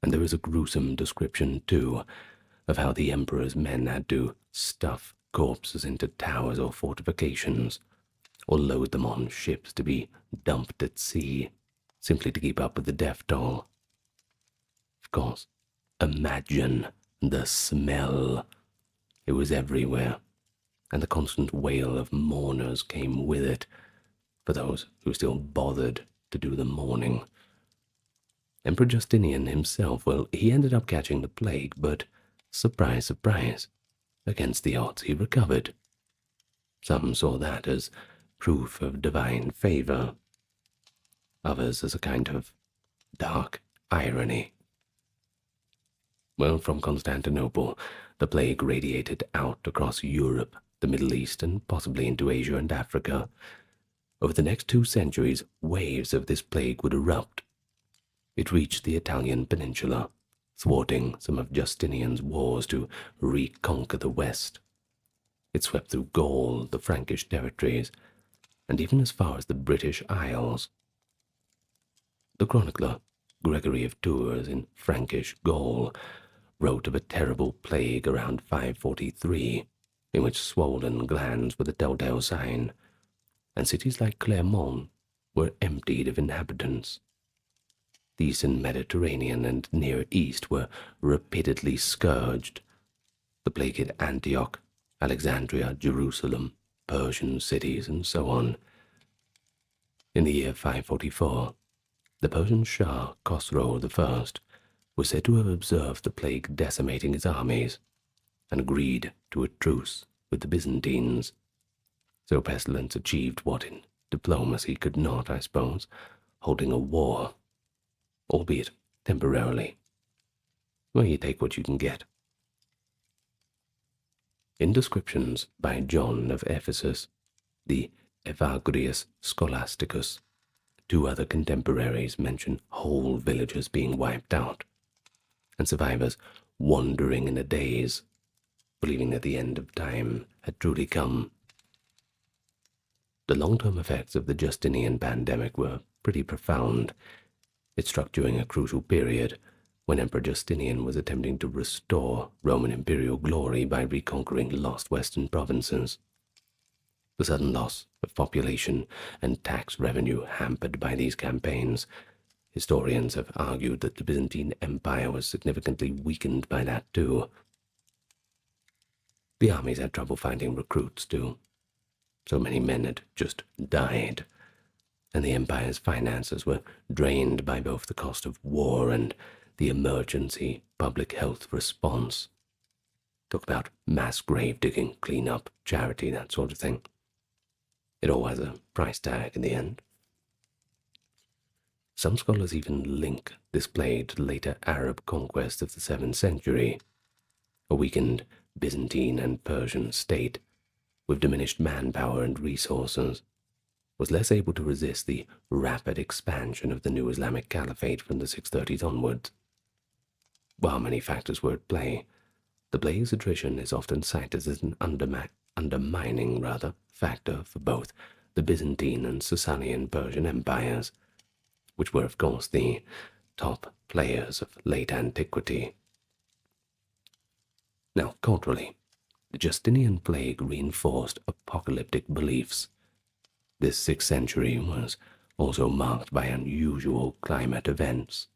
And there is a gruesome description, too, of how the emperor's men had to stuff corpses into towers or fortifications, or load them on ships to be dumped at sea, simply to keep up with the death toll. Of course, imagine the smell. It was everywhere, and the constant wail of mourners came with it, for those who still bothered to do the mourning. Emperor Justinian himself, well, he ended up catching the plague, but surprise, surprise, against the odds he recovered. Some saw that as proof of divine favor, others as a kind of dark irony. Well, from Constantinople, the plague radiated out across Europe, the Middle East, and possibly into Asia and Africa. Over the next 2 centuries, waves of this plague would erupt. It reached the Italian peninsula, thwarting some of Justinian's wars to reconquer the West. It swept through Gaul, the Frankish territories, and even as far as the British Isles. The chronicler, Gregory of Tours, in Frankish Gaul, wrote of a terrible plague around 543, in which swollen glands were the telltale sign, and cities like Clermont were emptied of inhabitants. The Eastern Mediterranean and Near East were repeatedly scourged. The plague hit Antioch, Alexandria, Jerusalem, Persian cities, and so on. In the year 544, the Persian Shah Khosrow I was said to have observed the plague decimating his armies, and agreed to a truce with the Byzantines. So pestilence achieved what in diplomacy could not, I suppose, holding a war, albeit temporarily. Well, you take what you can get. In descriptions by John of Ephesus, the Evagrius Scholasticus, 2 other contemporaries mention whole villages being wiped out, and survivors wandering in a daze, believing that the end of time had truly come. The long-term effects of the Justinian pandemic were pretty profound. It struck during a crucial period when Emperor Justinian was attempting to restore Roman imperial glory by reconquering lost western provinces. The sudden loss of population and tax revenue hampered by these campaigns, historians have argued that the Byzantine Empire was significantly weakened by that too. The armies had trouble finding recruits too. So many men had just died, and the empire's finances were drained by both the cost of war and the emergency public health response. Talk about mass grave digging, clean-up, charity, that sort of thing. It all has a price tag in the end. Some scholars even link this plague to the later Arab conquest of the 7th century. A weakened Byzantine and Persian state, with diminished manpower and resources, was less able to resist the rapid expansion of the new Islamic Caliphate from the 630s onwards. While many factors were at play, the plague's attrition is often cited as an undermining factor for both the Byzantine and Sasanian Persian empires, which were of course the top players of late antiquity. Now, culturally, the Justinian plague reinforced apocalyptic beliefs. This 6th century was also marked by unusual climate events.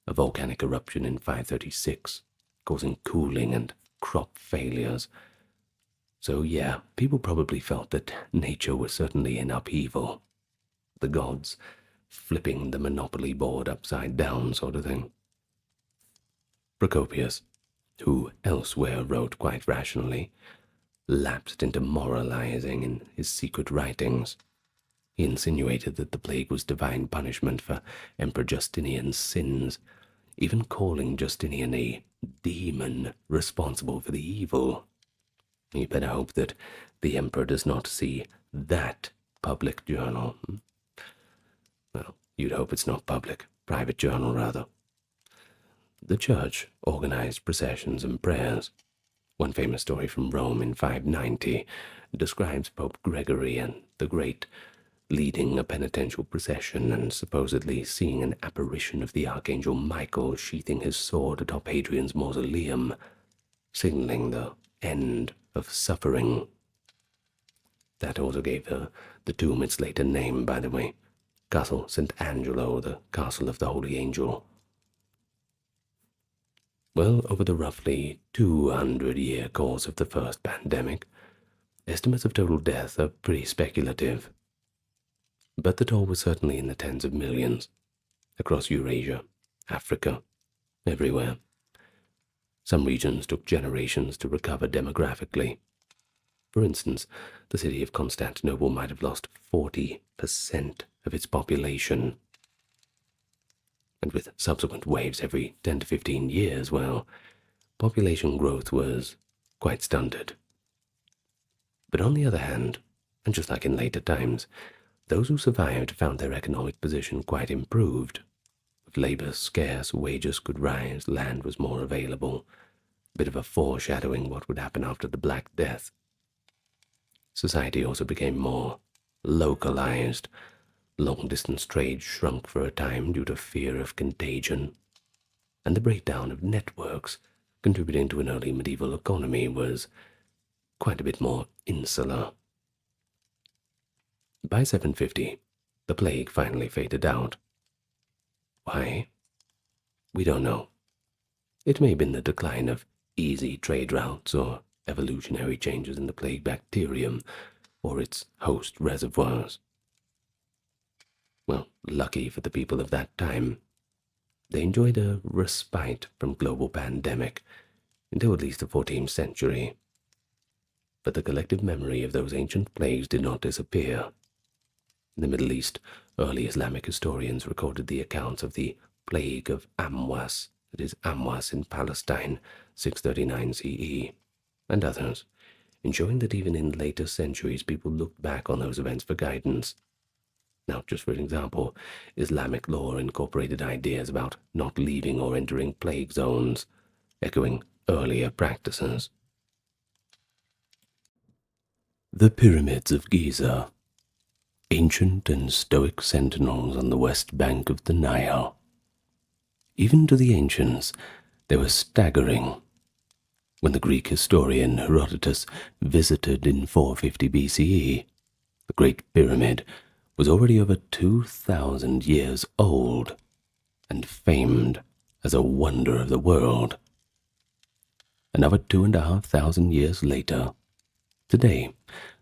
A volcanic eruption in 536, causing cooling and crop failures. So yeah, people probably felt that nature was certainly in upheaval. The gods flipping the monopoly board upside down sort of thing. Procopius, who elsewhere wrote quite rationally, lapsed into moralizing in his secret writings. He insinuated that the plague was divine punishment for Emperor Justinian's sins, even calling Justinian a demon responsible for the evil. You better hope that the emperor does not see that public journal. Well, you'd hope it's not public, private journal rather. The church organized processions and prayers. One famous story from Rome in 590 describes Pope Gregory and the Great leading a penitential procession and supposedly seeing an apparition of the Archangel Michael sheathing his sword atop Hadrian's mausoleum, signaling the end of suffering. That also gave the tomb its later name, by the way, Castle St. Angelo, the Castle of the Holy Angel. Well, over the roughly 200-year course of the first pandemic, estimates of total death are pretty speculative. But the toll was certainly in the tens of millions, across Eurasia, Africa, everywhere. Some regions took generations to recover demographically. For instance, the city of Constantinople might have lost 40% of its population. And with subsequent waves every 10 to 15 years, well, population growth was quite stunted. But on the other hand, and just like in later times, those who survived found their economic position quite improved. With labor scarce, wages could rise, land was more available. A bit of a foreshadowing what would happen after the Black Death. Society also became more localized. Long-distance trade shrunk for a time due to fear of contagion. And the breakdown of networks contributing to an early medieval economy was quite a bit more insular. By 750, the plague finally faded out. Why? We don't know. It may have been the decline of easy trade routes or evolutionary changes in the plague bacterium or its host reservoirs. Well, lucky for the people of that time, they enjoyed a respite from global pandemic until at least the 14th century. But the collective memory of those ancient plagues did not disappear. In the Middle East, early Islamic historians recorded the accounts of the plague of Amwas, that is Amwas in Palestine, 639 CE, and others, ensuring that even in later centuries people looked back on those events for guidance. Now, just for an example, Islamic law incorporated ideas about not leaving or entering plague zones, echoing earlier practices. The Pyramids of Giza, ancient and stoic sentinels on the west bank of the Nile. Even to the ancients, they were staggering. When the Greek historian Herodotus visited in 450 BCE, the Great Pyramid was already over 2,000 years old and famed as a wonder of the world. Another 2,500 years later, today,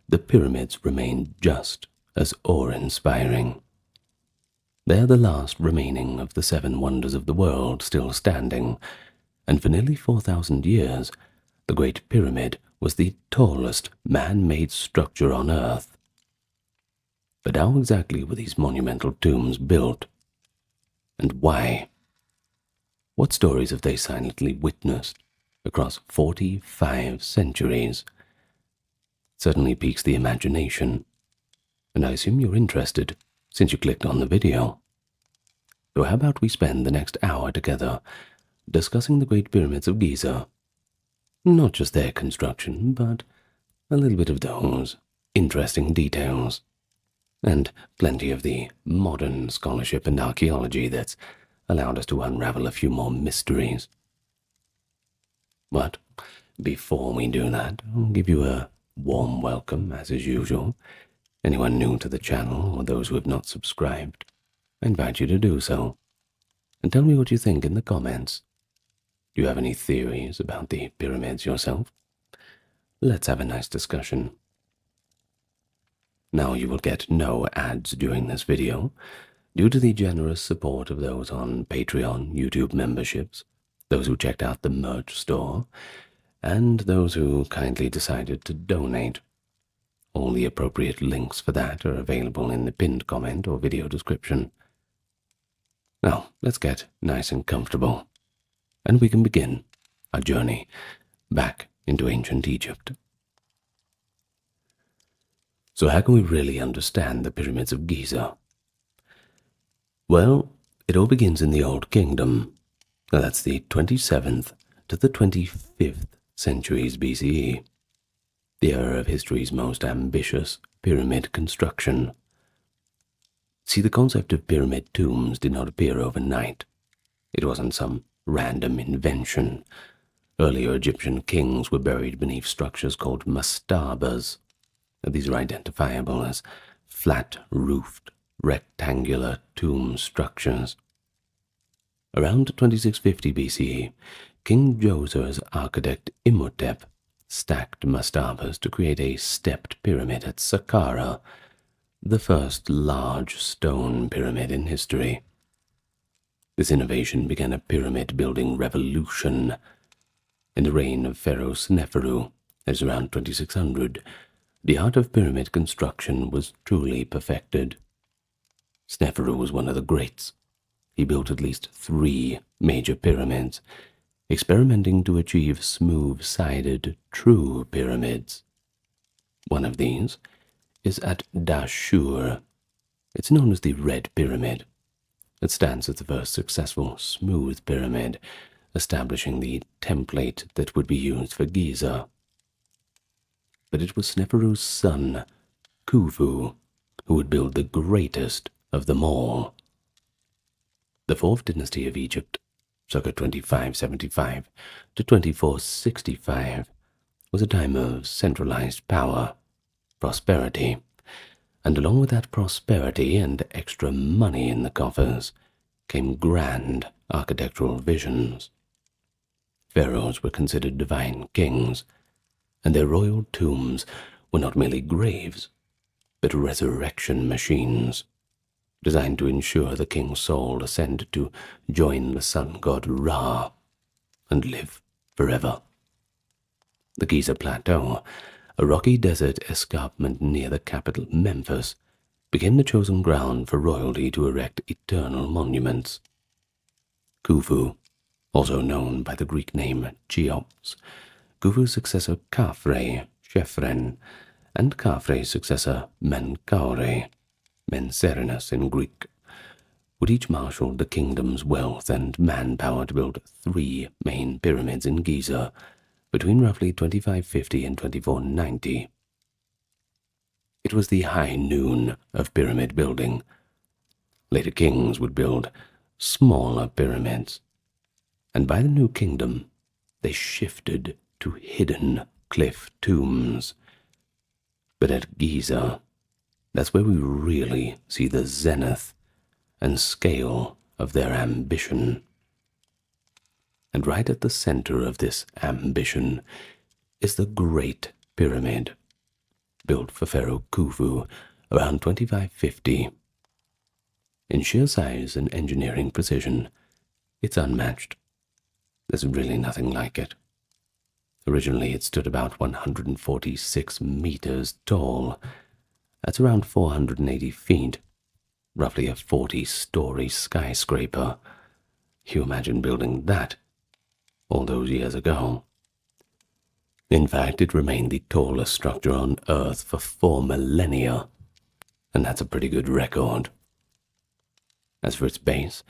the pyramids remain just as awe-inspiring. They are the last remaining of the 7 wonders of the world still standing, and for nearly 4,000 years, the Great Pyramid was the tallest man-made structure on Earth. But how exactly were these monumental tombs built? And why? What stories have they silently witnessed across 45 centuries? It certainly piques the imagination, and I assume you're interested since you clicked on the video. So how about we spend the next hour together discussing the Great Pyramids of Giza? Not just their construction, but a little bit of those interesting details, and plenty of the modern scholarship and archaeology that's allowed us to unravel a few more mysteries. But before we do that, I'll give you a warm welcome, as is usual. Anyone new to the channel or those who have not subscribed, I invite you to do so. And tell me what you think in the comments. Do you have any theories about the pyramids yourself? Let's have a nice discussion. Now you will get no ads during this video, due to the generous support of those on Patreon, YouTube memberships, those who checked out the merch store, and those who kindly decided to donate. All the appropriate links for that are available in the pinned comment or video description. Now, let's get nice and comfortable, and we can begin our journey back into ancient Egypt. So how can we really understand the pyramids of Giza? Well, it all begins in the Old Kingdom. Now that's the 27th to the 25th centuries BCE, the era of history's most ambitious pyramid construction. See, the concept of pyramid tombs did not appear overnight. It wasn't some random invention. Earlier Egyptian kings were buried beneath structures called mastabas. These are identifiable as flat-roofed, rectangular tomb structures. Around 2650 BCE, King Djoser's architect Imhotep stacked mastabas to create a stepped pyramid at Saqqara, the first large stone pyramid in history. This innovation began a pyramid-building revolution. In the reign of Pharaoh Sneferu, as around 2600, the art of pyramid construction was truly perfected. Sneferu was one of the greats. He built at least 3 major pyramids, experimenting to achieve smooth-sided, true pyramids. One of these is at Dashur. It's known as the Red Pyramid. It stands as the first successful smooth pyramid, establishing the template that would be used for Giza. But it was Sneferu's son, Khufu, who would build the greatest of them all. The 4th dynasty of Egypt, circa 2575 to 2465, was a time of centralized power, prosperity, and along with that prosperity and extra money in the coffers came grand architectural visions. Pharaohs were considered divine kings, and their royal tombs were not merely graves, but resurrection machines, designed to ensure the king's soul ascended to join the sun god Ra and live forever. The Giza Plateau, a rocky desert escarpment near the capital Memphis, became the chosen ground for royalty to erect eternal monuments. Khufu, also known by the Greek name Cheops, Khufu's successor Khafre, Chephren, and Khafre's successor Menkaure, Menserinus in Greek, would each marshal the kingdom's wealth and manpower to build 3 main pyramids in Giza between roughly 2550 and 2490. It was the high noon of pyramid building. Later kings would build smaller pyramids, and by the New Kingdom they shifted to hidden cliff tombs. But at Giza, that's where we really see the zenith and scale of their ambition. And right at the center of this ambition is the Great Pyramid, built for Pharaoh Khufu around 2550. In sheer size and engineering precision, it's unmatched. There's really nothing like it. Originally, it stood about 146 meters tall. That's around 480 feet, roughly a 40-story skyscraper. You imagine building that all those years ago. In fact, it remained the tallest structure on Earth for 4 millennia, and that's a pretty good record. As for its base,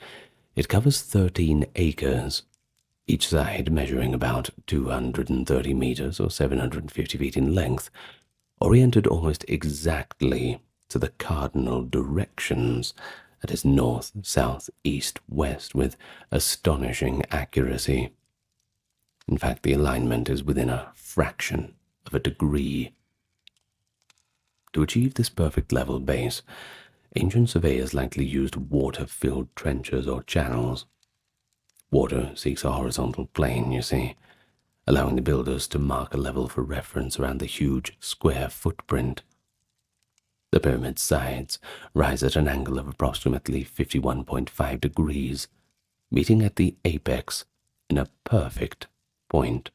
it covers 13 acres, each side measuring about 230 meters or 750 feet in length, oriented almost exactly to the cardinal directions, that is north, south, east, west, with astonishing accuracy. In fact, the alignment is within a fraction of a degree. To achieve this perfect level base, ancient surveyors likely used water-filled trenches or channels. Water seeks a horizontal plane, you see, allowing the builders to mark a level for reference around the huge square footprint. The pyramid's sides rise at an angle of approximately 51.5 degrees, meeting at the apex in a perfect point,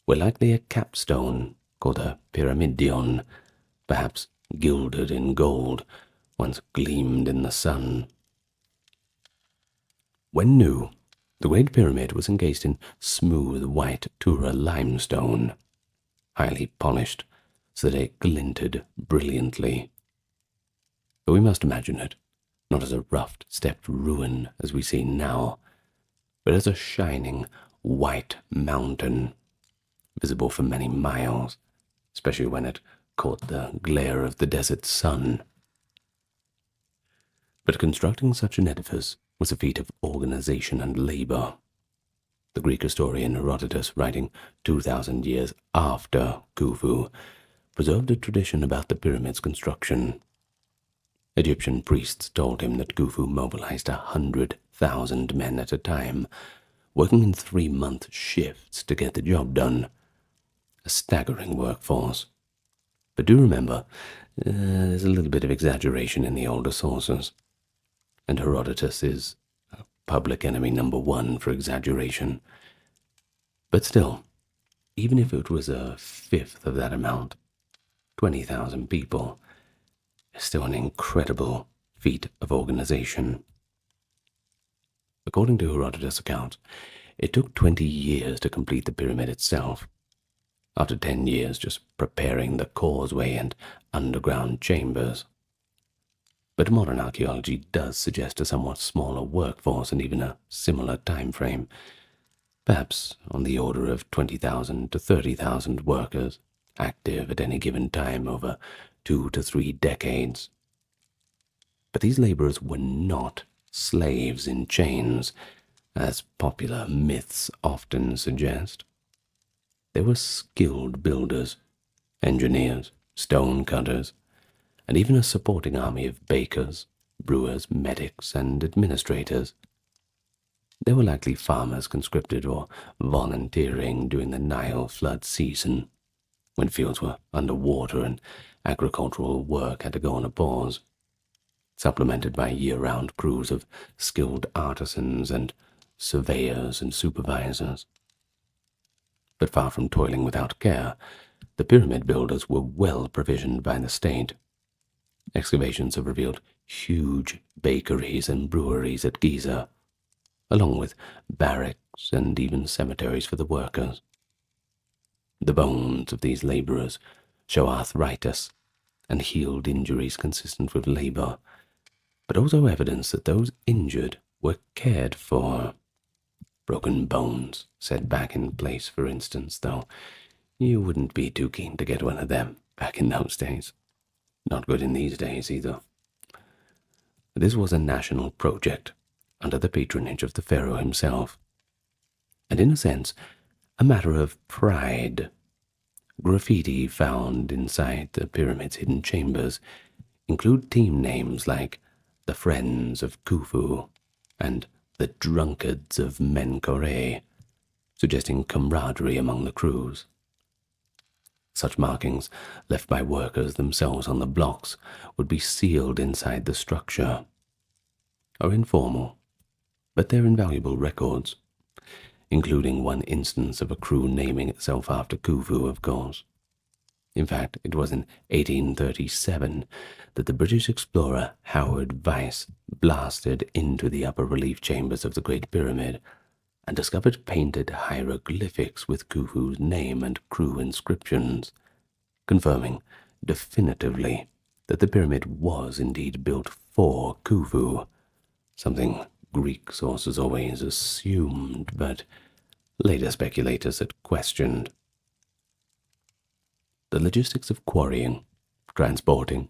where likely a capstone, called a pyramidion, perhaps gilded in gold, once gleamed in the sun. When new, the Great Pyramid was encased in smooth white Tura limestone, highly polished, so that it glinted brilliantly. But we must imagine it, not as a rough, stepped ruin as we see now, but as a shining, white mountain, visible for many miles, especially when it caught the glare of the desert sun. But constructing such an edifice was a feat of organization and labor. The Greek historian Herodotus, writing 2,000 years after Khufu, preserved a tradition about the pyramid's construction. Egyptian priests told him that Khufu mobilized 100,000 men at a time, working in 3-month shifts to get the job done. A staggering workforce. But do remember, there's a little bit of exaggeration in the older sources, and Herodotus is public enemy number 1 for exaggeration. But still, even if it was a fifth of that amount, 20,000 people, is still an incredible feat of organization. According to Herodotus' account, it took 20 years to complete the pyramid itself. After 10 years just preparing the causeway and underground chambers. But modern archaeology does suggest a somewhat smaller workforce and even a similar time frame, perhaps on the order of 20,000 to 30,000 workers, active at any given time over 2 to 3 decades. But these laborers were not slaves in chains, as popular myths often suggest. They were skilled builders, engineers, stone cutters, and even a supporting army of bakers, brewers, medics, and administrators. They were likely farmers conscripted or volunteering during the Nile flood season, when fields were underwater and agricultural work had to go on a pause, supplemented by year-round crews of skilled artisans and surveyors and supervisors. But far from toiling without care, the pyramid builders were well provisioned by the state. Excavations have revealed huge bakeries and breweries at Giza, along with barracks and even cemeteries for the workers. The bones of these laborers show arthritis and healed injuries consistent with labor, but also evidence that those injured were cared for. Broken bones set back in place, for instance, though you wouldn't be too keen to get one of them back in those days. Not good in these days, either. This was a national project under the patronage of the pharaoh himself, and in a sense, a matter of pride. Graffiti found inside the pyramid's hidden chambers include team names like the Friends of Khufu and the Drunkards of Menkore, suggesting camaraderie among the crews. Such markings, left by workers themselves on the blocks, would be sealed inside the structure. Are informal, but they're invaluable records, including one instance of a crew naming itself after Khufu, of course. In fact, it was in 1837 that the British explorer Howard Vyse blasted into the upper relief chambers of the Great Pyramid and discovered painted hieroglyphics with Khufu's name and crew inscriptions, confirming definitively that the pyramid was indeed built for Khufu, something Greek sources always assumed, but later speculators had questioned. The logistics of quarrying, transporting,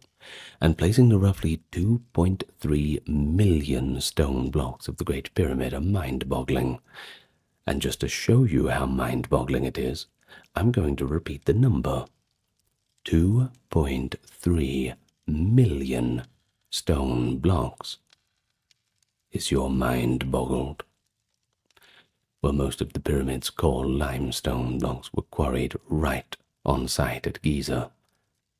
and placing the roughly 2.3 million stone blocks of the Great Pyramid are mind-boggling. And just to show you how mind-boggling it is, I'm going to repeat the number. 2.3 million stone blocks. Is your mind boggled? Well, most of the pyramid's core limestone blocks were quarried right on site at Giza.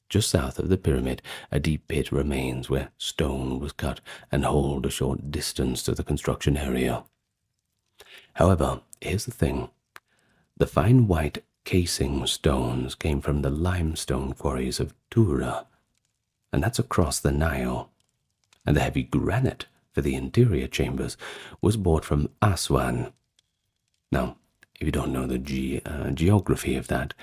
Just south of the pyramid, a deep pit remains where stone was cut and hauled a short distance to the construction area. However, here's the thing. The fine white casing stones came from the limestone quarries of Tura, and that's across the Nile, and the heavy granite for the interior chambers was brought from Aswan. Now, if you don't know the geography of that,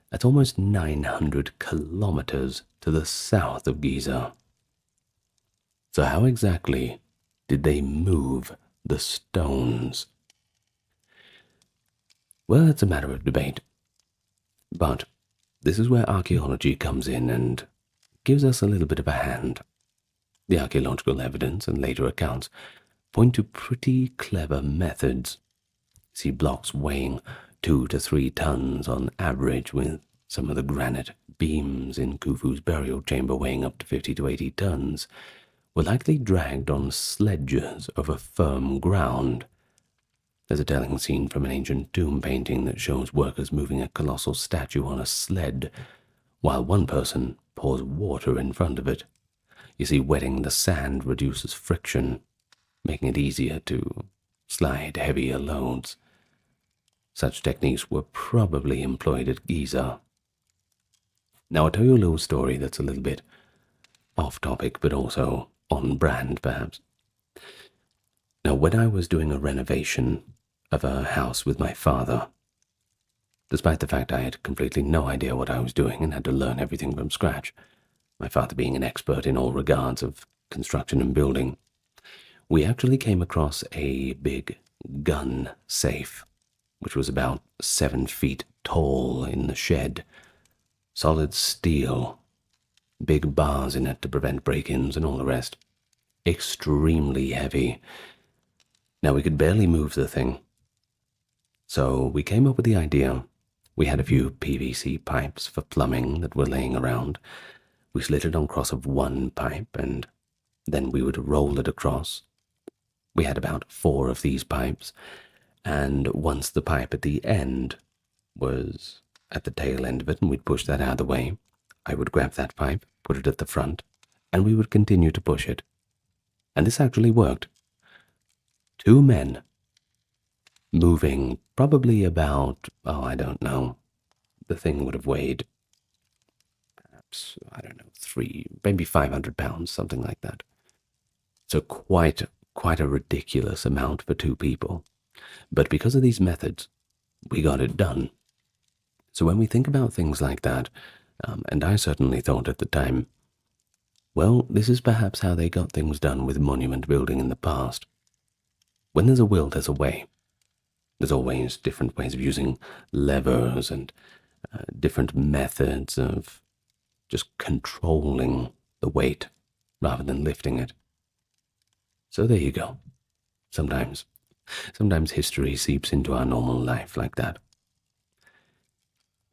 that's almost 900 kilometers to the south of Giza. So how exactly did they move the stones? Well, it's a matter of debate. But this is where archaeology comes in and gives us a little bit of a hand. The archaeological evidence and later accounts point to pretty clever methods. See blocks weighing 2 to 3 tons on average, with some of the granite beams in Khufu's burial chamber weighing up to 50 to 80 tons, were likely dragged on sledges over firm ground. There's a telling scene from an ancient tomb painting that shows workers moving a colossal statue on a sled, while one person pours water in front of it. You see, wetting the sand reduces friction, making it easier to slide heavier loads. Such techniques were probably employed at Giza. Now I'll tell you a little story that's a little bit off topic, but also on brand, perhaps. Now, when I was doing a renovation of a house with my father, despite the fact I had completely no idea what I was doing and had to learn everything from scratch, my father being an expert in all regards of construction and building, we actually came across a big gun safe, which was about 7 feet tall in the shed. Solid steel, big bars in it to prevent break-ins and all the rest. Extremely heavy. Now, we could barely move the thing. So we came up with the idea. We had a few PVC pipes for plumbing that were laying around. We slid it on cross of one pipe, and then we would roll it across. We had about 4 of these pipes, and once the pipe at the end was at the tail end of it, and we'd push that out of the way, I would grab that pipe, put it at the front, and we would continue to push it. And this actually worked. 2 men moving probably about, I don't know, the thing would have weighed perhaps, 3, maybe 500 pounds, something like that. So quite a ridiculous amount for 2 people. But because of these methods, we got it done. So when we think about things like that, and I certainly thought at the time, well, this is perhaps how they got things done with monument building in the past. When there's a will, there's a way. There's always different ways of using levers and different methods of just controlling the weight rather than lifting it. So there you go. Sometimes history seeps into our normal life like that.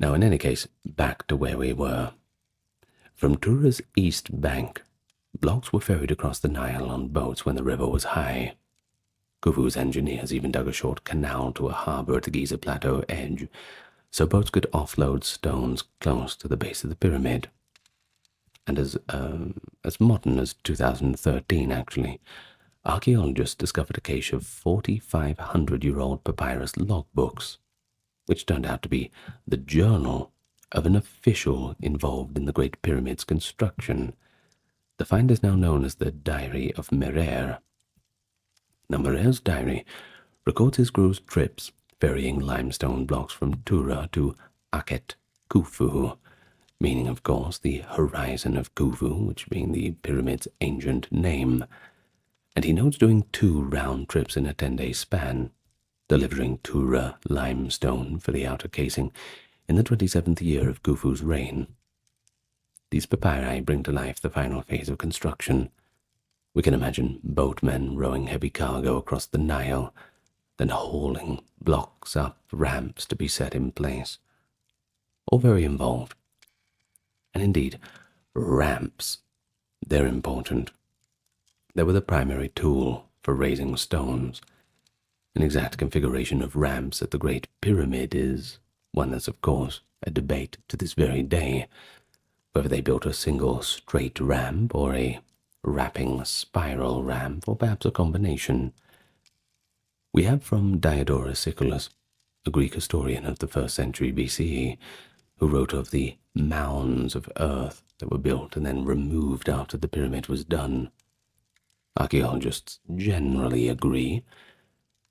Now, in any case, back to where we were. From Tura's east bank, blocks were ferried across the Nile on boats when the river was high. Khufu's engineers even dug a short canal to a harbor at the Giza Plateau edge, so boats could offload stones close to the base of the pyramid. And as modern as 2013, actually, archaeologists discovered a cache of 4,500-year-old papyrus logbooks, which turned out to be the journal of an official involved in the Great Pyramid's construction. The find is now known as the Diary of Merer. Now, Merer's diary records his crew's trips ferrying limestone blocks from Tura to Akhet Khufu, meaning, of course, the horizon of Khufu, which being the pyramid's ancient name. And he notes doing 2 round trips in a 10-day span, delivering Tura limestone for the outer casing in the 27th year of Khufu's reign. These papyri bring to life the final phase of construction. We can imagine boatmen rowing heavy cargo across the Nile, then hauling blocks up ramps to be set in place. All very involved. And indeed, ramps, they're important. They were the primary tool for raising stones. An exact configuration of ramps at the Great Pyramid is one that's, of course, a debate to this very day, whether they built a single straight ramp or a wrapping spiral ramp, or perhaps a combination. We have from Diodorus Siculus a Greek historian of the 1st century BCE, who wrote of the mounds of earth that were built and then removed after the pyramid was done. Archaeologists generally agree.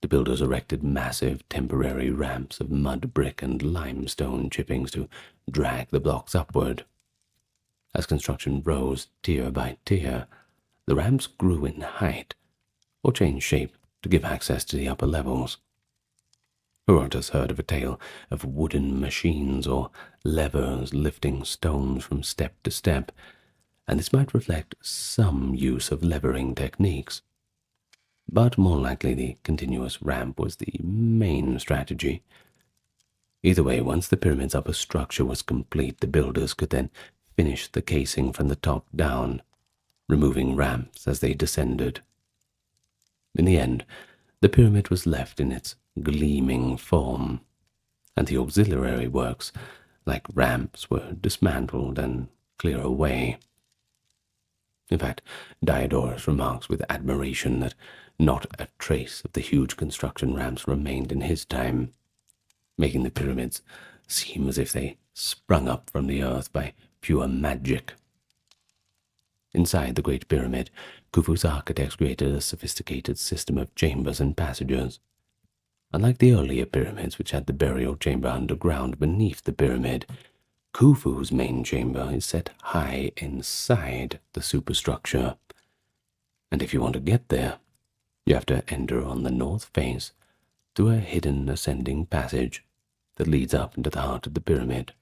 The builders erected massive temporary ramps of mud, brick, and limestone chippings to drag the blocks upward. As construction rose tier by tier, the ramps grew in height or changed shape to give access to the upper levels. Herodotus heard of a tale of wooden machines or levers lifting stones from step to step, and this might reflect some use of levering techniques. But more likely the continuous ramp was the main strategy. Either way, once the pyramid's upper structure was complete, the builders could then finish the casing from the top down, removing ramps as they descended. In the end, the pyramid was left in its gleaming form, and the auxiliary works, like ramps, were dismantled and cleared away. In fact, Diodorus remarks with admiration that not a trace of the huge construction ramps remained in his time, making the pyramids seem as if they sprung up from the earth by pure magic. Inside the Great Pyramid, Khufu's architects created a sophisticated system of chambers and passages. Unlike the earlier pyramids, which had the burial chamber underground beneath the pyramid, Khufu's main chamber is set high inside the superstructure. And if you want to get there, you have to enter on the north face through a hidden ascending passage that leads up into the heart of the pyramid.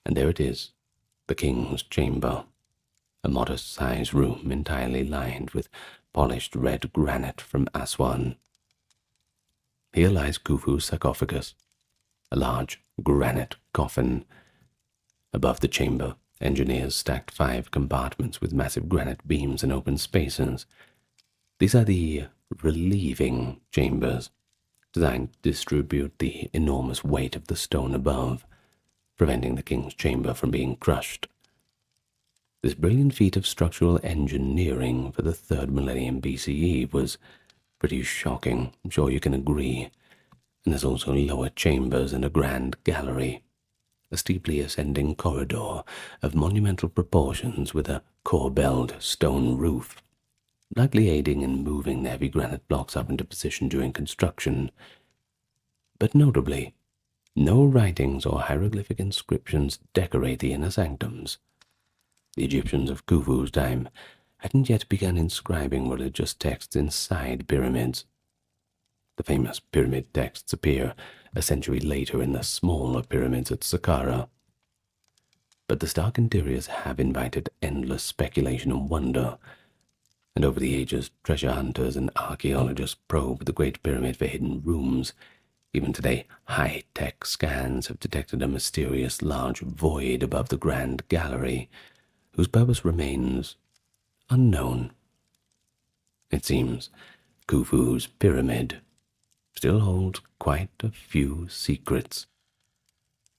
And there it is, the king's chamber, a modest-sized room entirely lined with polished red granite from Aswan. Here lies Khufu's sarcophagus, a large granite coffin. Above the chamber, engineers stacked 5 compartments with massive granite beams and open spaces. These are the relieving chambers, designed to distribute the enormous weight of the stone above, preventing the king's chamber from being crushed. This brilliant feat of structural engineering for the 3rd millennium BCE was pretty shocking, I'm sure you can agree. And there's also lower chambers and a grand gallery, a steeply ascending corridor of monumental proportions with a corbelled stone roof, likely aiding in moving the heavy granite blocks up into position during construction. But notably, no writings or hieroglyphic inscriptions decorate the inner sanctums. The Egyptians of Khufu's time hadn't yet begun inscribing religious texts inside pyramids. The famous pyramid texts appear a century later in the smaller pyramids at Saqqara. But the stark interiors have invited endless speculation and wonder, and over the ages treasure hunters and archaeologists probe the Great Pyramid for hidden rooms. Even today, high-tech scans have detected a mysterious large void above the grand gallery, whose purpose remains unknown. It seems Khufu's pyramid still holds quite a few secrets.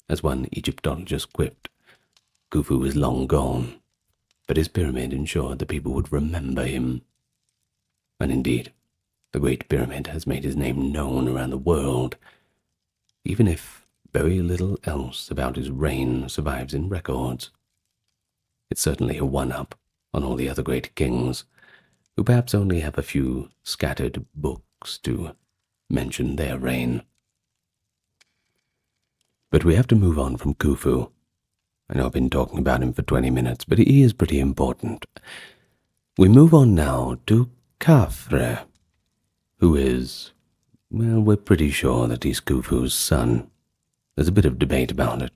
As one Egyptologist quipped, Khufu is long gone, but his pyramid ensured that people would remember him. And indeed, the Great Pyramid has made his name known around the world, even if very little else about his reign survives in records. It's certainly a one-up on all the other great kings, who perhaps only have a few scattered books to mention their reign. But we have to move on from Khufu. I know I've been talking about him for 20 minutes, but he is pretty important. We move on now to Khafre, who is, well, we're pretty sure that he's Khufu's son. There's a bit of debate about it.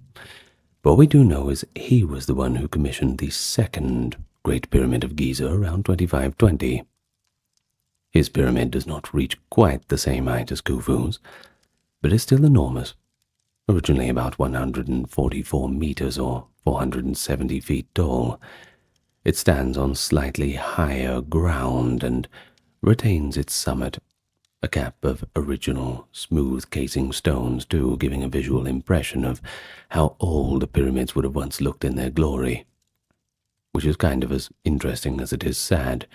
But what we do know is he was the one who commissioned the 2nd Great Pyramid of Giza around 2520. His pyramid does not reach quite the same height as Khufu's, but is still enormous, originally about 144 meters or 470 feet tall. It stands on slightly higher ground and retains its summit, a cap of original smooth casing stones too, giving a visual impression of how old the pyramids would have once looked in their glory, which is kind of as interesting as it is sad.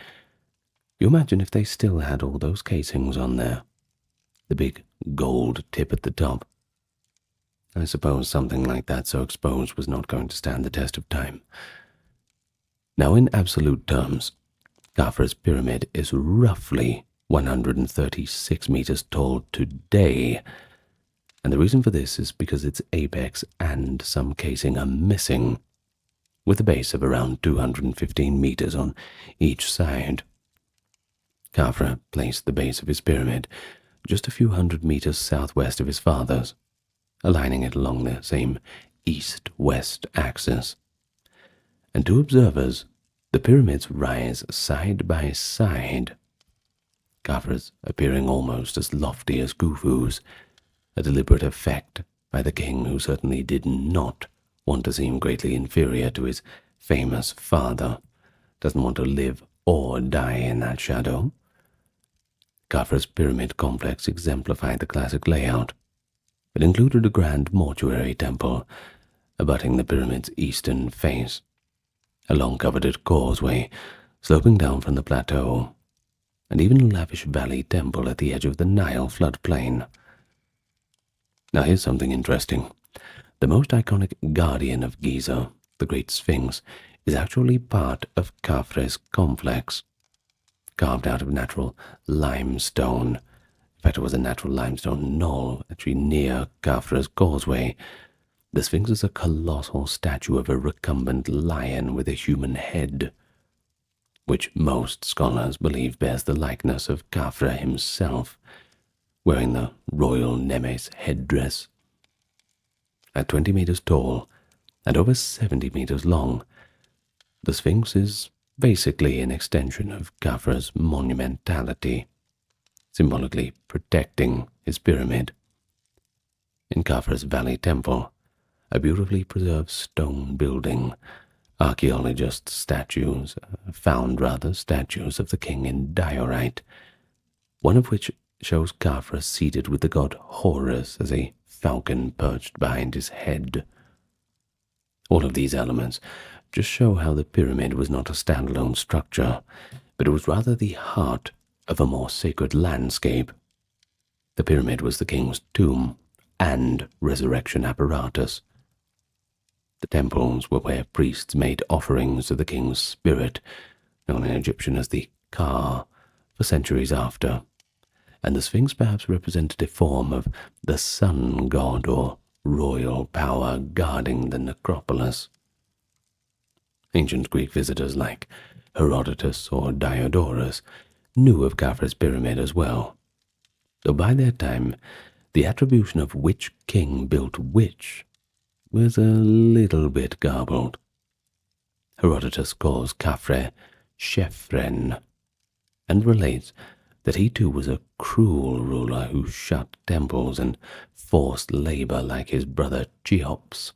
You imagine if they still had all those casings on there, the big gold tip at the top. I suppose something like that so exposed was not going to stand the test of time. Now, in absolute terms, Khafra's pyramid is roughly 136 meters tall today, and the reason for this is because its apex and some casing are missing, with a base of around 215 meters on each side. Khafra placed the base of his pyramid just a few hundred meters southwest of his father's, aligning it along the same east-west axis. And to observers, the pyramids rise side by side, Khafra's appearing almost as lofty as Khufu's, a deliberate effect by the king who certainly did not want to seem greatly inferior to his famous father, doesn't want to live or die in that shadow. Khafra's pyramid complex exemplified the classic layout. It included a grand mortuary temple abutting the pyramid's eastern face, a long coveted causeway sloping down from the plateau, and even a lavish valley temple at the edge of the Nile floodplain. Now here's something interesting. The most iconic guardian of Giza, the Great Sphinx, is actually part of Khafra's complex, carved out of natural limestone. In fact, it was a natural limestone knoll actually near Khafra's causeway. The Sphinx is a colossal statue of a recumbent lion with a human head, which most scholars believe bears the likeness of Khafra himself, wearing the royal Nemes headdress. At 20 meters tall and over 70 meters long, the Sphinx is basically an extension of Khafra's monumentality, symbolically protecting his pyramid. In Khafra's Valley Temple, a beautifully preserved stone building, archaeologists' found statues of the king in diorite, one of which shows Khafra seated with the god Horus as a falcon perched behind his head. All of these elements just show how the pyramid was not a standalone structure, but it was rather the heart of a more sacred landscape. The pyramid was the king's tomb and resurrection apparatus. The temples were where priests made offerings to the king's spirit, known in Egyptian as the Ka, for centuries after, and the Sphinx perhaps represented a form of the sun god or royal power guarding the necropolis. Ancient Greek visitors like Herodotus or Diodorus knew of Khafra's pyramid as well, though by their time the attribution of which king built which was a little bit garbled. Herodotus calls Khafra Shephren, and relates that he too was a cruel ruler who shut temples and forced labor like his brother Cheops.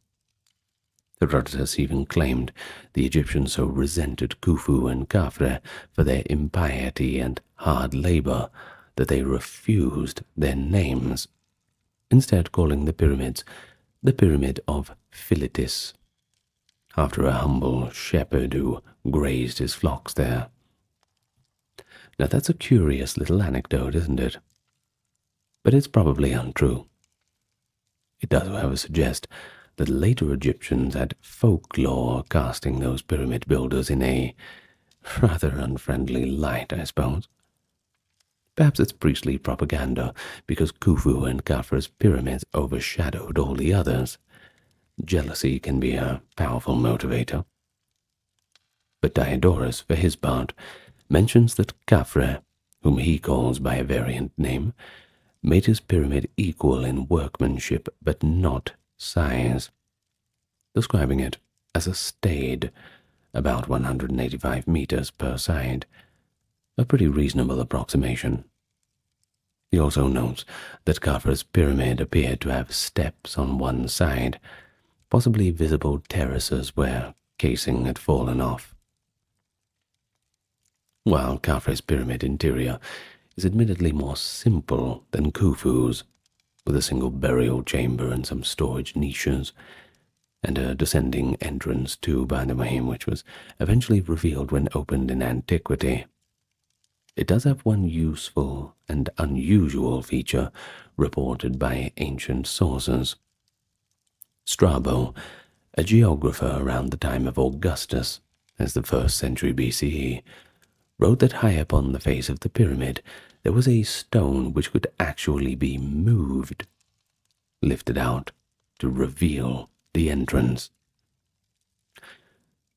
Herodotus even claimed the Egyptians so resented Khufu and Khafra for their impiety and hard labor that they refused their names, instead calling the pyramids the Pyramid of Philotis, after a humble shepherd who grazed his flocks there. Now that's a curious little anecdote, isn't it? But it's probably untrue. It does, however, suggest that later Egyptians had folklore casting those pyramid builders in a rather unfriendly light, I suppose. Perhaps it's priestly propaganda, because Khufu and Khafra's pyramids overshadowed all the others. Jealousy can be a powerful motivator. But Diodorus, for his part, mentions that Khafra, whom he calls by a variant name, made his pyramid equal in workmanship but not size, describing it as a stade, about 185 meters per side, a pretty reasonable approximation. He also notes that Khafra's pyramid appeared to have steps on one side, possibly visible terraces where casing had fallen off. While Khafra's pyramid interior is admittedly more simple than Khufu's, with a single burial chamber and some storage niches, and a descending entrance too, by the way, which was eventually revealed when opened in antiquity. it does have one useful and unusual feature reported by ancient sources. Strabo, a geographer around the time of Augustus, as the 1st century BCE, wrote that high up on the face of the pyramid there was a stone which could actually be moved, lifted out to reveal the entrance.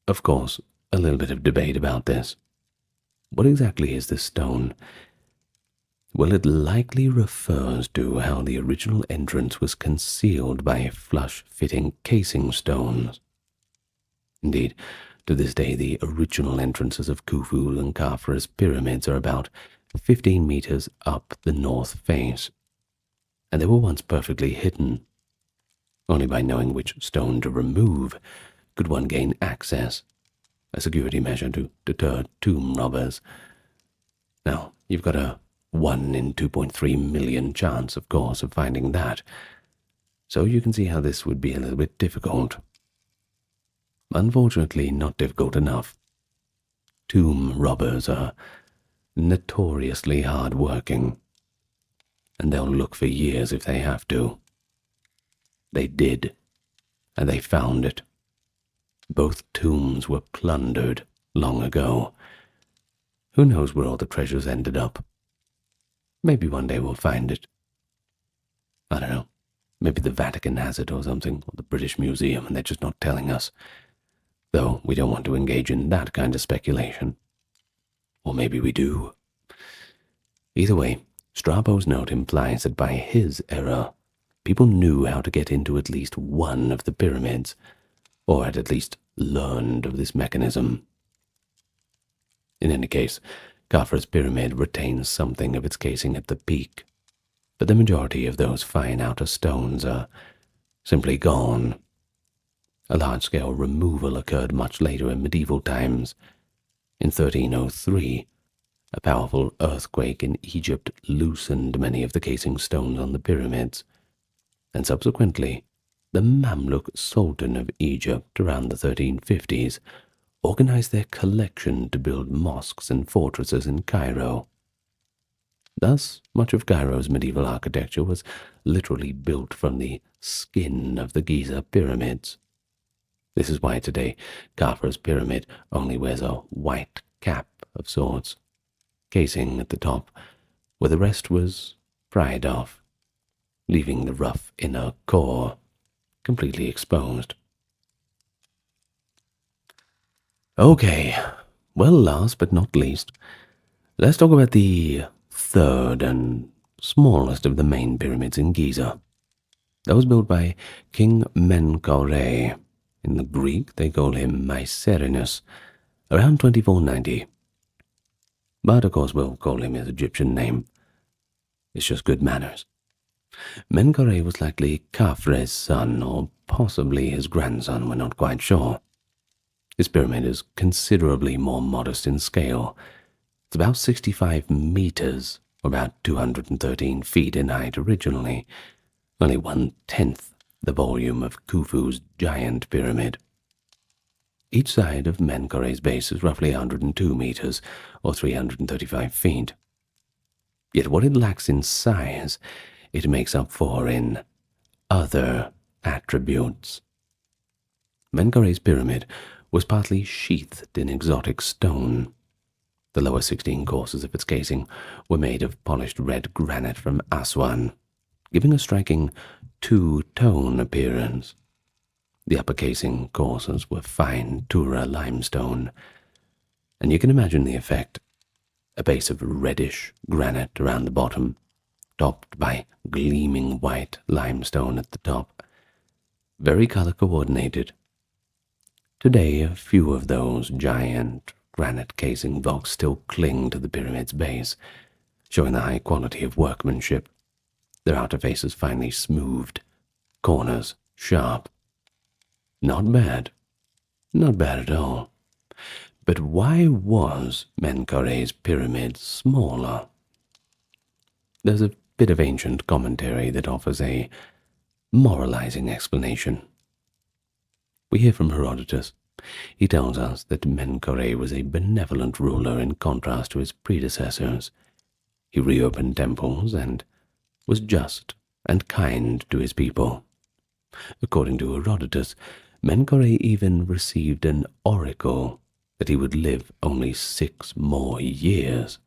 Of course, a little bit of debate about this. What exactly is this stone? Well, it likely refers to how the original entrance was concealed by flush-fitting casing stones. Indeed, to this day, the original entrances of Khufu and Khafra's pyramids are about 15 meters up the north face, and they were once perfectly hidden. Only by knowing which stone to remove could one gain access, a security measure to deter tomb robbers. Now, you've got a 1 in 2.3 million chance, of course, of finding that, so you can see how this would be a little bit difficult. Unfortunately, not difficult enough. Tomb robbers are notoriously hard-working, and they'll look for years if they have to. They did, and they found it. Both tombs were plundered long ago. Who knows where all the treasures ended up? Maybe one day we'll find it. I don't know. Maybe the Vatican has it or something, or the British Museum, and they're just not telling us. Though we don't want to engage in that kind of speculation. Or maybe we do. Either way, Strabo's note implies that by his era, people knew how to get into at least one of the pyramids, or had at least learned of this mechanism. In any case, Khafra's pyramid retains something of its casing at the peak, but the majority of those fine outer stones are simply gone. A large-scale removal occurred much later in medieval times. In 1303, a powerful earthquake in Egypt loosened many of the casing stones on the pyramids, and subsequently, the Mamluk Sultan of Egypt around the 1350s organized their collection to build mosques and fortresses in Cairo. Thus, much of Cairo's medieval architecture was literally built from the skin of the Giza pyramids. This is why today Khafra's pyramid only wears a white cap of sorts, casing at the top, where the rest was pried off, leaving the rough inner core completely exposed. Okay, well, last but not least, let's talk about the third and smallest of the main pyramids in Giza. That was built by King Menkaure. In the Greek, they call him Mycerinus, around 2490. But of course, we'll call him his Egyptian name. It's just good manners. Menkaure was likely Khafre's son, or possibly his grandson, we're not quite sure. His pyramid is considerably more modest in scale. It's about 65 meters, or about 213 feet in height originally, only 1/10 the volume of Khufu's giant pyramid. Each side of Menkaure's base is roughly 102 meters, or 335 feet. Yet what it lacks in size, it makes up for in other attributes. Menkaure's pyramid was partly sheathed in exotic stone. The lower 16 courses of its casing were made of polished red granite from Aswan, giving a striking two-tone appearance. The upper casing courses were fine Tura limestone, and you can imagine the effect. A base of reddish granite around the bottom, topped by gleaming white limestone at the top. Very color-coordinated. Today, a few of those giant granite casing blocks still cling to the pyramid's base, showing the high quality of workmanship. Their outer faces finely smoothed, corners sharp. Not bad. Not bad at all. But why was Menkaure's pyramid smaller? There's a bit of ancient commentary that offers a moralizing explanation. We hear from Herodotus He tells us that Menkore was a benevolent ruler in contrast to his predecessors. He reopened temples and was just and kind to his people. According to Herodotus, Menkore even received an oracle that he would live only 6 more years.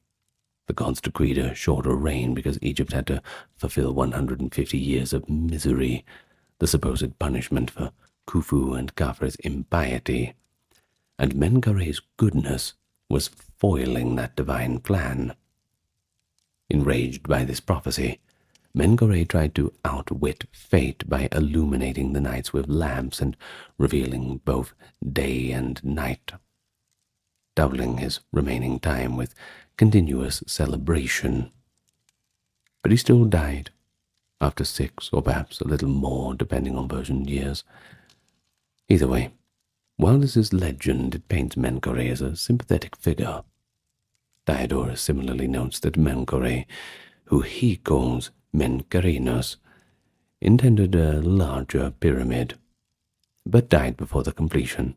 The gods decreed a shorter reign because Egypt had to fulfill 150 years of misery, the supposed punishment for Khufu and Khafre's impiety, and Menkare's goodness was foiling that divine plan. Enraged by this prophecy, Menkore tried to outwit fate by illuminating the nights with lamps and revealing both day and night, doubling his remaining time with continuous celebration. But he still died after 6 or perhaps a little more, depending on version years. Either way, while this is legend, it paints Menkore as a sympathetic figure. Diodorus similarly notes that Menkore, who he calls Menkerinos, intended a larger pyramid, but died before the completion,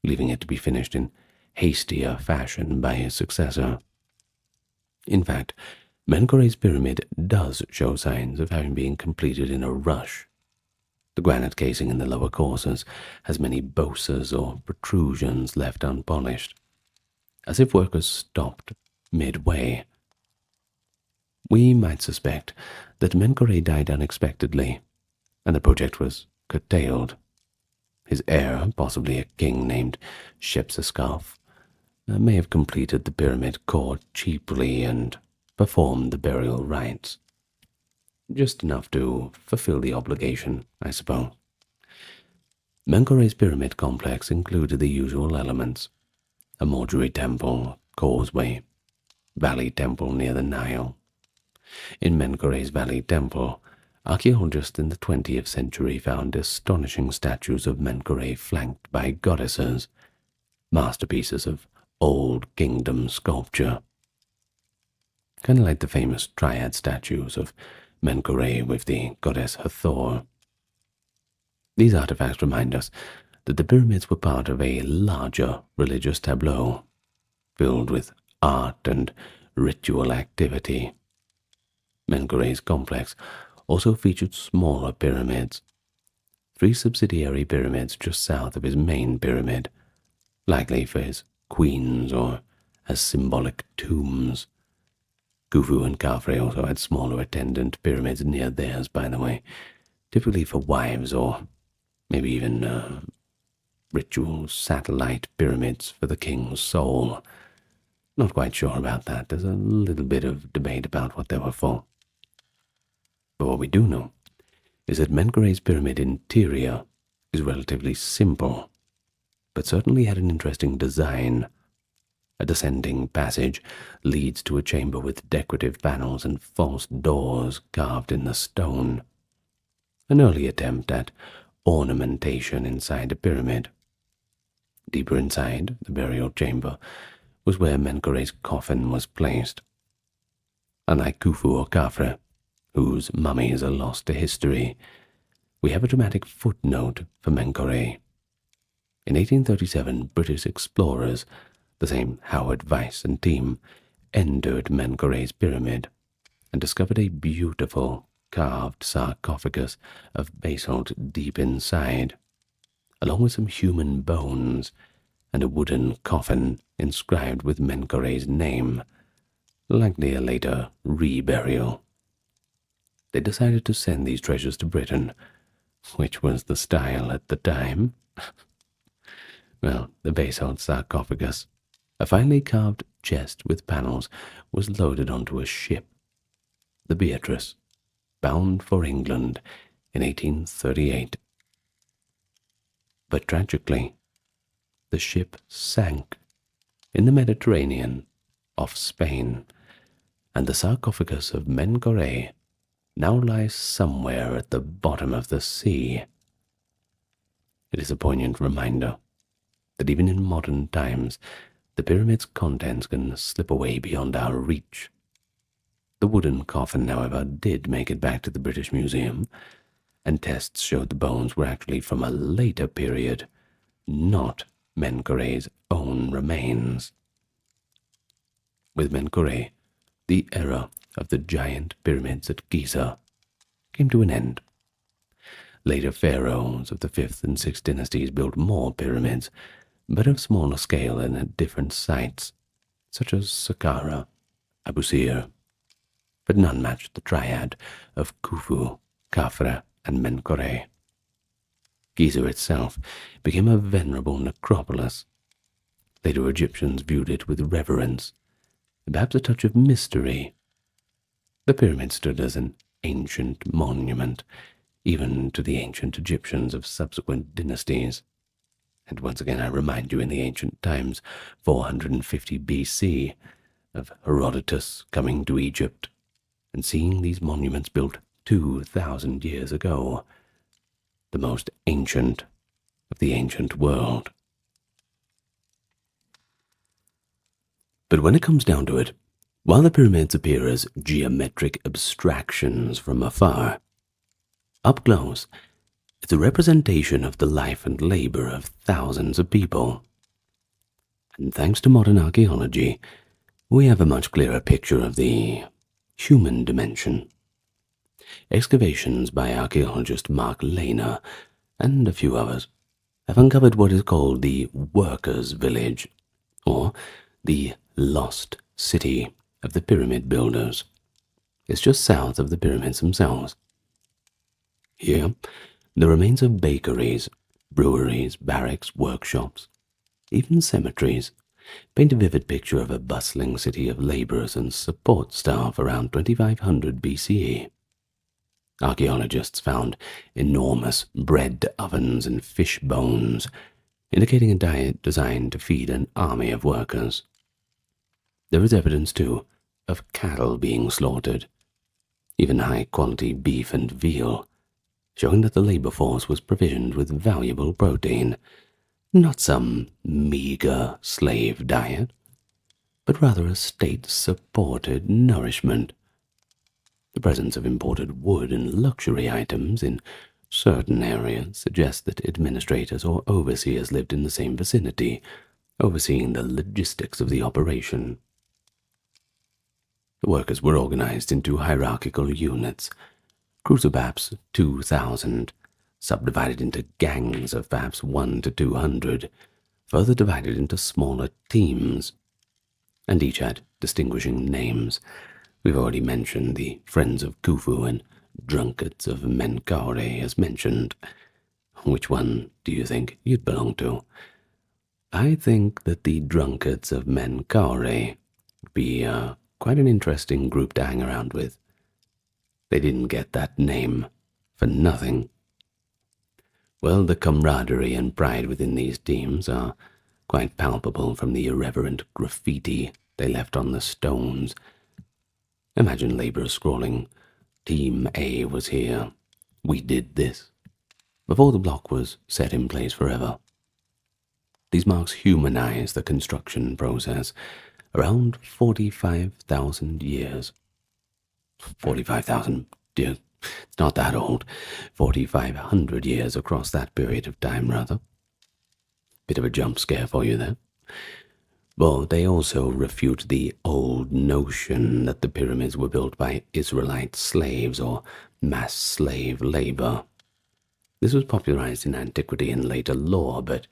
leaving it to be finished in hastier fashion by his successor. In fact, Menkore's pyramid does show signs of having been completed in a rush. The granite casing in the lower courses has many bosses or protrusions left unpolished, as if workers stopped midway. We might suspect that Menkore died unexpectedly, and the project was curtailed. His heir, possibly a king named Shepseskaf, may have completed the pyramid core cheaply and performed the burial rites. Just enough to fulfill the obligation, I suppose. Menkore's pyramid complex included the usual elements: a mortuary temple, causeway, valley temple near the Nile. In Menkore's valley temple, archaeologists in the 20th century found astonishing statues of Menkore flanked by goddesses, masterpieces of Old Kingdom sculpture. Kind of like the famous triad statues of Menkore with the goddess Hathor. These artifacts remind us that the pyramids were part of a larger religious tableau, filled with art and ritual activity. Menkore's complex also featured smaller pyramids, 3 subsidiary pyramids just south of his main pyramid, likely for his queens or as symbolic tombs. Khufu and Khafre also had smaller attendant pyramids near theirs, by the way, typically for wives or maybe even ritual satellite pyramids for the king's soul. Not quite sure about that. There's a little bit of debate about what they were for. But what we do know is that Menkore's pyramid interior is relatively simple, but certainly had an interesting design. A descending passage leads to a chamber with decorative panels and false doors carved in the stone. An early attempt at ornamentation inside a pyramid. Deeper inside, the burial chamber was where Menkore's coffin was placed. Unlike Khufu or Khafre, whose mummies are lost to history, we have a dramatic footnote for Menkore. In 1837, British explorers, the same Howard Weiss and team, entered Menkore's pyramid and discovered a beautiful carved sarcophagus of basalt deep inside, along with some human bones and a wooden coffin inscribed with Menkore's name, likely a later reburial. They decided to send these treasures to Britain, which was the style at the time. Well, the basalt sarcophagus, a finely carved chest with panels, was loaded onto a ship, the Beatrice, bound for England in 1838. But tragically, the ship sank in the Mediterranean off Spain, and the sarcophagus of Menkore now lies somewhere at the bottom of the sea. It is a poignant reminder that even in modern times, the pyramid's contents can slip away beyond our reach. The wooden coffin, however, did make it back to the British Museum, and tests showed the bones were actually from a later period, not Menkare's own remains. With Menkare, the era of the giant pyramids at Giza came to an end. Later pharaohs of the 5th and 6th dynasties built more pyramids, but of smaller scale and at different sites, such as Saqqara, Abusir, but none matched the triad of Khufu, Khafre, and Menkare. Giza itself became a venerable necropolis. Later Egyptians viewed it with reverence, and perhaps a touch of mystery. The pyramid stood as an ancient monument, even to the ancient Egyptians of subsequent dynasties. And once again I remind you, in the ancient times, 450 BC, of Herodotus coming to Egypt and seeing these monuments built 2,000 years ago, the most ancient of the ancient world. But when it comes down to it, while the pyramids appear as geometric abstractions from afar, up close, it's a representation of the life and labor of thousands of people. And thanks to modern archaeology, we have a much clearer picture of the human dimension. Excavations by archaeologist Mark Lehner and a few others have uncovered what is called the Workers' Village, or the Lost City of the Pyramid Builders. It's just south of the pyramids themselves. Here, the remains of bakeries, breweries, barracks, workshops, even cemeteries, paint a vivid picture of a bustling city of laborers and support staff around 2500 BCE. Archaeologists found enormous bread ovens and fish bones, indicating a diet designed to feed an army of workers. There is evidence, too, of cattle being slaughtered, even high-quality beef and veal, showing that the labor force was provisioned with valuable protein, not some meager slave diet, but rather a state-supported nourishment. The presence of imported wood and luxury items in certain areas suggests that administrators or overseers lived in the same vicinity, overseeing the logistics of the operation. The workers were organized into hierarchical units, crews of perhaps 2,000, subdivided into gangs of perhaps 1 to 200, further divided into smaller teams, and each had distinguishing names. We've already mentioned the Friends of Khufu and Drunkards of Menkare as mentioned. Which one do you think you'd belong to? I think that the Drunkards of Menkare would be quite an interesting group to hang around with. They didn't get that name for nothing. Well, the camaraderie and pride within these teams are quite palpable from the irreverent graffiti they left on the stones. Imagine laborers scrawling, "Team A was here. We did this," before the block was set in place forever. These marks humanize the construction process around 45,000 years. 45,000, dear, it's not that old. 4,500 years across that period of time, rather. Bit of a jump scare for you there. But they also refute the old notion that the pyramids were built by Israelite slaves or mass slave labor. This was popularized in antiquity and later lore, but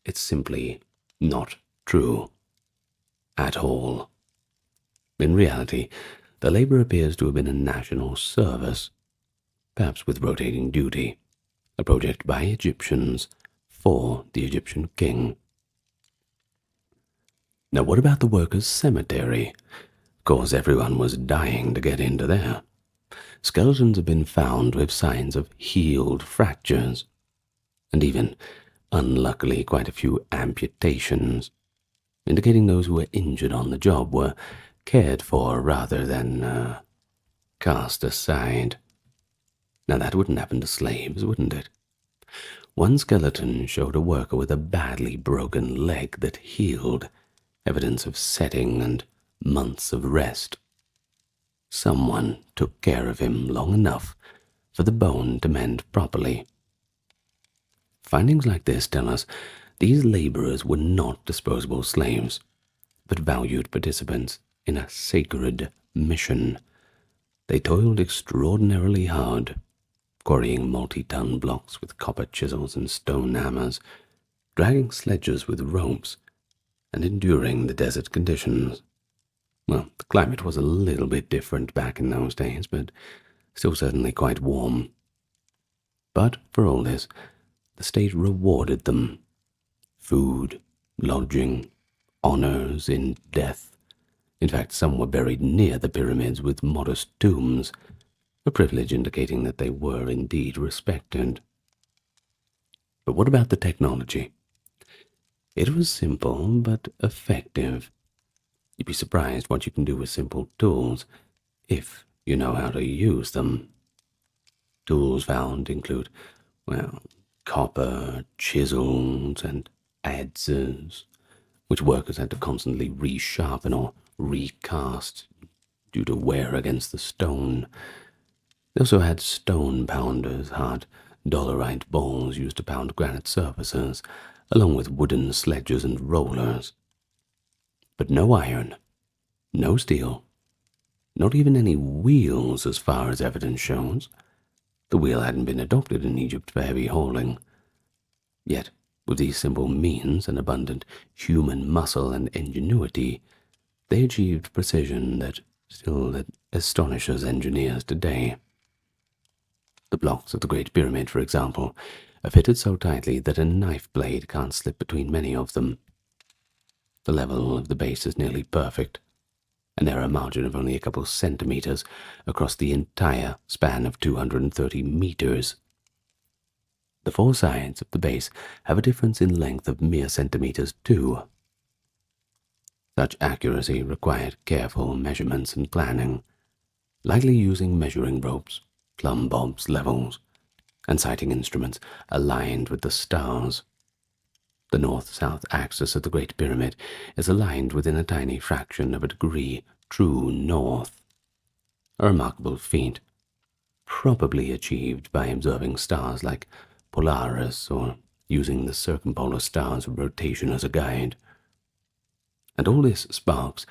it's simply not true at all. In reality, the labor appears to have been a national service, perhaps with rotating duty, a project by Egyptians for the Egyptian king. Now, what about the workers' cemetery? Of course, everyone was dying to get into there. Skeletons have been found with signs of healed fractures, and even, unluckily, quite a few amputations, indicating those who were injured on the job were cared for rather than cast aside. Now, that wouldn't happen to slaves, wouldn't it? One skeleton showed a worker with a badly broken leg that healed, evidence of setting and months of rest. Someone took care of him long enough for the bone to mend properly. Findings like this tell us These laborers were not disposable slaves, but valued participants in a sacred mission. They toiled extraordinarily hard, quarrying multi-ton blocks with copper chisels and stone hammers, dragging sledges with ropes, and enduring the desert conditions. Well, the climate was a little bit different back in those days, but still certainly quite warm. But for all this, the state rewarded them. Food, lodging, honors in death. In fact, some were buried near the pyramids with modest tombs, a privilege indicating that they were indeed respected. But what about the technology? It was simple but effective. You'd be surprised what you can do with simple tools, if you know how to use them. Tools found include, well, copper, chisels, and adzes, which workers had to constantly resharpen or recast due to wear against the stone. They also had stone pounders, hard dolerite balls used to pound granite surfaces, along with wooden sledges and rollers. But no iron, no steel, not even any wheels as far as evidence shows. The wheel hadn't been adopted in Egypt for heavy hauling. Yet, with these simple means and abundant human muscle and ingenuity, they achieved precision that still astonishes engineers today. The blocks of the Great Pyramid, for example, are fitted so tightly that a knife blade can't slip between many of them. The level of the base is nearly perfect, an error margin of only a couple centimeters across the entire span of 230 meters. The four sides of the base have a difference in length of mere centimeters too. Such accuracy required careful measurements and planning, likely using measuring ropes, plumb bobs, levels, and sighting instruments aligned with the stars. The north-south axis of the Great Pyramid is aligned within a tiny fraction of a degree true north. A remarkable feat, probably achieved by observing stars like Polaris or using the circumpolar star's rotation as a guide. And all this sparks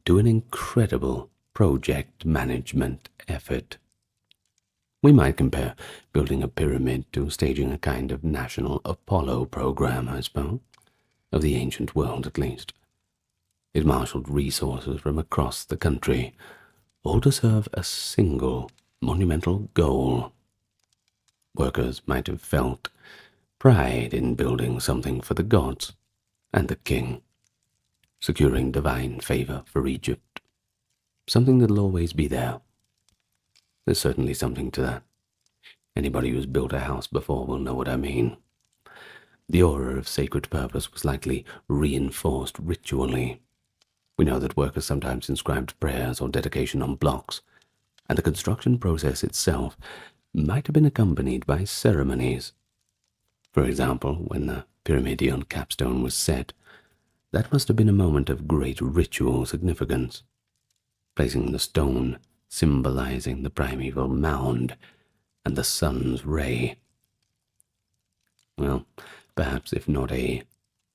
to an incredible project management effort. We might compare building a pyramid to staging a kind of national Apollo program, I suppose, of the ancient world at least. It marshaled resources from across the country, all to serve a single monumental goal. Workers might have felt pride in building something for the gods and the king, securing divine favor for Egypt, something that'll always be there. There's certainly something to that. Anybody who's built a house before will know what I mean. The aura of sacred purpose was likely reinforced ritually. We know that workers sometimes inscribed prayers or dedication on blocks, and the construction process itself might have been accompanied by ceremonies. For example, when the pyramidion capstone was set, that must have been a moment of great ritual significance, placing the stone symbolizing the primeval mound and the sun's ray. Well, perhaps if not a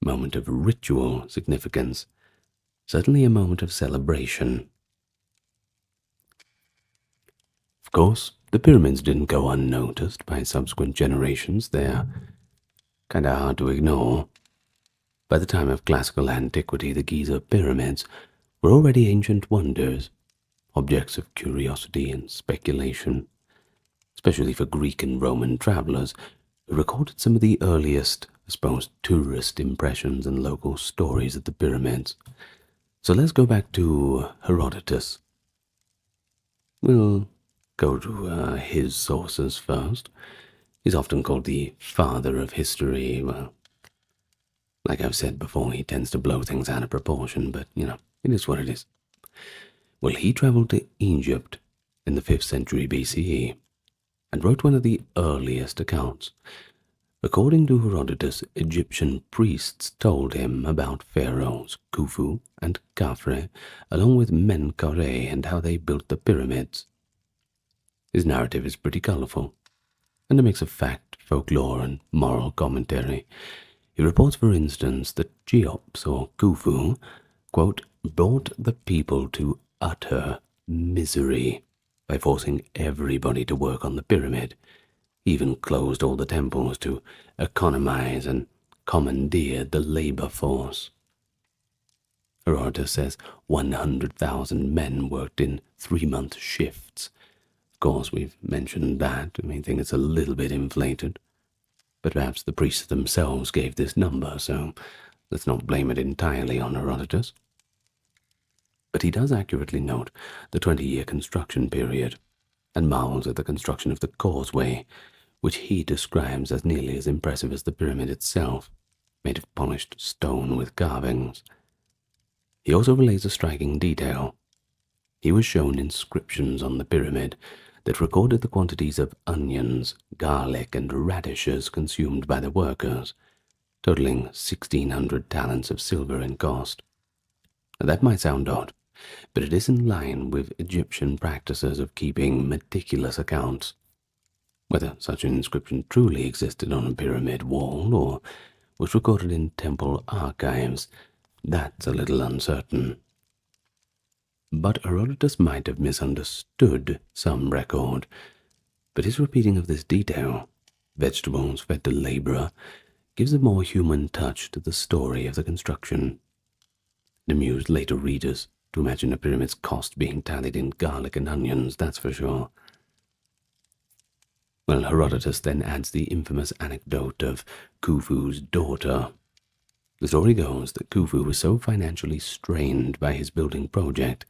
moment of ritual significance, certainly a moment of celebration. Of course, the pyramids didn't go unnoticed by subsequent generations. They're kind of hard to ignore. By the time of classical antiquity, the Giza pyramids were already ancient wonders, objects of curiosity and speculation, especially for Greek and Roman travelers who recorded some of the earliest, I suppose, tourist impressions and local stories of the pyramids. So let's go back to Herodotus. We'll go to his sources first. He's often called the father of history. Well, like I've said before, he tends to blow things out of proportion, but, it is what it is. Well, he traveled to Egypt in the 5th century BCE and wrote one of the earliest accounts. According to Herodotus, Egyptian priests told him about pharaohs Khufu and Khafre, along with Menkaure, and how they built the pyramids. His narrative is pretty colorful, and a mix of fact, folklore, and moral commentary. He He reports, for instance, that Cheops, or Khufu, quote, brought the people to utter misery by forcing everybody to work on the pyramid. He even closed all the temples to economize and commandeered the labor force. Herodotus says 100,000 men worked in 3-month shifts. Of course, we've mentioned that. I think it's a little bit inflated. But perhaps the priests themselves gave this number, so let's not blame it entirely on Herodotus. But he does accurately note the 20-year construction period, and marvels at the construction of the causeway, which he describes as nearly as impressive as the pyramid itself, made of polished stone with carvings. He also relays a striking detail. He was shown inscriptions on the pyramid that recorded the quantities of onions, garlic, and radishes consumed by the workers, totaling 1,600 talents of silver in cost. That might sound odd, but it is in line with Egyptian practices of keeping meticulous accounts. Whether such an inscription truly existed on a pyramid wall or was recorded in temple archives, that's a little uncertain. But Herodotus might have misunderstood some record, but his repeating of this detail, vegetables fed to laborer, gives a more human touch to the story of the construction. It amused later readers to imagine a pyramid's cost being tallied in garlic and onions, that's for sure. Well, Herodotus then adds the infamous anecdote of Khufu's daughter. The story goes that Khufu was so financially strained by his building project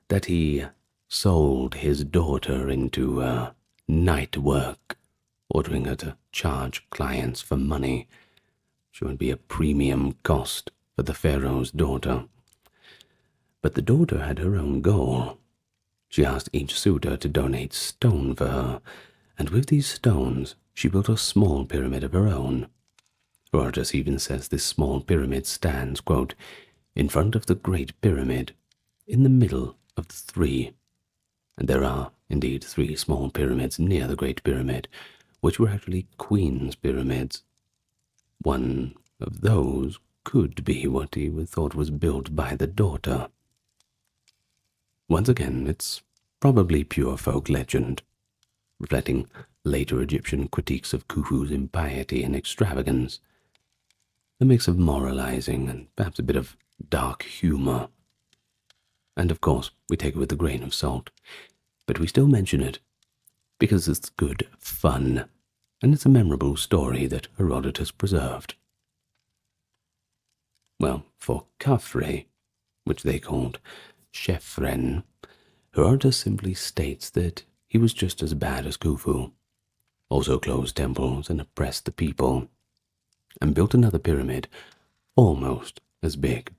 that he sold his daughter into night work, ordering her to charge clients for money. She would be a premium cost for the pharaoh's daughter. But the daughter had her own goal. She asked each suitor to donate stone for her, and with these stones she built a small pyramid of her own. Herodotus even says this small pyramid stands, quote, in front of the Great Pyramid, in the middle of the 3. And there are indeed 3 small pyramids near the Great Pyramid, which were actually Queen's pyramids. One of those could be what he thought was built by the daughter. Once again, it's probably pure folk legend, reflecting later Egyptian critiques of Khufu's impiety and extravagance. A mix of moralizing and perhaps a bit of dark humor. And of course, we take it with a grain of salt, but we still mention it because it's good fun, and it's a memorable story that Herodotus preserved. Well, for Khafre, which they called Chefren, Herodotus simply states that he was just as bad as Khufu, also closed temples and oppressed the people, and built another pyramid almost as big.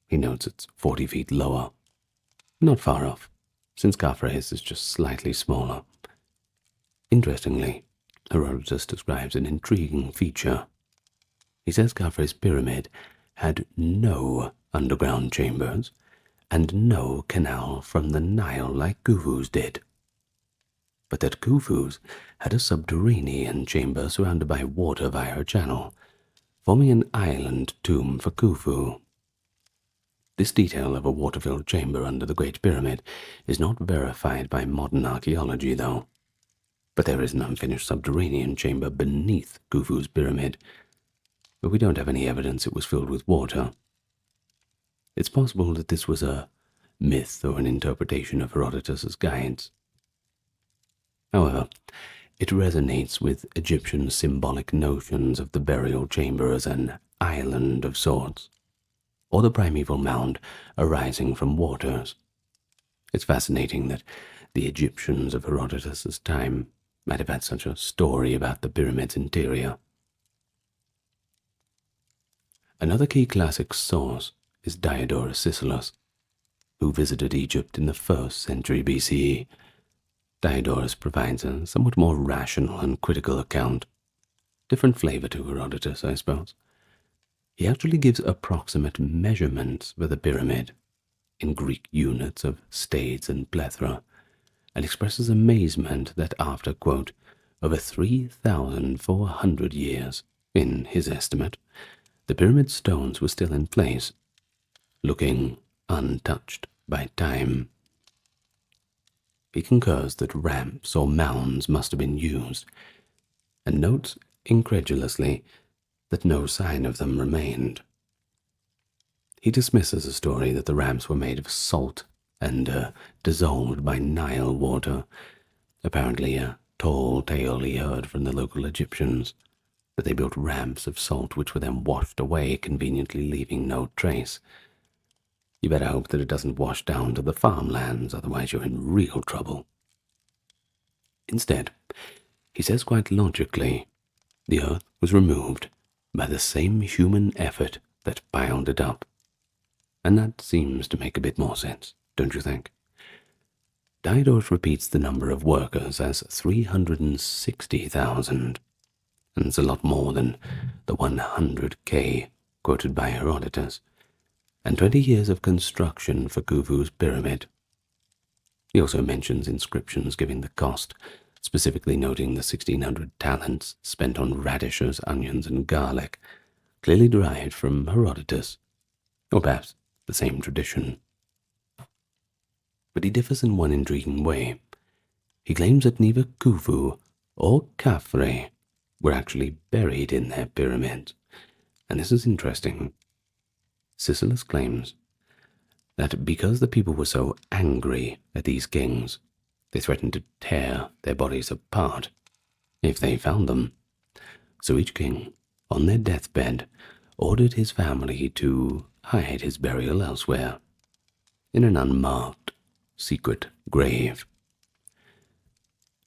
He notes it's 40 feet lower. Not far off, since Khafre's is just slightly smaller. Interestingly, Herodotus describes an intriguing feature. He says Khafre's pyramid had no underground chambers and no canal from the Nile like Khufu's did, but that Khufu's had a subterranean chamber surrounded by water via a channel, forming an island tomb for Khufu. This detail of a water-filled chamber under the Great Pyramid is not verified by modern archaeology, though. But there is an unfinished subterranean chamber beneath Khufu's pyramid, but we don't have any evidence it was filled with water. It's possible that this was a myth or an interpretation of Herodotus's guides. However, it resonates with Egyptian symbolic notions of the burial chamber as an island of sorts, or the primeval mound arising from waters. It's fascinating that the Egyptians of Herodotus's time might have had such a story about the pyramid's interior. Another key classic source is Diodorus Siculus, who visited Egypt in the 1st century BCE. Diodorus provides a somewhat more rational and critical account. Different flavor to Herodotus, I suppose. He actually gives approximate measurements for the pyramid in Greek units of stades and plethra, and expresses amazement that after, quote, over 3,400 years, In his estimate, the pyramid stones were still in place, looking untouched by time. He concurs that ramps or mounds must have been used, and notes incredulously that no sign of them remained. He dismisses a story that the ramps were made of salt and dissolved by Nile water, apparently a tall tale he heard from the local Egyptians, that they built ramps of salt which were then washed away, conveniently leaving no trace. You better hope that it doesn't wash down to the farmlands, otherwise you're in real trouble. Instead, he says quite logically, the earth was removed by the same human effort that piled it up. And that seems to make a bit more sense, don't you think? Diodorus repeats the number of workers as 360,000, and it's a lot more than the 100K quoted by Herodotus, and 20 years of construction for Khufu's pyramid. He also mentions inscriptions giving the cost, specifically noting the 1,600 talents spent on radishes, onions, and garlic, clearly derived from Herodotus, or perhaps the same tradition. But he differs in one intriguing way. He claims that neither Khufu or Khafre were actually buried in their pyramids, and this is interesting. Sicelus claims that because the people were so angry at these kings, they threatened to tear their bodies apart if they found them. So each king, on their deathbed, ordered his family to hide his burial elsewhere, in an unmarked, secret grave.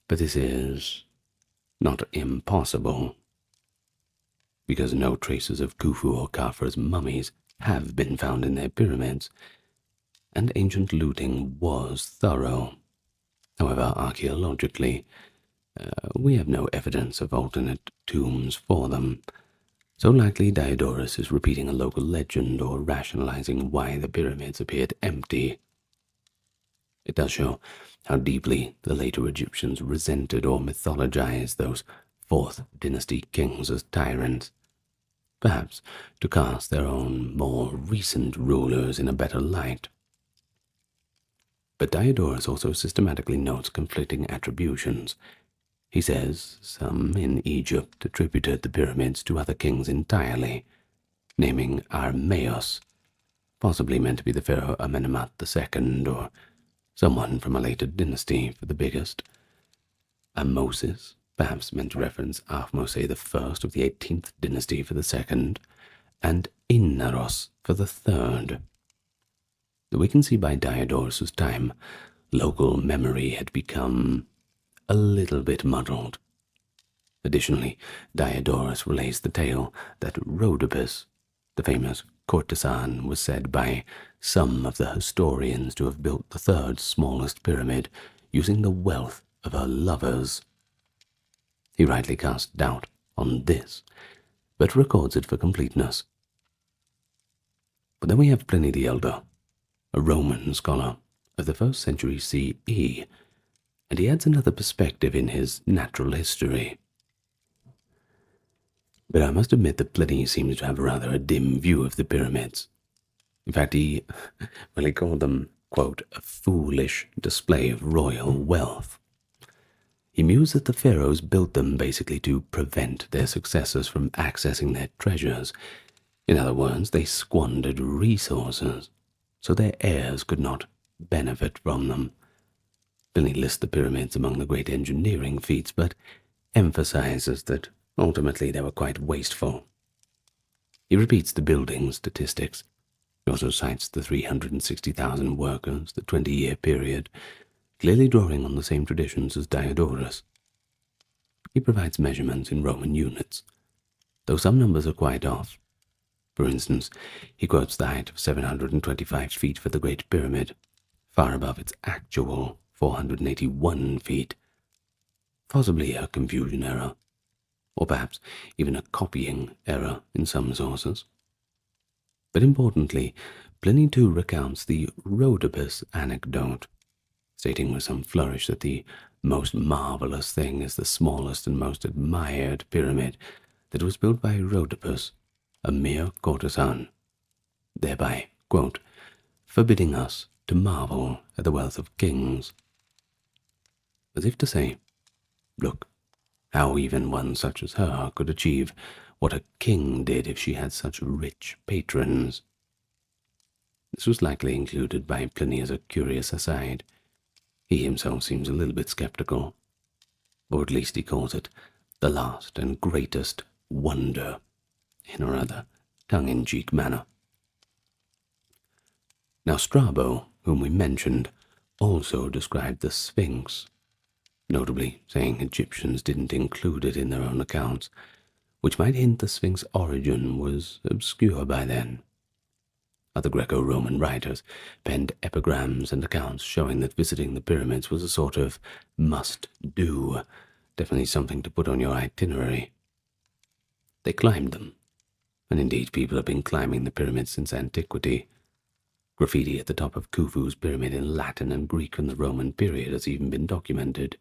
But this is not impossible, because no traces of Khufu or Khafre's mummies have been found in their pyramids, and ancient looting was thorough. However, archaeologically, we have no evidence of alternate tombs for them, so likely Diodorus is repeating a local legend or rationalizing why the pyramids appeared empty. It does show how deeply the later Egyptians resented or mythologized those 4th dynasty kings as tyrants, perhaps to cast their own more recent rulers in a better light. But Diodorus also systematically notes conflicting attributions. He says some in Egypt attributed the pyramids to other kings entirely, naming Armaeus, possibly meant to be the pharaoh Amenemhat II, or someone from a later dynasty for the biggest. Amosis, perhaps meant to reference Ahmose I of the 18th dynasty for the second, and Innaros for the third. We can see by Diodorus's time, local memory had become a little bit muddled. Additionally, Diodorus relays the tale that Rhodopis, the famous courtesan, was said by some of the historians to have built the 3rd smallest pyramid using the wealth of her lovers. He rightly casts doubt on this, but records it for completeness. But then we have Pliny the Elder, a Roman scholar of the 1st century CE, and he adds another perspective in his natural history. But I must admit that Pliny seems to have rather a dim view of the pyramids. In fact, he called them, quote, a foolish display of royal wealth. He mused that the pharaohs built them basically to prevent their successors from accessing their treasures. In other words, they squandered resources, so their heirs could not benefit from them. Pliny lists the pyramids among the great engineering feats, but emphasizes that ultimately they were quite wasteful. He repeats the building statistics. He also cites the 360,000 workers, the 20-year period, clearly drawing on the same traditions as Diodorus. He provides measurements in Roman units, though some numbers are quite off. For instance, he quotes the height of 725 feet for the Great Pyramid, far above its actual 481 feet. Possibly a confusion error, or perhaps even a copying error in some sources. But importantly, Pliny too recounts the Rhodopis anecdote, stating with some flourish that the most marvelous thing is the smallest and most admired pyramid, that it was built by Rhodopus, a mere courtesan, thereby, quote, forbidding us to marvel at the wealth of kings. As if to say, look, how even one such as her could achieve what a king did if she had such rich patrons. This was likely included by Pliny as a curious aside. He himself seems a little bit skeptical, or at least he calls it the last and greatest wonder, in a rather tongue-in-cheek manner. Now Strabo, whom we mentioned, also described the Sphinx, notably saying Egyptians didn't include it in their own accounts, which might hint the Sphinx's origin was obscure by then. Other Greco-Roman writers penned epigrams and accounts showing that visiting the pyramids was a sort of must-do, definitely something to put on your itinerary. They climbed them, and indeed people have been climbing the pyramids since antiquity. Graffiti at the top of Khufu's pyramid in Latin and Greek from the Roman period has even been documented.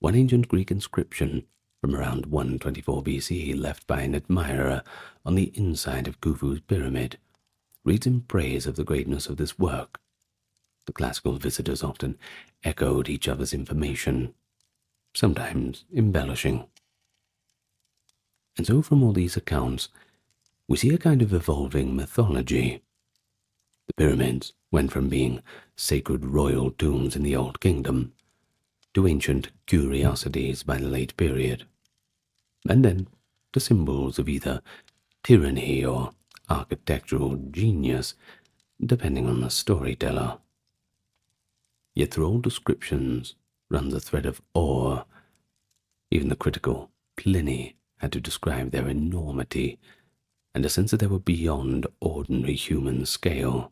One ancient Greek inscription from around 124 BCE left by an admirer on the inside of Khufu's pyramid reads in praise of the greatness of this work. The classical visitors often echoed each other's information, sometimes embellishing. And so from all these accounts, we see a kind of evolving mythology. The pyramids went from being sacred royal tombs in the Old Kingdom to ancient curiosities by the late period, and then to symbols of either tyranny or architectural genius, depending on the storyteller. Yet through all descriptions runs a thread of awe. Even the critical Pliny had to describe their enormity and a sense that they were beyond ordinary human scale.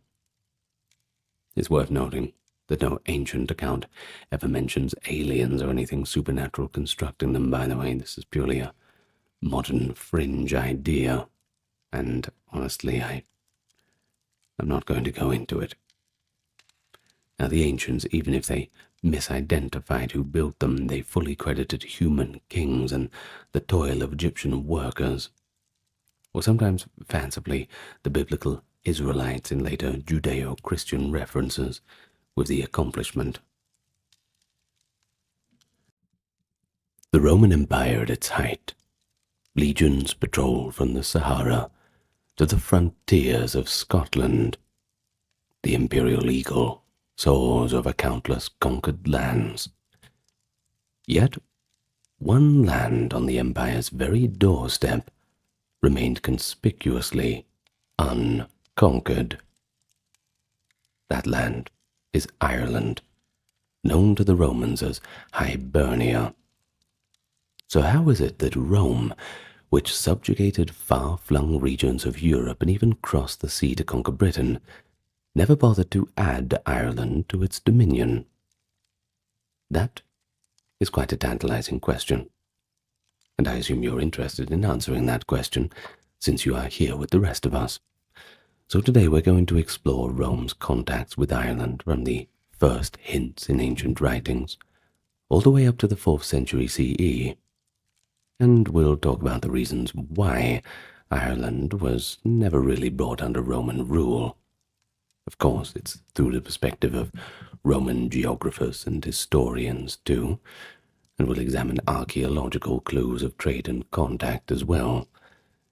It's worth noting that no ancient account ever mentions aliens or anything supernatural constructing them, by the way. This is purely a modern fringe idea, and honestly, I'm not going to go into it. Now, the ancients, even if they misidentified who built them, they fully credited human kings and the toil of Egyptian workers, or sometimes fancifully the biblical Israelites in later Judeo-Christian references, with the accomplishment. The Roman Empire at its height, legions patrolled from the Sahara to the frontiers of Scotland. The imperial eagle soars over countless conquered lands. Yet, one land on the empire's very doorstep remained conspicuously unconquered. That land is Ireland, known to the Romans as Hibernia. So how is it that Rome, which subjugated far-flung regions of Europe and even crossed the sea to conquer Britain, never bothered to add Ireland to its dominion? That is quite a tantalizing question, and I assume you're interested in answering that question, since you are here with the rest of us. So today we're going to explore Rome's contacts with Ireland from the first hints in ancient writings, all the way up to the 4th century CE, and we'll talk about the reasons why Ireland was never really brought under Roman rule. Of course, it's through the perspective of Roman geographers and historians too, and we'll examine archaeological clues of trade and contact as well.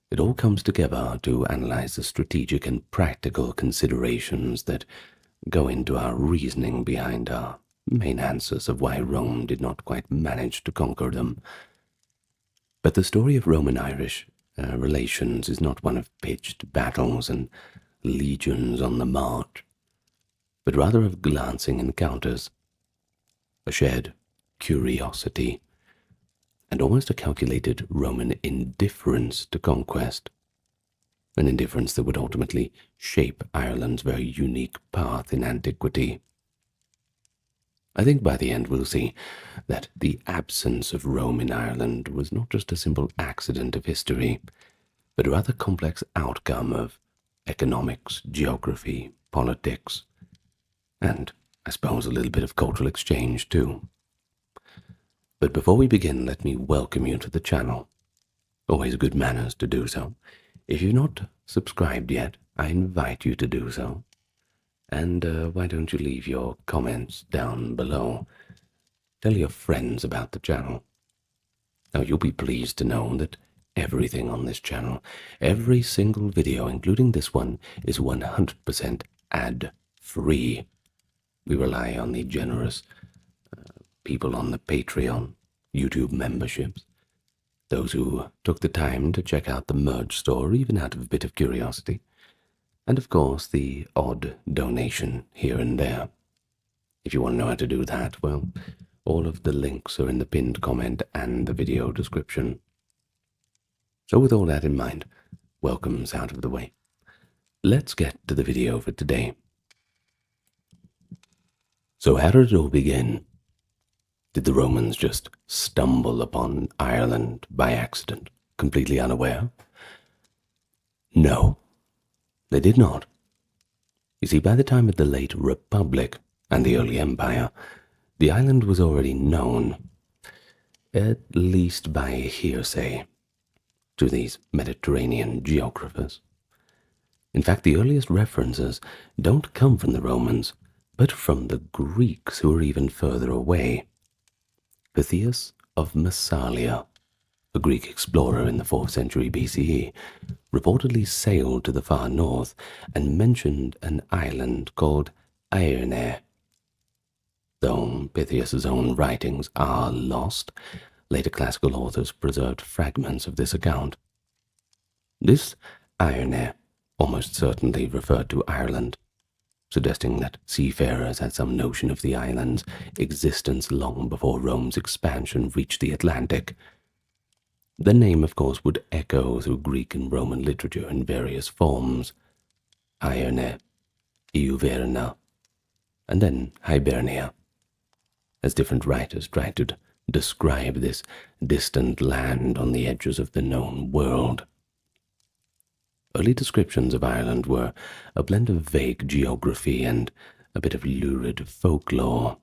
It all comes together to analyze the strategic and practical considerations that go into our reasoning behind our main answers of why Rome did not quite manage to conquer them. But the story of Roman-Irish relations is not one of pitched battles and legions on the march, but rather of glancing encounters, a shared curiosity, and almost a calculated Roman indifference to conquest, an indifference that would ultimately shape Ireland's very unique path in antiquity. I think by the end we'll see that the absence of Rome in Ireland was not just a simple accident of history, but a rather complex outcome of economics, geography, politics, and, I suppose, a little bit of cultural exchange too. But before we begin, let me welcome you to the channel. always good manners to do so. If you've not subscribed yet, I invite you to do so. And why don't you leave your comments down below? Tell your friends about the channel. Now, you'll be pleased to know that everything on this channel, every single video, including this one, is 100% ad-free. We rely on the generous people on the Patreon, YouTube memberships, those who took the time to check out the merch store, even out of a bit of curiosity, and of course the odd donation here and there. If you want to know how to do that, well, all of the links are in the pinned comment and the video description. So with all that in mind, welcome's out of the way. Let's get to the video for today. So how did it all begin? Did the Romans just stumble upon Ireland by accident, completely unaware? No, they did not. You see, by the time of the late Republic and the early Empire, the island was already known, at least by hearsay, to these Mediterranean geographers. In fact, the earliest references don't come from the Romans, but from the Greeks, who are even further away. Pytheas of Massalia, a Greek explorer in the 4th century BCE, reportedly sailed to the far north and mentioned an island called Ierne. Though Pytheas' own writings are lost, later classical authors preserved fragments of this account. This Ierne almost certainly referred to Ireland, suggesting that seafarers had some notion of the island's existence long before Rome's expansion reached the Atlantic. The name, of course, would echo through Greek and Roman literature in various forms: Ierne, Iuverna, and then Hibernia, as different writers tried to describe this distant land on the edges of the known world. Early descriptions of Ireland were a blend of vague geography and a bit of lurid folklore.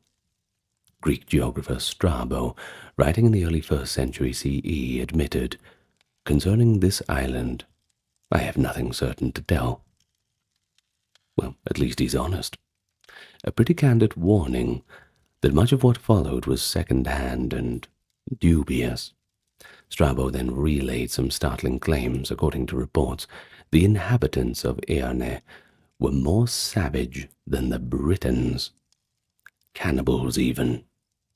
Greek geographer Strabo, writing in the early 1st century CE, admitted, "Concerning this island, I have nothing certain to tell." Well, at least he's honest. A pretty candid warning that much of what followed was second-hand and dubious. Strabo then relayed some startling claims. According to reports, the inhabitants of Ierne were more savage than the Britons, cannibals even,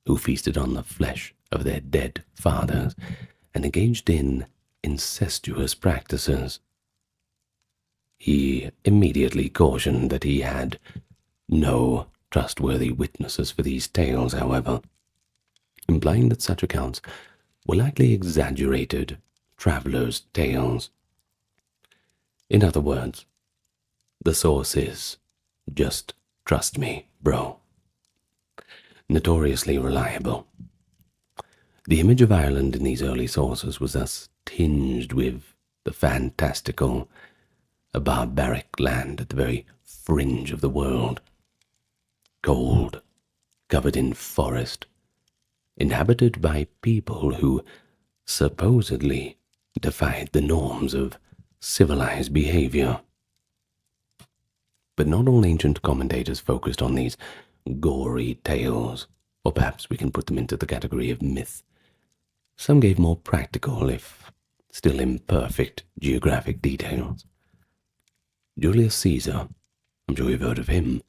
who feasted on the flesh of their dead fathers and engaged in incestuous practices. He immediately cautioned that he had no trustworthy witnesses for these tales, however, implying that such accounts were likely exaggerated travelers' tales. In other words, the source is, just trust me, bro. Notoriously reliable. The image of Ireland in these early sources was thus tinged with the fantastical, a barbaric land at the very fringe of the world. Cold, covered in forest, inhabited by people who supposedly defied the norms of civilized behavior. But not all ancient commentators focused on these gory tales, or perhaps we can put them into the category of myth. Some gave more practical, if still imperfect, geographic details. Julius Caesar, I'm sure you've heard of him,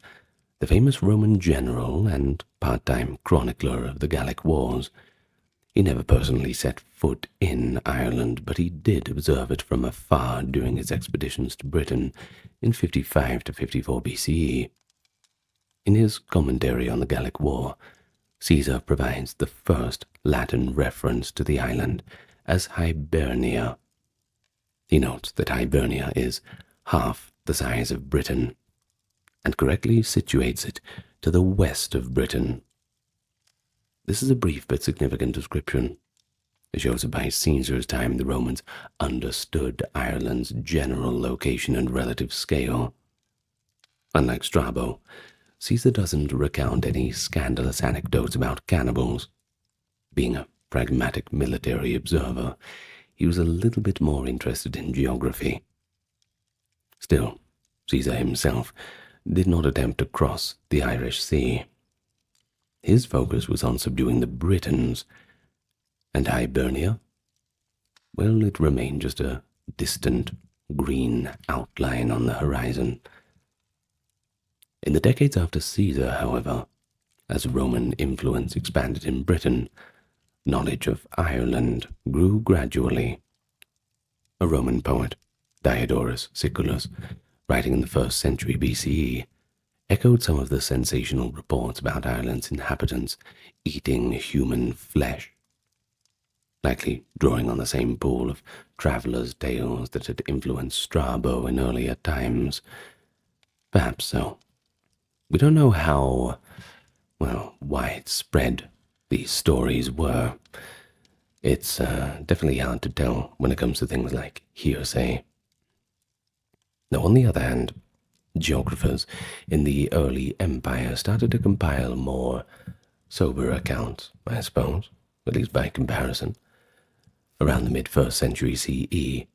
the famous Roman general and part-time chronicler of the Gallic Wars. He never personally set foot in Ireland, but he did observe it from afar during his expeditions to Britain in 55 to 54 BCE. In his commentary on the Gallic War, Caesar provides the first Latin reference to the island as Hibernia. He notes that Hibernia is half the size of Britain, and correctly situates it to the west of Britain. This is a brief but significant description. It shows that by Caesar's time the Romans understood Ireland's general location and relative scale. Unlike Strabo, Caesar doesn't recount any scandalous anecdotes about cannibals. Being a pragmatic military observer, he was a little bit more interested in geography. Still, Caesar himself did not attempt to cross the Irish Sea. His focus was on subduing the Britons, and Hibernia, well, it remained just a distant green outline on the horizon. In the decades after Caesar, however, as Roman influence expanded in Britain, knowledge of Ireland grew gradually. A Roman poet, Diodorus Siculus, writing in the 1st century BCE, echoed some of the sensational reports about Ireland's inhabitants eating human flesh, likely drawing on the same pool of travellers' tales that had influenced Strabo in earlier times. Perhaps so. We don't know how, widespread these stories were. It's definitely hard to tell when it comes to things like hearsay. Now, on the other hand, geographers in the early empire started to compile more sober accounts, I suppose, at least by comparison. Around the mid-1st century CE,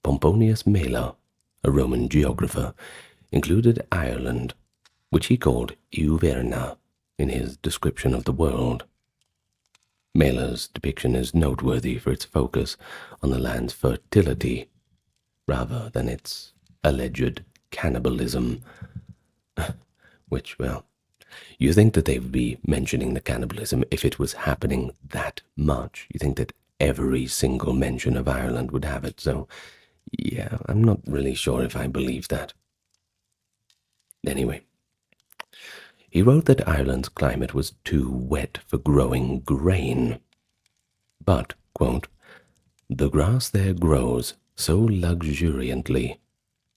Pomponius Mela, a Roman geographer, included Ireland, which he called Iuverna, in his description of the world. Mela's depiction is noteworthy for its focus on the land's fertility, rather than its alleged cannibalism, which, you think that they would be mentioning the cannibalism if it was happening that much. You think that every single mention of Ireland would have it, so yeah, I'm not really sure if I believe that. Anyway, he wrote that Ireland's climate was too wet for growing grain, but, quote, "the grass there grows so luxuriantly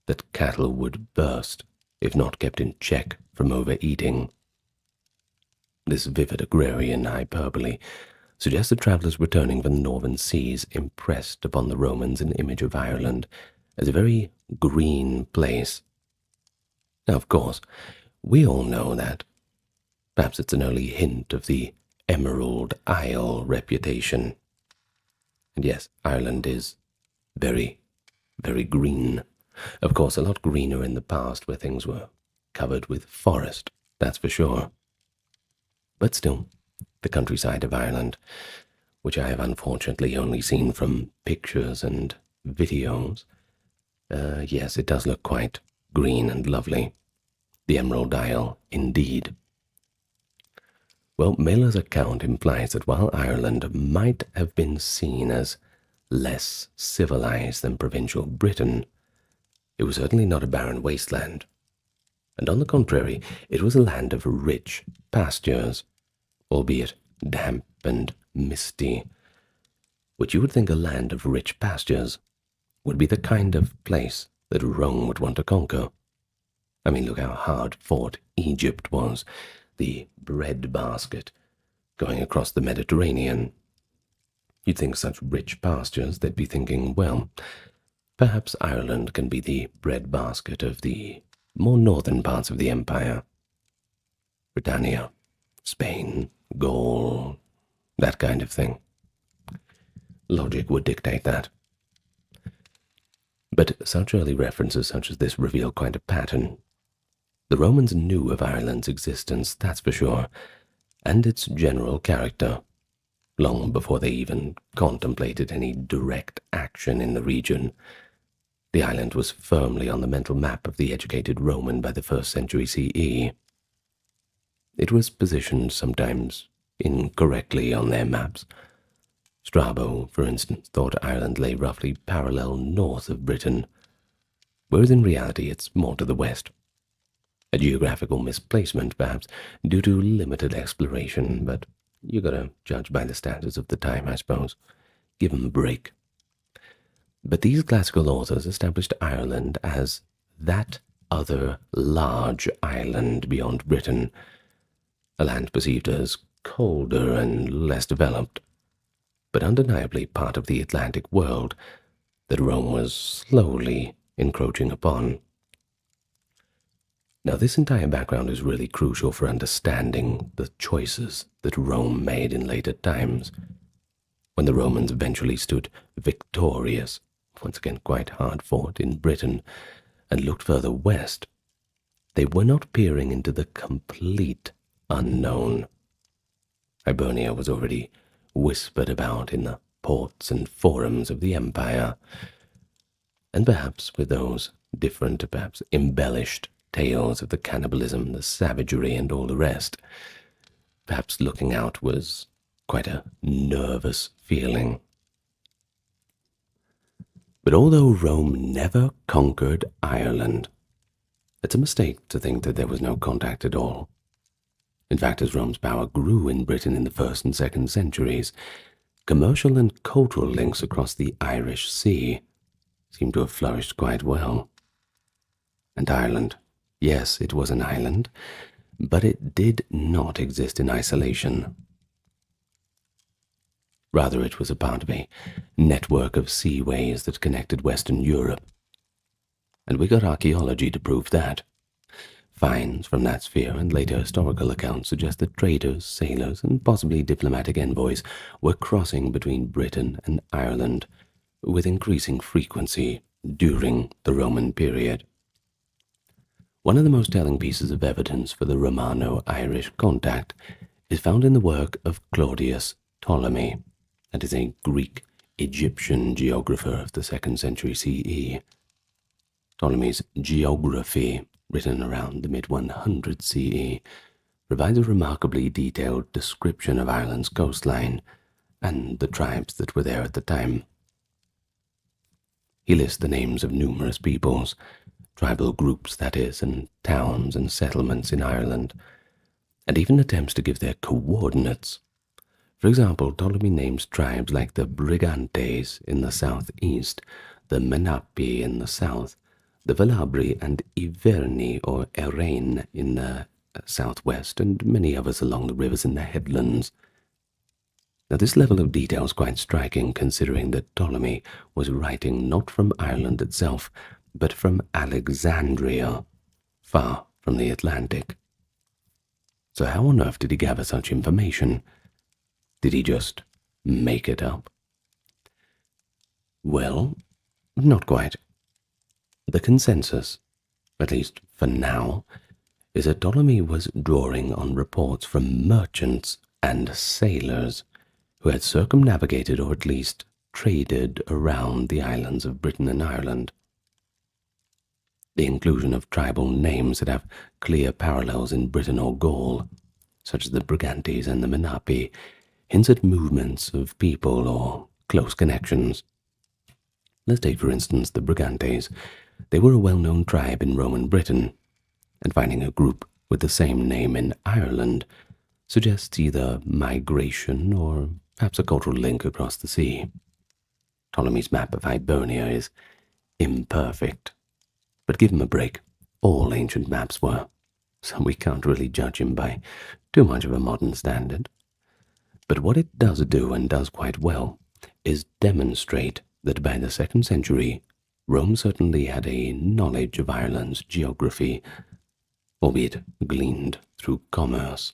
that cattle would burst if not kept in check from overeating." This vivid agrarian hyperbole suggests that travellers returning from the northern seas impressed upon the Romans an image of Ireland as a very green place. Now, of course, we all know that. Perhaps it's an early hint of the Emerald Isle reputation. And yes, Ireland is very, very green. Of course, a lot greener in the past where things were covered with forest, that's for sure. But still, the countryside of Ireland, which I have unfortunately only seen from pictures and videos, yes, it does look quite green and lovely. The Emerald Isle, indeed. Well, Mela's account implies that while Ireland might have been seen as less civilized than provincial Britain, it was certainly not a barren wasteland. And on the contrary, it was a land of rich pastures, albeit damp and misty, which you would think a land of rich pastures would be the kind of place that Rome would want to conquer. I mean, look how hard fought Egypt was, the breadbasket going across the Mediterranean. You'd think such rich pastures, they'd be thinking, well, perhaps Ireland can be the breadbasket of the more northern parts of the empire. Britannia, Spain, Gaul, that kind of thing. Logic would dictate that. But such early references such as this reveal quite a pattern. The Romans knew of Ireland's existence, that's for sure, and its general character, long before they even contemplated any direct action in the region. The island was firmly on the mental map of the educated Roman by the 1st century CE. It was positioned sometimes incorrectly on their maps. Strabo, for instance, thought Ireland lay roughly parallel north of Britain, whereas in reality it's more to the west. A geographical misplacement, perhaps, due to limited exploration, but you gotta judge by the standards of the time, I suppose. Give 'em a break. But these classical authors established Ireland as that other large island beyond Britain, a land perceived as colder and less developed, but undeniably part of the Atlantic world that Rome was slowly encroaching upon. Now, this entire background is really crucial for understanding the choices that Rome made in later times. when the Romans eventually stood victorious, once again quite hard fought, in Britain, and looked further west, they were not peering into the complete unknown. Hibernia was already whispered about in the ports and forums of the empire, and perhaps with those different, perhaps embellished tales of the cannibalism, the savagery, and all the rest, perhaps looking out was quite a nervous feeling. But although Rome never conquered Ireland, it's a mistake to think that there was no contact at all. In fact, as Rome's power grew in Britain in the 1st and 2nd centuries, commercial and cultural links across the Irish Sea seem to have flourished quite well. And Ireland, yes, it was an island, but it did not exist in isolation. Rather, it was a part of a network of seaways that connected Western Europe. And we got archaeology to prove that. Finds from that sphere and later historical accounts suggest that traders, sailors, and possibly diplomatic envoys were crossing between Britain and Ireland with increasing frequency during the Roman period. One of the most telling pieces of evidence for the Romano-Irish contact is found in the work of Claudius Ptolemy, that is a Greek-Egyptian geographer of the 2nd century CE. Ptolemy's Geography, written around the mid-100 CE, provides a remarkably detailed description of Ireland's coastline and the tribes that were there at the time. He lists the names of numerous peoples, tribal groups that is, and towns and settlements in Ireland, and even attempts to give their coordinates. For example, Ptolemy names tribes like the Brigantes in the southeast, the Menapi in the south, the Velabri and Iverni or Erain in the southwest, and many others along the rivers and the headlands. Now, this level of detail is quite striking, considering that Ptolemy was writing not from Ireland itself, but from Alexandria, far from the Atlantic. So how on earth did he gather such information? Did he just make it up? Well, not quite. The consensus, at least for now, is that Ptolemy was drawing on reports from merchants and sailors who had circumnavigated or at least traded around the islands of Britain and Ireland. The inclusion of tribal names that have clear parallels in Britain or Gaul, such as the Brigantes and the Menapi, hints at movements of people or close connections. Let's take, for instance, the Brigantes. They were a well-known tribe in Roman Britain, and finding a group with the same name in Ireland suggests either migration or perhaps a cultural link across the sea. Ptolemy's map of Hibernia is imperfect, but give him a break. All ancient maps were, so we can't really judge him by too much of a modern standard. But what it does do, and does quite well, is demonstrate that by the 2nd century, Rome certainly had a knowledge of Ireland's geography, albeit gleaned through commerce.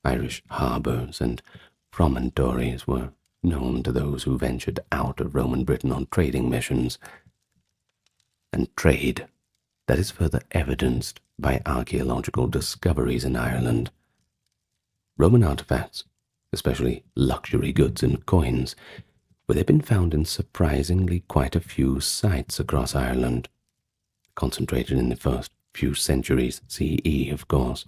Irish harbours and promontories were known to those who ventured out of Roman Britain on trading missions, and trade that is further evidenced by archaeological discoveries in Ireland. Roman artifacts, especially luxury goods and coins, where they've been found in surprisingly quite a few sites across Ireland, concentrated in the first few centuries CE, of course.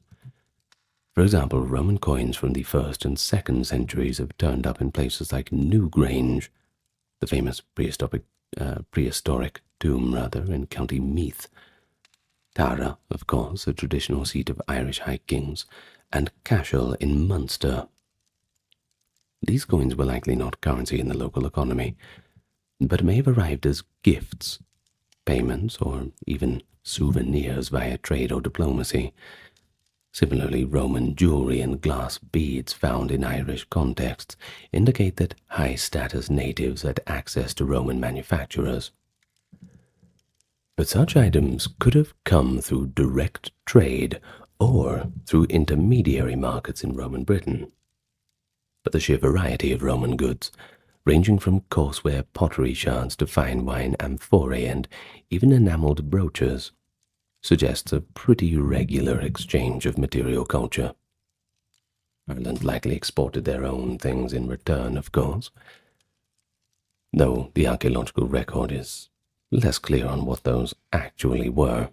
For example, Roman coins from the 1st and 2nd centuries have turned up in places like Newgrange, the famous prehistoric tomb in County Meath, Tara, of course, a traditional seat of Irish High Kings, and Cashel in Munster. These coins were likely not currency in the local economy, but may have arrived as gifts, payments, or even souvenirs via trade or diplomacy. Similarly, Roman jewelry and glass beads found in Irish contexts indicate that high-status natives had access to Roman manufacturers. But such items could have come through direct trade or through intermediary markets in Roman Britain. but the sheer variety of Roman goods, ranging from courseware pottery shards to fine wine amphorae and even enameled brooches, suggests a pretty regular exchange of material culture. Ireland likely exported their own things in return, of course, though the archaeological record is less clear on what those actually were.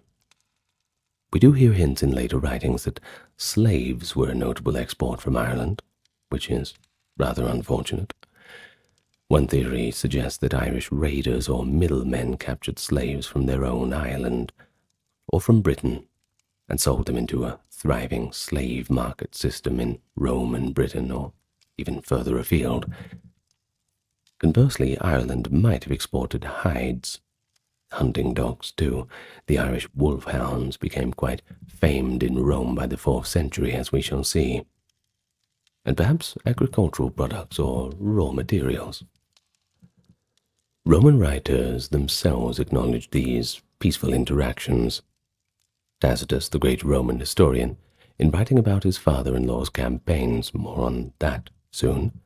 We do hear hints in later writings that slaves were a notable export from Ireland, which is rather unfortunate. One theory suggests that Irish raiders or middlemen captured slaves from their own island, or from Britain, and sold them into a thriving slave market system in Rome and Britain, or even further afield. Conversely, Ireland might have exported hides. Hunting dogs, too. The Irish wolfhounds became quite famed in Rome by the 4th century, as we shall see. And perhaps agricultural products or raw materials. Roman writers themselves acknowledged these peaceful interactions. Tacitus, the great Roman historian, in writing about his father-in-law's campaigns, more on that soon,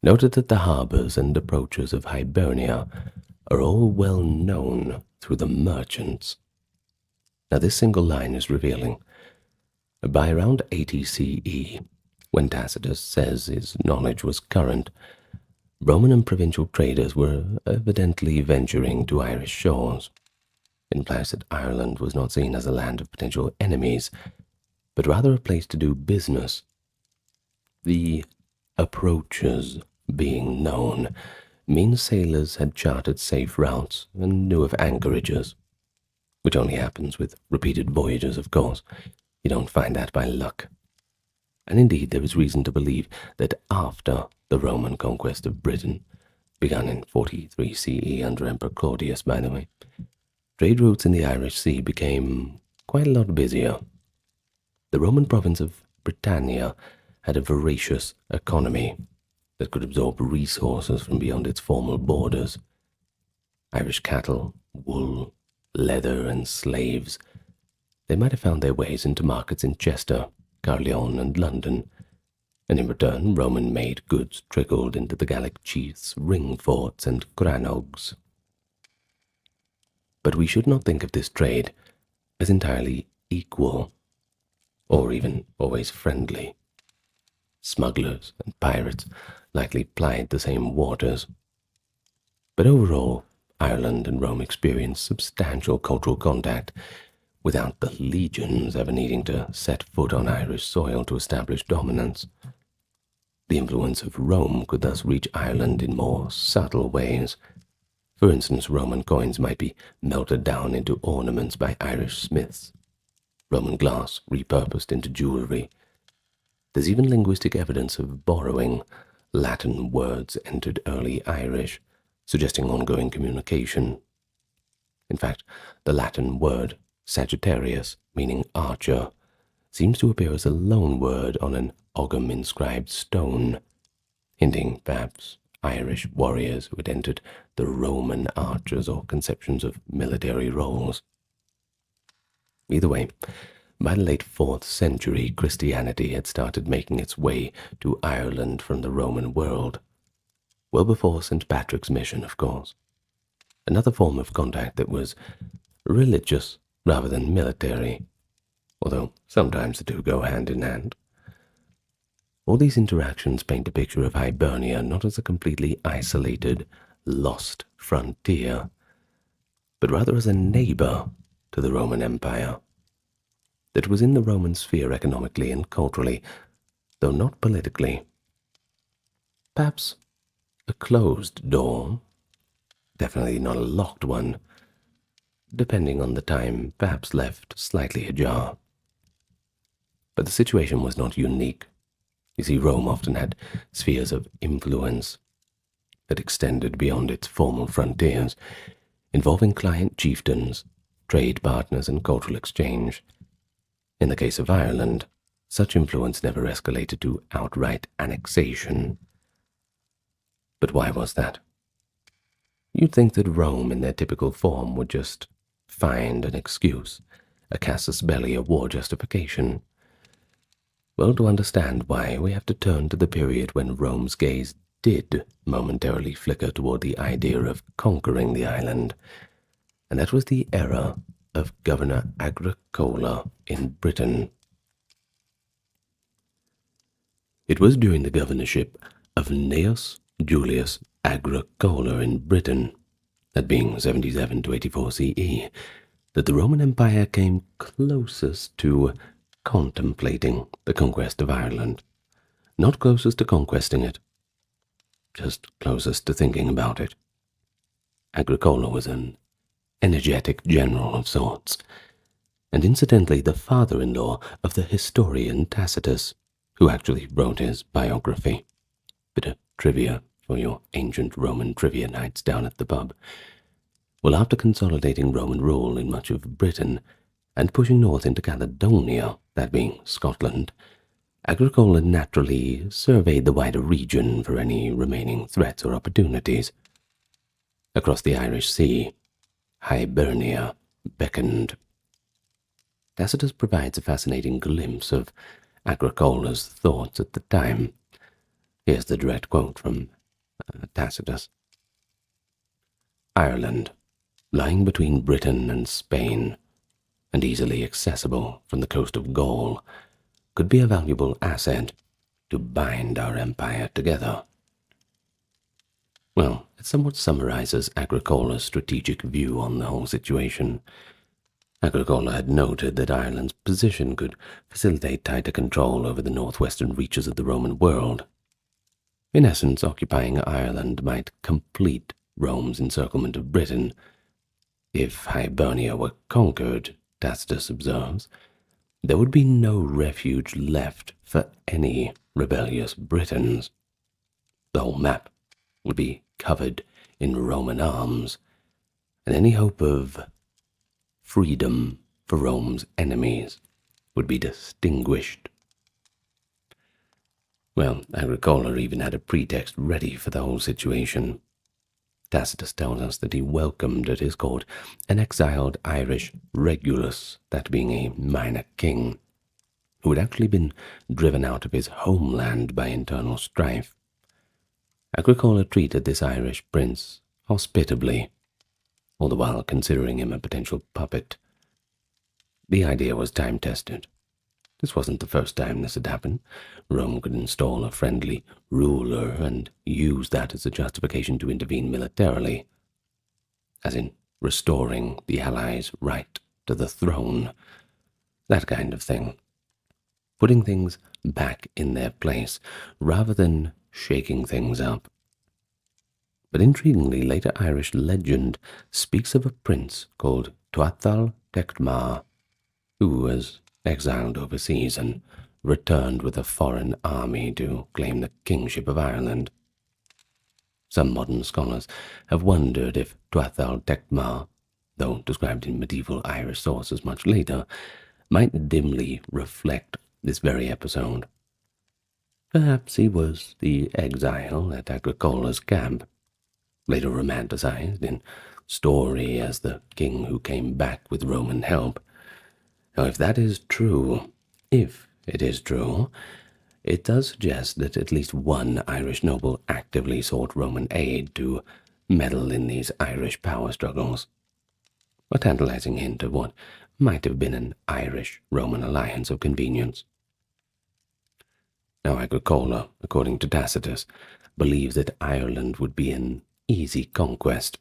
noted that the harbors and approaches of Hibernia are all well known through the merchants. Now this single line is revealing. By around 80 CE, when Tacitus says his knowledge was current, Roman and provincial traders were evidently venturing to Irish shores. It implies that Ireland was not seen as a land of potential enemies, but rather a place to do business. The approaches being known means sailors had charted safe routes and knew of anchorages, which only happens with repeated voyages, of course. You don't find that by luck. And indeed, there is reason to believe that after the Roman conquest of Britain, begun in 43 CE under Emperor Claudius, by the way, trade routes in the Irish Sea became quite a lot busier. The Roman province of Britannia had a voracious economy that could absorb resources from beyond its formal borders. Irish cattle, wool, leather, and slaves. They might have found their ways into markets in Chester, Caerleon, and London, and in return Roman-made goods trickled into the Gallic chiefs' ring forts and crannogs. But we should not think of this trade as entirely equal, or even always friendly. Smugglers and pirates likely plied the same waters. But overall, Ireland and Rome experienced substantial cultural contact without the legions ever needing to set foot on Irish soil to establish dominance. The influence of Rome could thus reach Ireland in more subtle ways. For instance, Roman coins might be melted down into ornaments by Irish smiths, Roman glass repurposed into jewelry. There's even linguistic evidence of borrowing. Latin words entered early Irish, suggesting ongoing communication. In fact, the Latin word Sagittarius, meaning archer, seems to appear as a loan word on an ogham-inscribed stone, hinting perhaps Irish warriors who had entered the Roman archers or conceptions of military roles. Either way, by the late 4th century, Christianity had started making its way to Ireland from the Roman world, well before St. Patrick's mission, of course. Another form of contact that was religious rather than military, although sometimes the two go hand in hand. All these interactions paint a picture of Hibernia not as a completely isolated, lost frontier, but rather as a neighbor to the Roman Empire that was in the Roman sphere economically and culturally, though not politically. Perhaps a closed door, definitely not a locked one, depending on the time, perhaps left slightly ajar. But the situation was not unique. You see, Rome often had spheres of influence that extended beyond its formal frontiers, involving client chieftains, trade partners, and cultural exchange. In the case of Ireland, such influence never escalated to outright annexation. But why was that? You'd think that Rome, in their typical form, would just find an excuse, a casus belli, a war justification. Well, to understand why, we have to turn to the period when Rome's gaze did momentarily flicker toward the idea of conquering the island, and that was the era of Governor Agricola in Britain. It was during the governorship of Gnaeus Julius Agricola in Britain, that being 77 to 84 CE, that the Roman Empire came closest to contemplating the conquest of Ireland. Not closest to conquesting it, just closest to thinking about it. Agricola was an energetic general of sorts, and incidentally the father-in-law of the historian Tacitus, who actually wrote his biography. Bit of trivia for your ancient Roman trivia nights down at the pub. Well, after consolidating Roman rule in much of Britain and pushing north into Caledonia, that being Scotland, Agricola naturally surveyed the wider region for any remaining threats or opportunities. Across the Irish Sea, Hibernia beckoned. Tacitus provides a fascinating glimpse of Agricola's thoughts at the time. Here's the direct quote from Tacitus. Ireland, lying between Britain and Spain, and easily accessible from the coast of Gaul, could be a valuable asset to bind our empire together. Well, it somewhat summarizes Agricola's strategic view on the whole situation. Agricola had noted that Ireland's position could facilitate tighter control over the northwestern reaches of the Roman world. In essence, occupying Ireland might complete Rome's encirclement of Britain. If Hibernia were conquered, Tacitus observes, there would be no refuge left for any rebellious Britons. The whole map would be covered in Roman arms, and any hope of freedom for Rome's enemies would be distinguished. Well, Agricola even had a pretext ready for the whole situation. Tacitus tells us that he welcomed at his court an exiled Irish Regulus, that being a minor king, who had actually been driven out of his homeland by internal strife. Agricola treated this Irish prince hospitably, all the while considering him a potential puppet. The idea was time-tested. This wasn't the first time this had happened. Rome could install a friendly ruler and use that as a justification to intervene militarily, as in restoring the allies' right to the throne, that kind of thing. Putting things back in their place rather than shaking things up. But intriguingly, later Irish legend speaks of a prince called Tuathal Techtmar, who was exiled overseas and returned with a foreign army to claim the kingship of Ireland. Some modern scholars have wondered if Tuathal Techtmar, though described in medieval Irish sources much later, might dimly reflect this very episode. Perhaps he was the exile at Agricola's camp, later romanticized in story as the king who came back with Roman help. Now, if that is true, if it is true, it does suggest that at least one Irish noble actively sought Roman aid to meddle in these Irish power struggles. A tantalizing hint of what might have been an Irish-Roman alliance of convenience. Now, Agricola, according to Tacitus, believes that Ireland would be an easy conquest.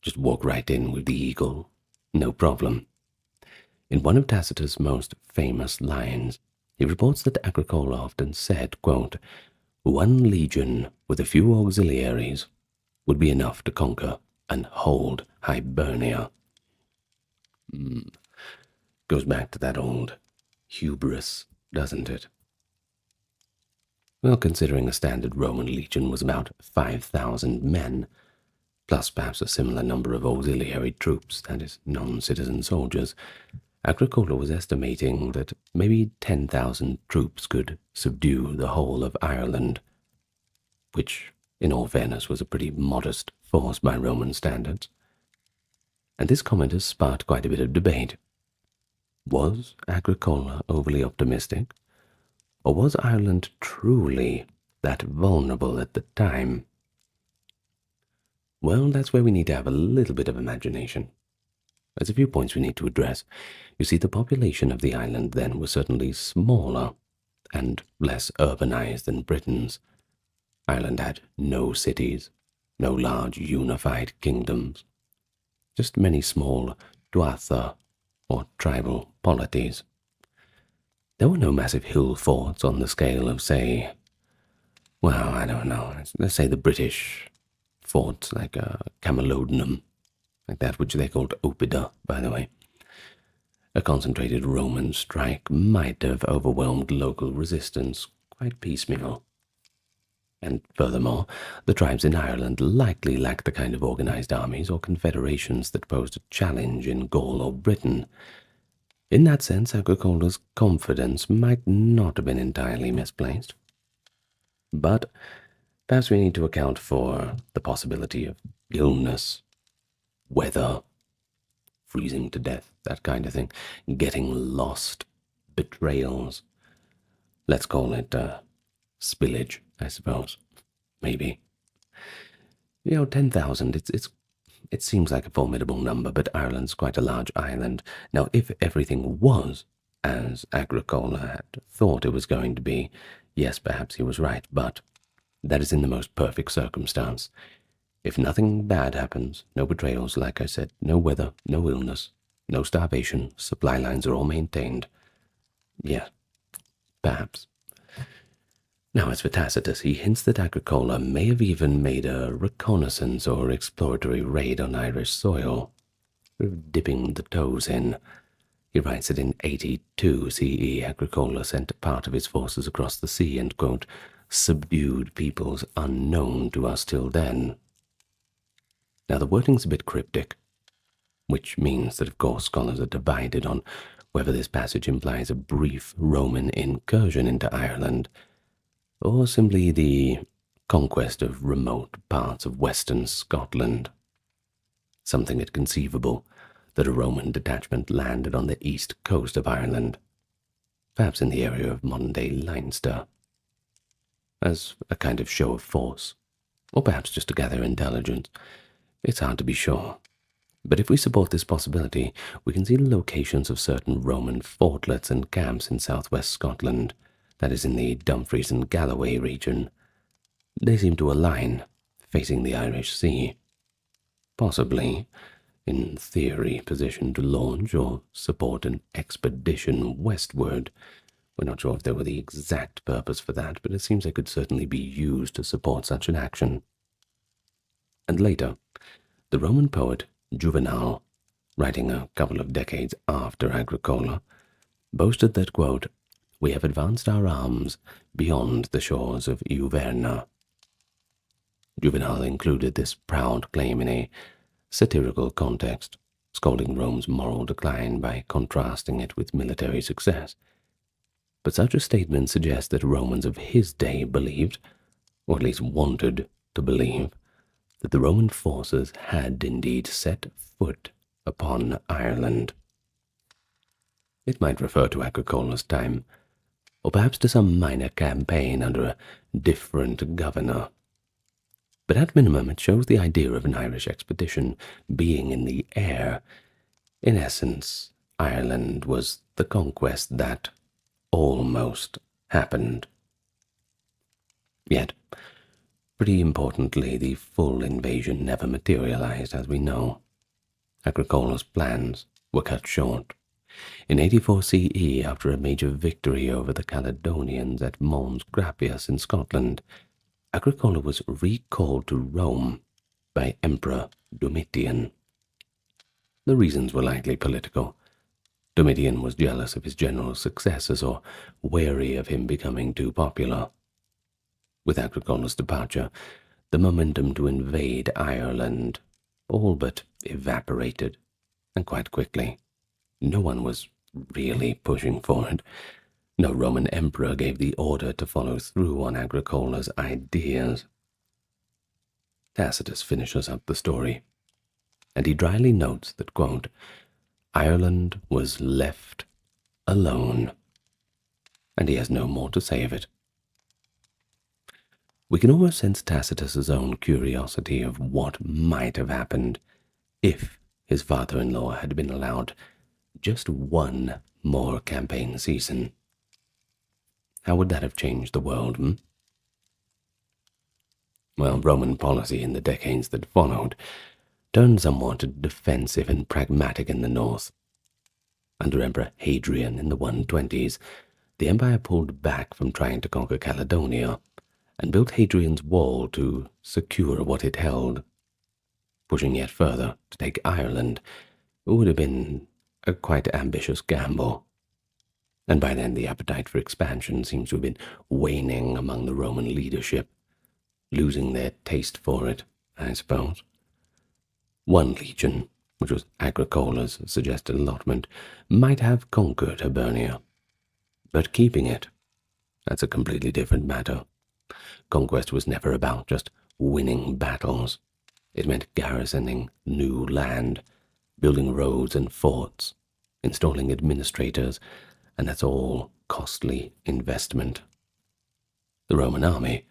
Just walk right in with the eagle, no problem. In one of Tacitus' most famous lines, he reports that Agricola often said, quote, "One legion with a few auxiliaries would be enough to conquer and hold Hibernia." Goes back to that old hubris, doesn't it? Well, considering a standard Roman legion was about 5,000 men, plus perhaps a similar number of auxiliary troops, that is, non-citizen soldiers, Agricola was estimating that maybe 10,000 troops could subdue the whole of Ireland, which, in all fairness, was a pretty modest force by Roman standards. And this comment has sparked quite a bit of debate. Was Agricola overly optimistic? Or was Ireland truly that vulnerable at the time? Well, that's where we need to have a little bit of imagination. There's a few points we need to address. You see, the population of the island then was certainly smaller and less urbanized than Britain's. Ireland had no cities, no large unified kingdoms, just many small duatha or tribal polities. There were no massive hill forts on the scale of, say, well, I don't know, let's say the British forts like Camalodunum, like that which they called Opida, by the way. A concentrated Roman strike might have overwhelmed local resistance quite piecemeal. And furthermore, the tribes in Ireland likely lacked the kind of organized armies or confederations that posed a challenge in Gaul or Britain. In that sense, Agricola's confidence might not have been entirely misplaced. But perhaps we need to account for the possibility of illness, weather, freezing to death, that kind of thing, getting lost, betrayals. Let's call it spillage, I suppose. Maybe. 10,000, it seems like a formidable number, but Ireland's quite a large island. Now, if everything was as Agricola had thought it was going to be, yes, perhaps he was right, but that is in the most perfect circumstance. If nothing bad happens, no betrayals, like I said, no weather, no illness, no starvation, supply lines are all maintained. Yes, perhaps. Now, as for Tacitus, he hints that Agricola may have even made a reconnaissance or exploratory raid on Irish soil, dipping the toes in. He writes that in 82 CE, Agricola sent a part of his forces across the sea and, quote, subdued peoples unknown to us till then. Now, the wording's a bit cryptic, which means that, of course, scholars are divided on whether this passage implies a brief Roman incursion into Ireland, or simply the conquest of remote parts of western Scotland. Something inconceivable that a Roman detachment landed on the east coast of Ireland, perhaps in the area of modern-day Leinster, as a kind of show of force, or perhaps just to gather intelligence. It's hard to be sure. But if we support this possibility, we can see the locations of certain Roman fortlets and camps in southwest Scotland, that is in the Dumfries and Galloway region. They seem to align, facing the Irish Sea. Possibly, in theory, positioned to launch or support an expedition westward. We're not sure if there were the exact purpose for that, but it seems they could certainly be used to support such an action. And later, the Roman poet Juvenal, writing a couple of decades after Agricola, boasted that, quote, we have advanced our arms beyond the shores of Euverna. Juvenal included this proud claim in a satirical context, scolding Rome's moral decline by contrasting it with military success. But such a statement suggests that Romans of his day believed, or at least wanted to believe, that the Roman forces had indeed set foot upon Ireland. It might refer to Agricola's time, or perhaps to some minor campaign under a different governor. But at minimum it shows the idea of an Irish expedition being in the air. In essence, Ireland was the conquest that almost happened. Yet, pretty importantly, the full invasion never materialized, as we know. Agricola's plans were cut short. In 84 CE, after a major victory over the Caledonians at Mons Grappius in Scotland, Agricola was recalled to Rome by Emperor Domitian. The reasons were likely political. Domitian was jealous of his general's successes or wary of him becoming too popular. With Agricola's departure, the momentum to invade Ireland all but evaporated, and quite quickly. No one was really pushing for it. No Roman emperor gave the order to follow through on Agricola's ideas. Tacitus finishes up the story, and he dryly notes that, quote, Ireland was left alone. and he has no more to say of it. We can almost sense Tacitus's own curiosity of what might have happened if his father-in-law had been allowed just one more campaign season. How would that have changed the world, Well, Roman policy in the decades that followed turned somewhat defensive and pragmatic in the north. Under Emperor Hadrian in the 120s, the empire pulled back from trying to conquer Caledonia and built Hadrian's Wall to secure what it held. Pushing yet further to take Ireland would have been a quite ambitious gamble. And by then the appetite for expansion seems to have been waning among the Roman leadership, losing their taste for it, I suppose. One legion, which was Agricola's suggested allotment, might have conquered Hibernia. But keeping it, that's a completely different matter. Conquest was never about just winning battles. It meant garrisoning new land, building roads and forts, installing administrators, and that's all costly investment. The Roman army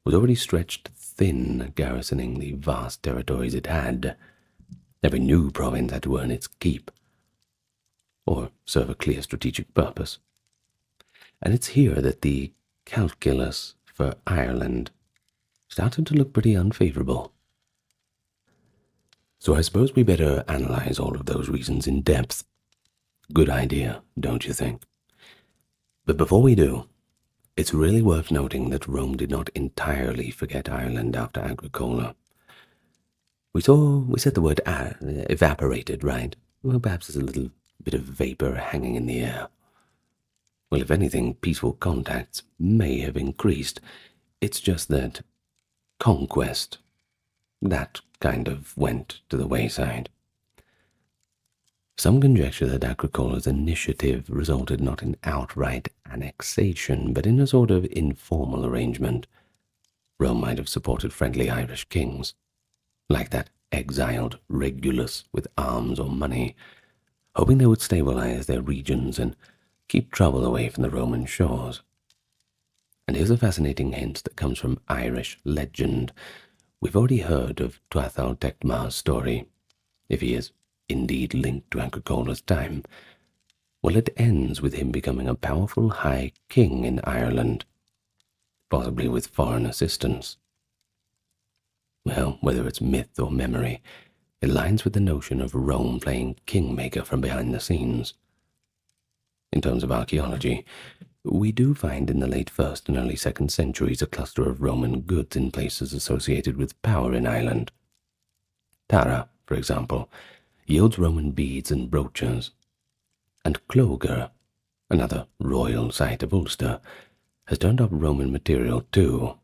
was already stretched thin garrisoning the vast territories it had. Every new province had to earn its keep, or serve a clear strategic purpose. And it's here that the calculus for Ireland started to look pretty unfavorable. So I suppose we better analyze all of those reasons in depth. Good idea, don't you think? But before we do, it's really worth noting that Rome did not entirely forget Ireland after Agricola. We said the word evaporated, right? Well, perhaps there's a little bit of vapor hanging in the air. Well, if anything, peaceful contacts may have increased. It's just that conquest, that kind of went to the wayside. Some conjecture that Agricola's initiative resulted not in outright annexation, but in a sort of informal arrangement. Rome might have supported friendly Irish kings, like that exiled Regulus with arms or money, hoping they would stabilize their regions and keep trouble away from the Roman shores. And here's a fascinating hint that comes from Irish legend. We've already heard of Tuathal Tecma's story, if he is indeed linked to Agricola's time. Well, it ends with him becoming a powerful high king in Ireland, possibly with foreign assistance. Well, whether it's myth or memory, it aligns with the notion of Rome playing kingmaker from behind the scenes. In terms of archaeology, we do find in the late 1st and early 2nd centuries a cluster of Roman goods in places associated with power in Ireland. Tara, for example, yields Roman beads and brooches, and Clogher, another royal site of Ulster, has turned up Roman material too.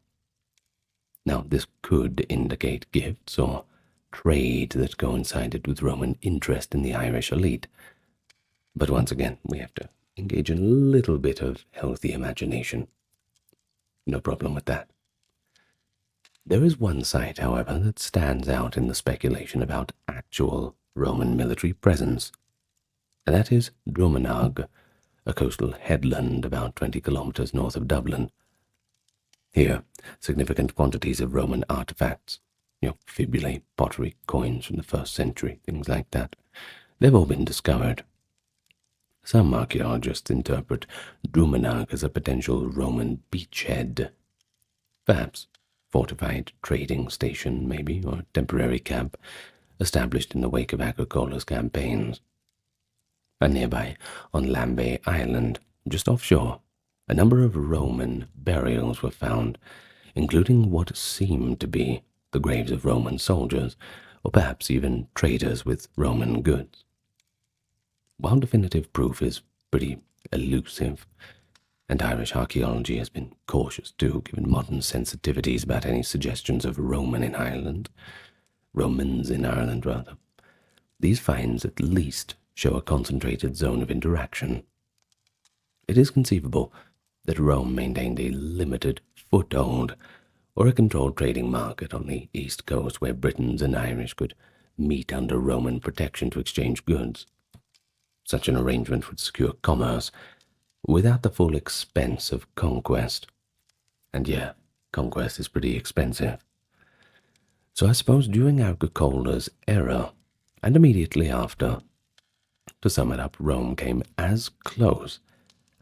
Now, this could indicate gifts or trade that coincided with Roman interest in the Irish elite. But once again, we have to engage in a little bit of healthy imagination. No problem with that. There is one site, however, that stands out in the speculation about actual Roman military presence, and that is Drumnach, a coastal headland about 20 kilometers north of Dublin. Here, significant quantities of Roman artifacts, fibulae, pottery, coins from the 1st century, things like that, they've all been discovered. Some archaeologists interpret Drumnach as a potential Roman beachhead, perhaps fortified trading station, maybe, or temporary camp established in the wake of Agricola's campaigns. And nearby, on Lambay Island, just offshore, a number of Roman burials were found, including what seemed to be the graves of Roman soldiers, or perhaps even traders with Roman goods. While definitive proof is pretty elusive, and Irish archaeology has been cautious too, given modern sensitivities about any suggestions of Romans in Ireland, rather, these finds at least show a concentrated zone of interaction. It is conceivable that Rome maintained a limited foothold or a controlled trading market on the east coast where Britons and Irish could meet under Roman protection to exchange goods. Such an arrangement would secure commerce, without the full expense of conquest. And yeah, conquest is pretty expensive. So I suppose during Agricola's era, and immediately after, to sum it up, Rome came as close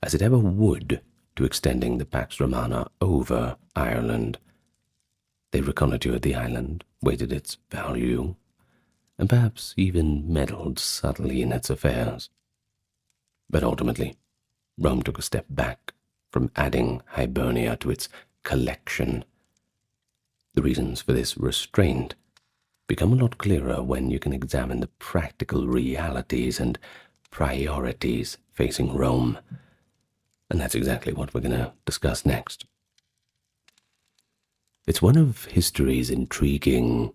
as it ever would to extending the Pax Romana over Ireland. They reconnoitred the island, weighted its value, and perhaps even meddled subtly in its affairs. But ultimately, Rome took a step back from adding Hibernia to its collection. The reasons for this restraint become a lot clearer when you can examine the practical realities and priorities facing Rome. And that's exactly what we're going to discuss next. It's one of history's intriguing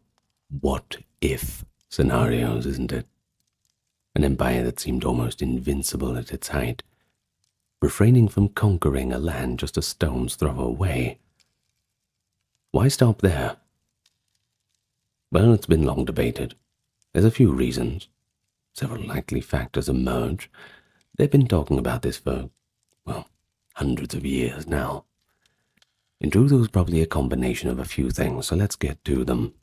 what-if scenarios, isn't it? An empire that seemed almost invincible at its height, refraining from conquering a land just a stone's throw away. Why stop there? Well, it's been long debated. There's a few reasons. Several likely factors emerge. They've been talking about this for, well, hundreds of years now. In truth, it was probably a combination of a few things, so let's get to them.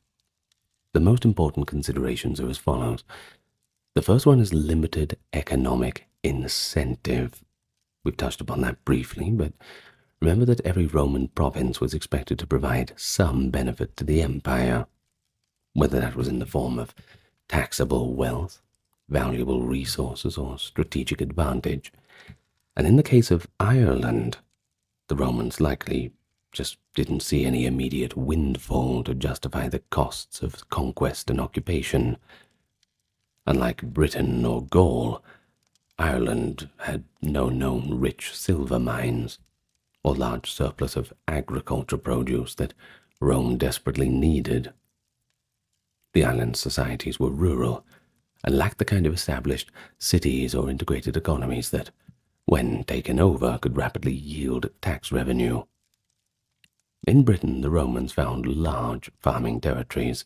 The most important considerations are as follows. The first one is limited economic incentive. We've touched upon that briefly, but remember that every Roman province was expected to provide some benefit to the empire, whether that was in the form of taxable wealth, valuable resources, or strategic advantage. And in the case of Ireland, the Romans likely just didn't see any immediate windfall to justify the costs of conquest and occupation. Unlike Britain or Gaul, Ireland had no known rich silver mines or large surplus of agriculture produce that Rome desperately needed. The island's societies were rural and lacked the kind of established cities or integrated economies that, when taken over, could rapidly yield tax revenue. In Britain, the Romans found large farming territories,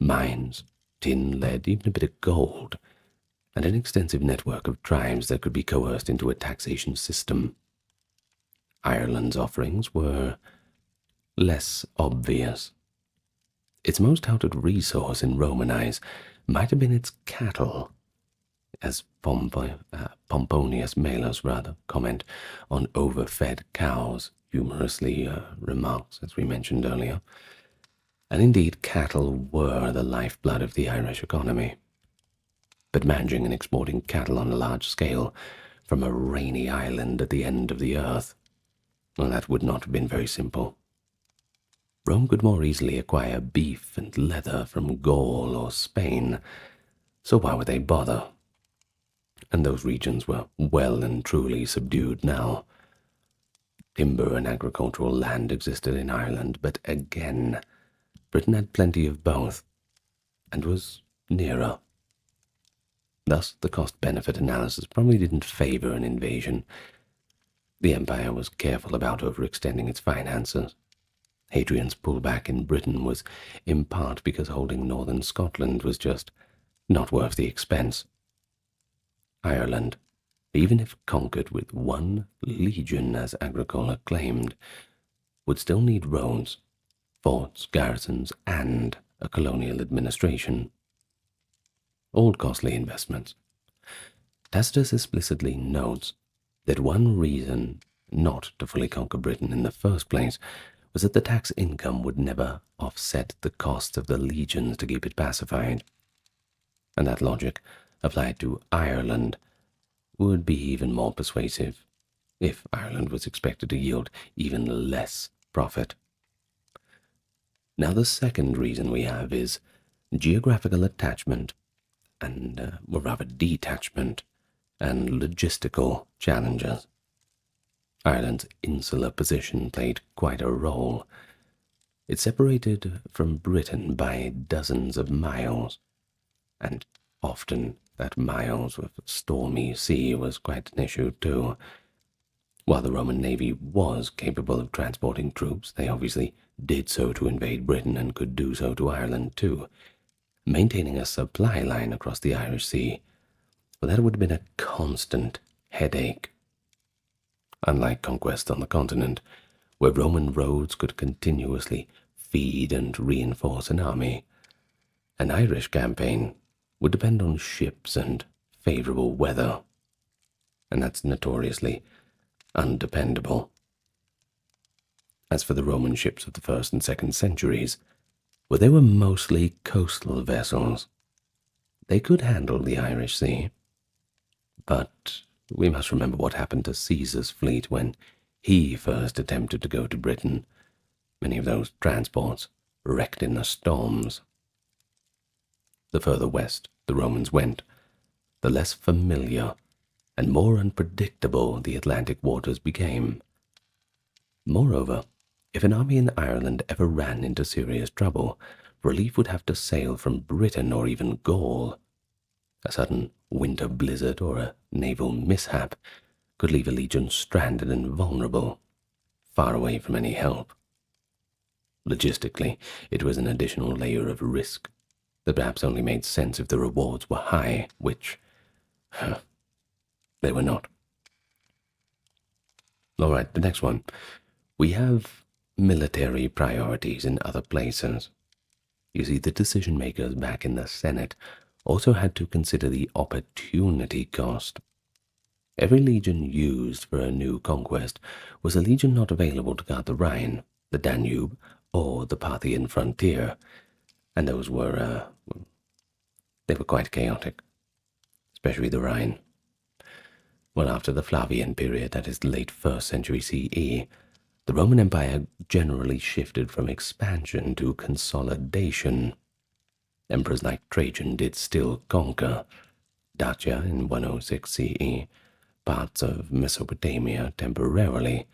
mines, tin, lead, even a bit of gold, and an extensive network of tribes that could be coerced into a taxation system. Ireland's offerings were less obvious. Its most touted resource in Roman eyes might have been its cattle, as Pomponius Malus comment on overfed cows humorously remarks, as we mentioned earlier. And indeed, cattle were the lifeblood of the Irish economy. But managing and exporting cattle on a large scale from a rainy island at the end of the earth, well, that would not have been very simple. Rome could more easily acquire beef and leather from Gaul or Spain, so why would they bother? And those regions were well and truly subdued now. Timber and agricultural land existed in Ireland, but again, Britain had plenty of both, and was nearer. Thus, the cost-benefit analysis probably didn't favor an invasion. The empire was careful about overextending its finances. Hadrian's pullback in Britain was in part because holding northern Scotland was just not worth the expense. Ireland, even if conquered with 1 legion as Agricola claimed, would still need roads, forts, garrisons, and a colonial administration. All costly investments. Tacitus explicitly notes that one reason not to fully conquer Britain in the first place was that the tax income would never offset the costs of the legions to keep it pacified. And that logic, applied to Ireland, would be even more persuasive if Ireland was expected to yield even less profit. Now, the second reason we have is geographical attachment, and, or rather detachment, and logistical challenges. Ireland's insular position played quite a role. It separated from Britain by dozens of miles, and often that miles with stormy sea was quite an issue too. While the Roman navy was capable of transporting troops, they obviously did so to invade Britain and could do so to Ireland too. Maintaining a supply line across the Irish Sea, well, that would have been a constant headache. unlike conquest on the continent, where Roman roads could continuously feed and reinforce an army. An Irish campaign would depend on ships and favorable weather, and that's notoriously undependable. As for the Roman ships of the 1st and 2nd centuries, well, they were mostly coastal vessels. They could handle the Irish Sea, but we must remember what happened to Caesar's fleet when he first attempted to go to Britain. Many of those transports wrecked in the storms. The further west the Romans went, the less familiar and more unpredictable the Atlantic waters became. Moreover, if an army in Ireland ever ran into serious trouble, relief would have to sail from Britain or even Gaul. A sudden winter blizzard or a naval mishap could leave a legion stranded and vulnerable, far away from any help. Logistically, it was an additional layer of risk that perhaps only made sense if the rewards were high, which they were not. All right, the next one. We have military priorities in other places. You see, the decision makers back in the Senate also had to consider the opportunity cost. Every legion used for a new conquest was a legion not available to guard the Rhine, the Danube, or the Parthian frontier, and those were, they were quite chaotic, especially the Rhine. Well, after the Flavian period, that is the late 1st century CE, the Roman Empire generally shifted from expansion to consolidation. Emperors like Trajan did still conquer Dacia in 106 CE, parts of Mesopotamia temporarily,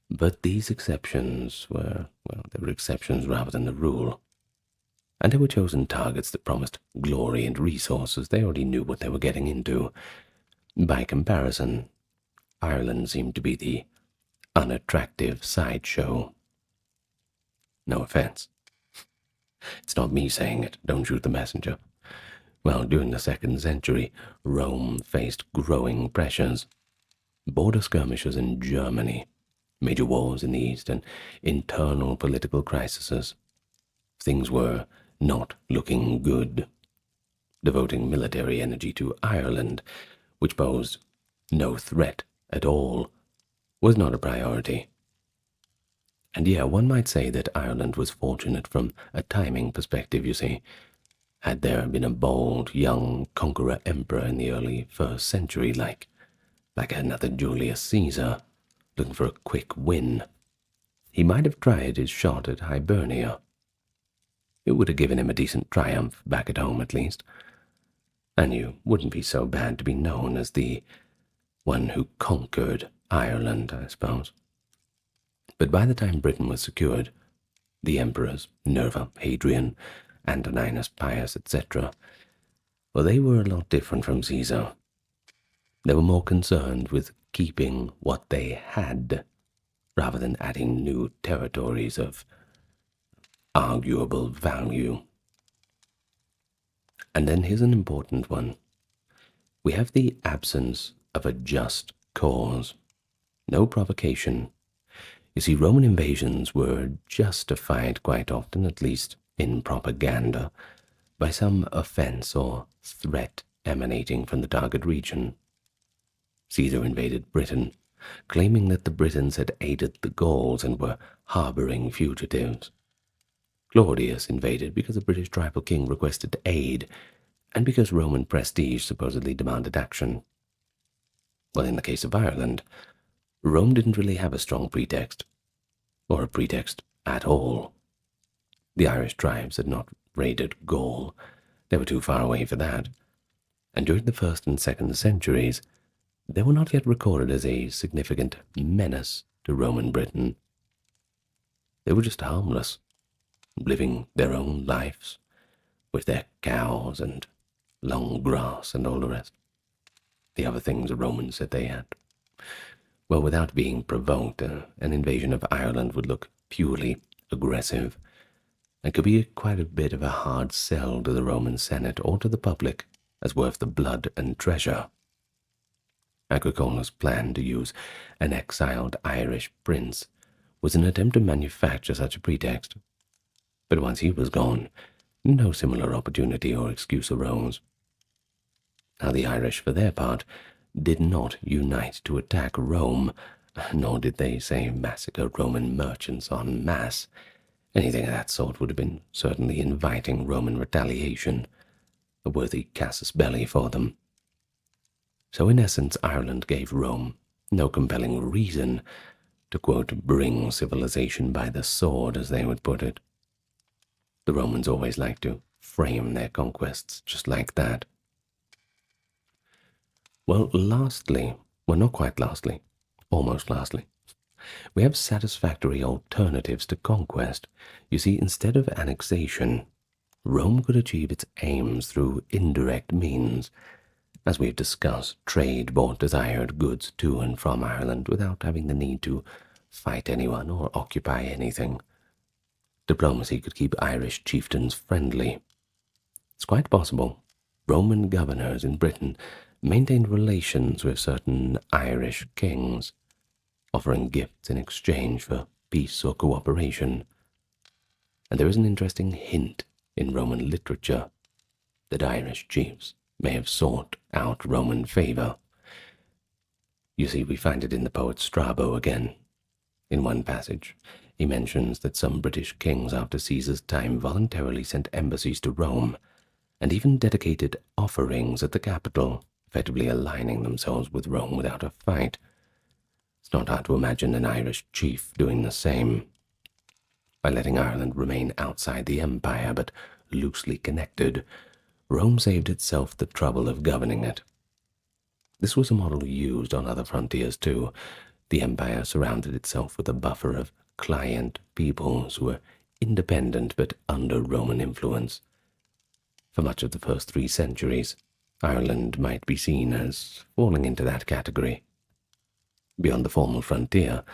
but these exceptions were, well, they were exceptions rather than the rule. And they were chosen targets that promised glory and resources. They already knew what they were getting into. By comparison, Ireland seemed to be the unattractive sideshow. No offense. It's not me saying it. Don't shoot the messenger. Well, during the 2nd century, Rome faced growing pressures. Border skirmishes in Germany, major wars in the East, and internal political crises. Things were not looking good. Devoting military energy to Ireland, which posed no threat at all, was not a priority. And yeah, one might say that Ireland was fortunate from a timing perspective, you see. Had there been a bold, young conqueror emperor in the early 1st century, like another Julius Caesar, looking for a quick win, he might have tried his shot at Hibernia. It would have given him a decent triumph, back at home at least. And you wouldn't be so bad to be known as the one who conquered Ireland, I suppose. But by the time Britain was secured, the emperors, Nerva, Hadrian, Antoninus Pius, etc., well, they were a lot different from Caesar. They were more concerned with keeping what they had, rather than adding new territories of arguable value. And then here's an important one. We have the absence of a just cause. No provocation. You see, Roman invasions were justified quite often, at least in propaganda, by some offense or threat emanating from the target region. Caesar invaded Britain, claiming that the Britons had aided the Gauls and were harboring fugitives. Claudius invaded because a British tribal king requested aid, and because Roman prestige supposedly demanded action. Well, in the case of Ireland, Rome didn't really have a strong pretext, or a pretext at all. The Irish tribes had not raided Gaul. They were too far away for that. And during the 1st and 2nd centuries, they were not yet recorded as a significant menace to Roman Britain. They were just harmless, living their own lives, with their cows and long grass and all the rest. The other things the Romans said they had. Well, without being provoked, an invasion of Ireland would look purely aggressive, and could be quite a bit of a hard sell to the Roman Senate or to the public as worth the blood and treasure. Agricola's plan to use an exiled Irish prince was an attempt to manufacture such a pretext. But once he was gone, no similar opportunity or excuse arose. Now the Irish, for their part, did not unite to attack Rome, nor did they say massacre Roman merchants en masse. Anything of that sort would have been certainly inviting Roman retaliation, a worthy casus belli for them. So in essence, Ireland gave Rome no compelling reason to, quote, bring civilization by the sword, as they would put it. The Romans always liked to frame their conquests just like that. Well, lastly, well, not quite lastly, almost lastly, we have satisfactory alternatives to conquest. You see, instead of annexation, Rome could achieve its aims through indirect means. As we've discussed, trade brought desired goods to and from Ireland without having the need to fight anyone or occupy anything. Diplomacy could keep Irish chieftains friendly. It's quite possible Roman governors in Britain maintained relations with certain Irish kings, offering gifts in exchange for peace or cooperation. And there is an interesting hint in Roman literature that Irish chiefs may have sought out Roman favor. You see, we find it in the poet Strabo again. In one passage, he mentions that some British kings after Caesar's time voluntarily sent embassies to Rome, and even dedicated offerings at the capital, effectively aligning themselves with Rome without a fight. It's not hard to imagine an Irish chief doing the same. By letting Ireland remain outside the empire, but loosely connected, Rome saved itself the trouble of governing it. This was a model used on other frontiers too. The empire surrounded itself with a buffer of client peoples who were independent but under Roman influence. For much of the first 3 centuries, Ireland might be seen as falling into that category. Beyond the formal frontier,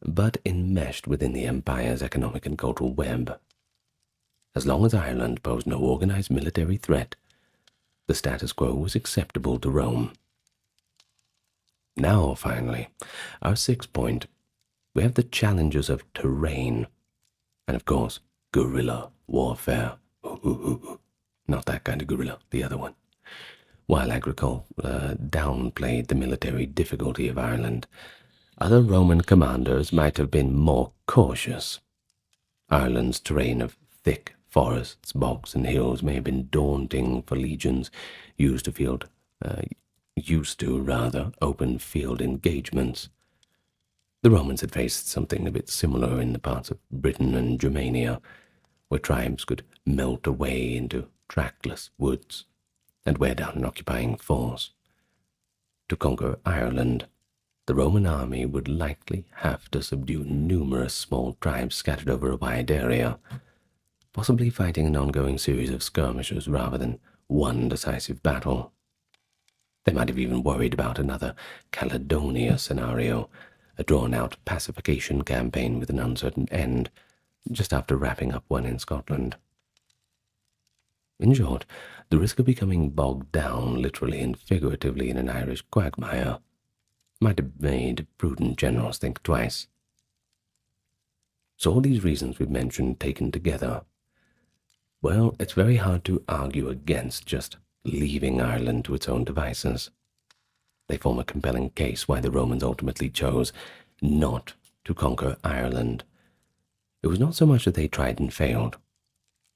but enmeshed within the empire's economic and cultural web. As long as Ireland posed no organized military threat, the status quo was acceptable to Rome. Now, finally, our 6th point, we have the challenges of terrain, and of course, guerrilla warfare. Not that kind of guerrilla, the other one. While Agricole downplayed the military difficulty of Ireland, other Roman commanders might have been more cautious. Ireland's terrain of thick forests, bogs, and hills may have been daunting for legions used to open field engagements. The Romans had faced something a bit similar in the parts of Britain and Germania, where tribes could melt away into trackless woods and wear down an occupying force. To conquer Ireland, the Roman army would likely have to subdue numerous small tribes scattered over a wide area, possibly fighting an ongoing series of skirmishes rather than one decisive battle. They might have even worried about another Caledonia scenario, a drawn-out pacification campaign with an uncertain end, just after wrapping up one in Scotland. In short, the risk of becoming bogged down, literally and figuratively, in an Irish quagmire might have made prudent generals think twice. So all these reasons we've mentioned taken together, well, it's very hard to argue against just leaving Ireland to its own devices. They form a compelling case why the Romans ultimately chose not to conquer Ireland. It was not so much that they tried and failed,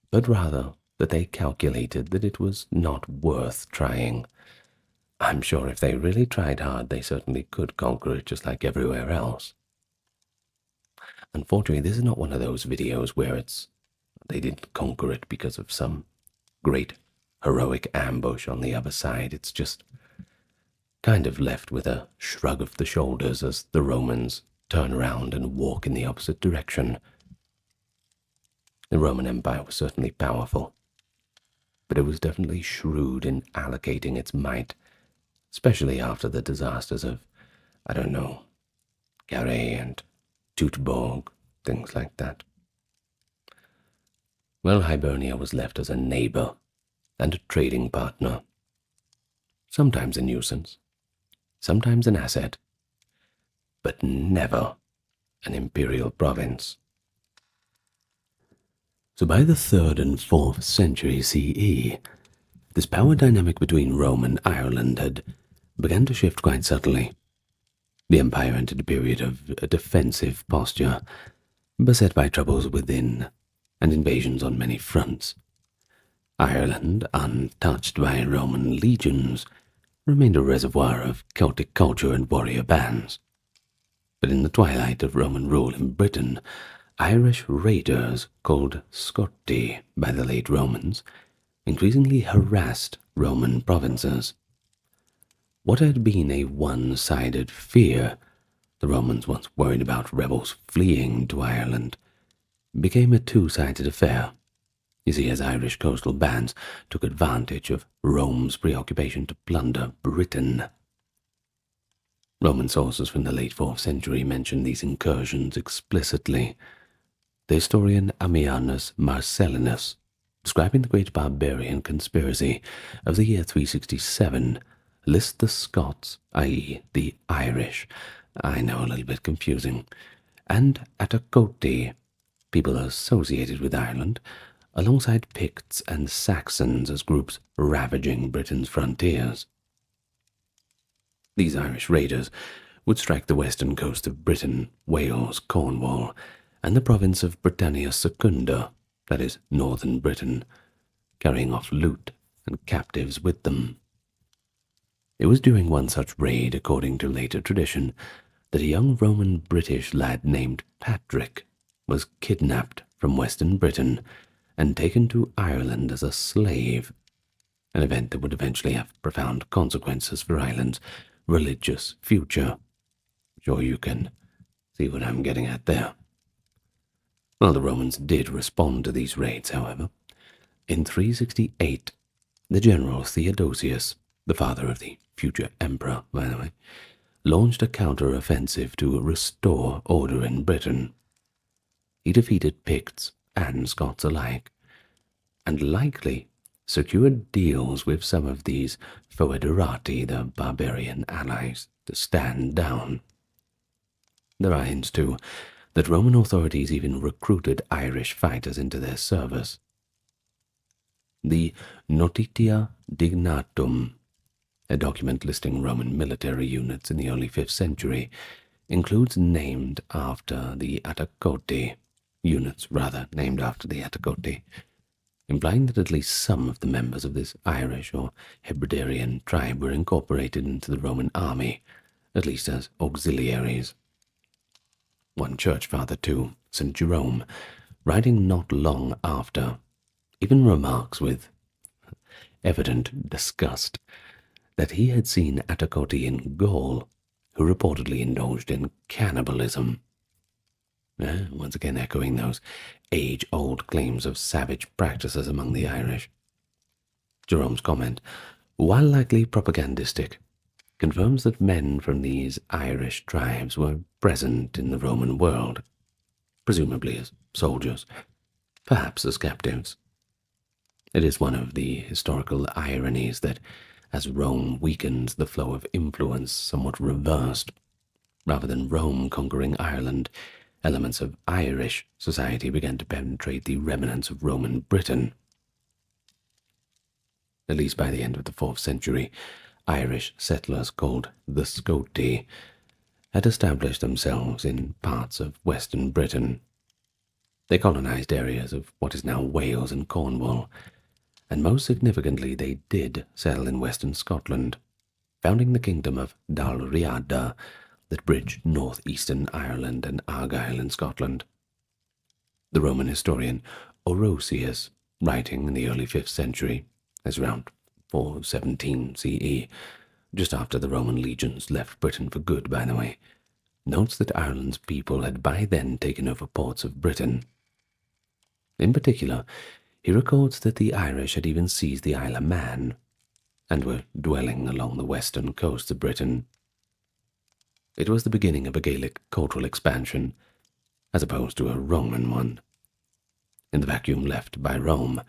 but rather that they calculated that it was not worth trying. I'm sure if they really tried hard, they certainly could conquer it just like everywhere else. Unfortunately, this is not one of those videos where they didn't conquer it because of some great heroic ambush on the other side. It's just kind of left with a shrug of the shoulders as the Romans turn around and walk in the opposite direction. The Roman Empire was certainly powerful, but it was definitely shrewd in allocating its might, especially after the disasters of, Carrhae and Teutoburg, things like that. Well, Hibernia was left as a neighbor and a trading partner, sometimes a nuisance, sometimes an asset, but never an imperial province. So by the 3rd and 4th century CE, this power dynamic between Rome and Ireland had begun to shift quite subtly. The empire entered a period of a defensive posture, beset by troubles within and invasions on many fronts. Ireland, untouched by Roman legions, remained a reservoir of Celtic culture and warrior bands. But in the twilight of Roman rule in Britain, Irish raiders, called Scotti by the late Romans, increasingly harassed Roman provinces. What had been a one-sided fear, the Romans once worried about rebels fleeing to Ireland, became a two-sided affair. You see, as Irish coastal bands took advantage of Rome's preoccupation to plunder Britain. Roman sources from the late 4th century mention these incursions explicitly. The historian Ammianus Marcellinus, describing the great barbarian conspiracy of the year 367, lists the Scots, i.e. the Irish, I know, a little bit confusing, and Attacoti, people associated with Ireland, alongside Picts and Saxons as groups ravaging Britain's frontiers. These Irish raiders would strike the western coast of Britain, Wales, Cornwall, and the province of Britannia Secunda, that is, northern Britain, carrying off loot and captives with them. It was during one such raid, according to later tradition, that a young Roman British lad named Patrick was kidnapped from western Britain and taken to Ireland as a slave, an event that would eventually have profound consequences for Ireland's religious future. Sure you can see what I'm getting at there. Well, the Romans did respond to these raids, however. In 368, the general Theodosius, the father of the future emperor, by the way, launched a counter-offensive to restore order in Britain. He defeated Picts and Scots alike, and likely secured deals with some of these foederati, the barbarian allies, to stand down. There are hints, too, that Roman authorities even recruited Irish fighters into their service. The Notitia Dignatum, a document listing Roman military units in the early 5th century, includes units named after the Attacoti, implying that at least some of the members of this Irish or Hebridean tribe were incorporated into the Roman army, at least as auxiliaries. One church father, too, St. Jerome, writing not long after, even remarks with evident disgust that he had seen Attacoti in Gaul, who reportedly indulged in cannibalism. Once again echoing those age-old claims of savage practices among the Irish. Jerome's comment, while likely propagandistic, confirms that men from these Irish tribes were present in the Roman world, presumably as soldiers, perhaps as captives. It is one of the historical ironies that, as Rome weakened, the flow of influence somewhat reversed. Rather than Rome conquering Ireland, elements of Irish society began to penetrate the remnants of Roman Britain. At least by the end of the 4th century, Irish settlers called the Scotti had established themselves in parts of western Britain. They colonized areas of what is now Wales and Cornwall, and most significantly they did settle in western Scotland, founding the kingdom of Dal Riada that bridged northeastern Ireland and Argyll in Scotland. The Roman historian Orosius, writing in the early 5th century, as around 417 CE, just after the Roman legions left Britain for good, by the way, notes that Ireland's people had by then taken over ports of Britain. In particular, he records that the Irish had even seized the Isle of Man, and were dwelling along the western coast of Britain. It was the beginning of a Gaelic cultural expansion, as opposed to a Roman one. In the vacuum left by Rome,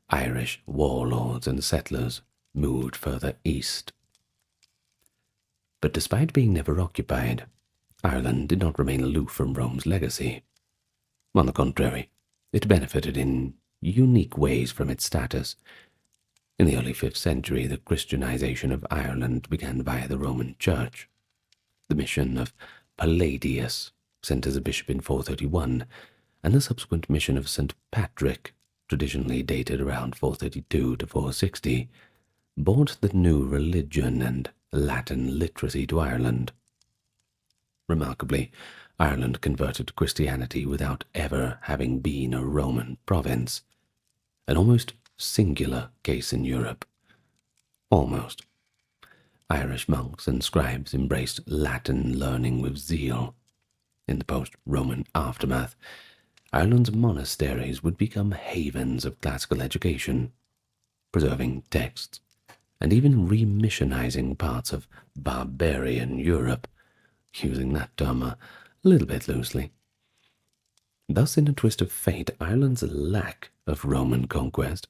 Irish warlords and settlers moved further east. But despite being never occupied, Ireland did not remain aloof from Rome's legacy. On the contrary, it benefited in unique ways from its status. In the early 5th century, the Christianization of Ireland began via the Roman Church. The mission of Palladius, sent as a bishop in 431, and the subsequent mission of St. Patrick, traditionally dated around 432 to 460, brought the new religion and Latin literacy to Ireland. Remarkably, Ireland converted to Christianity without ever having been a Roman province, an almost singular case in Europe. Almost. Irish monks and scribes embraced Latin learning with zeal. In the post-Roman aftermath, Ireland's monasteries would become havens of classical education, preserving texts, and even remissionizing parts of barbarian Europe, using that term a little bit loosely. Thus, in a twist of fate, Ireland's lack of Roman conquest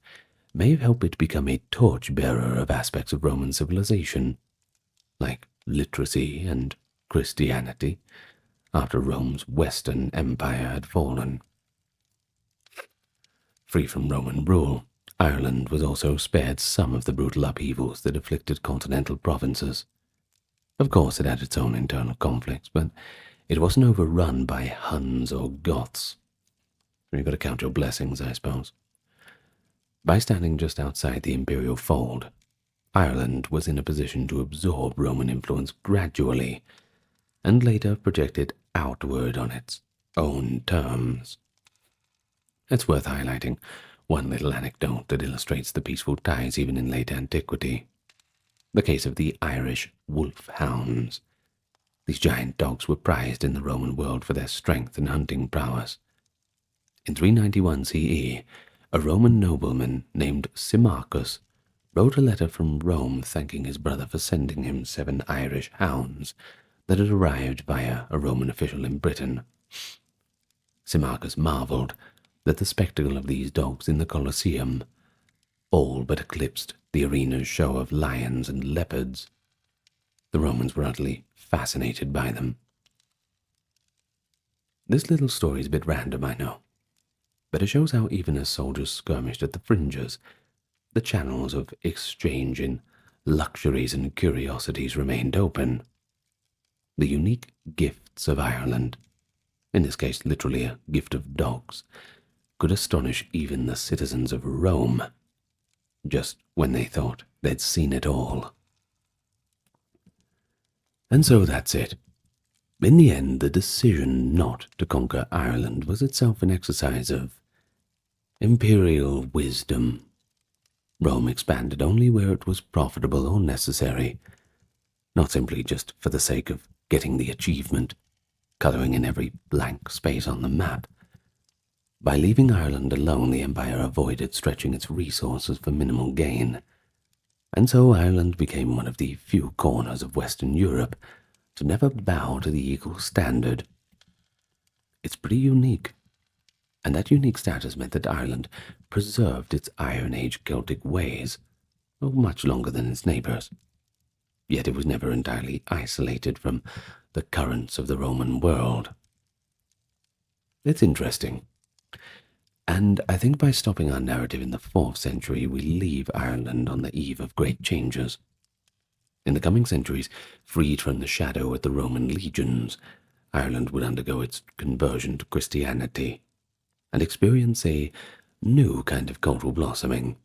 may have helped it become a torchbearer of aspects of Roman civilization, like literacy and Christianity, after Rome's Western Empire had fallen. Free from Roman rule, Ireland was also spared some of the brutal upheavals that afflicted continental provinces. Of course, it had its own internal conflicts, but it wasn't overrun by Huns or Goths. You've got to count your blessings, I suppose. By standing just outside the imperial fold, Ireland was in a position to absorb Roman influence gradually, and later project it outward on its own terms. It's worth highlighting one little anecdote that illustrates the peaceful ties even in late antiquity. The case of the Irish wolfhounds. These giant dogs were prized in the Roman world for their strength and hunting prowess. In 391 CE, a Roman nobleman named Symmachus wrote a letter from Rome thanking his brother for sending him 7 Irish hounds that had arrived via a Roman official in Britain. Symmachus marveled that the spectacle of these dogs in the Colosseum all but eclipsed the arena's show of lions and leopards. The Romans were utterly fascinated by them. This little story is a bit random, I know, but it shows how even as soldiers skirmished at the fringes, the channels of exchange in luxuries and curiosities remained open. The unique gifts of Ireland, in this case literally a gift of dogs, could astonish even the citizens of Rome, just when they thought they'd seen it all. And so that's it. In the end, the decision not to conquer Ireland was itself an exercise of imperial wisdom. Rome expanded only where it was profitable or necessary, not simply just for the sake of getting the achievement, colouring in every blank space on the map. By leaving Ireland alone, the empire avoided stretching its resources for minimal gain, and so Ireland became one of the few corners of Western Europe to never bow to the eagle standard. It's pretty unique, and that unique status meant that Ireland preserved its Iron Age Celtic ways, much longer than its neighbours. Yet it was never entirely isolated from the currents of the Roman world. It's interesting. And I think by stopping our narrative in the 4th century, we leave Ireland on the eve of great changes. In the coming centuries, freed from the shadow of the Roman legions, Ireland would undergo its conversion to Christianity and experience a new kind of cultural blossoming,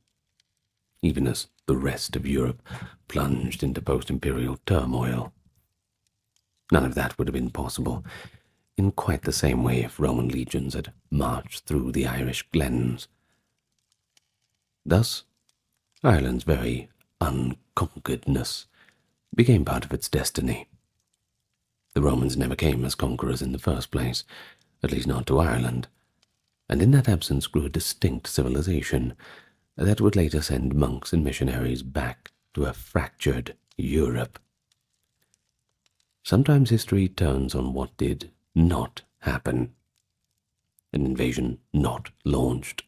even as the rest of Europe plunged into post-imperial turmoil. None of that would have been possible in quite the same way if Roman legions had marched through the Irish glens. Thus, Ireland's very unconqueredness became part of its destiny. The Romans never came as conquerors in the first place, at least not to Ireland, and in that absence grew a distinct civilization that would later send monks and missionaries back to a fractured Europe. Sometimes history turns on what did not happen. An invasion not launched.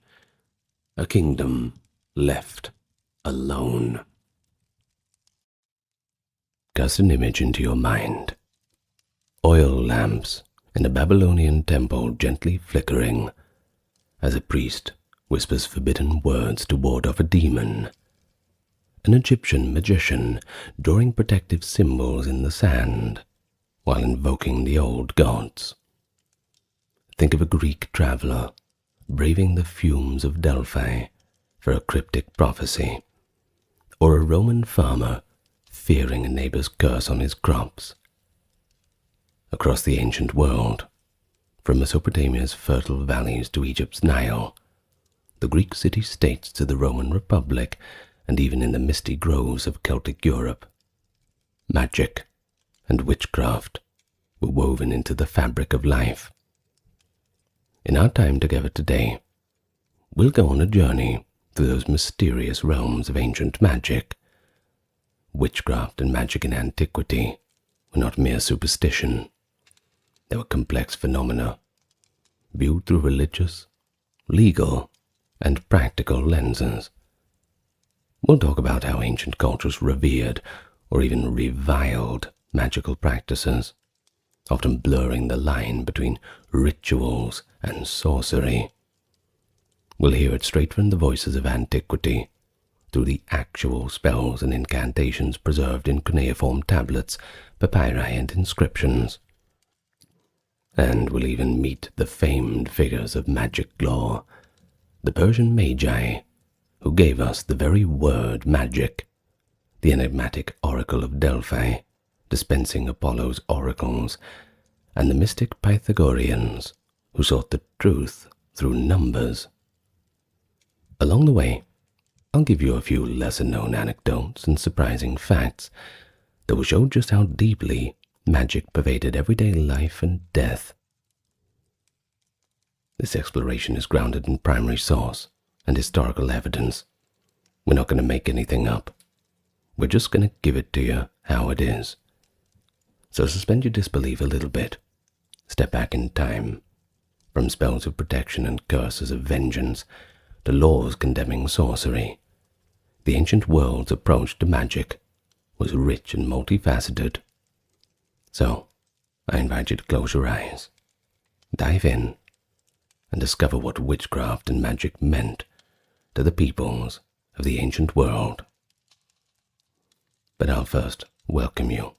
A kingdom left alone. cast an image into your mind. Oil lamps in a Babylonian temple gently flickering as a priest whispers forbidden words to ward off a demon. An Egyptian magician drawing protective symbols in the sand while invoking the old gods. Think of a Greek traveler braving the fumes of Delphi for a cryptic prophecy, or a Roman farmer fearing a neighbor's curse on his crops. Across the ancient world, from Mesopotamia's fertile valleys to Egypt's Nile, the Greek city-states to the Roman Republic, and even in the misty groves of Celtic Europe, magic and witchcraft were woven into the fabric of life. In our time together today, we'll go on a journey through those mysterious realms of ancient magic. Witchcraft and magic in antiquity were not mere superstition. They were complex phenomena, viewed through religious, legal, and practical lenses. We'll talk about how ancient cultures revered or even reviled magical practices, often blurring the line between rituals and sorcery. We'll hear it straight from the voices of antiquity, through the actual spells and incantations preserved in cuneiform tablets, papyri, and inscriptions. And we'll even meet the famed figures of magic lore, the Persian magi, who gave us the very word magic, the enigmatic oracle of Delphi, dispensing Apollo's oracles, and the mystic Pythagoreans, who sought the truth through numbers. Along the way, I'll give you a few lesser-known anecdotes and surprising facts that will show just how deeply magic pervaded everyday life and death. This exploration is grounded in primary source and historical evidence. We're not going to make anything up. We're just going to give it to you how it is. So suspend your disbelief a little bit. Step back in time, from spells of protection and curses of vengeance to laws condemning sorcery. The ancient world's approach to magic was rich and multifaceted. So, I invite you to close your eyes, dive in, and discover what witchcraft and magic meant to the peoples of the ancient world. But I'll first welcome you.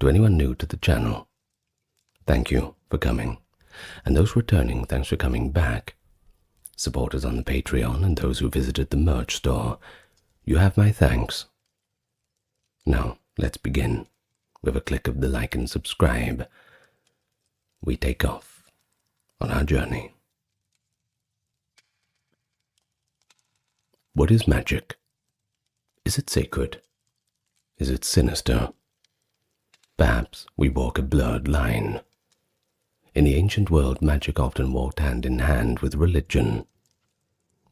To anyone new to the channel, thank you for coming, and those returning, thanks for coming back. Supporters on the Patreon and those who visited the merch store, you have my thanks. Now, let's begin with a click of the like and subscribe. We take off on our journey. What is magic? Is it sacred? Is it sinister? Perhaps we walk a blurred line. In the ancient world, magic often walked hand in hand with religion.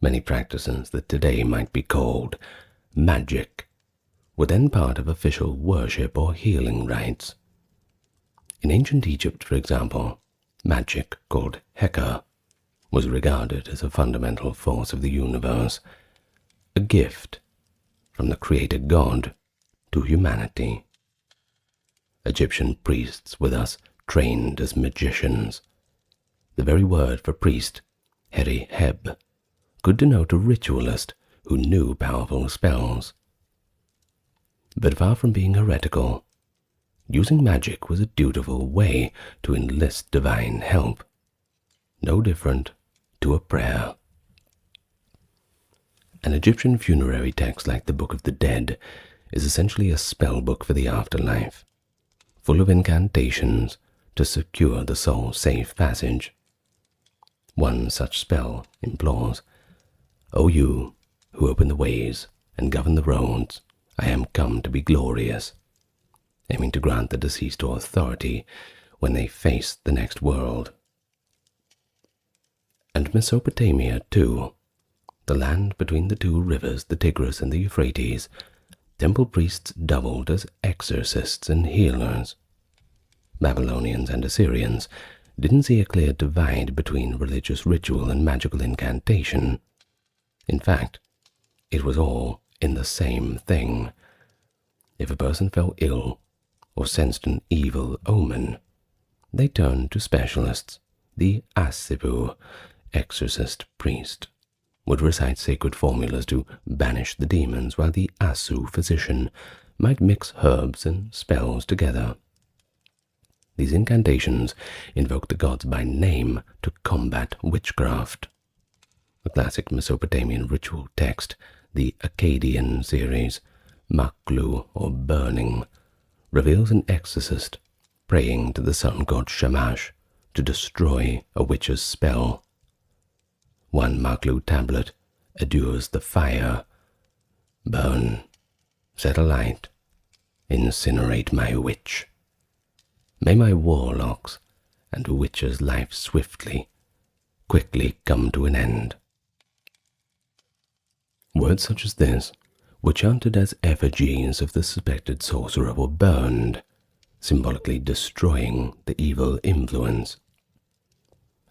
Many practices that today might be called magic were then part of official worship or healing rites. In ancient Egypt, for example, magic, called Heka, was regarded as a fundamental force of the universe, a gift from the creator god to humanity. Egyptian priests were thus trained as magicians. The very word for priest, heri-heb, could denote a ritualist who knew powerful spells. But far from being heretical, using magic was a dutiful way to enlist divine help, no different to a prayer. An Egyptian funerary text like the Book of the Dead is essentially a spell book for the afterlife, full of incantations to secure the soul's safe passage. One such spell implores, "O you who open the ways and govern the roads, I am come to be glorious," aiming to grant the deceased authority when they face the next world. And Mesopotamia, too, the land between the two rivers, the Tigris and the Euphrates, temple priests doubled as exorcists and healers. Babylonians and Assyrians didn't see a clear divide between religious ritual and magical incantation. In fact, it was all in the same thing. If a person fell ill or sensed an evil omen, they turned to specialists. The asipu, exorcist priest, would recite sacred formulas to banish the demons, while the asu, physician, might mix herbs and spells together. These incantations invoked the gods by name to combat witchcraft. A classic Mesopotamian ritual text, the Akkadian series, Maklu or Burning, reveals an exorcist praying to the sun god Shamash to destroy a witch's spell. One Maklu tablet adjures the fire. Burn, set alight, incinerate my witch. May my warlocks and witches' life quickly come to an end. Words such as this were chanted as effigies of the suspected sorcerer or burned, symbolically destroying the evil influence.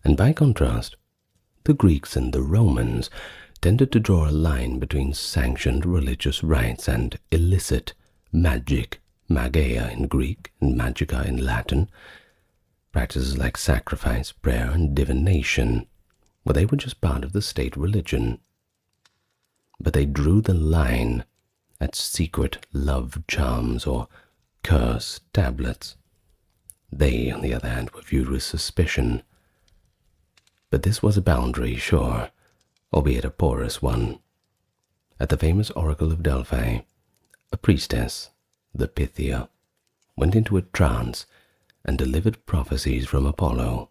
And by contrast, the Greeks and the Romans tended to draw a line between sanctioned religious rites and illicit magic, magia in Greek and magica in Latin, practices like sacrifice, prayer, and divination, well, they were just part of the state religion. But they drew the line at secret love charms or curse tablets. They, on the other hand, were viewed with suspicion. But this was a boundary, sure, albeit a porous one. At the famous Oracle of Delphi, a priestess, the Pythia, went into a trance and delivered prophecies from Apollo,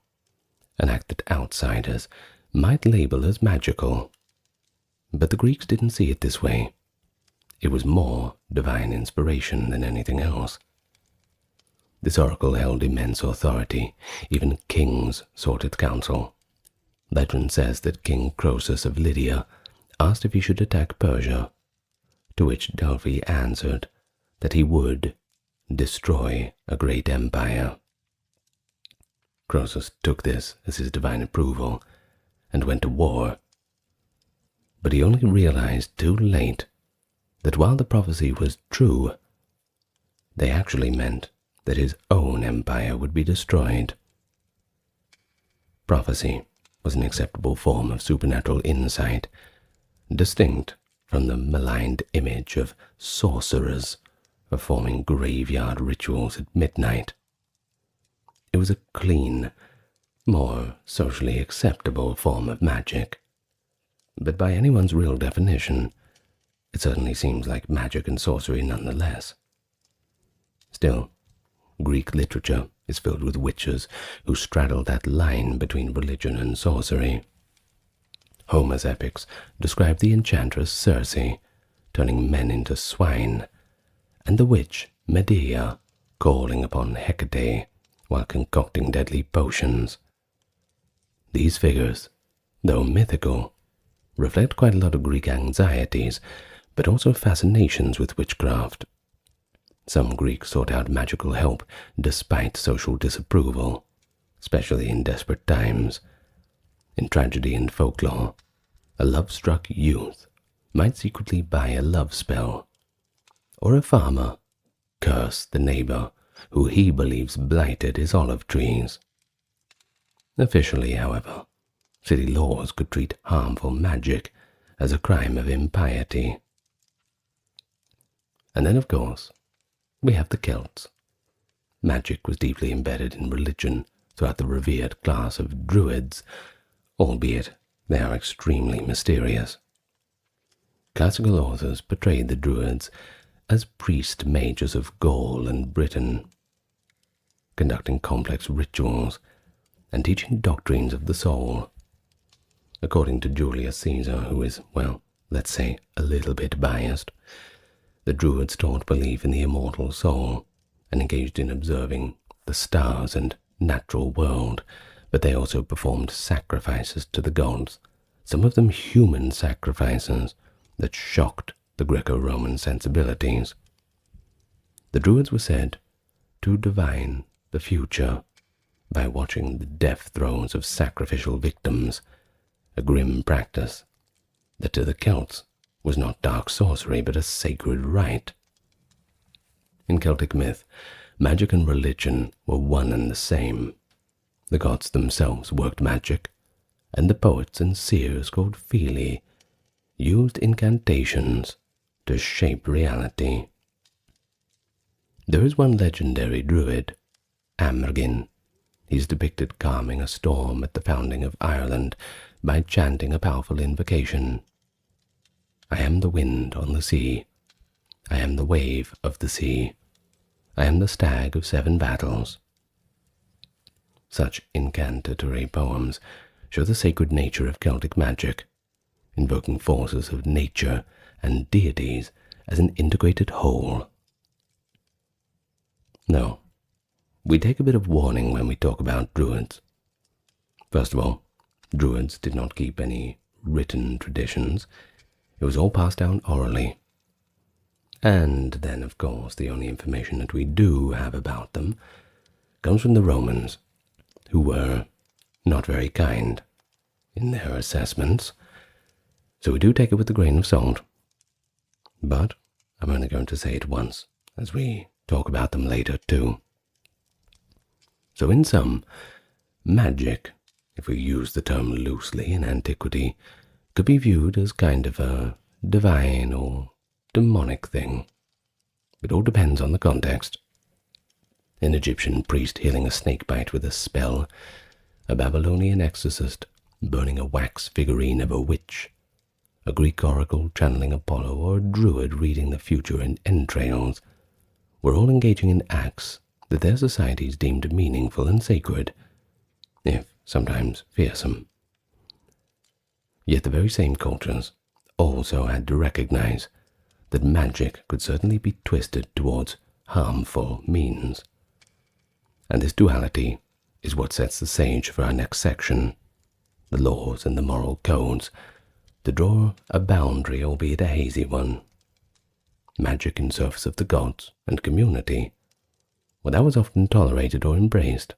an act that outsiders might label as magical. But the Greeks didn't see it this way. It was more divine inspiration than anything else. This oracle held immense authority. Even kings sought its counsel. Legend says that King Croesus of Lydia asked if he should attack Persia, to which Delphi answered that he would destroy a great empire. Croesus took this as his divine approval and went to war. But he only realized too late that while the prophecy was true, they actually meant that his own empire would be destroyed. Prophecy was an acceptable form of supernatural insight, distinct from the maligned image of sorcerers performing graveyard rituals at midnight. It was a clean, more socially acceptable form of magic. But by anyone's real definition, it certainly seems like magic and sorcery nonetheless. Still, Greek literature is filled with witches who straddle that line between religion and sorcery. Homer's epics describe the enchantress Circe turning men into swine, and the witch Medea calling upon Hecate while concocting deadly potions. These figures, though mythical, reflect quite a lot of Greek anxieties, but also fascinations with witchcraft. Some Greeks sought out magical help despite social disapproval, especially in desperate times. In tragedy and folklore, a love-struck youth might secretly buy a love spell, or a farmer curse the neighbor who he believes blighted his olive trees. Officially, however, city laws could treat harmful magic as a crime of impiety. And then, of course, we have the Celts. Magic was deeply embedded in religion throughout the revered class of Druids, albeit they are extremely mysterious. Classical authors portrayed the Druids as priest mages of Gaul and Britain, conducting complex rituals and teaching doctrines of the soul. According to Julius Caesar, who is, well, let's say a little bit biased, the Druids taught belief in the immortal soul and engaged in observing the stars and natural world, but they also performed sacrifices to the gods, some of them human sacrifices that shocked the Greco-Roman sensibilities. The Druids were said to divine the future by watching the death throes of sacrificial victims, a grim practice that to the Celts was not dark sorcery but a sacred rite. In Celtic myth, magic and religion were one and the same. The gods themselves worked magic, and the poets and seers called Fili used incantations to shape reality. There is one legendary druid, Amergin. He's depicted calming a storm at the founding of Ireland by chanting a powerful invocation. I am the wind on the sea. I am the wave of the sea. I am the stag of 7 battles. Such incantatory poems show the sacred nature of Celtic magic, invoking forces of nature and deities as an integrated whole. No, we take a bit of warning when we talk about druids. First of all, druids did not keep any written traditions. It was all passed down orally. And then, of course, the only information that we do have about them comes from the Romans, who were not very kind in their assessments. So we do take it with a grain of salt. But I'm only going to say it once, as we talk about them later too. So in sum, magic, if we use the term loosely in antiquity, could be viewed as kind of a divine or demonic thing. It all depends on the context. An Egyptian priest healing a snakebite with a spell, a Babylonian exorcist burning a wax figurine of a witch, a Greek oracle channeling Apollo, or a druid reading the future in entrails, were all engaging in acts that their societies deemed meaningful and sacred, if sometimes fearsome. Yet the very same cultures also had to recognize that magic could certainly be twisted towards harmful means. And this duality is what sets the stage for our next section, the laws and the moral codes, to draw a boundary, albeit a hazy one. Magic in service of the gods and community, well, that was often tolerated or embraced.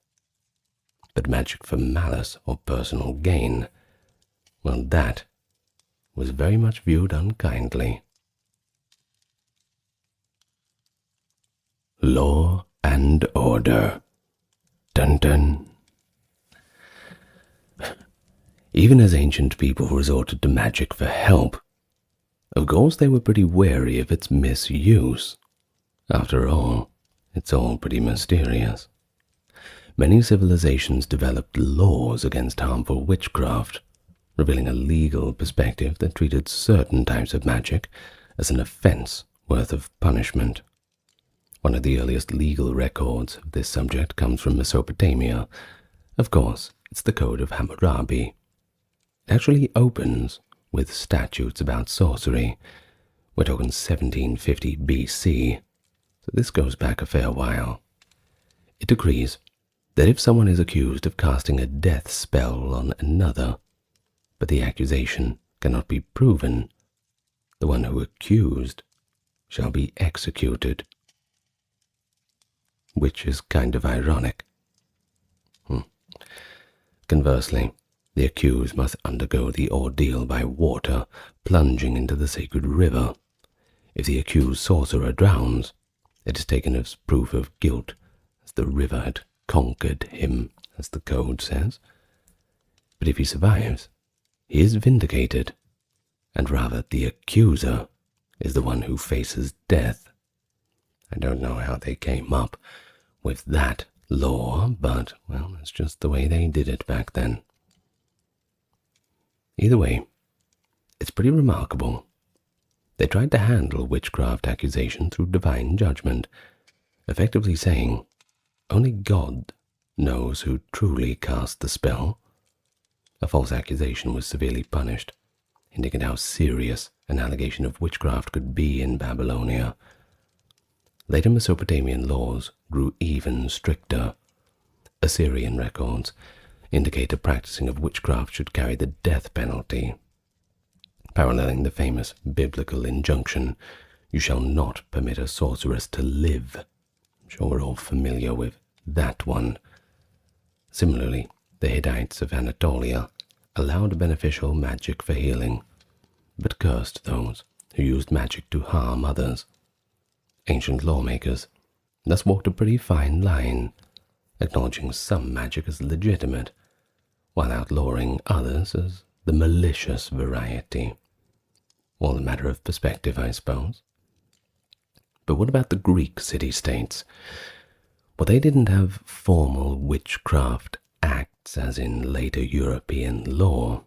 But magic for malice or personal gain, well, that was very much viewed unkindly. Law and order. Dun dun. Even as ancient people resorted to magic for help, of course they were pretty wary of its misuse. After all, it's all pretty mysterious. Many civilizations developed laws against harmful witchcraft, revealing a legal perspective that treated certain types of magic as an offense worth of punishment. One of the earliest legal records of this subject comes from Mesopotamia. Of course, it's the Code of Hammurabi. It actually opens with statutes about sorcery. We're talking 1750 BC, so this goes back a fair while. It decrees that if someone is accused of casting a death spell on another, but the accusation cannot be proven, the one who accused shall be executed. Which is kind of ironic. Conversely, the accused must undergo the ordeal by water, plunging into the sacred river. If the accused sorcerer drowns, it is taken as proof of guilt, as the river had conquered him, as the code says. But if he survives, he is vindicated, and rather the accuser is the one who faces death. I don't know how they came up with that law, but, well, it's just the way they did it back then. Either way, it's pretty remarkable. They tried to handle witchcraft accusation through divine judgment, effectively saying, only God knows who truly cast the spell. A false accusation was severely punished, indicating how serious an allegation of witchcraft could be in Babylonia. Later Mesopotamian laws grew even stricter. Assyrian records indicate the practicing of witchcraft should carry the death penalty, paralleling the famous biblical injunction, "You shall not permit a sorceress to live." I'm sure we're all familiar with that one. Similarly, the Hittites of Anatolia allowed beneficial magic for healing, but cursed those who used magic to harm others. Ancient lawmakers thus walked a pretty fine line, acknowledging some magic as legitimate, while outlawing others as the malicious variety. All a matter of perspective, I suppose. But what about the Greek city-states? Well, they didn't have formal witchcraft acts as in later European law,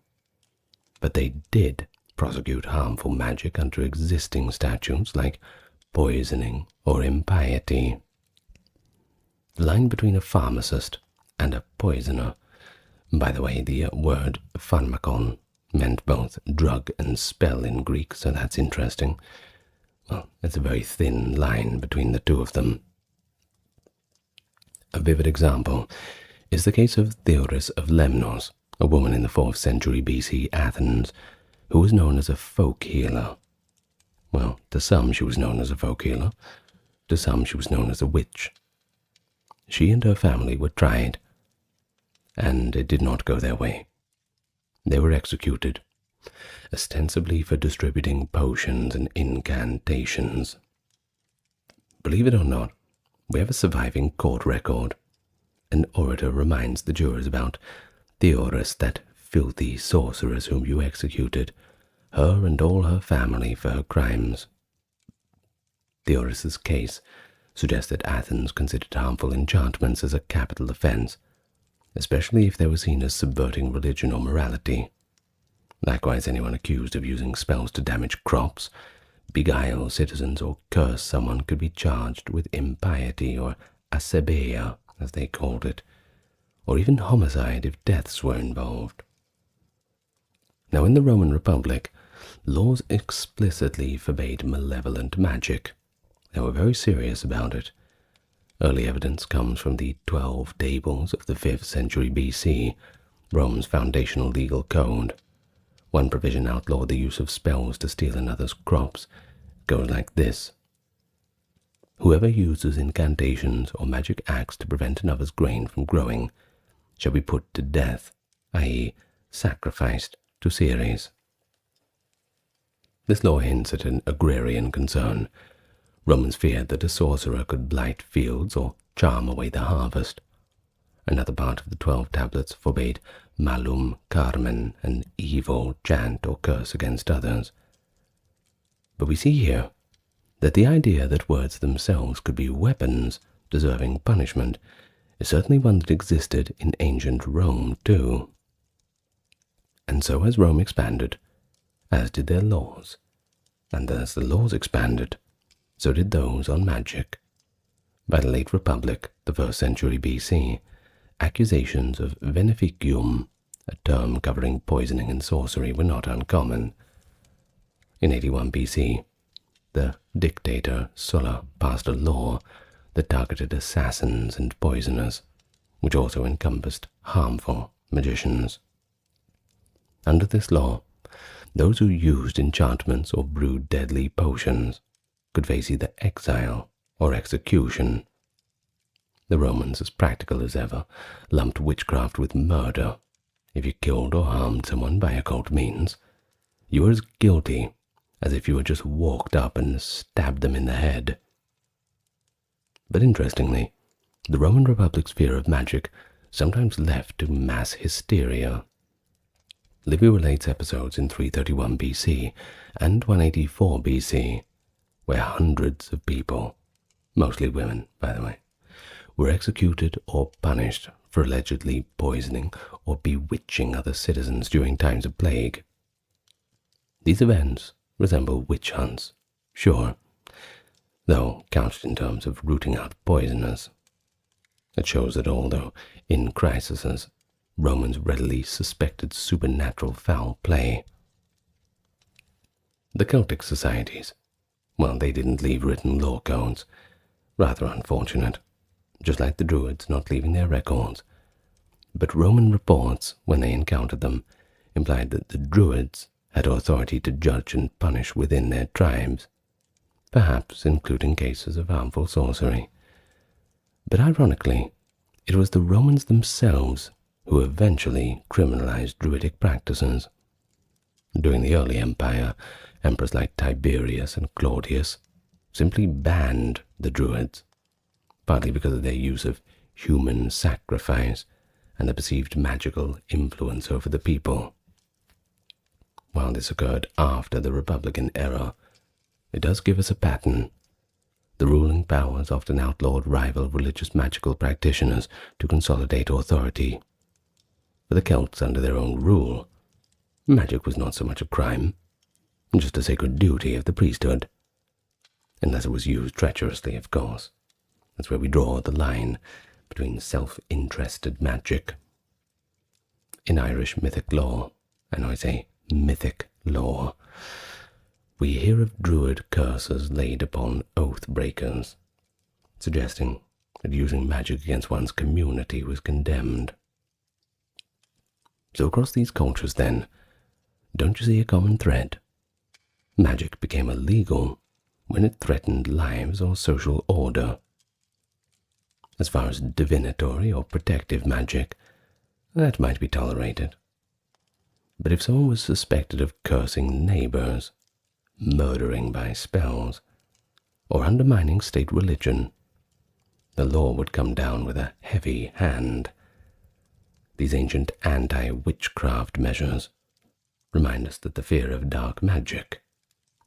but they did prosecute harmful magic under existing statutes like poisoning or impiety. The line between a pharmacist and a poisoner, by the way, the word pharmakon meant both drug and spell in Greek, so that's interesting. Well, it's a very thin line between the two of them. A vivid example is the case of Theoris of Lemnos, a woman in the 4th century BC Athens, who was known as a folk healer. Well, to some she was known as a folk healer, to some she was known as a witch. She and her family were tried, and it did not go their way. They were executed, ostensibly for distributing potions and incantations. Believe it or not, we have a surviving court record. An orator reminds the jurors about Theoris, that filthy sorceress whom you executed, her and all her family for her crimes. Theoris's case suggests that Athens considered harmful enchantments as a capital offense, especially if they were seen as subverting religion or morality. Likewise, anyone accused of using spells to damage crops, beguile citizens, or curse someone could be charged with impiety, or asebeia, as they called it, or even homicide if deaths were involved. Now, in the Roman Republic, laws explicitly forbade malevolent magic. They were very serious about it. Early evidence comes from the 12 Tables of the 5th century BC, Rome's foundational legal code. One provision outlawed the use of spells to steal another's crops. It goes like this: whoever uses incantations or magic acts to prevent another's grain from growing shall be put to death, i.e., sacrificed to Ceres. This law hints at an agrarian concern. Romans feared that a sorcerer could blight fields or charm away the harvest. Another part of the 12 tablets forbade malum carmen, an evil chant or curse against others. But we see here that the idea that words themselves could be weapons deserving punishment is certainly one that existed in ancient Rome too. And so as Rome expanded, as did their laws, and as the laws expanded, so did those on magic. By the late Republic, the 1st century BC, accusations of veneficium, a term covering poisoning and sorcery, were not uncommon. In 81 BC, the dictator Sulla passed a law that targeted assassins and poisoners, which also encompassed harmful magicians. Under this law, those who used enchantments or brewed deadly potions could face either exile or execution. The Romans, as practical as ever, lumped witchcraft with murder. If you killed or harmed someone by occult means, you were as guilty as if you had just walked up and stabbed them in the head. But interestingly, the Roman Republic's fear of magic sometimes left to mass hysteria. Livy relates episodes in 331 BC and 184 BC, where hundreds of people, mostly women, by the way, were executed or punished for allegedly poisoning or bewitching other citizens during times of plague. These events resemble witch hunts, sure, though couched in terms of rooting out poisoners. It shows that although in crises, Romans readily suspected supernatural foul play. The Celtic societies, well, they didn't leave written law codes. Rather unfortunate, just like the Druids not leaving their records. But Roman reports, when they encountered them, implied that the Druids had authority to judge and punish within their tribes, perhaps including cases of harmful sorcery. But ironically, it was the Romans themselves who eventually criminalized Druidic practices. During the early empire, emperors like Tiberius and Claudius simply banned the Druids. partly because of their use of human sacrifice and the perceived magical influence over the people. While this occurred after the Republican era, it does give us a pattern. The ruling powers often outlawed rival religious magical practitioners to consolidate authority. For the Celts under their own rule, magic was not so much a crime, just a sacred duty of the priesthood. Unless it was used treacherously, of course. That's where we draw the line between self-interested magic. In Irish mythic lore, and I say mythic lore, we hear of druid curses laid upon oath breakers, suggesting that using magic against one's community was condemned. So across these cultures then, don't you see a common thread? Magic became illegal when it threatened lives or social order. As far as divinatory or protective magic, that might be tolerated. But if someone was suspected of cursing neighbors, murdering by spells, or undermining state religion, the law would come down with a heavy hand. These ancient anti-witchcraft measures remind us that the fear of dark magic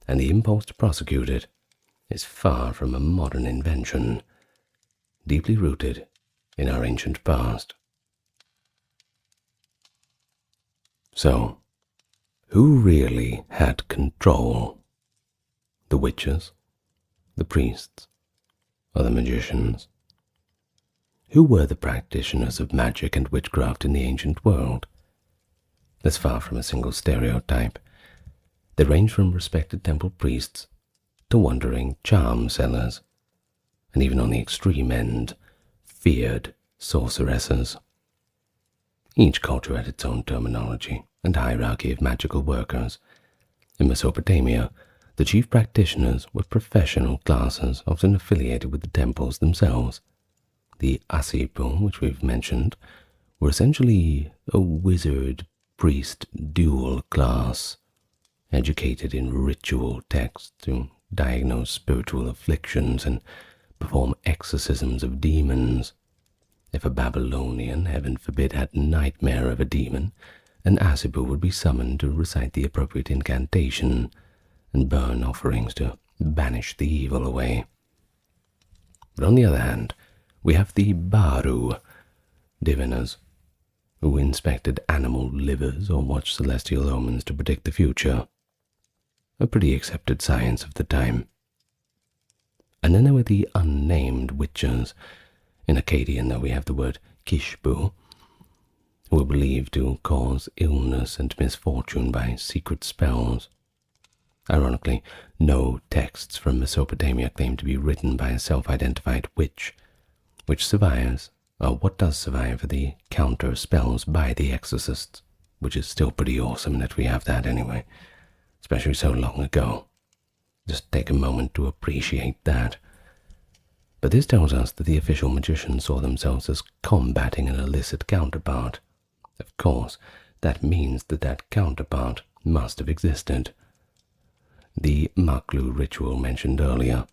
and the impulse to prosecute it is far from a modern invention, deeply rooted in our ancient past. So, who really had control? The witches, the priests, or the magicians? Who were the practitioners of magic and witchcraft in the ancient world? As far from a single stereotype, they range from respected temple priests to wandering charm sellers, and even on the extreme end, feared sorceresses. Each culture had its own terminology and hierarchy of magical workers. In Mesopotamia, the chief practitioners were professional classes, often affiliated with the temples themselves. The Asipu, which we've mentioned, were essentially a wizard-priest dual class, educated in ritual texts to diagnose spiritual afflictions and perform exorcisms of demons. If a Babylonian, heaven forbid, had nightmare of a demon, an Asipu would be summoned to recite the appropriate incantation and burn offerings to banish the evil away. But on the other hand, we have the Baru, diviners, who inspected animal livers or watched celestial omens to predict the future, a pretty accepted science of the time. And then there were the unnamed witches. In Akkadian, though, we have the word Kishbu, who were believed to cause illness and misfortune by secret spells. Ironically, no texts from Mesopotamia claim to be written by a self-identified witch, which survives, or what does survive, for the counter spells by the exorcists, which is still pretty awesome that we have that anyway, especially so long ago. Just take a moment to appreciate that. But this tells us that the official magicians saw themselves as combating an illicit counterpart. Of course, that means that that counterpart must have existed. The Maklu ritual mentioned earlier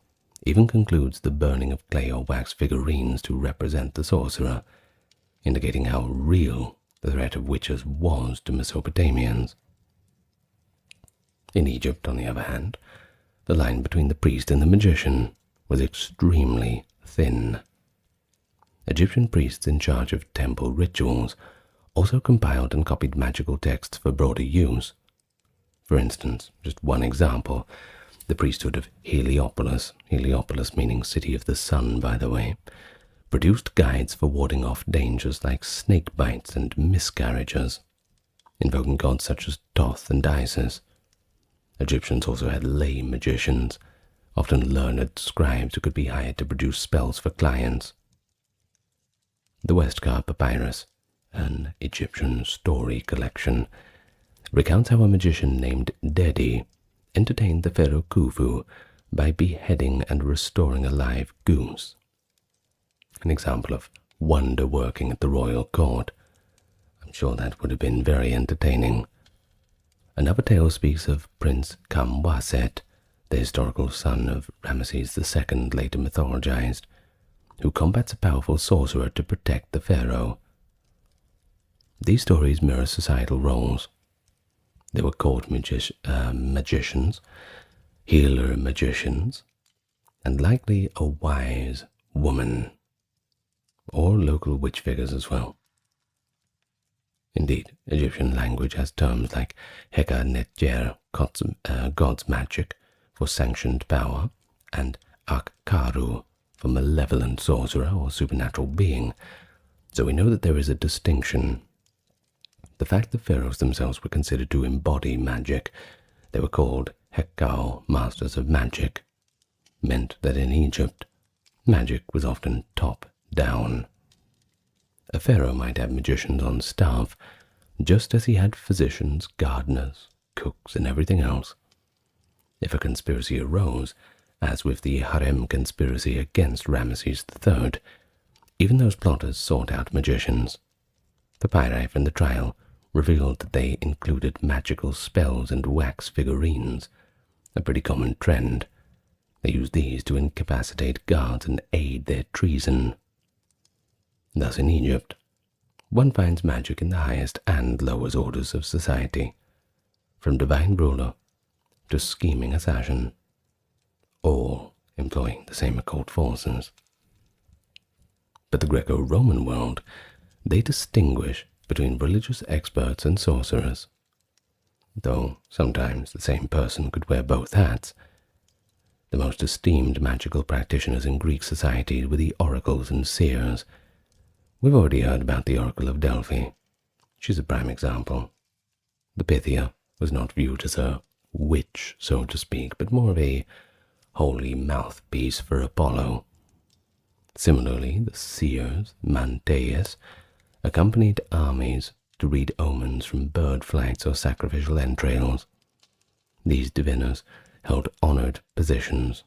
even concludes the burning of clay or wax figurines to represent the sorcerer, indicating how real the threat of witches was to Mesopotamians. In Egypt, on the other hand, the line between the priest and the magician was extremely thin. Egyptian priests in charge of temple rituals also compiled and copied magical texts for broader use. For instance, just one example, the priesthood of Heliopolis, Heliopolis meaning city of the sun, by the way, produced guides for warding off dangers like snake bites and miscarriages, invoking gods such as Thoth and Isis. Egyptians also had lay magicians, often learned scribes who could be hired to produce spells for clients. The Westcar Papyrus, an Egyptian story collection, recounts how a magician named Dedi entertained the pharaoh Khufu by beheading and restoring a live goose. An example of wonder working at the royal court. I'm sure that would have been very entertaining. Another tale speaks of Prince Kamwaset, the historical son of Ramesses II, later mythologized, who combats a powerful sorcerer to protect the pharaoh. These stories mirror societal roles. There were court magicians, healer magicians, and likely a wise woman, or local witch figures as well. Indeed, Egyptian language has terms like Heka Netjer, God's magic, for sanctioned power, and Akkaru, for malevolent sorcerer or supernatural being, so we know that there is a distinction. The fact that pharaohs themselves were considered to embody magic, they were called Hekau, masters of magic, meant that in Egypt, magic was often top-down. A pharaoh might have magicians on staff, just as he had physicians, gardeners, cooks, and everything else. If a conspiracy arose, as with the Harem conspiracy against Ramesses III, even those plotters sought out magicians. Papyri from the trial revealed that they included magical spells and wax figurines, a pretty common trend. They used these to incapacitate guards and aid their treason. Thus in Egypt, one finds magic in the highest and lowest orders of society, from divine ruler to scheming assassin, all employing the same occult forces. But the Greco-Roman world, they distinguish between religious experts and sorcerers, though sometimes the same person could wear both hats. The most esteemed magical practitioners in Greek society were the oracles and seers. We've already heard about the Oracle of Delphi. She's a prime example. The Pythia was not viewed as a witch, so to speak, but more of a holy mouthpiece for Apollo. Similarly, the seers, Manteus, accompanied armies to read omens from bird flights or sacrificial entrails. These diviners held honored positions.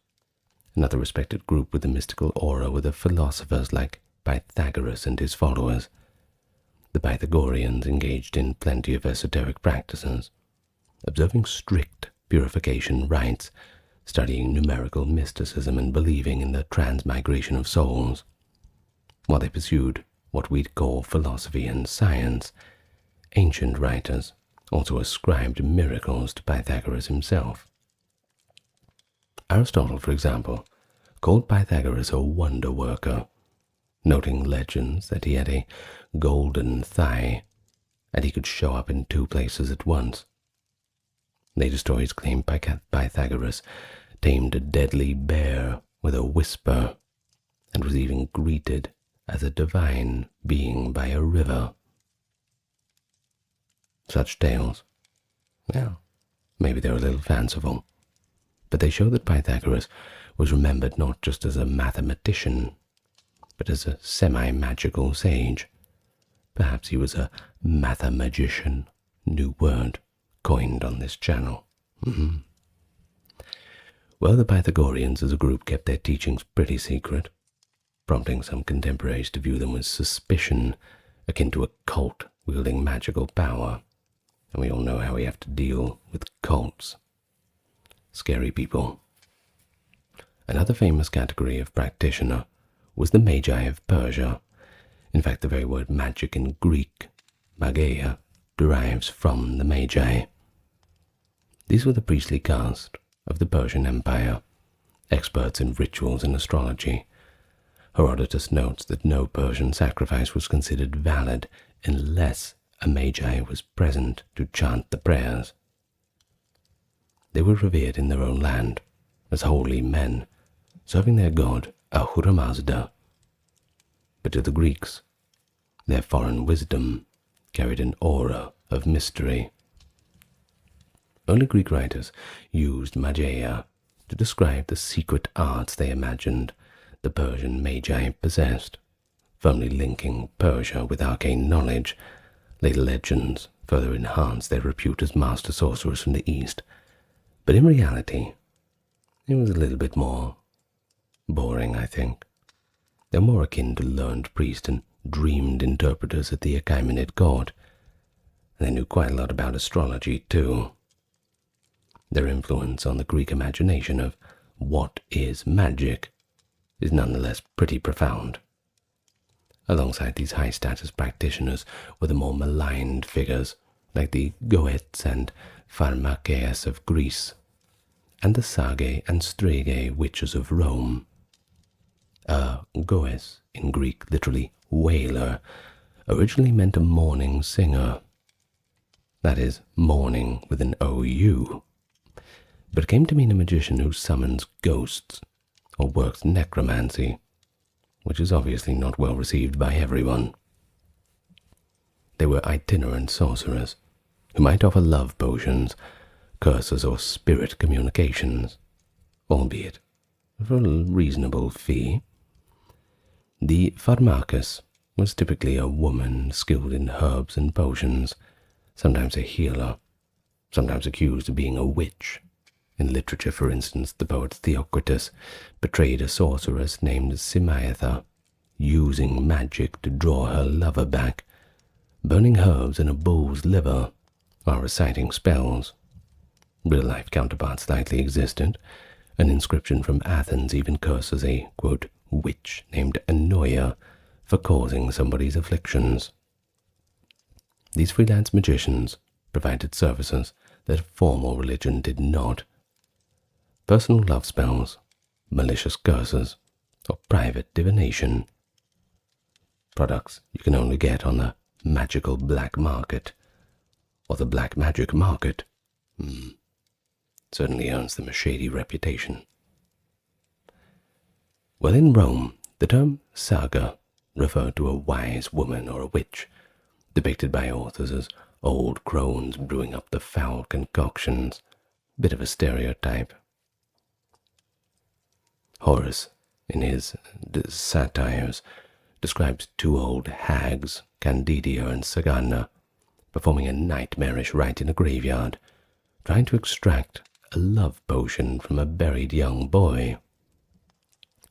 Another respected group with the mystical aura were the philosophers like Pythagoras and his followers. The Pythagoreans engaged in plenty of esoteric practices, observing strict purification rites, studying numerical mysticism, and believing in the transmigration of souls. While they pursued what we'd call philosophy and science, ancient writers also ascribed miracles to Pythagoras himself. Aristotle, for example, called Pythagoras a wonder worker, noting legends that he had a golden thigh and he could show up in two places at once. Later stories claim Pythagoras tamed a deadly bear with a whisper and was even greeted as a divine being by a river. Such tales, well, maybe they're a little fanciful, but they show that Pythagoras was remembered not just as a mathematician, but as a semi-magical sage. Perhaps he was a mathemagician, new word coined on this channel. Well, the Pythagoreans as a group kept their teachings pretty secret, prompting some contemporaries to view them with suspicion, akin to a cult wielding magical power. And we all know how we have to deal with cults. Scary people. Another famous category of practitioner was the Magi of Persia. In fact, the very word magic in Greek, mageia, derives from the Magi. These were the priestly caste of the Persian Empire, experts in rituals and astrology. Herodotus notes that no Persian sacrifice was considered valid unless a Magi was present to chant the prayers. They were revered in their own land as holy men, serving their god Ahura Mazda. But to the Greeks, their foreign wisdom carried an aura of mystery. Early Greek writers used mageia to describe the secret arts they imagined the Persian Magi possessed, firmly linking Persia with arcane knowledge. Later legends further enhanced their repute as master sorcerers from the East, but in reality, it was a little bit more boring, I think. They're more akin to learned priests and dreamed interpreters at the Achaemenid court, and they knew quite a lot about astrology too. Their influence on the Greek imagination of what is magic is nonetheless pretty profound. Alongside these high-status practitioners were the more maligned figures, like the Goeths and Pharmakeas of Greece, and the Sagae and Stragae witches of Rome. Goes, in Greek literally wailer, originally meant a mourning singer. That is, mourning with an OU, but came to mean a magician who summons ghosts or works necromancy, which is obviously not well received by everyone. They were itinerant sorcerers, who might offer love potions, curses, or spirit communications, albeit for a reasonable fee. The pharmacus was typically a woman skilled in herbs and potions, sometimes a healer, sometimes accused of being a witch. In literature, for instance, the poet Theocritus portrayed a sorceress named Simaetha, using magic to draw her lover back, burning herbs in a bull's liver while reciting spells. Real-life counterparts likely existed. An inscription from Athens even curses a, quote, witch named Anoia for causing somebody's afflictions. These freelance magicians provided services that formal religion did not. Personal love spells, malicious curses, or private divination. Products you can only get on the magical black market, or the black magic market. Certainly earns them a shady reputation. Well, in Rome, the term saga referred to a wise woman or a witch, depicted by authors as old crones brewing up the foul concoctions. Bit of a stereotype. Horace, in his satires, describes two old hags, Candidia and Sagana, performing a nightmarish rite in a graveyard, trying to extract a love potion from a buried young boy.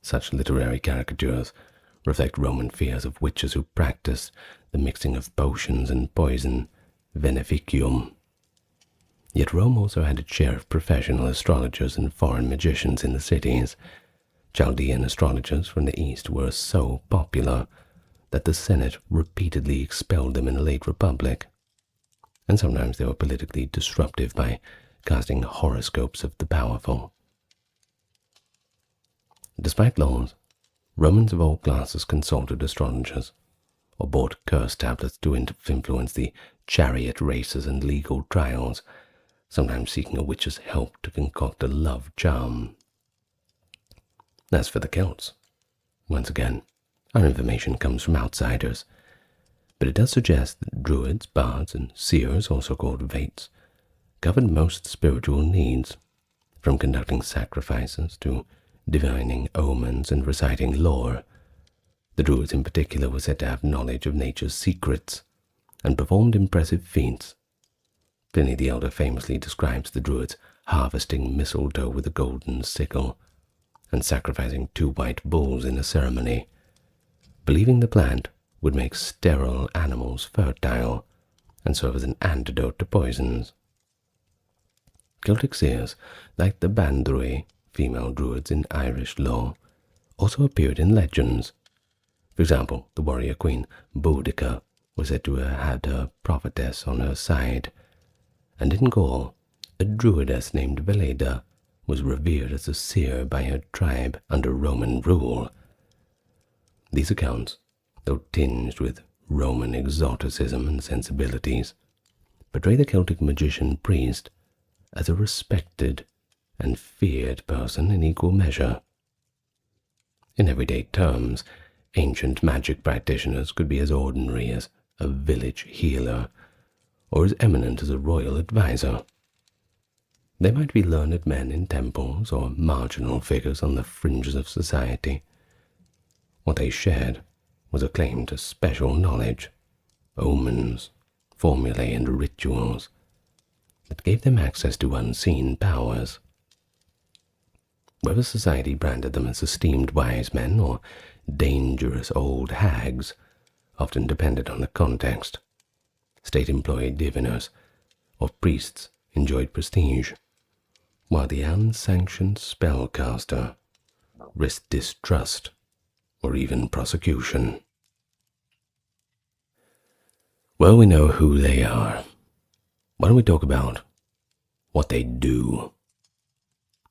Such literary caricatures reflect Roman fears of witches who practiced the mixing of potions and poison, veneficium. Yet Rome also had its share of professional astrologers and foreign magicians in the cities. Chaldean astrologers from the East were so popular that the Senate repeatedly expelled them in the late Republic, and sometimes they were politically disruptive by casting horoscopes of the powerful. Despite laws, Romans of all classes consulted astrologers, or bought curse tablets to influence the chariot races and legal trials, sometimes seeking a witch's help to concoct a love charm. As for the Celts, once again, our information comes from outsiders, but it does suggest that druids, bards, and seers, also called vates, covered most spiritual needs, from conducting sacrifices to divining omens and reciting lore. The druids in particular were said to have knowledge of nature's secrets and performed impressive feats. Pliny the Elder famously describes the druids harvesting mistletoe with a golden sickle and sacrificing 2 white bulls in a ceremony, believing the plant would make sterile animals fertile and serve as an antidote to poisons. Celtic seers, like the Bandrui, female druids in Irish lore, also appeared in legends. For example, the warrior queen Boudica was said to have had her prophetess on her side, and in Gaul, a druidess named Veleda was revered as a seer by her tribe under Roman rule. These accounts, though tinged with Roman exoticism and sensibilities, portray the Celtic magician priest as a respected and feared person in equal measure. In everyday terms, ancient magic practitioners could be as ordinary as a village healer, or as eminent as a royal advisor. They might be learned men in temples or marginal figures on the fringes of society. What they shared was a claim to special knowledge, omens, formulae, and rituals that gave them access to unseen powers. Whether society branded them as esteemed wise men or dangerous old hags often depended on the context. State-employed diviners or priests enjoyed prestige, while the unsanctioned spellcaster risk distrust or even prosecution. Well, we know who they are. Why don't we talk about what they do?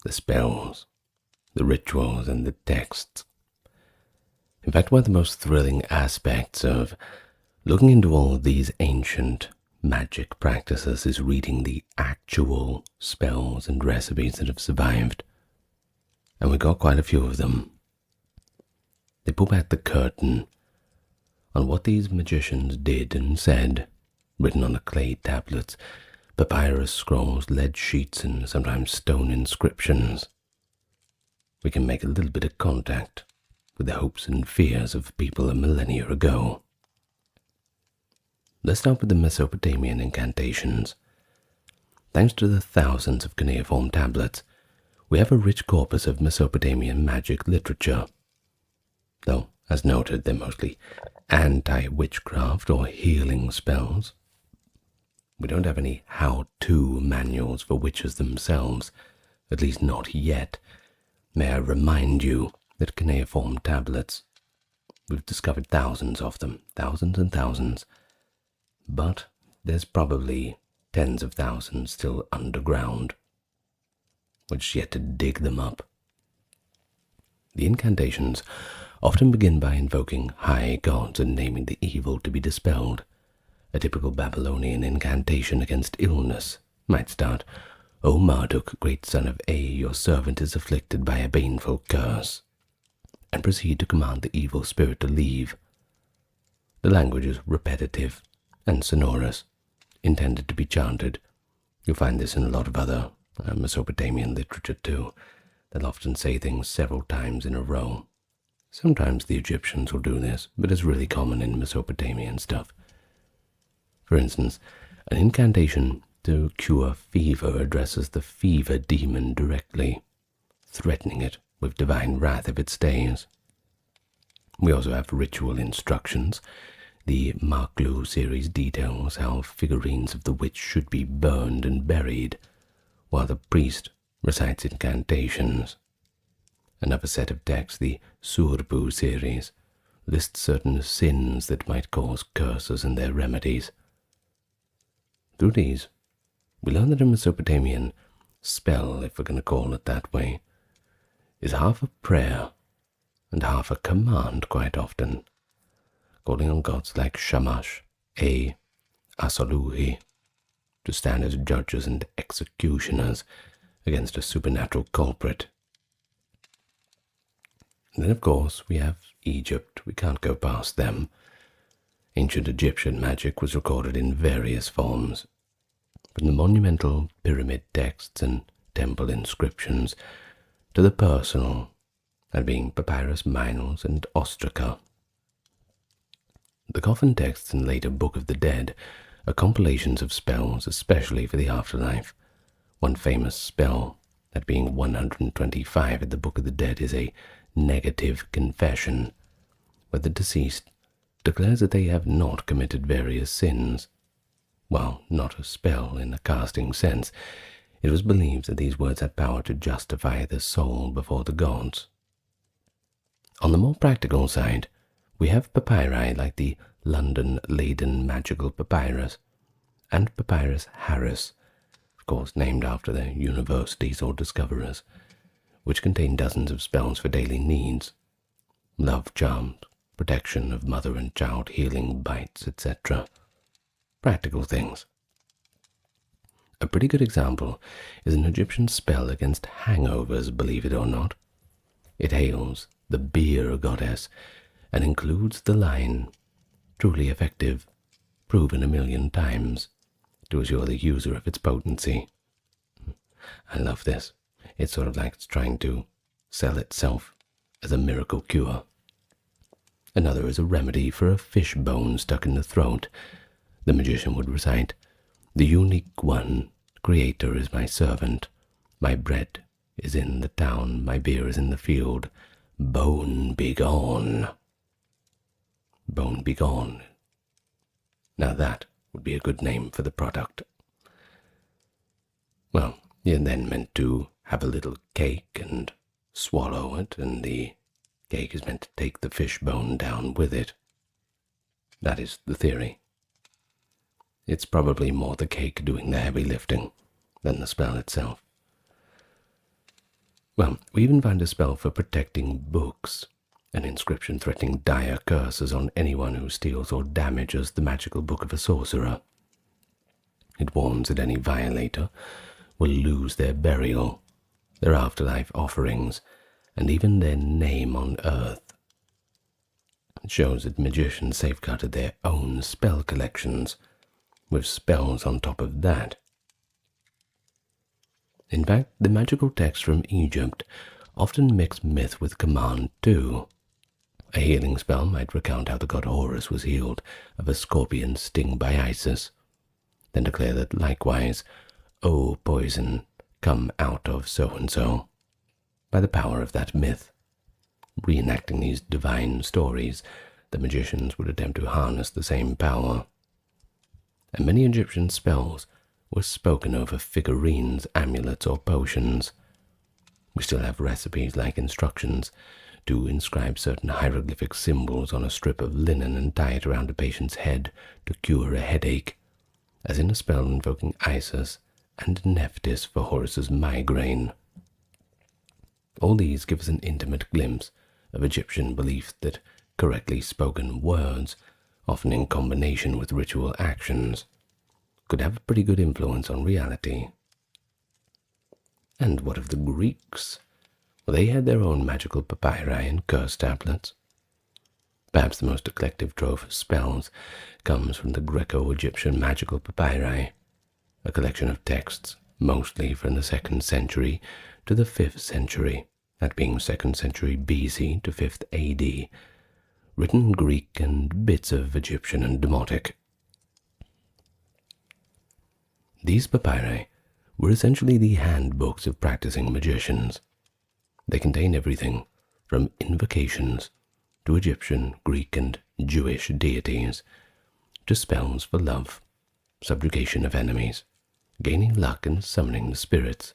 The spells, the rituals, and the texts. In fact, one of the most thrilling aspects of looking into all of these ancient magic practices is reading the actual spells and recipes that have survived. And we got quite a few of them. They pull back the curtain on what these magicians did and said, written on the clay tablets, papyrus scrolls, lead sheets, and sometimes stone inscriptions. We can make a little bit of contact with the hopes and fears of people a millennia ago. Let's start with the Mesopotamian incantations. Thanks to the thousands of cuneiform tablets, we have a rich corpus of Mesopotamian magic literature. Though, as noted, they're mostly anti-witchcraft or healing spells. We don't have any how-to manuals for witches themselves, at least not yet. May I remind you that cuneiform tablets, we've discovered thousands of them, thousands and thousands, but there's probably tens of thousands still underground. We're just yet to dig them up. The incantations often begin by invoking high gods and naming the evil to be dispelled. A typical Babylonian incantation against illness might start, "O Marduk, great son of A, your servant is afflicted by a baneful curse," and proceed to command the evil spirit to leave. The language is repetitive and sonorous, intended to be chanted. You'll find this in a lot of other Mesopotamian literature too. They'll often say things several times in a row. Sometimes the Egyptians will do this, but it's really common in Mesopotamian stuff. For instance, an incantation to cure fever addresses the fever demon directly, threatening it with divine wrath if it stays. We also have ritual instructions. The Maklu series details how figurines of the witch should be burned and buried, while the priest recites incantations. Another set of texts, the Surbu series, lists certain sins that might cause curses and their remedies. Through these, we learn that a Mesopotamian spell, if we're going to call it that way, is half a prayer and half a command quite often, calling on gods like Shamash, Asaluhi, to stand as judges and executioners against a supernatural culprit. And then, of course, we have Egypt. We can't go past them. Ancient Egyptian magic was recorded in various forms, from the monumental pyramid texts and temple inscriptions to the personal, that being papyrus, minos, and ostraca. The coffin texts and later Book of the Dead are compilations of spells, especially for the afterlife. One famous spell, that being 125 at the Book of the Dead, is a negative confession, where the deceased declares that they have not committed various sins. While not a spell in a casting sense, it was believed that these words had power to justify the soul before the gods. On the more practical side, we have papyri like the London Leyden Magical Papyrus and Papyrus Harris, of course named after their universities or discoverers, which contain dozens of spells for daily needs, love charms, protection of mother and child, healing bites, etc. Practical things. A pretty good example is an Egyptian spell against hangovers, believe it or not. It hails the beer goddess and includes the line, "Truly effective, proven 1,000,000 times," to assure the user of its potency. I love this. It's sort of like it's trying to sell itself as a miracle cure. Another is a remedy for a fish bone stuck in the throat. The magician would recite, "The unique one, Creator is my servant. My bread is in the town, my beer is in the field. Bone begone." Bone begone. Now that would be a good name for the product. Well, you're then meant to have a little cake and swallow it, and the cake is meant to take the fish bone down with it. That is the theory. It's probably more the cake doing the heavy lifting than the spell itself. Well, we even find a spell for protecting books, an inscription threatening dire curses on anyone who steals or damages the magical book of a sorcerer. It warns that any violator will lose their burial, their afterlife offerings, and even their name on earth. It shows that magicians safeguarded their own spell collections, with spells on top of that. In fact, the magical texts from Egypt often mix myth with command too. A healing spell might recount how the god Horus was healed of a scorpion sting by Isis, then declare that likewise, "O poison, come out of so-and-so," by the power of that myth. Reenacting these divine stories, the magicians would attempt to harness the same power. And many Egyptian spells were spoken over figurines, amulets, or potions. We still have recipes like instructions to inscribe certain hieroglyphic symbols on a strip of linen and tie it around a patient's head to cure a headache, as in a spell invoking Isis and Nephthys for Horus's migraine. All these give us an intimate glimpse of Egyptian belief that correctly spoken words, often in combination with ritual actions, could have a pretty good influence on reality. And what of the Greeks? Well, they had their own magical papyri and curse tablets. Perhaps the most eclectic trove of spells comes from the Greco-Egyptian magical papyri, a collection of texts mostly from the 2nd century to the 5th century, that being 2nd century BC to 5th AD, written in Greek and bits of Egyptian and Demotic. These papyri were essentially the handbooks of practicing magicians. They contain everything from invocations to Egyptian, Greek, and Jewish deities, to spells for love, subjugation of enemies, gaining luck and summoning the spirits.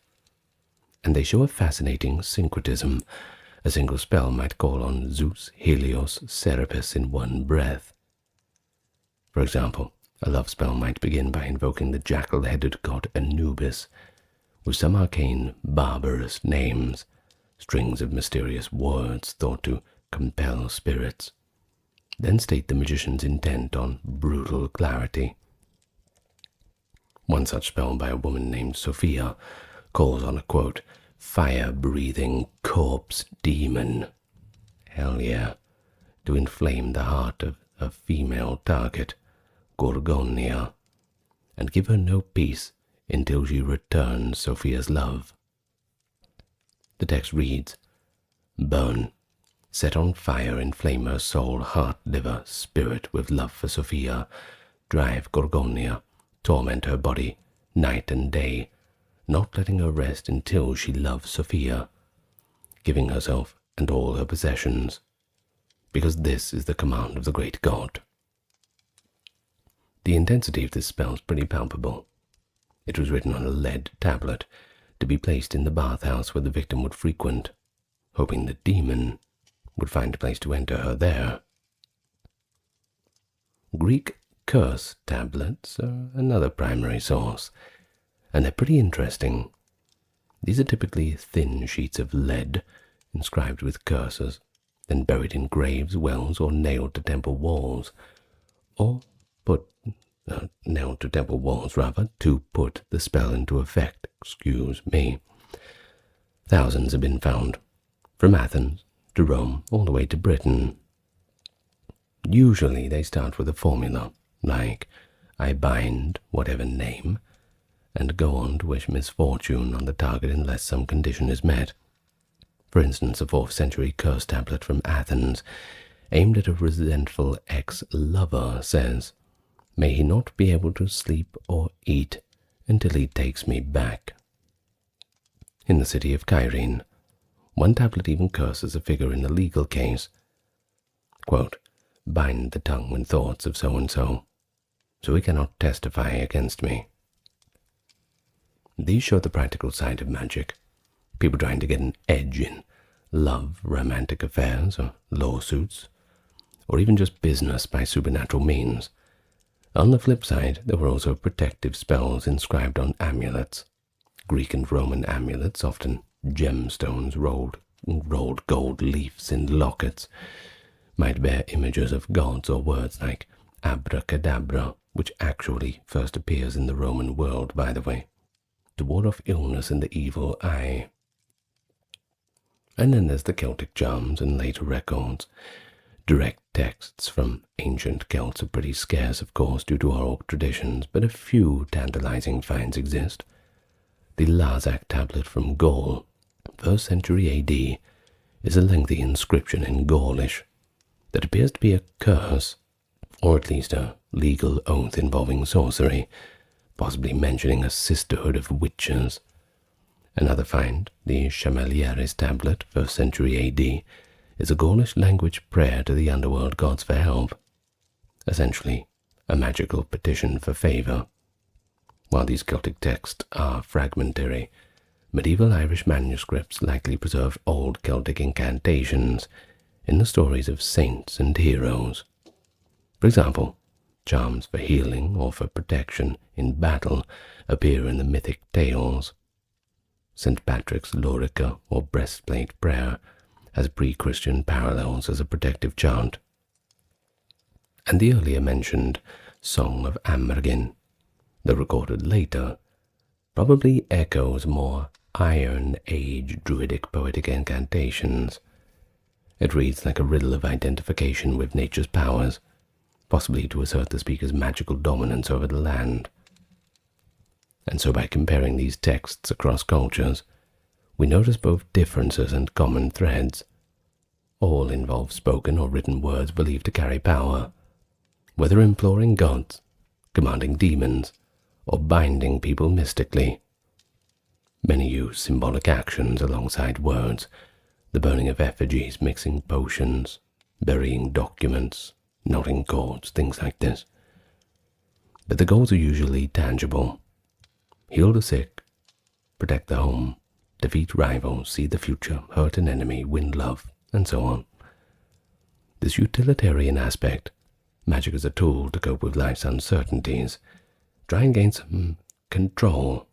And they show a fascinating syncretism. A single spell might call on Zeus, Helios, Serapis in one breath. For example, a love spell might begin by invoking the jackal-headed god Anubis, with some arcane, barbarous names, strings of mysterious words thought to compel spirits, then state the magician's intent on brutal clarity. One such spell by a woman named Sophia calls on a, quote, fire-breathing corpse demon, hell yeah, to inflame the heart of a female target, Gorgonia, and give her no peace until she returns Sophia's love. The text reads, "Burn, set on fire, inflame her soul, heart, liver, spirit with love for Sophia, drive Gorgonia, torment her body, night and day, not letting her rest until she loves Sophia, giving herself and all her possessions, because this is the command of the great god." The intensity of this spell is pretty palpable. It was written on a lead tablet to be placed in the bathhouse where the victim would frequent, hoping the demon would find a place to enter her there. Greek curse tablets are another primary source, and they're pretty interesting. These are typically thin sheets of lead inscribed with curses, then buried in graves, wells, or nailed to temple walls, nailed to temple walls, to put the spell into effect, Thousands have been found, from Athens to Rome, all the way to Britain. Usually they start with a formula, like, I bind whatever name, and go on to wish misfortune on the target unless some condition is met. For instance, a 4th century curse tablet from Athens, aimed at a resentful ex-lover, says, "May he not be able to sleep or eat until he takes me back." In the city of Kyrene, one tablet even curses a figure in a legal case. Quote, "Bind the tongue and thoughts of so-and-so, so he cannot testify against me." These show the practical side of magic, people trying to get an edge in love, romantic affairs, or lawsuits, or even just business by supernatural means. On the flip side, there were also protective spells inscribed on amulets. Greek and Roman amulets, often gemstones, rolled gold leaves in lockets, might bear images of gods or words like abracadabra, which actually first appears in the Roman world, by the way, to ward off illness and the evil eye. And then there's the Celtic charms and later records. Direct texts from ancient Celts are pretty scarce, of course, due to oral traditions, but a few tantalizing finds exist. The Larzac tablet from Gaul, 1st century AD, is a lengthy inscription in Gaulish that appears to be a curse, or at least a legal oath involving sorcery, possibly mentioning a sisterhood of witches. Another find, the Chamelieres tablet, 1st century AD, is a Gaulish language prayer to the underworld gods for help, essentially a magical petition for favor. While these Celtic texts are fragmentary, medieval Irish manuscripts likely preserve old Celtic incantations in the stories of saints and heroes. For example, charms for healing or for protection in battle appear in the mythic tales. St. Patrick's Lorica, or breastplate prayer, has pre-Christian parallels as a protective chant. And the earlier mentioned Song of Amergin, though recorded later, probably echoes more Iron Age druidic poetic incantations. It reads like a riddle of identification with nature's powers, possibly to assert the speaker's magical dominance over the land. And so by comparing these texts across cultures, we notice both differences and common threads. All involve spoken or written words believed to carry power, whether imploring gods, commanding demons, or binding people mystically. Many use symbolic actions alongside words, the burning of effigies, mixing potions, burying documents, knotting cords, things like this. But the goals are usually tangible. Heal the sick, protect the home, defeat rivals, see the future, hurt an enemy, win love, and so on. This utilitarian aspect, magic as a tool to cope with life's uncertainties, try and gain some control,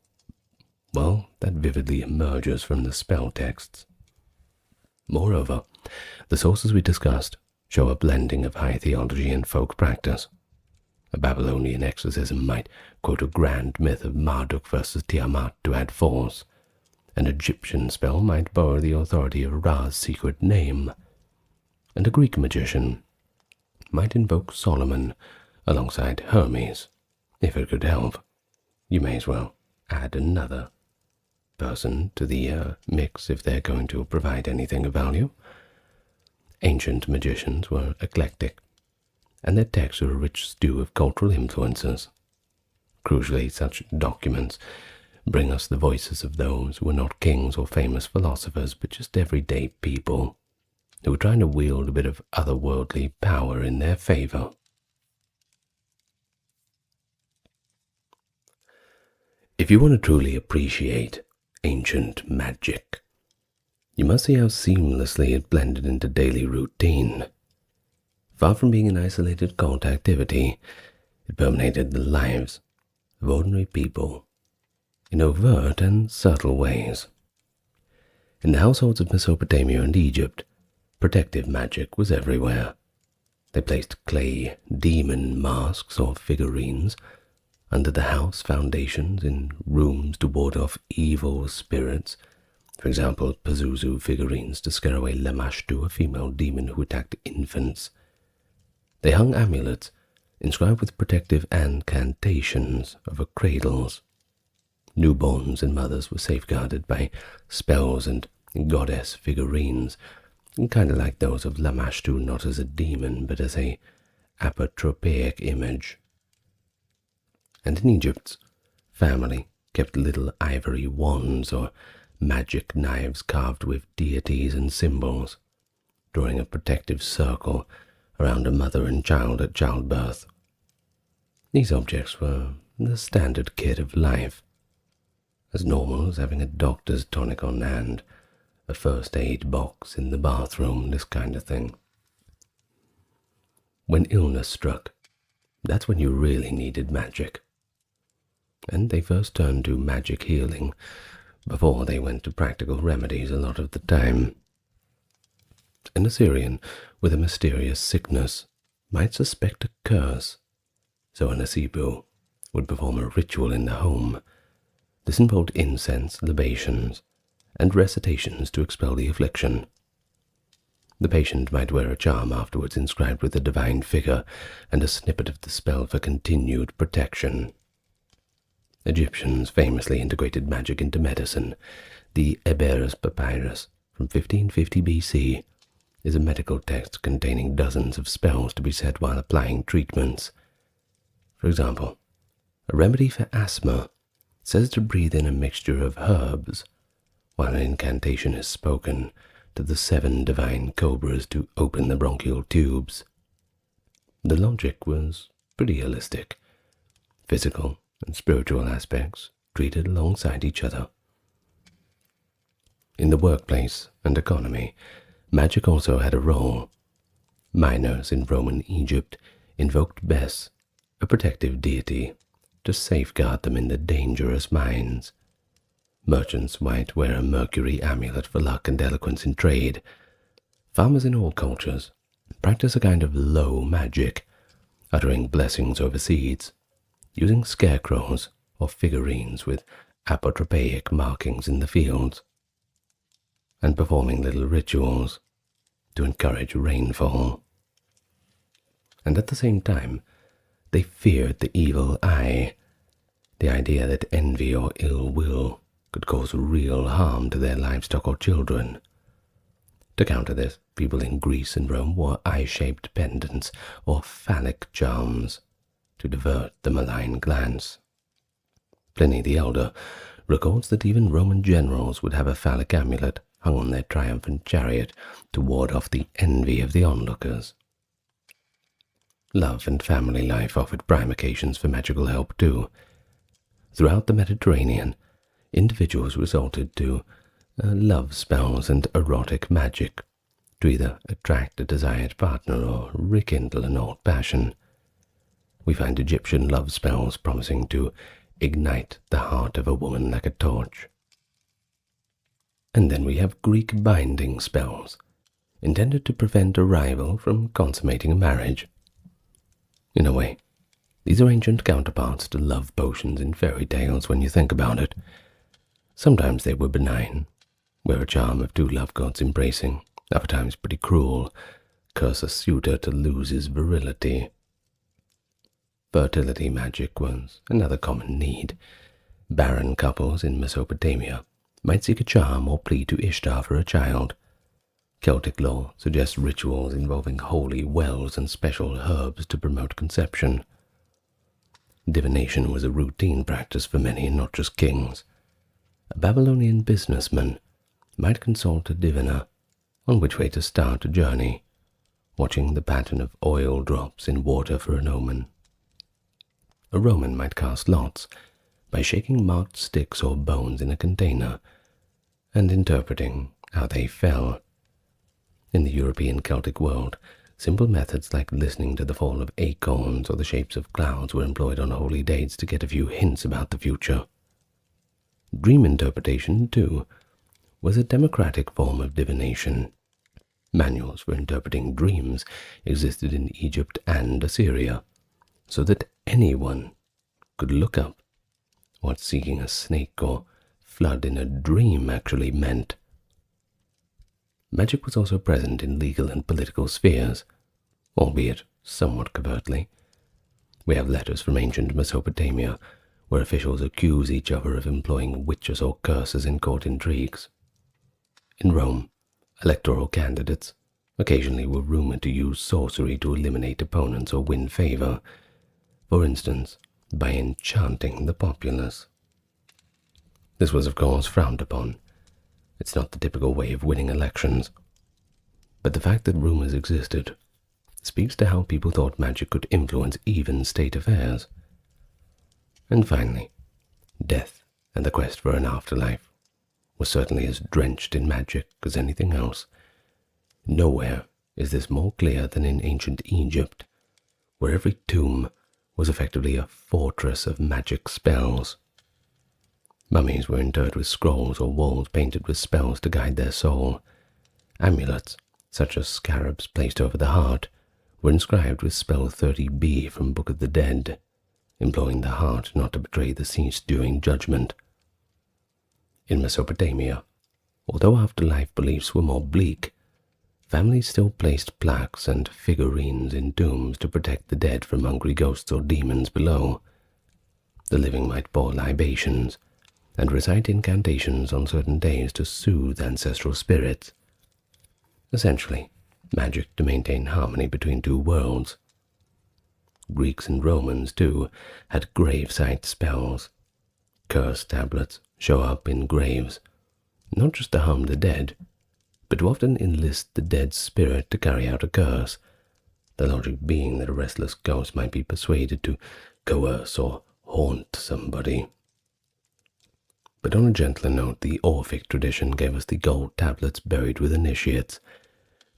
well, that vividly emerges from the spell texts. Moreover, the sources we discussed show a blending of high theology and folk practice. A Babylonian exorcism might quote a grand myth of Marduk versus Tiamat to add force. An Egyptian spell might borrow the authority of Ra's secret name. And a Greek magician might invoke Solomon alongside Hermes. If it could help, you may as well add another person to the mix if they're going to provide anything of value. Ancient magicians were eclectic, and their texts were a rich stew of cultural influences. Crucially, such documents bring us the voices of those who were not kings or famous philosophers, but just everyday people who were trying to wield a bit of otherworldly power in their favor. If you want to truly appreciate ancient magic, you must see how seamlessly it blended into daily routine. Far from being an isolated cult activity, it permeated the lives of ordinary people in overt and subtle ways. In the households of Mesopotamia and Egypt, protective magic was everywhere. They placed clay demon masks or figurines under the house foundations in rooms to ward off evil spirits. For example, Pazuzu figurines to scare away Lamashtu, a female demon who attacked infants. They hung amulets inscribed with protective incantations over cradles. Newborns and mothers were safeguarded by spells and goddess figurines, kind of like those of Lamashtu, not as a demon, but as a apotropaic image. And in Egypt's family kept little ivory wands or magic knives carved with deities and symbols, drawing a protective circle around a mother and child at childbirth. These objects were the standard kit of life, as normal as having a doctor's tonic on hand, a first aid box in the bathroom, this kind of thing. When illness struck, that's when you really needed magic. And they first turned to magic healing before they went to practical remedies a lot of the time. An Assyrian with a mysterious sickness might suspect a curse, so an Asibu would perform a ritual in the home. This involved incense, libations, and recitations to expel the affliction. The patient might wear a charm afterwards inscribed with a divine figure and a snippet of the spell for continued protection. Egyptians famously integrated magic into medicine. The Immerse papyrus from 1550 BC is a medical text containing dozens of spells to be said while applying treatments. For example, a remedy for asthma says to breathe in a mixture of herbs, while an incantation is spoken to the 7 divine cobras to open the bronchial tubes. The logic was pretty holistic. Physical and spiritual aspects treated alongside each other. In the workplace and economy, magic also had a role. Miners in Roman Egypt invoked Bes, a protective deity, to safeguard them in the dangerous mines. Merchants might wear a mercury amulet for luck and eloquence in trade. Farmers in all cultures practice a kind of low magic, uttering blessings over seeds, using scarecrows or figurines with apotropaic markings in the fields, and performing little rituals to encourage rainfall. And at the same time, they feared the evil eye, the idea that envy or ill will could cause real harm to their livestock or children. To counter this, people in Greece and Rome wore eye-shaped pendants or phallic charms to divert the malign glance. Pliny the Elder records that even Roman generals would have a phallic amulet hung on their triumphant chariot to ward off the envy of the onlookers. Love and family life offered prime occasions for magical help too. Throughout the Mediterranean, individuals resorted to love spells and erotic magic to either attract a desired partner or rekindle an old passion. We find Egyptian love spells promising to ignite the heart of a woman like a torch. And then we have Greek binding spells, intended to prevent a rival from consummating a marriage. In a way, these are ancient counterparts to love potions in fairy tales when you think about it. Sometimes they were benign, where a charm of 2 love gods embracing, other times pretty cruel, curse a suitor to lose his virility. Fertility magic was another common need. Barren couples in Mesopotamia might seek a charm or plea to Ishtar for a child. Celtic lore suggests rituals involving holy wells and special herbs to promote conception. Divination was a routine practice for many, and not just kings. A Babylonian businessman might consult a diviner on which way to start a journey, watching the pattern of oil drops in water for an omen. A Roman might cast lots by shaking marked sticks or bones in a container and interpreting how they fell. In the European Celtic world, simple methods like listening to the fall of acorns or the shapes of clouds were employed on holy dates to get a few hints about the future. Dream interpretation, too, was a democratic form of divination. Manuals for interpreting dreams existed in Egypt and Assyria, so that anyone could look up what seeing a snake or flood in a dream actually meant. Magic was also present in legal and political spheres, albeit somewhat covertly. We have letters from ancient Mesopotamia where officials accuse each other of employing witches or curses in court intrigues. In Rome, electoral candidates occasionally were rumored to use sorcery to eliminate opponents or win favor, for instance, by enchanting the populace. This was, of course, frowned upon. It's not the typical way of winning elections. But the fact that rumors existed speaks to how people thought magic could influence even state affairs. And finally, death and the quest for an afterlife was certainly as drenched in magic as anything else. Nowhere is this more clear than in ancient Egypt, where every tomb was effectively a fortress of magic spells. Mummies were interred with scrolls or walls painted with spells to guide their soul. Amulets, such as scarabs placed over the heart, were inscribed with spell 30b from Book of the Dead, imploring the heart not to betray the deceased during judgment. In Mesopotamia, although afterlife beliefs were more bleak, families still placed plaques and figurines in tombs to protect the dead from hungry ghosts or demons below. The living might pour libations and recite incantations on certain days to soothe ancestral spirits. Essentially, magic to maintain harmony between two worlds. Greeks and Romans, too, had gravesite spells. Curse tablets show up in graves, not just to harm the dead, but to often enlist the dead spirit to carry out a curse, the logic being that a restless ghost might be persuaded to coerce or haunt somebody. But on a gentler note, the Orphic tradition gave us the gold tablets buried with initiates,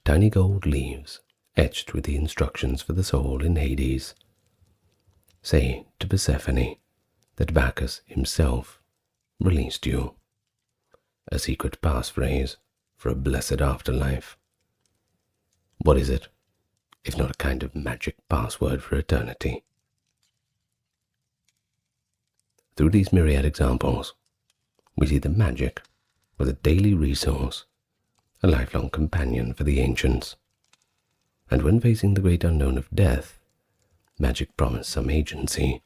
tiny gold leaves etched with the instructions for the soul in Hades. Say to Persephone that Bacchus himself released you. A secret passphrase for a blessed afterlife. What is it, if not a kind of magic password for eternity? Through these myriad examples, we see that magic was a daily resource, a lifelong companion for the ancients. And when facing the great unknown of death, magic promised some agency,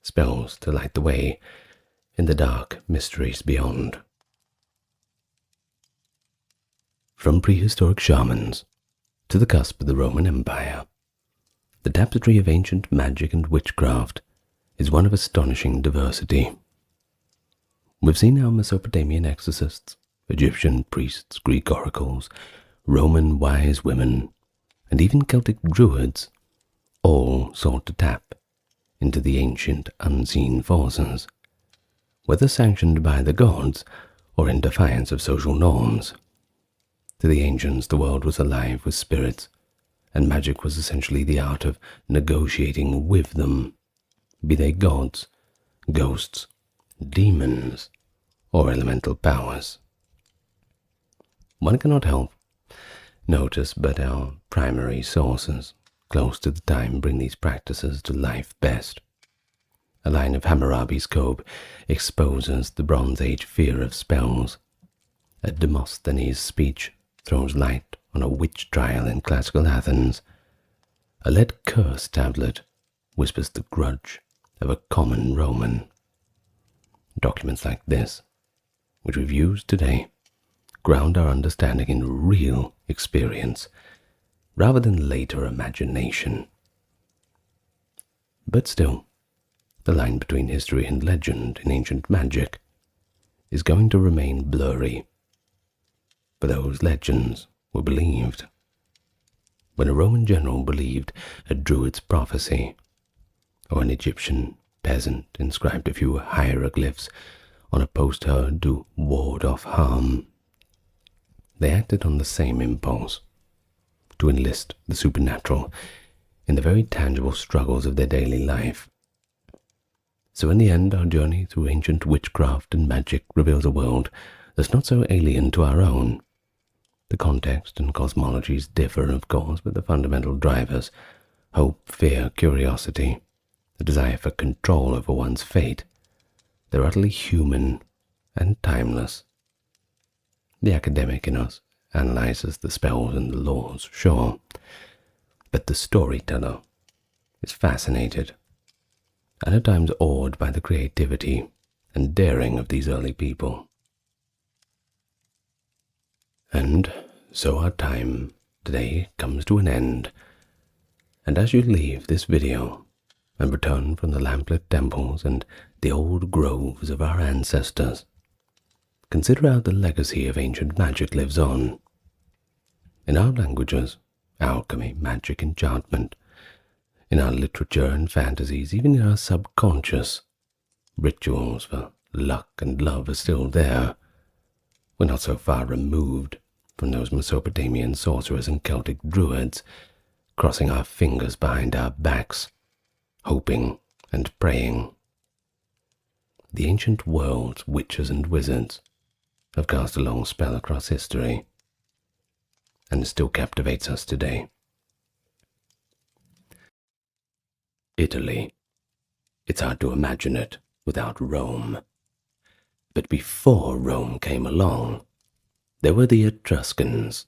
spells to light the way in the dark mysteries beyond. From prehistoric shamans to the cusp of the Roman Empire, the tapestry of ancient magic and witchcraft is one of astonishing diversity. We've seen how Mesopotamian exorcists, Egyptian priests, Greek oracles, Roman wise women, and even Celtic druids all sought to tap into the ancient unseen forces, whether sanctioned by the gods or in defiance of social norms. To the ancients, the world was alive with spirits, and magic was essentially the art of negotiating with them, be they gods, ghosts, demons, or elemental powers. One cannot help notice but our primary sources close to the time bring these practices to life best. A line of Hammurabi's Code exposes the Bronze Age fear of spells. A Demosthenes speech throws light on a witch trial in classical Athens. A lead curse tablet whispers the grudge of a common Roman. Documents like this, which we've used today, ground our understanding in real experience, rather than later imagination. But still, the line between history and legend in ancient magic is going to remain blurry. For those legends were believed. When a Roman general believed a druid's prophecy, or an Egyptian peasant inscribed a few hieroglyphs on a potsherd to ward off harm, they acted on the same impulse, to enlist the supernatural in the very tangible struggles of their daily life. So in the end, our journey through ancient witchcraft and magic reveals a world that's not so alien to our own. The context and cosmologies differ, of course, but the fundamental drivers, hope, fear, curiosity, the desire for control over one's fate, they're utterly human and timeless. The academic in us analyzes the spells and the laws, sure, but the storyteller is fascinated, and at times awed by the creativity and daring of these early people. And so our time today comes to an end, and as you leave this video and return from the lamplit temples and the old groves of our ancestors, consider how the legacy of ancient magic lives on. In our languages, alchemy, magic, enchantment, in our literature and fantasies, even in our subconscious, rituals for luck and love are still there, We're not so far removed from those Mesopotamian sorcerers and Celtic druids, crossing our fingers behind our backs, hoping and praying. The ancient world's witches and wizards have cast a long spell across history, and it still captivates us today. Italy. It's hard to imagine it without Rome. But before Rome came along, there were the Etruscans,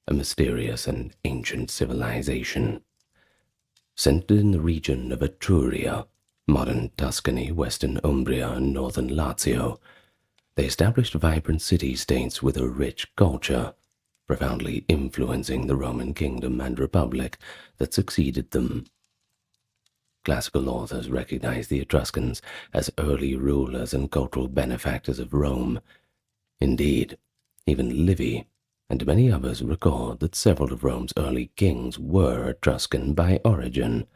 a mysterious and ancient civilization. Centered in the region of Etruria, modern Tuscany, western Umbria, and northern Lazio, they established vibrant city-states with a rich culture, profoundly influencing the Roman kingdom and republic that succeeded them. Classical authors recognize the Etruscans as early rulers and cultural benefactors of Rome. Indeed, even Livy and many others record that several of Rome's early kings were Etruscan by origin.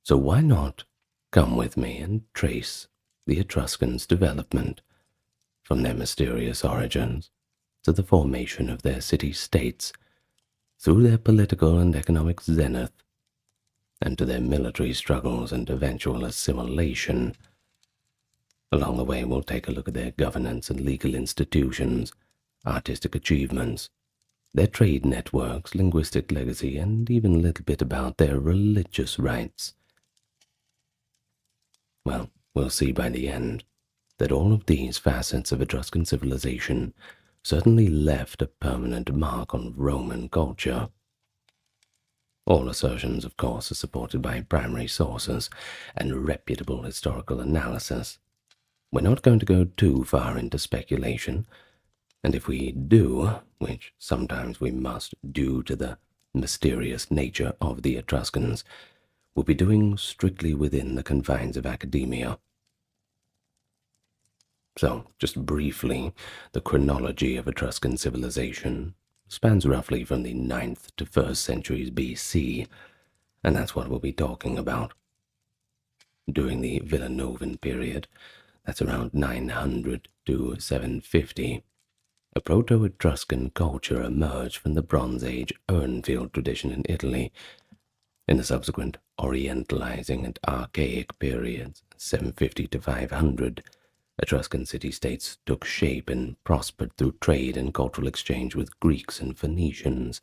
So why not come with me and trace the Etruscans' development from their mysterious origins to the formation of their city-states, through their political and economic zenith, and to their military struggles and eventual assimilation. Along the way, we'll take a look at their governance and legal institutions, artistic achievements, their trade networks, linguistic legacy, and even a little bit about their religious rites. Well, we'll see by the end that all of these facets of Etruscan civilization certainly left a permanent mark on Roman culture. All assertions, of course, are supported by primary sources and reputable historical analysis. We're not going to go too far into speculation, and if we do, which sometimes we must due to the mysterious nature of the Etruscans, we'll be doing strictly within the confines of academia. So, just briefly, the chronology of Etruscan civilization spans roughly from the 9th to 1st centuries BC, and that's what we'll be talking about. During the Villanovan period, that's around 900 to 750, a Proto-Etruscan culture emerged from the Bronze Age Urnfield tradition in Italy. In the subsequent Orientalizing and Archaic periods, 750 to 500, Etruscan city-states took shape and prospered through trade and cultural exchange with Greeks and Phoenicians,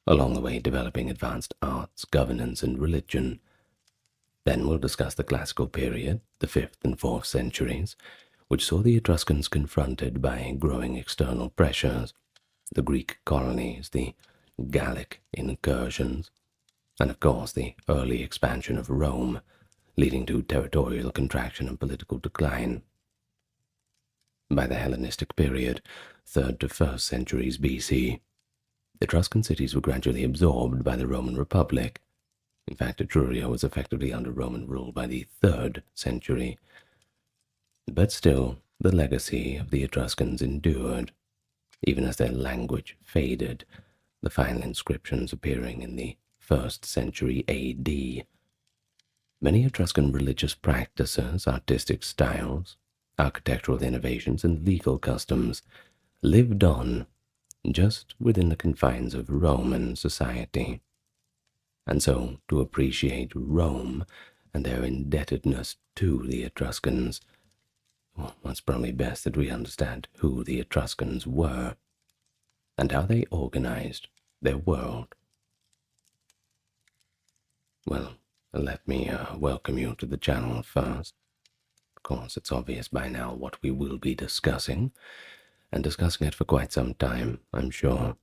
along the way developing advanced arts, governance, and religion. Then we'll discuss the Classical period, the 5th and 4th centuries, which saw the Etruscans confronted by growing external pressures, the Greek colonies, the Gallic incursions, and of course the early expansion of Rome, leading to territorial contraction and political decline. By the Hellenistic period, 3rd to 1st centuries BC, Etruscan cities were gradually absorbed by the Roman Republic. In fact, Etruria was effectively under Roman rule by the 3rd century. But still, the legacy of the Etruscans endured, even as their language faded, the final inscriptions appearing in the 1st century AD. Many Etruscan religious practices, artistic styles, architectural innovations, and legal customs lived on just within the confines of Roman society. And so, to appreciate Rome and their indebtedness to the Etruscans, well, it's probably best that we understand who the Etruscans were and how they organized their world. Well, let me welcome you to the channel first. Of course, it's obvious by now what we will be discussing, and discussing it for quite some time, I'm sure.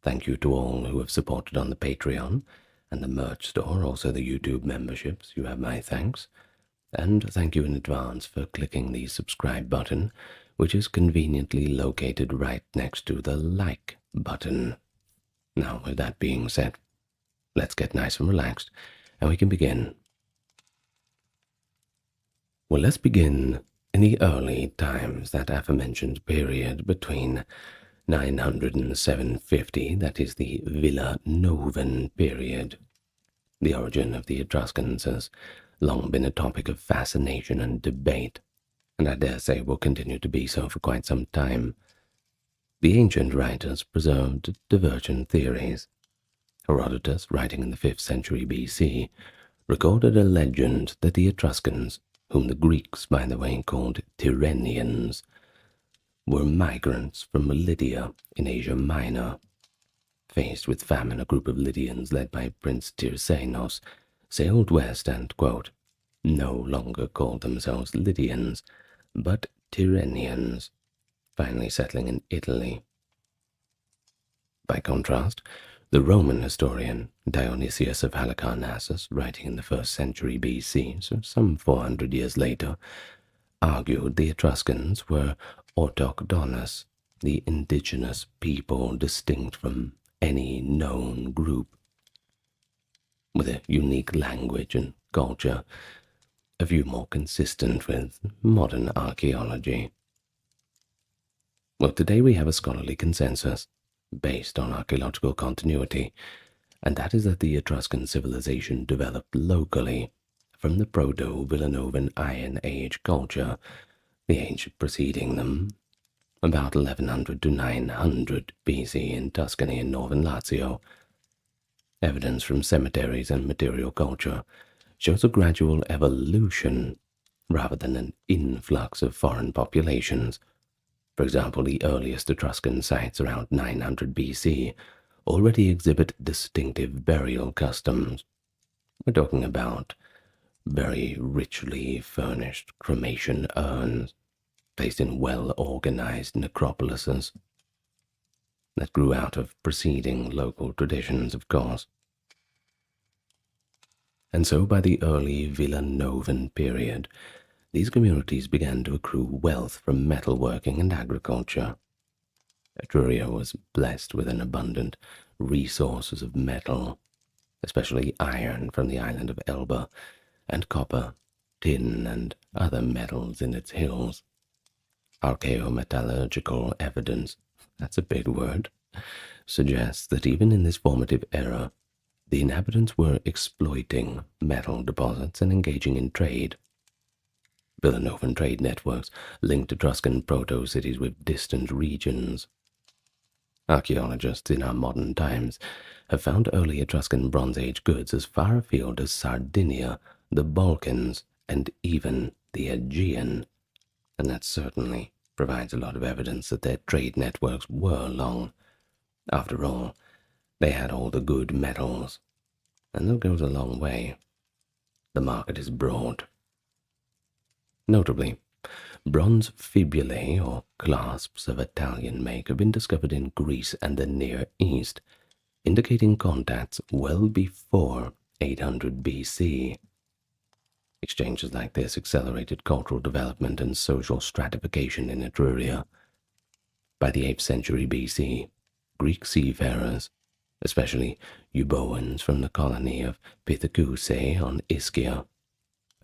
Thank you to all who have supported on the Patreon and the merch store, also the YouTube memberships. You have my thanks. And thank you in advance for clicking the subscribe button, which is conveniently located right next to the like button. Now, with that being said, let's get nice and relaxed, and we can begin. Well, let's begin in the early times, that aforementioned period between 900 and 750, that is the Villanovan period. The origin of the Etruscans has long been a topic of fascination and debate. and I dare say will continue to be so for quite some time. The ancient writers preserved divergent theories. Herodotus, writing in the 5th century BC, recorded a legend that the Etruscans, whom the Greeks, by the way, called Tyrrhenians, were migrants from Lydia in Asia Minor. Faced with famine, a group of Lydians led by Prince Tyrsenos sailed west and, quote, no longer called themselves Lydians, but Tyrrhenians, finally settling in Italy. By contrast, the Roman historian Dionysius of Halicarnassus, writing in the 1st century BC, so some 400 years later, argued the Etruscans were autochthonous, the indigenous people distinct from any known group, with a unique language and culture, a view more consistent with modern archaeology. Well, today we have a scholarly consensus based on archaeological continuity, and that is that the Etruscan civilization developed locally from the Proto-Villanovan Iron Age culture, the age preceding them, about 1100 to 900 BC in Tuscany and northern Lazio. Evidence from cemeteries and material culture shows a gradual evolution rather than an influx of foreign populations. For example, the earliest Etruscan sites around 900 BC already exhibit distinctive burial customs. We're talking about very richly furnished cremation urns placed in well-organized necropolises that grew out of preceding local traditions, of course. And so by the early Villanovan period, these communities began to accrue wealth from metalworking and agriculture. Etruria was blessed with an abundant resources of metal, especially iron from the island of Elba, and copper, tin, and other metals in its hills. Archaeometallurgical evidence, that's a big word, suggests that even in this formative era, the inhabitants were exploiting metal deposits and engaging in trade. Villanovan trade networks linked Etruscan proto-cities with distant regions. Archaeologists in our modern times have found early Etruscan Bronze Age goods as far afield as Sardinia, the Balkans, and even the Aegean, and that certainly provides a lot of evidence that their trade networks were long. After all, they had all the good metals, and that goes a long way. The market is broad. Notably, bronze fibulae, or clasps of Italian make, have been discovered in Greece and the Near East, indicating contacts well before 800 BC. Exchanges like this accelerated cultural development and social stratification in Etruria. By the 8th century BC, Greek seafarers, especially Euboeans from the colony of Pithecusae on Ischia,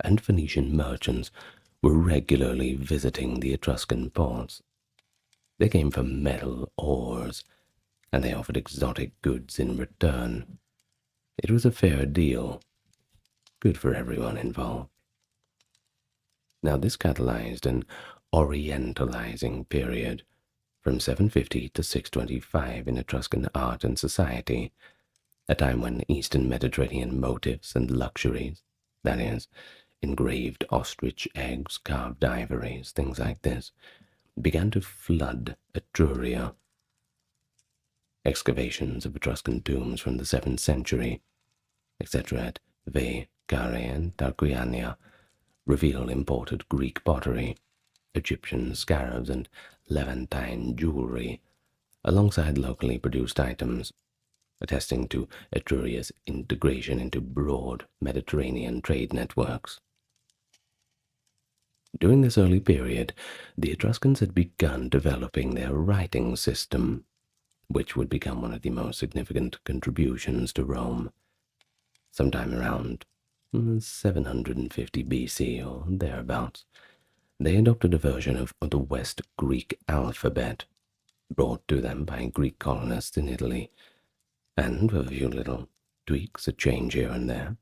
and Phoenician merchants were regularly visiting the Etruscan ports. They came for metal ores, and they offered exotic goods in return. It was a fair deal, good for everyone involved. Now this catalyzed an orientalizing period from 750 to 625 in Etruscan art and society, a time when Eastern Mediterranean motifs and luxuries, that is, engraved ostrich eggs, carved ivories, things like this, began to flood Etruria. Excavations of Etruscan tombs from the 7th century, etc. at Ve, Care, and Tarquiania, reveal imported Greek pottery, Egyptian scarabs, and Levantine jewelry, alongside locally produced items, attesting to Etruria's integration into broad Mediterranean trade networks. During this early period, the Etruscans had begun developing their writing system, which would become one of the most significant contributions to Rome. Sometime around 750 BC or thereabouts, they adopted a version of the West Greek alphabet, brought to them by Greek colonists in Italy, and with a few little tweaks, a change here and there,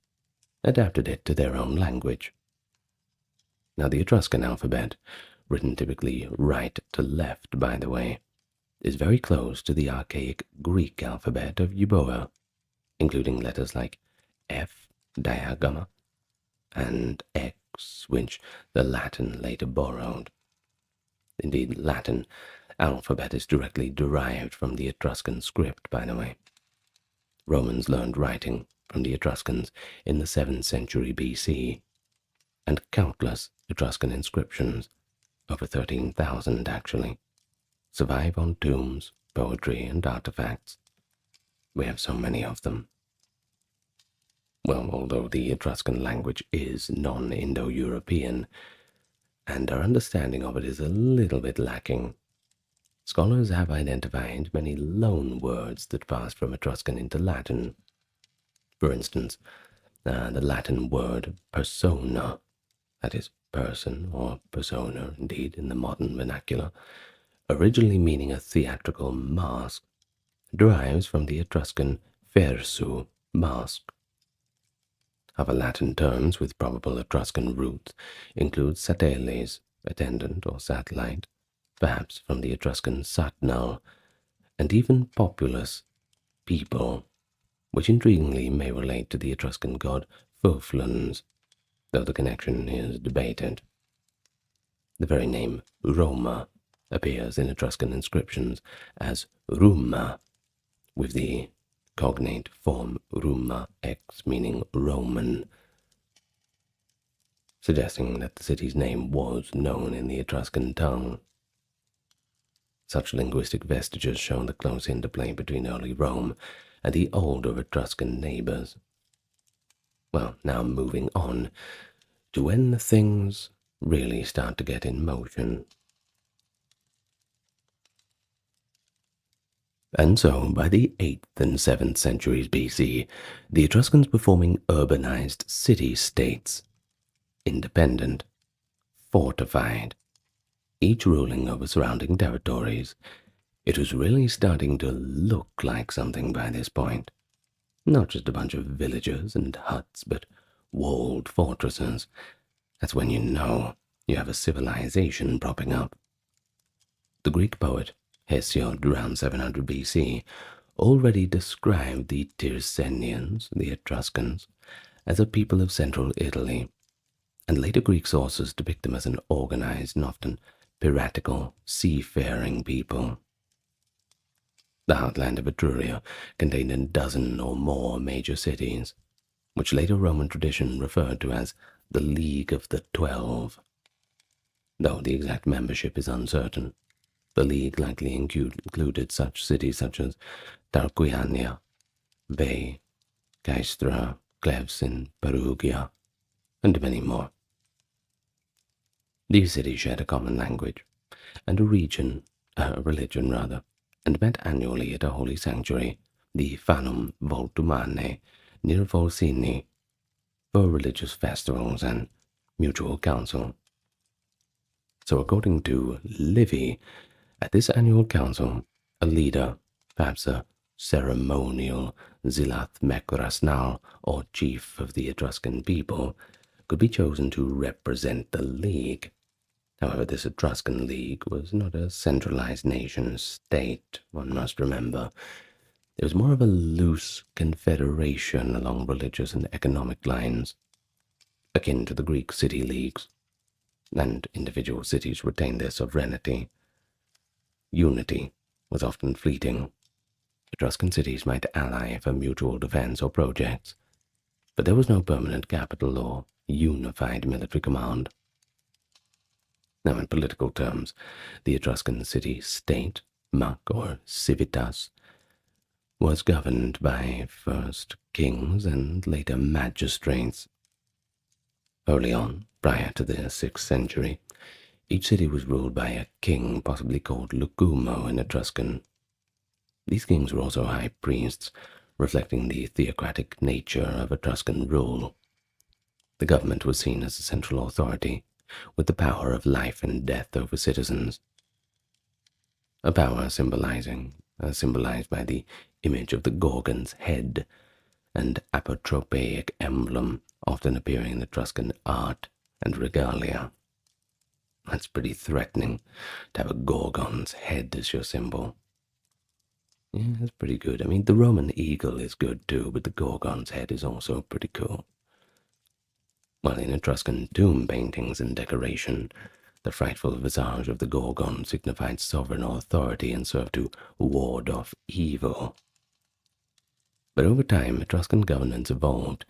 adapted it to their own language. Now, the Etruscan alphabet, written typically right to left, by the way, is very close to the archaic Greek alphabet of Euboea, including letters like F, diagamma, and X, which the Latin later borrowed. Indeed, Latin alphabet is directly derived from the Etruscan script, by the way. Romans learned writing from the Etruscans in the 7th century BC, and countless Etruscan inscriptions, over 13,000 actually, survive on tombs, poetry, and artifacts. We have so many of them. Well, although the Etruscan language is non-Indo-European, and our understanding of it is a little bit lacking, scholars have identified many loan words that passed from Etruscan into Latin. For instance, the Latin word persona, that is person or persona indeed in the modern vernacular, originally meaning a theatrical mask, derives from the Etruscan versu, mask. Other Latin terms with probable Etruscan roots include sateles, attendant or satellite, perhaps from the Etruscan satnal, and even populus, people, which intriguingly may relate to the Etruscan god Fufluns, though the connection is debated. The very name Roma appears in Etruscan inscriptions as Rumma, with the cognate form Rumma X meaning Roman, suggesting that the city's name was known in the Etruscan tongue. Such linguistic vestiges show the close interplay between early Rome and the older Etruscan neighbors. Well, now moving on to when things really start to get in motion. And so, by the 8th and 7th centuries BC, the Etruscans were forming urbanized city-states, independent, fortified, each ruling over surrounding territories. It was really starting to look like something by this point. Not just a bunch of villages and huts, but walled fortresses. That's when you know you have a civilization propping up. The Greek poet Hesiod, around 700 BC, already described the Tyrsenians, the Etruscans, as a people of central Italy, and later Greek sources depict them as an organized and often piratical, seafaring people. The heartland of Etruria contained a dozen or more major cities, which later Roman tradition referred to as the League of the 12. Though the exact membership is uncertain, the League likely included such cities such as Tarquiania, Veii, Caestra, Cleves Perugia, and many more. These cities shared a common language and a religion, and met annually at a holy sanctuary, the Fanum Voltumane, near Volsini, for religious festivals and mutual council. So according to Livy, at this annual council, a leader, perhaps a ceremonial Zilath Mekrasnal, or chief of the Etruscan people, could be chosen to represent the League. However, this Etruscan League was not a centralized nation-state, one must remember. It was more of a loose confederation along religious and economic lines, akin to the Greek city leagues, and individual cities retained their sovereignty. Unity was often fleeting. Etruscan cities might ally for mutual defense or projects, but there was no permanent capital or unified military command. Now, in political terms, the Etruscan city-state, Mac or civitas, was governed by first kings and later magistrates. Early on, prior to the 6th century, each city was ruled by a king, possibly called Lucumo in Etruscan. These kings were also high priests, reflecting the theocratic nature of Etruscan rule. The government was seen as a central authority, with the power of life and death over citizens. A power symbolized by the image of the Gorgon's head, and apotropaic emblem often appearing in Etruscan art and regalia. That's pretty threatening to have a gorgon's head as your symbol. Yeah, that's pretty good. I mean, the Roman eagle is good too, but the gorgon's head is also pretty cool. While in Etruscan tomb paintings and decoration, the frightful visage of the gorgon signified sovereign authority and served to ward off evil. But over time, Etruscan governance evolved.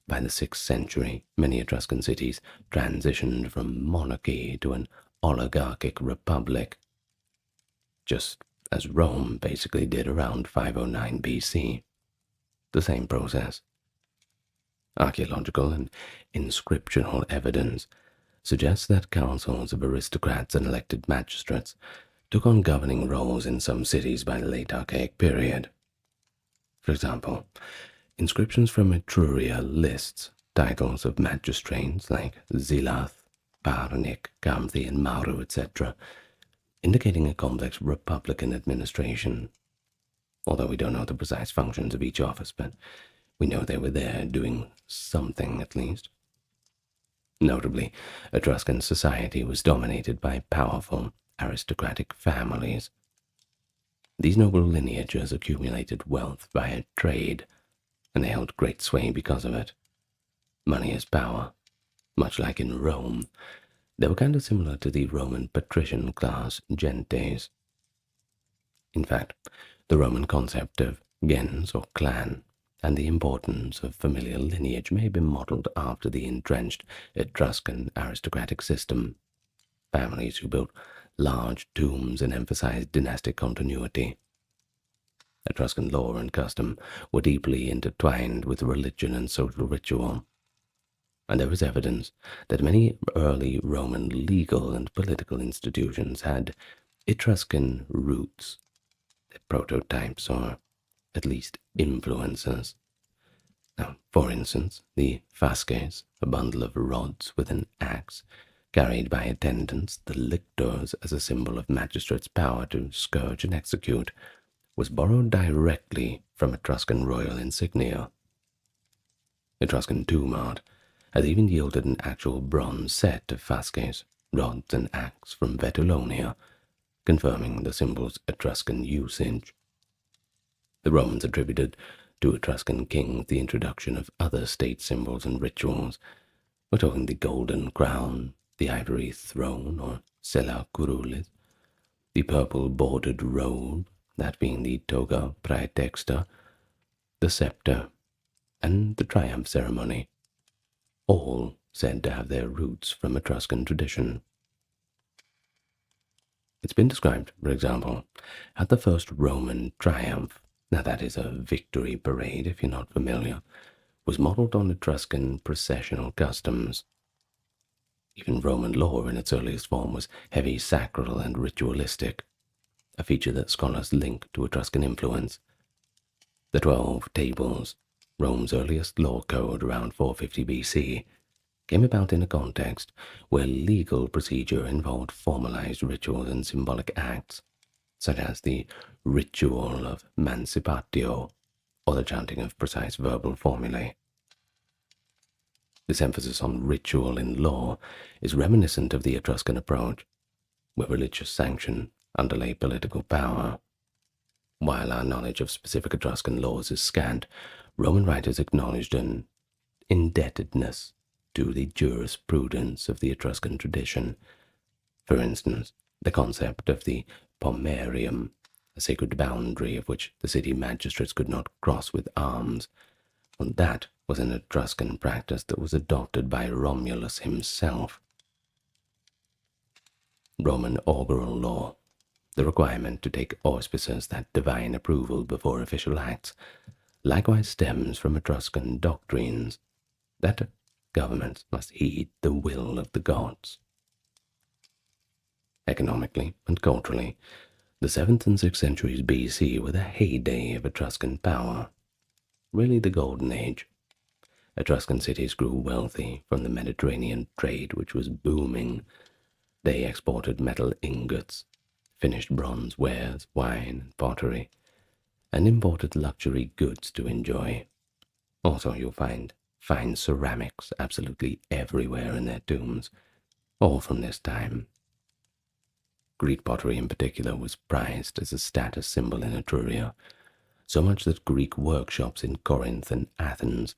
By the 6th century, many Etruscan cities transitioned from monarchy to an oligarchic republic, just as Rome basically did around 509 BC. The same process. Archaeological and inscriptional evidence suggests that councils of aristocrats and elected magistrates took on governing roles in some cities by the late Archaic period. For example, inscriptions from Etruria lists titles of magistrates like Zilath, Parnik, Camthi, and Maru, etc., indicating a complex republican administration. Although we don't know the precise functions of each office, but we know they were there doing something at least. Notably, Etruscan society was dominated by powerful aristocratic families. These noble lineages accumulated wealth via trade, and they held great sway because of it. Money is power. Much like in Rome, they were kind of similar to the Roman patrician class gentes. In fact, the Roman concept of gens or clan and the importance of familial lineage may be modeled after the entrenched Etruscan aristocratic system. Families who built large tombs and emphasized dynastic continuity. Etruscan law and custom were deeply intertwined with religion and social ritual, and there is evidence that many early Roman legal and political institutions had Etruscan roots, prototypes, or at least influences. Now, for instance, the fasces, a bundle of rods with an axe, carried by attendants, the lictors, as a symbol of magistrates' power to scourge and execute, was borrowed directly from Etruscan royal insignia. Etruscan tomb art has even yielded an actual bronze set of fasces, rods, and axe from Vetulonia, confirming the symbol's Etruscan usage. The Romans attributed to Etruscan kings the introduction of other state symbols and rituals. We're talking the golden crown, the ivory throne, or sella curulis, the purple bordered robe, that being the toga praetexta, the scepter, and the triumph ceremony, all said to have their roots from Etruscan tradition. It's been described, for example, at the first Roman triumph, now that is a victory parade if you're not familiar, was modeled on Etruscan processional customs. Even Roman law in its earliest form was heavy sacral and ritualistic, a feature that scholars link to Etruscan influence. The 12 Tables, Rome's earliest law code around 450 BC, came about in a context where legal procedure involved formalized rituals and symbolic acts, such as the ritual of mancipatio, or the chanting of precise verbal formulae. This emphasis on ritual in law is reminiscent of the Etruscan approach, where religious sanction underlay political power. While our knowledge of specific Etruscan laws is scant, Roman writers acknowledged an indebtedness to the jurisprudence of the Etruscan tradition. For instance, the concept of the pomerium, a sacred boundary of which the city magistrates could not cross with arms, and that was an Etruscan practice that was adopted by Romulus himself. Roman augural law, the requirement to take auspices, that divine approval before official acts, likewise stems from Etruscan doctrines that governments must heed the will of the gods. Economically and culturally, the 7th and 6th centuries BC were the heyday of Etruscan power, really the golden age. Etruscan cities grew wealthy from the Mediterranean trade, which was booming. They exported metal ingots, finished bronze wares, wine, and pottery, and imported luxury goods to enjoy. Also, you'll find fine ceramics absolutely everywhere in their tombs, all from this time. Greek pottery in particular was prized as a status symbol in Etruria, so much that Greek workshops in Corinth and Athens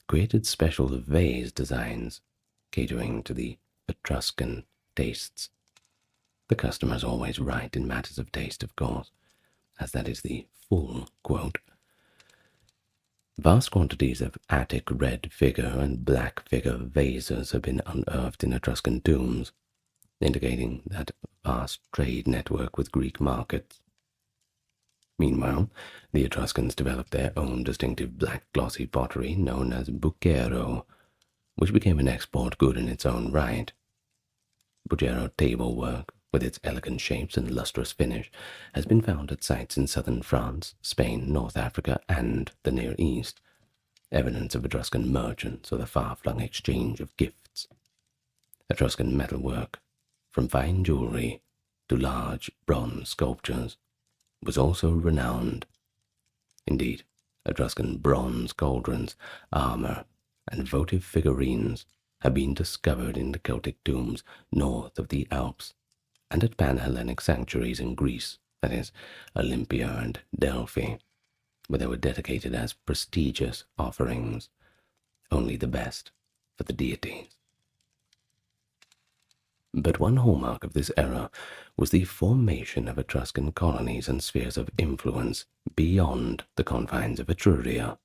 created special vase designs catering to the Etruscan tastes. The customer is always right in matters of taste, of course, as that is the full quote. Vast quantities of Attic red figure and black figure vases have been unearthed in Etruscan tombs, indicating that vast trade network with Greek markets. Meanwhile, the Etruscans developed their own distinctive black glossy pottery known as bucchero, which became an export good in its own right. Bucchero tablework, with its elegant shapes and lustrous finish, has been found at sites in southern France, Spain, North Africa, and the Near East, evidence of Etruscan merchants or the far-flung exchange of gifts. Etruscan metalwork, from fine jewelry to large bronze sculptures, was also renowned. Indeed, Etruscan bronze cauldrons, armor, and votive figurines have been discovered in the Celtic tombs north of the Alps and at Pan-Hellenic sanctuaries in Greece, that is, Olympia and Delphi, where they were dedicated as prestigious offerings, only the best for the deities. But one hallmark of this era was the formation of Etruscan colonies and spheres of influence beyond the confines of Etruria.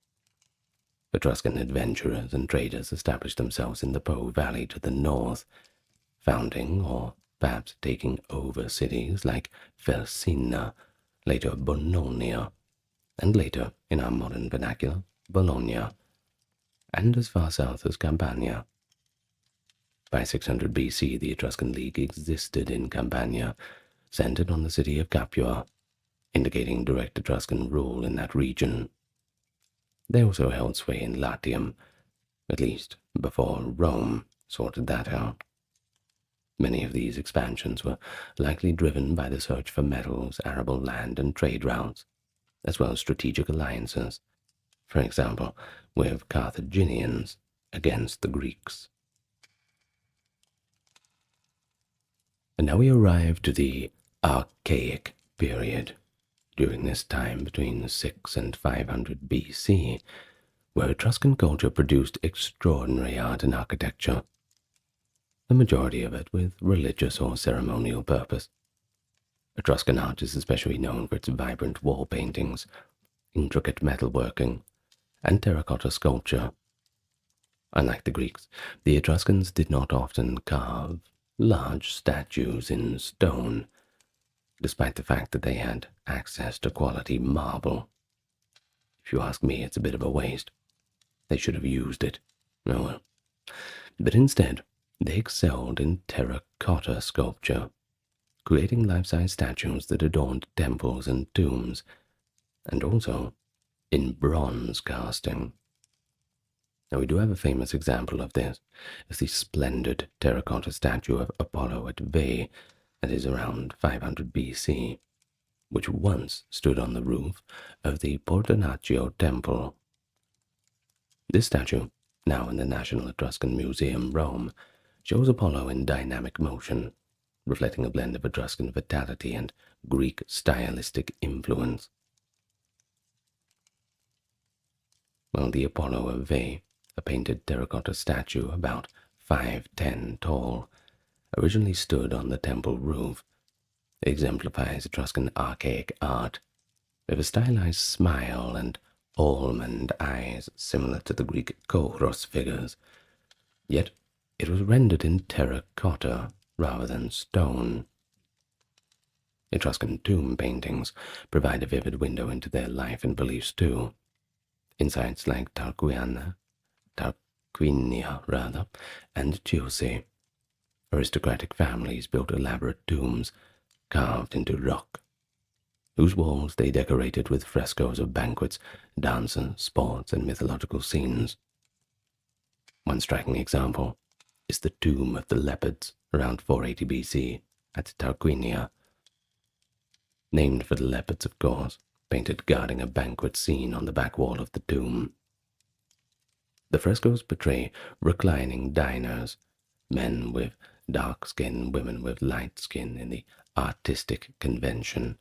Etruscan adventurers and traders established themselves in the Po Valley to the north, founding or perhaps taking over cities like Felsina, later Bononia, and later, in our modern vernacular, Bologna, and as far south as Campania. By 600 BC, the Etruscan League existed in Campania, centered on the city of Capua, indicating direct Etruscan rule in that region. They also held sway in Latium, at least before Rome sorted that out. Many of these expansions were likely driven by the search for metals, arable land, and trade routes, as well as strategic alliances, for example, with Carthaginians against the Greeks. And now we arrive to the Archaic period, during this time between 6 and 500 BC, where Etruscan culture produced extraordinary art and architecture, the majority of it with religious or ceremonial purpose. Etruscan art is especially known for its vibrant wall paintings, intricate metalworking, and terracotta sculpture. Unlike the Greeks, the Etruscans did not often carve large statues in stone, despite the fact that they had access to quality marble. If you ask me, it's a bit of a waste. They should have used it. Oh well. But instead, they excelled in terracotta sculpture, creating life-size statues that adorned temples and tombs, and also in bronze casting. Now, we do have a famous example of this, as the splendid terracotta statue of Apollo at Veii, that is around 500 BC, which once stood on the roof of the Portonaccio Temple. This stylistic now in the National Etruscan Museum, Rome, shows Apollo in dynamic motion, reflecting a blend of Etruscan vitality and Greek stylistic influence. While the Apollo of Veii, a painted terracotta statue about 5'10" tall, originally stood on the temple roof, it exemplifies Etruscan archaic art, with a stylized smile and almond eyes similar to the Greek Kouros figures, yet it was rendered in terracotta rather than stone. Etruscan tomb paintings provide a vivid window into their life and beliefs too. In sites like Tarquinia, and Chiusi, aristocratic families built elaborate tombs carved into rock, whose walls they decorated with frescoes of banquets, dances, sports, and mythological scenes. One striking example is the Tomb of the Leopards around 480 BC at Tarquinia, named for the leopards, of course, painted guarding a banquet scene on the back wall of the tomb. The frescoes portray reclining diners, men with dark-skinned women with light skin in the artistic convention,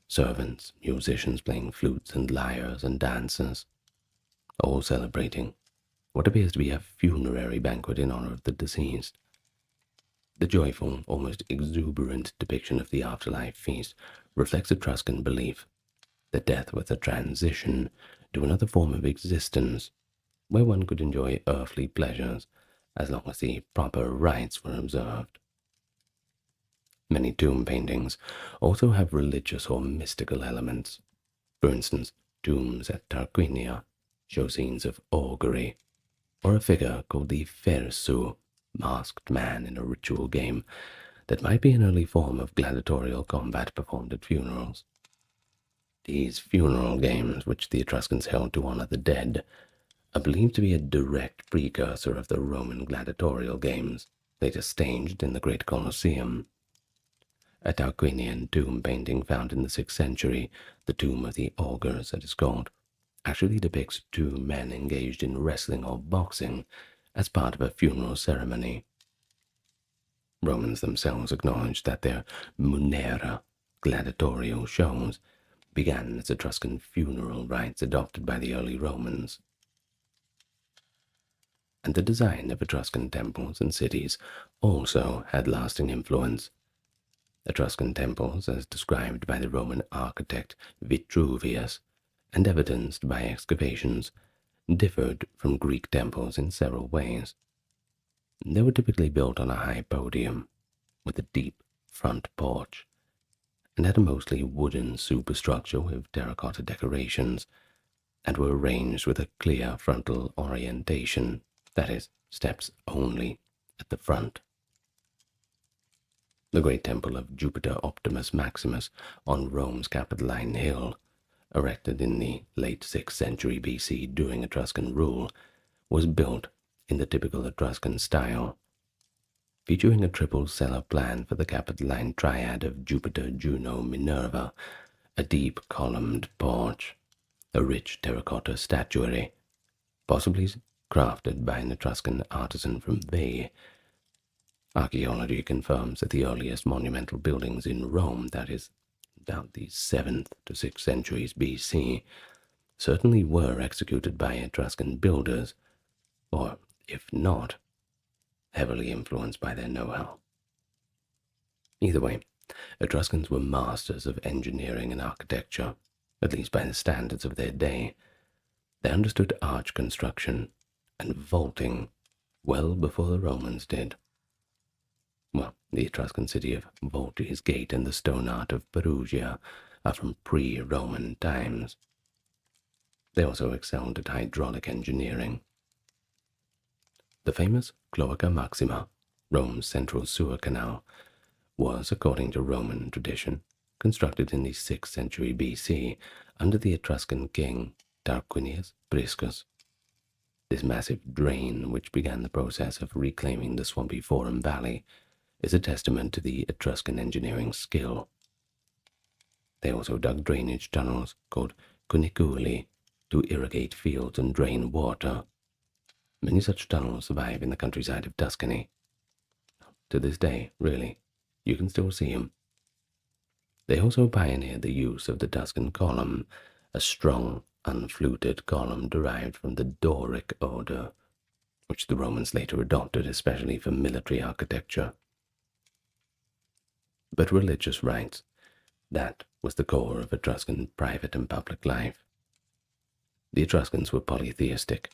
servants, musicians playing flutes and lyres, and dancers, all celebrating what appears to be a funerary banquet in honor of the deceased. The joyful, almost exuberant depiction of the afterlife feast reflects Etruscan belief that death was a transition to another form of existence, where one could enjoy earthly pleasures as long as the proper rites were observed. Many tomb paintings also have religious or mystical elements. For instance, tombs at Tarquinia show scenes of augury, or a figure called the Fersu, masked man in a ritual game that might be an early form of gladiatorial combat performed at funerals. These funeral games, which the Etruscans held to honor the dead, are believed to be a direct precursor of the Roman gladiatorial games, later staged in the Great Colosseum. A Tarquinian tomb painting found in the 6th century, the Tomb of the Augurs, it is called, actually depicts two men engaged in wrestling or boxing as part of a funeral ceremony. Romans themselves acknowledged that their munera, gladiatorial shows, began as Etruscan funeral rites adopted by the early Romans. And the design of Etruscan temples and cities also had lasting influence. Etruscan temples, as described by the Roman architect Vitruvius and evidenced by excavations, differed from Greek temples in several ways. They were typically built on a high podium, with a deep front porch, and had a mostly wooden superstructure with terracotta decorations, and were arranged with a clear frontal orientation, that is, steps only at the front. The great temple of Jupiter Optimus Maximus on Rome's Capitoline Hill, erected in the late 6th century BC during Etruscan rule, was built in the typical Etruscan style, featuring a triple cellar plan for the Capitoline triad of Jupiter, Juno, Minerva, a deep columned porch, a rich terracotta statuary, possibly crafted by an Etruscan artisan from Veii. Archaeology confirms that the earliest monumental buildings in Rome, that is, about the 7th to 6th centuries BC, certainly were executed by Etruscan builders, or, if not, heavily influenced by their know-how. Either way, Etruscans were masters of engineering and architecture, at least by the standards of their day. They understood arch construction and vaulting well before the Romans did. Well, the Etruscan city of Volti's Gate and the stone art of Perugia are from pre-Roman times. They also excelled at hydraulic engineering. The famous Cloaca Maxima, Rome's central sewer canal, was, according to Roman tradition, constructed in the 6th century BC under the Etruscan king Tarquinius Priscus. This massive drain, which began the process of reclaiming the swampy Forum Valley, is a testament to the Etruscan engineering skill. They also dug drainage tunnels called cuniculi to irrigate fields and drain water. Many such tunnels survive in the countryside of Tuscany. To this day, really, you can still see them. They also pioneered the use of the Tuscan column, a strong, unfluted column derived from the Doric order, which the Romans later adopted especially for military architecture. But religious rites, that was the core of Etruscan private and public life. The Etruscans were polytheistic,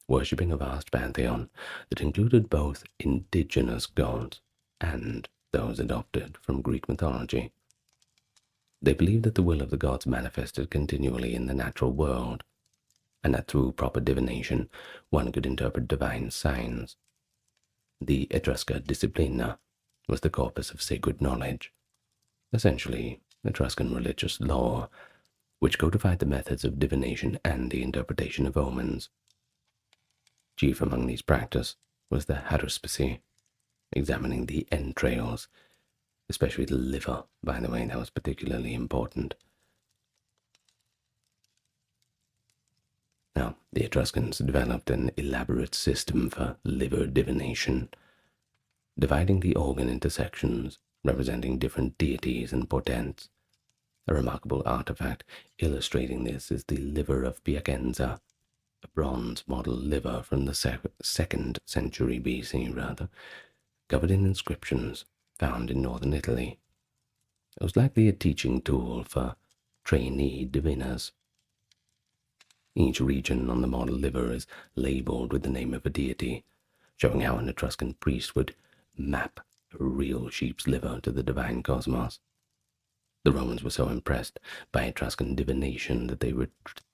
worshipping a vast pantheon that included both indigenous gods and those adopted from Greek mythology. They believed that the will of the gods manifested continually in the natural world, and that through proper divination one could interpret divine signs. The Etrusca Disciplina was the corpus of sacred knowledge, essentially Etruscan religious law, which codified the methods of divination and the interpretation of omens. Chief among these practices was the haruspicy, examining the entrails, especially the liver, by the way, that was particularly important. Now, the Etruscans developed an elaborate system for liver divination. dividing the organ into sections representing different deities and portents. A remarkable artifact illustrating this is the liver of Piacenza, a bronze model liver from the 2nd century BC, covered in inscriptions found in northern Italy. It was likely a teaching tool for trainee diviners. Each region on the model liver is labeled with the name of a deity, showing how an Etruscan priest would map a real sheep's liver to the divine cosmos. The Romans were so impressed by Etruscan divination that they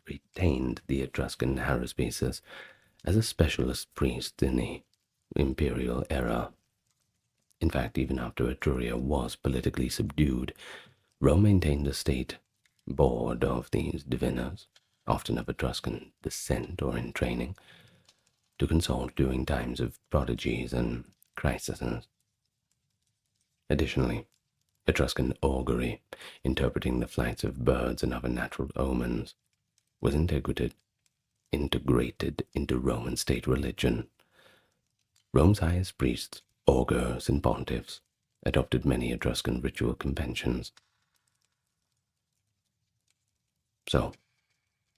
retained the Etruscan haruspices as a specialist priest in the imperial era. In fact, even after Etruria was politically subdued, Rome maintained a state board of these diviners, often of Etruscan descent or in training, to consult during times of prodigies and crises. Additionally, Etruscan augury, interpreting the flights of birds and other natural omens, was integrated into Roman state religion. Rome's highest priests, augurs, and pontiffs adopted many Etruscan ritual conventions. So,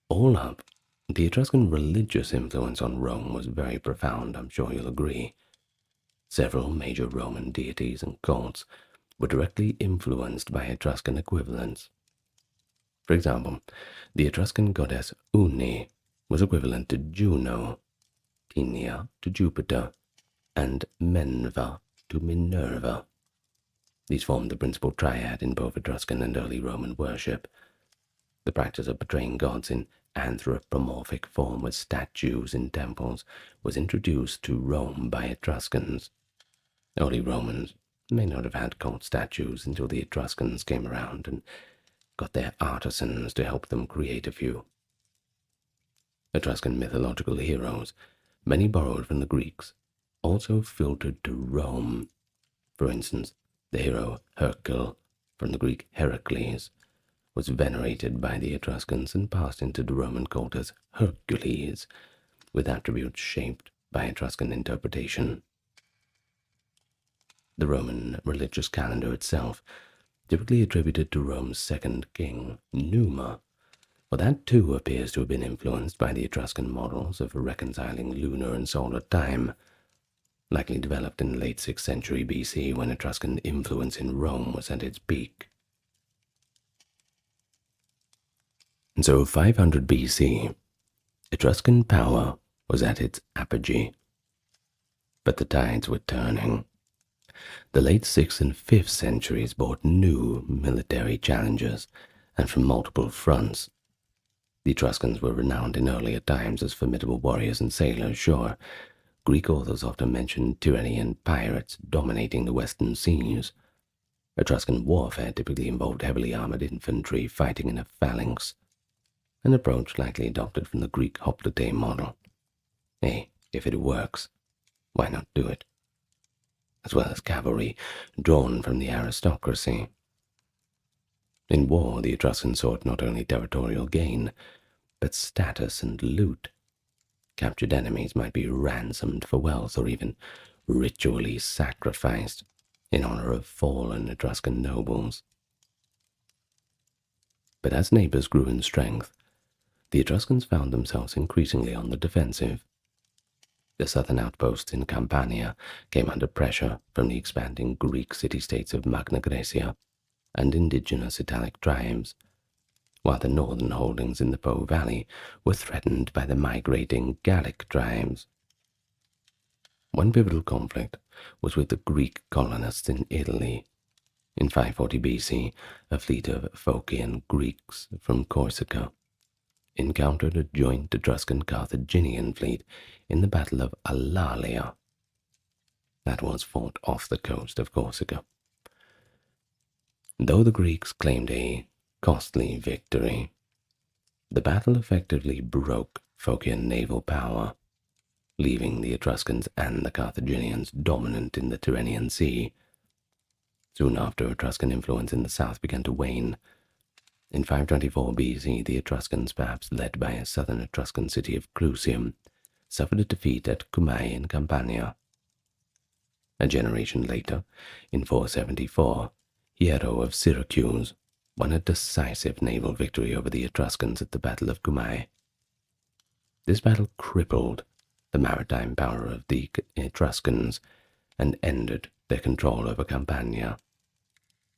all up, the Etruscan religious influence on Rome was very profound, I'm sure you'll agree. Several major Roman deities and cults were directly influenced by Etruscan equivalents. For example, the Etruscan goddess Uni was equivalent to Juno, Tinia to Jupiter, and Menva to Minerva. These formed the principal triad in both Etruscan and early Roman worship. The practice of portraying gods in anthropomorphic form with statues in temples was introduced to Rome by Etruscans. Early Romans may not have had cult statues until the Etruscans came around and got their artisans to help them create a few. Etruscan mythological heroes, many borrowed from the Greeks, also filtered to Rome. For instance, the hero Hercule, from the Greek Heracles, was venerated by the Etruscans and passed into the Roman cult as Hercules, with attributes shaped by Etruscan interpretation. The Roman religious calendar itself, typically attributed to Rome's second king, Numa, well, that too appears to have been influenced by the Etruscan models of reconciling lunar and solar time, likely developed in the late 6th century BC when Etruscan influence in Rome was at its peak. And so 500 BC, Etruscan power was at its apogee. But the tides were turning. The late 6th and 5th centuries brought new military challenges, and from multiple fronts. The Etruscans were renowned in earlier times as formidable warriors and sailors, sure. Greek authors often mention tyranny and pirates dominating the western seas. Etruscan warfare typically involved heavily armored infantry fighting in a phalanx, an approach likely adopted from the Greek hoplite model. Hey, if it works, why not do it? As well as cavalry drawn from the aristocracy. In war, the Etruscans sought not only territorial gain, but status and loot. Captured enemies might be ransomed for wealth or even ritually sacrificed in honor of fallen Etruscan nobles. But as neighbors grew in strength, the Etruscans found themselves increasingly on the defensive. The southern outposts in Campania came under pressure from the expanding Greek city-states of Magna Graecia and indigenous Italic tribes, while the northern holdings in the Po Valley were threatened by the migrating Gallic tribes. One pivotal conflict was with the Greek colonists in Italy. In 540 BC, a fleet of Phocian Greeks from Corsica encountered a joint Etruscan-Carthaginian fleet in the Battle of Alalia. That was fought off the coast of Corsica. Though the Greeks claimed a costly victory, the battle effectively broke Phocian naval power, leaving the Etruscans and the Carthaginians dominant in the Tyrrhenian Sea. Soon after, Etruscan influence in the south began to wane. In 524 BC, the Etruscans, perhaps led by a southern Etruscan city of Clusium, suffered a defeat at Cumae in Campania. A generation later, in 474, Hiero of Syracuse won a decisive naval victory over the Etruscans at the Battle of Cumae. This battle crippled the maritime power of the Etruscans and ended their control over Campania.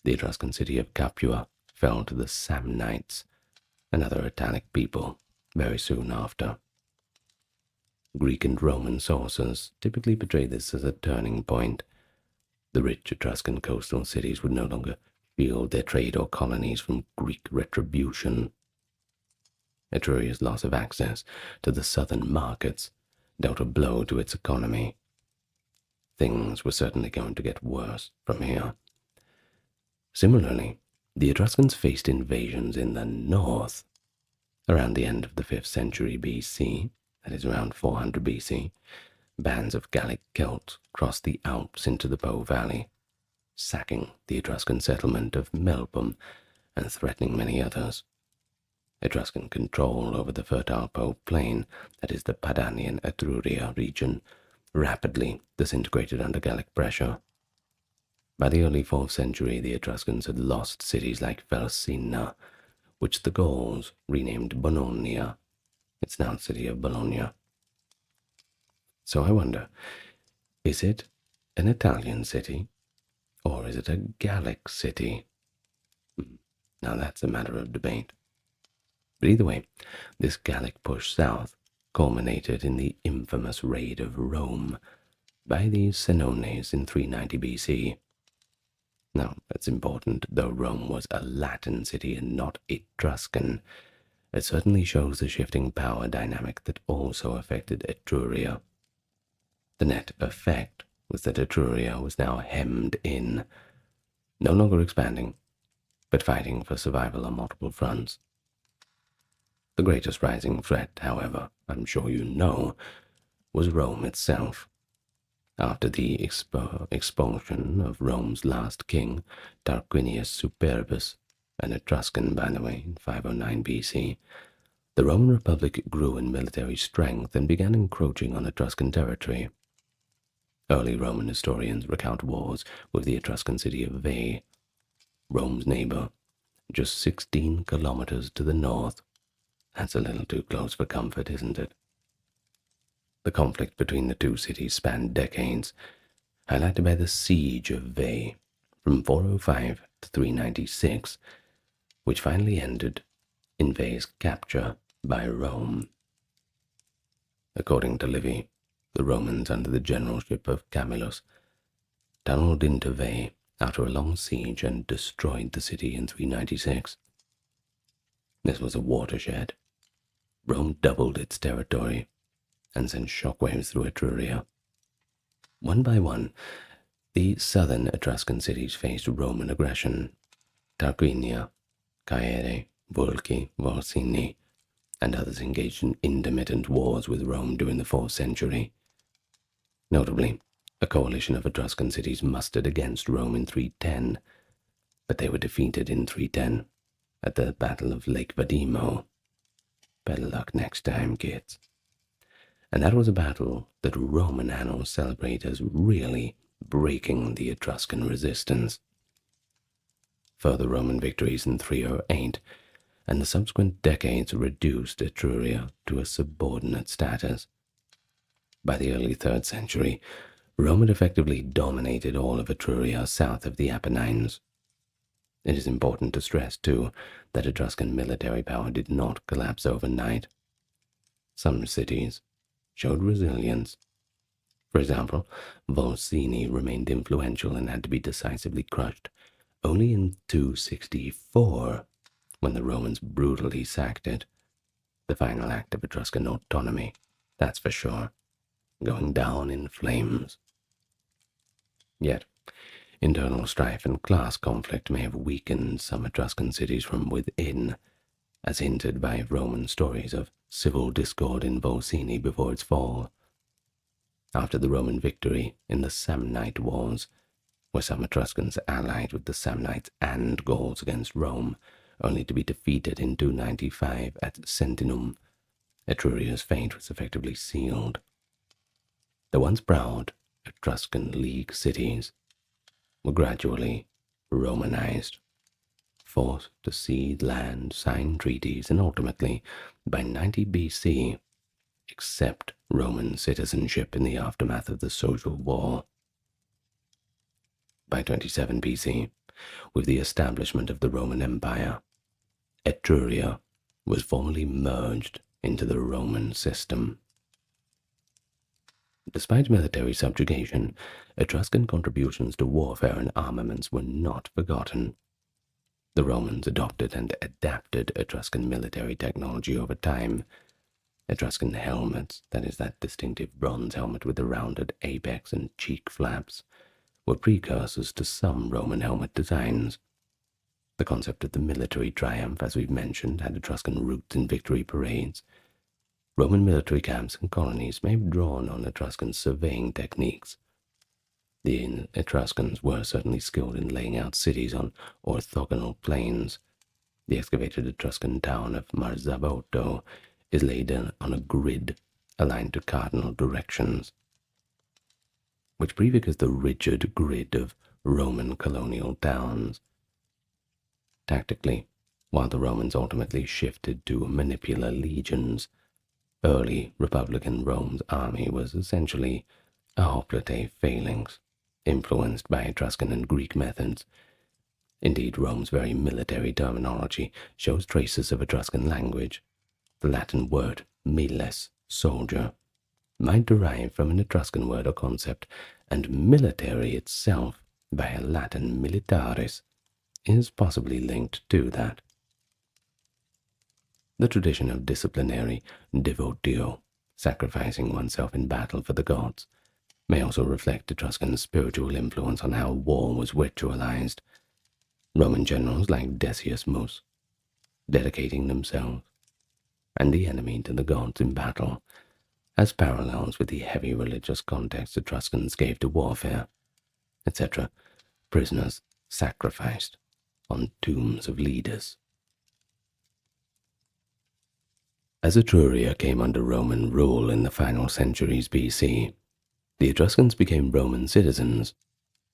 The Etruscan city of Capua fell to the Samnites, another Italic people, very soon after. Greek and Roman sources typically portray this as a turning point. The rich Etruscan coastal cities would no longer shield their trade or colonies from Greek retribution. Etruria's loss of access to the southern markets dealt a blow to its economy. Things were certainly going to get worse from here. Similarly, the Etruscans faced invasions in the north. Around the end of the 5th century BC, that is around 400 BC, bands of Gallic Celts crossed the Alps into the Po Valley, sacking the Etruscan settlement of Melpum and threatening many others. Etruscan control over the fertile Po plain, that is the Padanian Etruria region, rapidly disintegrated under Gallic pressure. By the early 4th century, the Etruscans had lost cities like Felsina, which the Gauls renamed Bononia. It's now the city of Bologna. So I wonder, is it an Italian city, or is it a Gallic city? Now that's a matter of debate. But either way, this Gallic push south culminated in the infamous raid of Rome by the Senones in 390 BC. Now, that's important, though Rome was a Latin city and not Etruscan. It certainly shows the shifting power dynamic that also affected Etruria. The net effect was that Etruria was now hemmed in, no longer expanding, but fighting for survival on multiple fronts. The greatest rising threat, however, I'm sure you know, was Rome itself. After the expulsion of Rome's last king, Tarquinius Superbus, an Etruscan by the way, in 509 BC, the Roman Republic grew in military strength and began encroaching on Etruscan territory. Early Roman historians recount wars with the Etruscan city of Veii, Rome's neighbor, just 16 kilometers to the north. That's a little too close for comfort, isn't it? The conflict between the two cities spanned decades, highlighted by the siege of Veii from 405 to 396, which finally ended in Veii's capture by Rome. According to Livy, the Romans under the generalship of Camillus tunneled into Veii after a long siege and destroyed the city in 396. This was a watershed. Rome doubled its territory and sent shockwaves through Etruria. One by one, the southern Etruscan cities faced Roman aggression. Tarquinia, Caere, Volci, Volsini, and others engaged in intermittent wars with Rome during the 4th century. Notably, a coalition of Etruscan cities mustered against Rome in 310, but they were defeated in 310 at the Battle of Lake Vadimo. Better luck next time, kids. And that was a battle that Roman annals celebrate as really breaking the Etruscan resistance. Further Roman victories in 308 and the subsequent decades reduced Etruria to a subordinate status. By the early 3rd century, Rome had effectively dominated all of Etruria south of the Apennines. It is important to stress, too, that Etruscan military power did not collapse overnight. Some cities showed resilience. For example, Volsini remained influential and had to be decisively crushed only in 264, when the Romans brutally sacked it. The final act of Etruscan autonomy, that's for sure, going down in flames. Yet, internal strife and class conflict may have weakened some Etruscan cities from within, as hinted by Roman stories of civil discord in Volsini before its fall. After the Roman victory in the Samnite Wars, where some Etruscans allied with the Samnites and Gauls against Rome, only to be defeated in 295 at Sentinum, Etruria's fate was effectively sealed. The once proud Etruscan League cities were gradually Romanized, forced to cede land, sign treaties, and ultimately, by 90 BC, accept Roman citizenship in the aftermath of the Social War. By 27 BC, with the establishment of the Roman Empire, Etruria was formally merged into the Roman system. Despite military subjugation, Etruscan contributions to warfare and armaments were not forgotten. The Romans adopted and adapted Etruscan military technology over time. Etruscan helmets, that is, that distinctive bronze helmet with the rounded apex and cheek flaps, were precursors to some Roman helmet designs. The concept of the military triumph, as we've mentioned, had Etruscan roots in victory parades. Roman military camps and colonies may have drawn on Etruscan surveying techniques. The Etruscans were certainly skilled in laying out cities on orthogonal planes. The excavated Etruscan town of Marzabotto is laid on a grid aligned to cardinal directions, which prefigures the rigid grid of Roman colonial towns. Tactically, while the Romans ultimately shifted to manipular legions, early Republican Rome's army was essentially a hoplite phalanx, influenced by Etruscan and Greek methods. Indeed, Rome's very military terminology shows traces of Etruscan language. The Latin word miles, soldier, might derive from an Etruscan word or concept, and military itself, by a Latin militaris, is possibly linked to that. The tradition of disciplinary devotio, sacrificing oneself in battle for the gods, may also reflect Etruscan spiritual influence on how war was ritualized. Roman generals like Decius Mus, dedicating themselves and the enemy to the gods in battle, as parallels with the heavy religious context Etruscans gave to warfare, etc. Prisoners sacrificed on tombs of leaders. As Etruria came under Roman rule in the final centuries BC, the Etruscans became Roman citizens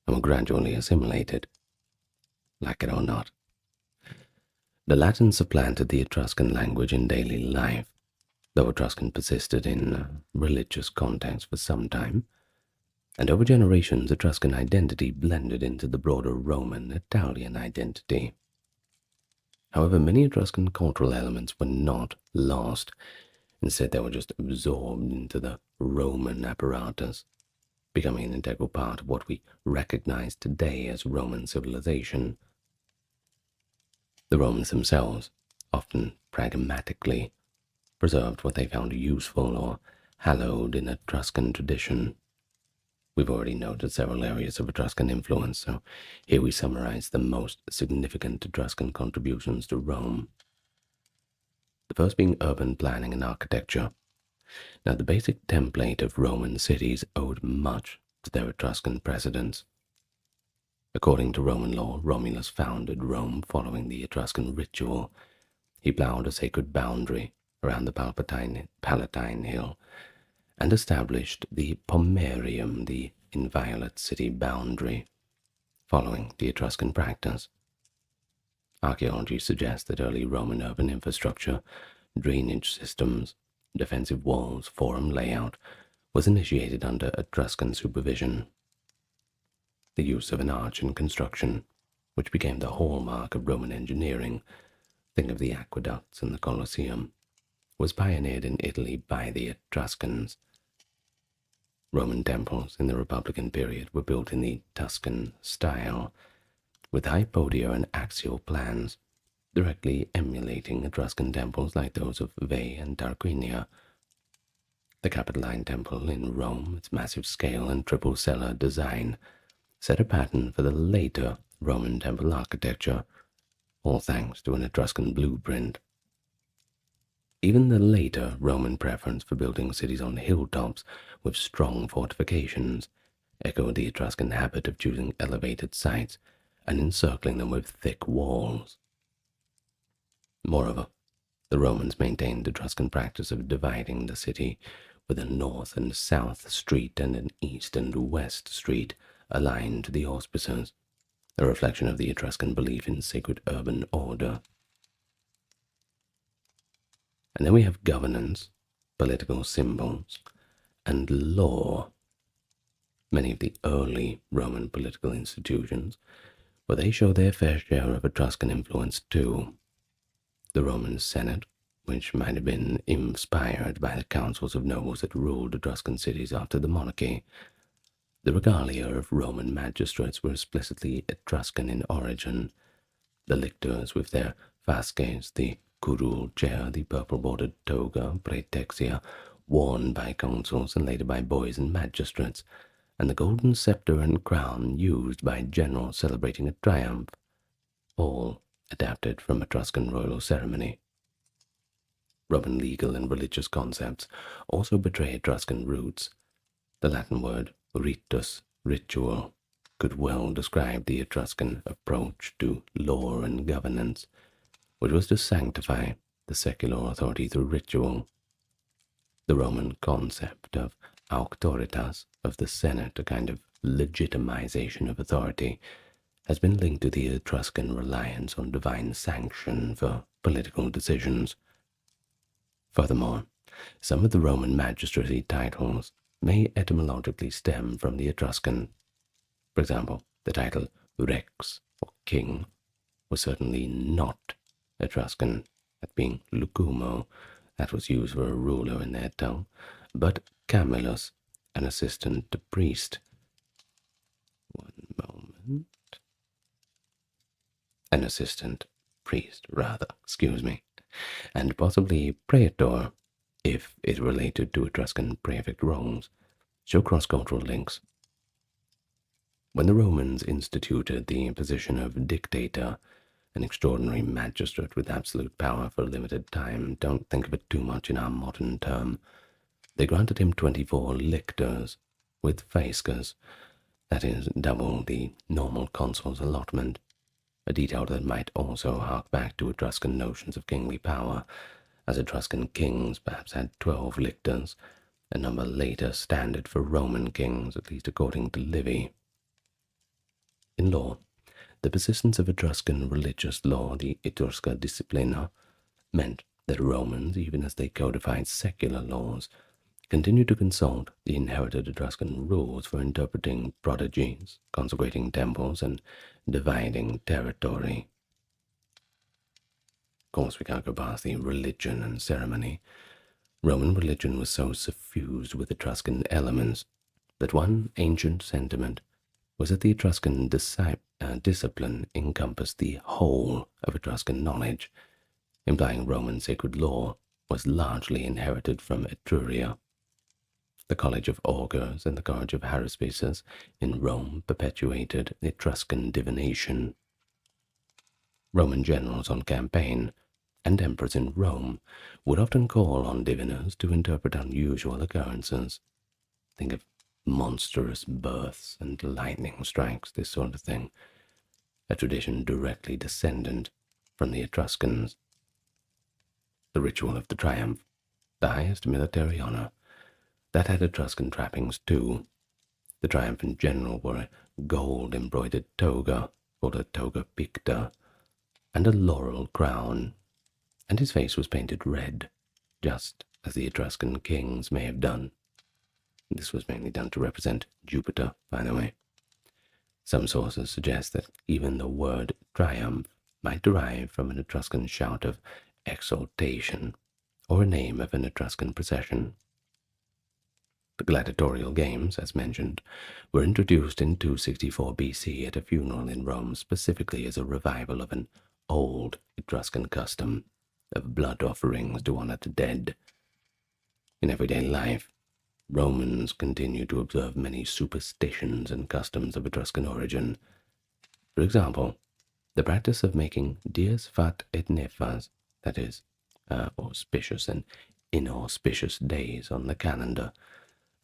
and were gradually assimilated. Like it or not, the Latin supplanted the Etruscan language in daily life, though Etruscan persisted in religious context for some time, and over generations Etruscan identity blended into the broader Roman-Italian identity. However, many Etruscan cultural elements were not lost. Instead, they were just absorbed into the Roman apparatus, becoming an integral part of what we recognize today as Roman civilization. The Romans themselves, often pragmatically, preserved what they found useful or hallowed in Etruscan tradition. We've already noted several areas of Etruscan influence, so here we summarize the most significant Etruscan contributions to Rome. The first being urban planning and architecture. Now, the basic template of Roman cities owed much to their Etruscan precedents. According to Roman law, Romulus founded Rome following the Etruscan ritual. He plowed a sacred boundary around the Palatine Hill and established the Pomerium, the inviolate city boundary, following the Etruscan practice. Archaeology suggests that early Roman urban infrastructure, drainage systems, defensive walls, forum layout was initiated under Etruscan supervision. The use of an arch in construction, which became the hallmark of Roman engineering, think of the aqueducts and the Colosseum, was pioneered in Italy by the Etruscans. Roman temples in the Republican period were built in the Tuscan style, with high podia and axial plans, directly emulating Etruscan temples like those of Veii and Tarquinia. The Capitoline Temple in Rome, its massive scale and triple cellar design, set a pattern for the later Roman temple architecture, all thanks to an Etruscan blueprint. Even the later Roman preference for building cities on hilltops with strong fortifications echoed the Etruscan habit of choosing elevated sites and encircling them with thick walls. Moreover, the Romans maintained the Etruscan practice of dividing the city with a north and south street and an east and west street aligned to the auspices, a reflection of the Etruscan belief in sacred urban order. And then we have governance, political symbols, and law. Many of the early Roman political institutions, where they show their fair share of Etruscan influence too. The Roman Senate, which might have been inspired by the councils of nobles that ruled Etruscan cities after the monarchy. The regalia of Roman magistrates were explicitly Etruscan in origin. The lictors with their fasces, the curule chair, the purple-bordered toga, praetexia, worn by consuls and later by boys and magistrates, and the golden scepter and crown used by generals celebrating a triumph, all adapted from Etruscan royal ceremony. Roman legal and religious concepts also betray Etruscan roots. The Latin word ritus, ritual, could well describe the Etruscan approach to law and governance, which was to sanctify the secular authority through ritual. The Roman concept of auctoritas, of the Senate, a kind of legitimization of authority, has been linked to the Etruscan reliance on divine sanction for political decisions. Furthermore, some of the Roman magistracy titles may etymologically stem from the Etruscan. For example, the title rex, or king, was certainly not Etruscan, that being lucumo, that was used for a ruler in their tongue, but camillus, an assistant to priest. One moment. An assistant priest, rather, excuse me, and possibly praetor, if it related to Etruscan prefect roles, show cross-cultural links. When the Romans instituted the position of dictator, an extraordinary magistrate with absolute power for a limited time, don't think of it too much in our modern term, they granted him 24 lictors with fasces, that is, double the normal consul's allotment, a detail that might also hark back to Etruscan notions of kingly power, as Etruscan kings perhaps had 12 lictors, a number later standard for Roman kings, at least according to Livy. In law, the persistence of Etruscan religious law, the Etrusca disciplina, meant that Romans, even as they codified secular laws, continued to consult the inherited Etruscan rules for interpreting prodigies, consecrating temples, and dividing territory. Of course, we can't go past the religion and ceremony. Roman religion was so suffused with Etruscan elements that one ancient sentiment was that the Etruscan discipline encompassed the whole of Etruscan knowledge, implying Roman sacred law was largely inherited from Etruria. The College of Augurs and the College of Haruspices in Rome perpetuated Etruscan divination. Roman generals on campaign and emperors in Rome would often call on diviners to interpret unusual occurrences. Think of monstrous births and lightning strikes, this sort of thing, a tradition directly descendant from the Etruscans. The ritual of the triumph, the highest military honor, that had Etruscan trappings too. The triumphant general wore a gold-embroidered toga, called a toga picta, and a laurel crown, and his face was painted red, just as the Etruscan kings may have done. This was mainly done to represent Jupiter, by the way. Some sources suggest that even the word triumph might derive from an Etruscan shout of exultation, or a name of an Etruscan procession. The gladiatorial games, as mentioned, were introduced in 264 BC at a funeral in Rome specifically as a revival of an old Etruscan custom of blood offerings to honor the dead. In everyday life, Romans continued to observe many superstitions and customs of Etruscan origin. For example, the practice of making dies fat et nefas, that is, auspicious and inauspicious days on the calendar,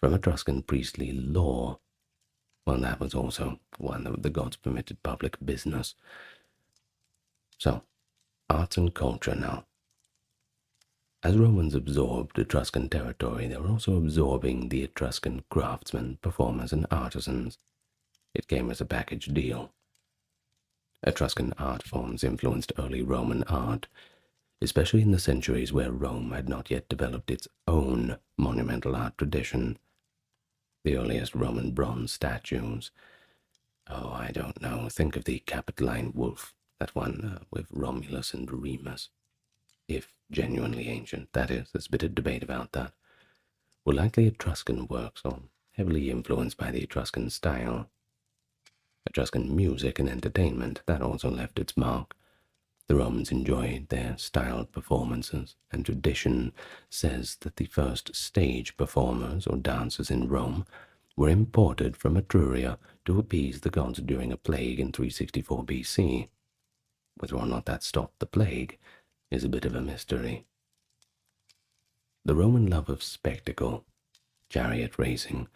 from Etruscan priestly law. Well, that was also one of the gods permitted public business. So, arts and culture now. As Romans absorbed Etruscan territory, they were also absorbing the Etruscan craftsmen, performers, and artisans. It came as a package deal. Etruscan art forms influenced early Roman art, especially in the centuries where Rome had not yet developed its own monumental art tradition. The earliest Roman bronze statues. Oh, I don't know. Think of the Capitoline wolf, that one with Romulus and Remus. If genuinely ancient, that is, there's a bit of debate about that, were likely Etruscan works or heavily influenced by the Etruscan style. Etruscan music and entertainment, that also left its mark. The Romans enjoyed their styled performances, and tradition says that the first stage performers or dancers in Rome were imported from Etruria to appease the gods during a plague in 364 BC. Whether or not that stopped the plague is a bit of a mystery. The Roman love of spectacle, chariot racing,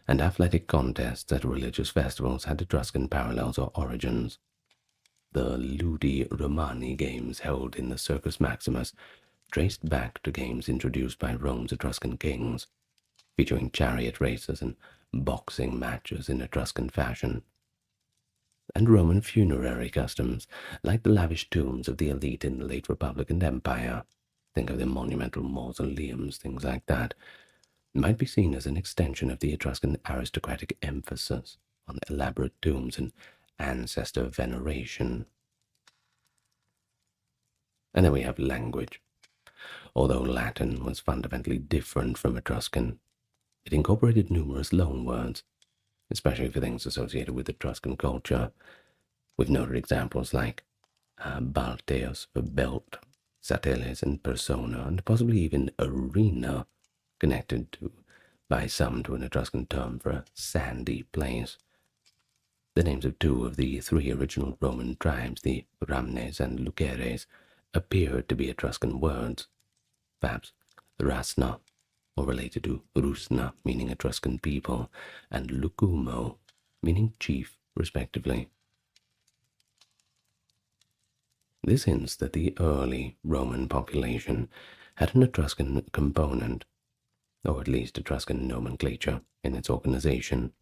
and athletic contests at religious festivals had Etruscan parallels or origins. The Ludi Romani games held in the Circus Maximus traced back to games introduced by Rome's Etruscan kings, featuring chariot races and boxing matches in Etruscan fashion. And Roman funerary customs, like the lavish tombs of the elite in the late Republic and Empire, think of the monumental mausoleums, things like that, might be seen as an extension of the Etruscan aristocratic emphasis on elaborate tombs and ancestor veneration. And then we have language. Although Latin was fundamentally different from Etruscan, it incorporated numerous loanwords, especially for things associated with Etruscan culture, with noted examples like balteos for belt, sateles and persona, and possibly even arena, connected by some to an Etruscan term for a sandy place. The names of two of the three original Roman tribes, the Ramnes and Luceres, appear to be Etruscan words, perhaps Rasna, or related to Rusna, meaning Etruscan people, and Lucumo, meaning chief, respectively. This hints that the early Roman population had an Etruscan component, or at least Etruscan nomenclature, in its organization.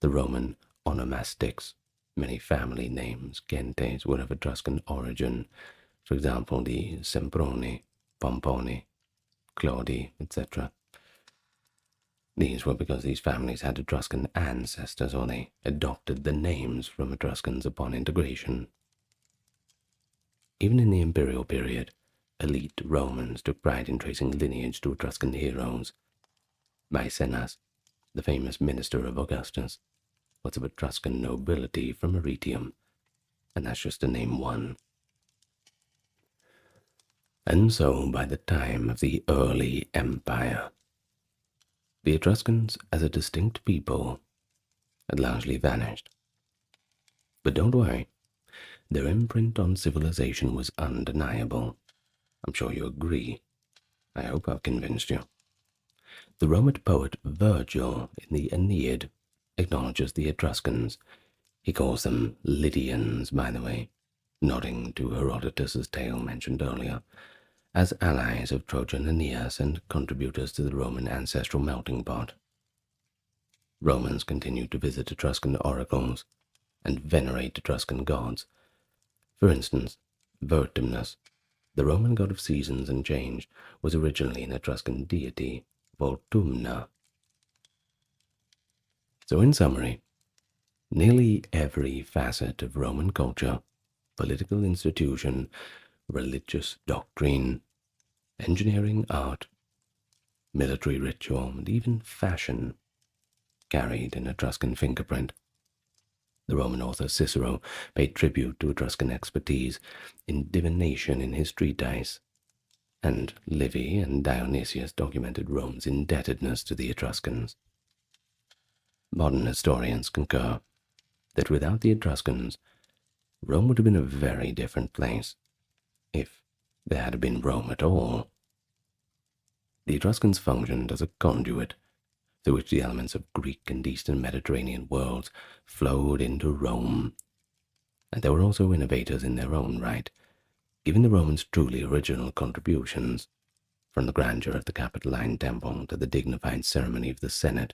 The Roman onomastics, many family names, gentes, were of Etruscan origin. For example, the Semproni, Pomponi, Claudi, etc. These were because these families had Etruscan ancestors, or they adopted the names from Etruscans upon integration. Even in the imperial period, elite Romans took pride in tracing lineage to Etruscan heroes. Maecenas, the famous minister of Augustus, was of Etruscan nobility from Arretium, and that's just to name one. And so, by the time of the early empire, the Etruscans as a distinct people had largely vanished. But don't worry, their imprint on civilization was undeniable. I'm sure you agree. I hope I've convinced you. The Roman poet Virgil in the Aeneid acknowledges the Etruscans. He calls them Lydians, by the way, nodding to Herodotus's tale mentioned earlier, as allies of Trojan Aeneas and contributors to the Roman ancestral melting pot. Romans continued to visit Etruscan oracles and venerate Etruscan gods. For instance, Vertumnus, the Roman god of seasons and change, was originally an Etruscan deity, Voltumna. So in summary, nearly every facet of Roman culture, political institution, religious doctrine, engineering, art, military ritual, and even fashion carried an Etruscan fingerprint. The Roman author Cicero paid tribute to Etruscan expertise in divination in his treatise, and Livy and Dionysius documented Rome's indebtedness to the Etruscans. Modern historians concur that without the Etruscans, Rome would have been a very different place, if there had been Rome at all. The Etruscans functioned as a conduit through which the elements of Greek and Eastern Mediterranean worlds flowed into Rome, and they were also innovators in their own right, giving the Romans truly original contributions. from the grandeur of the Capitoline Temple to the dignified ceremony of the Senate,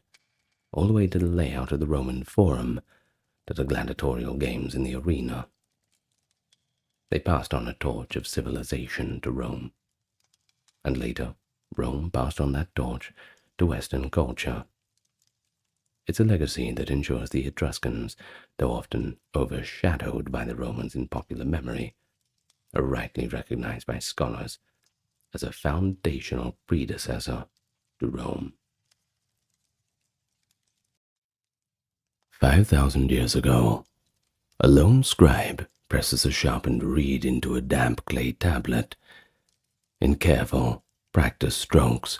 all the way to the layout of the Roman Forum, to the gladiatorial games in the arena. They passed on a torch of civilization to Rome, and later Rome passed on that torch to Western culture. It's a legacy that ensures the Etruscans, though often overshadowed by the Romans in popular memory, are rightly recognized by scholars as a foundational predecessor to Rome. 5,000 years ago, a lone scribe presses a sharpened reed into a damp clay tablet. In careful, practiced strokes,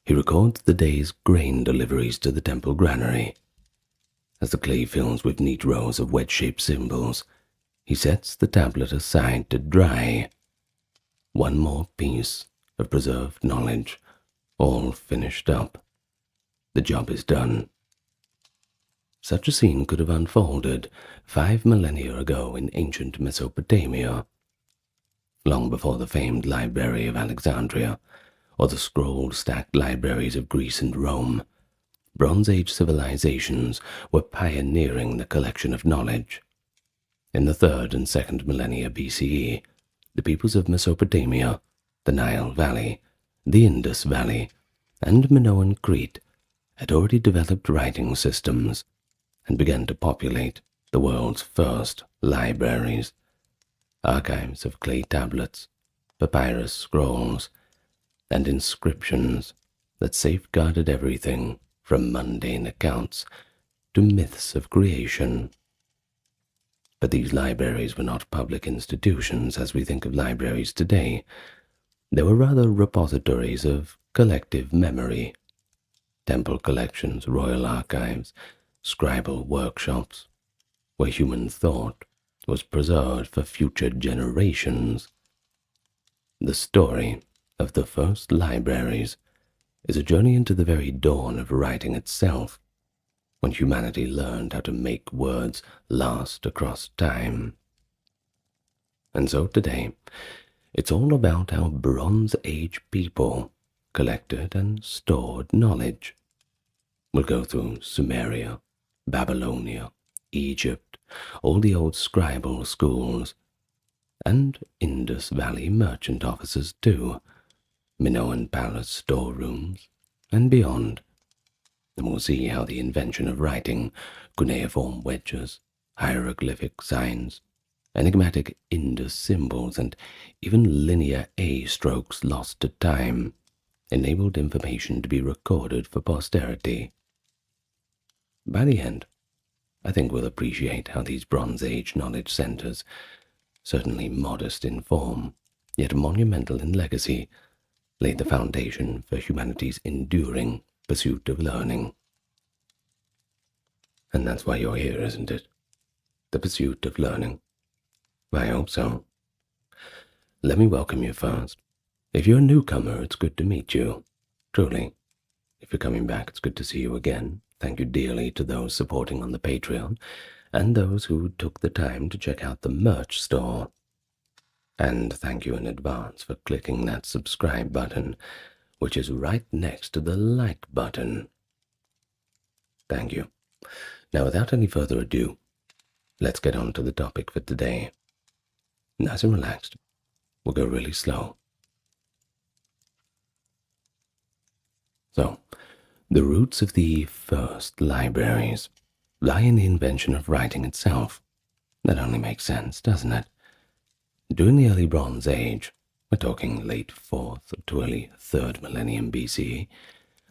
he records the day's grain deliveries to the temple granary. As the clay fills with neat rows of wedge-shaped symbols, he sets the tablet aside to dry. One more piece of preserved knowledge, all finished up. The job is done. Such a scene could have unfolded 5 millennia ago in ancient Mesopotamia, long before the famed Library of Alexandria or the scroll-stacked libraries of Greece and Rome. Bronze Age civilizations were pioneering the collection of knowledge. In the 3rd and 2nd millennia BCE, the peoples of Mesopotamia, the Nile Valley, the Indus Valley, and Minoan Crete had already developed writing systems and began to populate the world's first libraries, archives of clay tablets, papyrus scrolls, and inscriptions that safeguarded everything from mundane accounts to myths of creation. But these libraries were not public institutions as we think of libraries today. They were rather repositories of collective memory, temple collections, royal archives, scribal workshops, where human thought was preserved for future generations. The story of the first libraries is a journey into the very dawn of writing itself, when humanity learned how to make words last across time. And so today, it's all about how Bronze Age people collected and stored knowledge. We'll go through Sumeria, Babylonia, Egypt, all the old scribal schools, and Indus Valley merchant offices too, Minoan palace storerooms, and beyond. And we'll see how the invention of writing, cuneiform wedges, hieroglyphic signs, enigmatic Indus symbols, and even linear A strokes lost to time enabled information to be recorded for posterity. By the end, I think we'll appreciate how these Bronze Age knowledge centers, certainly modest in form, yet monumental in legacy, laid the foundation for humanity's enduring pursuit of learning. And that's why you're here, isn't it? The pursuit of learning. I hope so. Let me welcome you first. If you're a newcomer, it's good to meet you. Truly. If you're coming back, it's good to see you again. Thank you dearly to those supporting on the Patreon, and those who took the time to check out the merch store. And thank you in advance for clicking that subscribe button, which is right next to the like button. Thank you. Now, without any further ado, let's get on to the topic for today. Nice and relaxed. We'll go really slow. So, the roots of the first libraries lie in the invention of writing itself. That only makes sense, doesn't it? During the early Bronze Age, we're talking late 4th to early 3rd millennium BCE,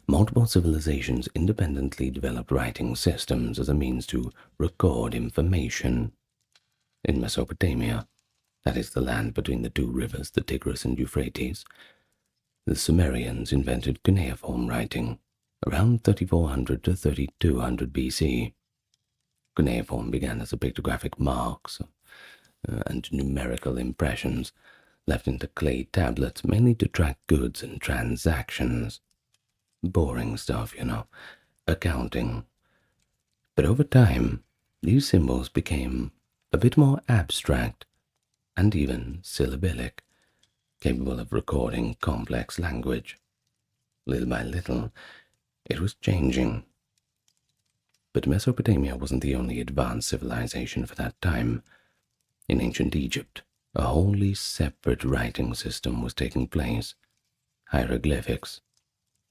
multiple civilizations independently developed writing systems as a means to record information. In Mesopotamia, that is the land between the two rivers, the Tigris and Euphrates, the Sumerians invented cuneiform writing around 3400 to 3200 BC. Cuneiform began as a pictographic marks and numerical impressions left into clay tablets mainly to track goods and transactions. Boring stuff, accounting. But over time, these symbols became a bit more abstract and even syllabic. capable of recording complex language. Little by little, it was changing. But Mesopotamia wasn't the only advanced civilization for that time. In ancient Egypt, a wholly separate writing system was taking place. Hieroglyphics.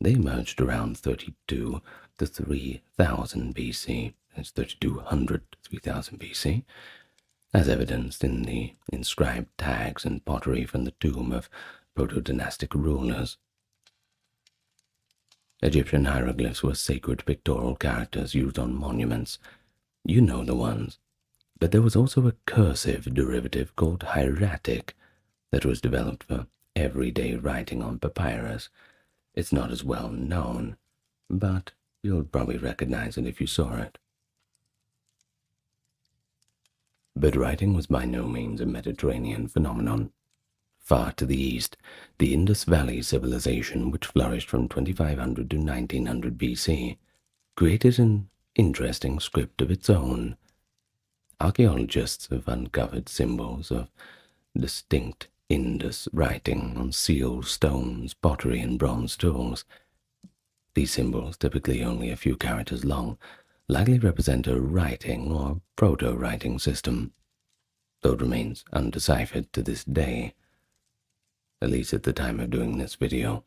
They emerged around 32 to 3000 BC. That's 3200 to 3000 BC, as evidenced in the inscribed tags and pottery from the tomb of proto-dynastic rulers. Egyptian hieroglyphs were sacred pictorial characters used on monuments. You know the ones. But there was also a cursive derivative called hieratic that was developed for everyday writing on papyrus. It's not as well known, but you'll probably recognize it if you saw it. But writing was by no means a Mediterranean phenomenon. Far to the east, the Indus Valley civilization, which flourished from 2500 to 1900 BC, created an interesting script of its own. Archaeologists have uncovered symbols of distinct Indus writing on sealed stones, pottery, and bronze tools. These symbols, typically only a few characters long, likely represent a writing or proto-writing system, though it remains undeciphered to this day. At least at the time of doing this video.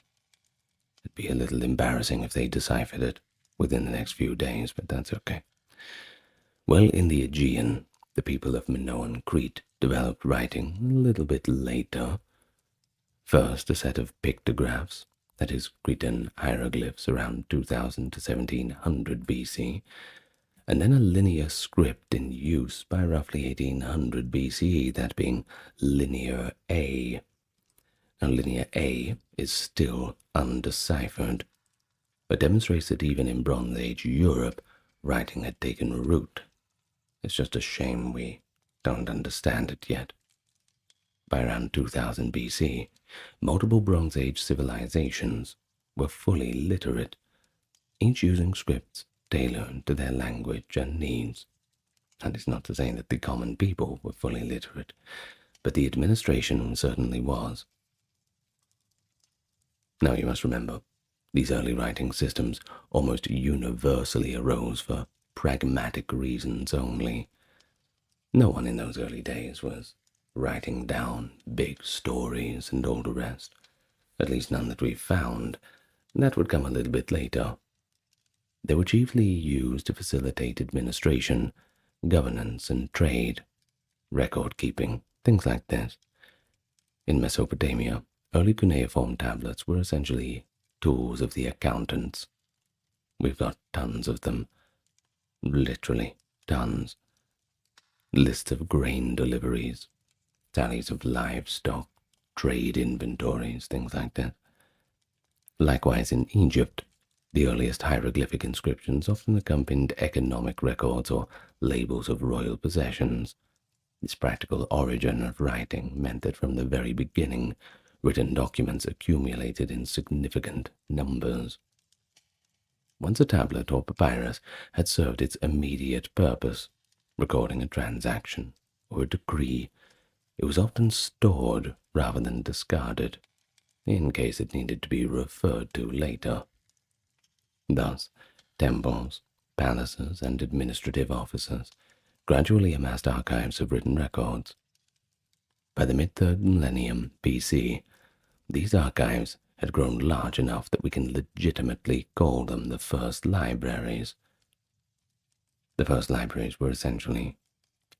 It'd be a little embarrassing if they deciphered it within the next few days, but that's okay. Well, in the Aegean, the people of Minoan Crete developed writing a little bit later. First, a set of pictographs, that is, Cretan hieroglyphs around 2000 to 1700 BC, and then a linear script in use by roughly 1800 BCE, that being Linear A. Now, Linear A is still undeciphered, but demonstrates that even in Bronze Age Europe, writing had taken root. It's just a shame we don't understand it yet. By around 2000 BC, multiple Bronze Age civilizations were fully literate, each using scripts tailored to their language and needs. That is not to say that the common people were fully literate, but the administration certainly was. Now you must remember, these early writing systems almost universally arose for pragmatic reasons only. No one in those early days was writing down big stories and all the rest, at least none that we've found. That would come a little bit later. They were chiefly used to facilitate administration, governance, and trade, record keeping, things like this. In Mesopotamia, early cuneiform tablets were essentially tools of the accountants. We've got tons of them, literally tons. Lists of grain deliveries, tallies of livestock, trade inventories, things like that. Likewise in Egypt, the earliest hieroglyphic inscriptions often accompanied economic records or labels of royal possessions. This practical origin of writing meant that from the very beginning, written documents accumulated in significant numbers. Once a tablet or papyrus had served its immediate purpose, recording a transaction or a decree, it was often stored rather than discarded, in case it needed to be referred to later. Thus, temples, palaces, and administrative offices gradually amassed archives of written records. By the mid-3rd millennium BC, these archives had grown large enough that we can legitimately call them the first libraries. The first libraries were essentially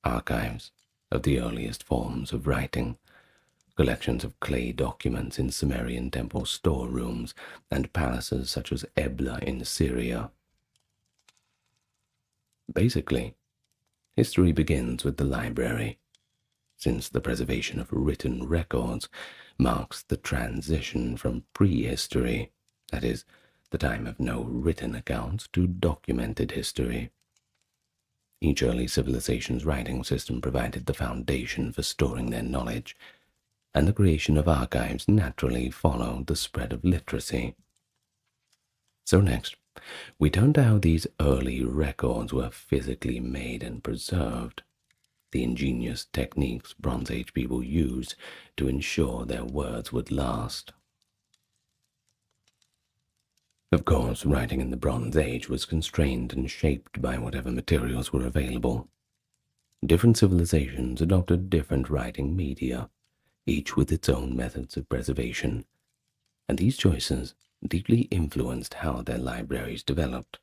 archives of the earliest forms of writing, collections of clay documents in Sumerian temple storerooms and palaces such as Ebla in Syria. Basically, history begins with the library, since the preservation of written records marks the transition from prehistory, that is, the time of no written accounts, to documented history. Each early civilization's writing system provided the foundation for storing their knowledge, and the creation of archives naturally followed the spread of literacy. So next, we turn to how these early records were physically made and preserved. the ingenious techniques Bronze Age people used to ensure their words would last. Of course, writing in the Bronze Age was constrained and shaped by whatever materials were available. Different civilizations adopted different writing media, each with its own methods of preservation, and these choices deeply influenced how their libraries developed.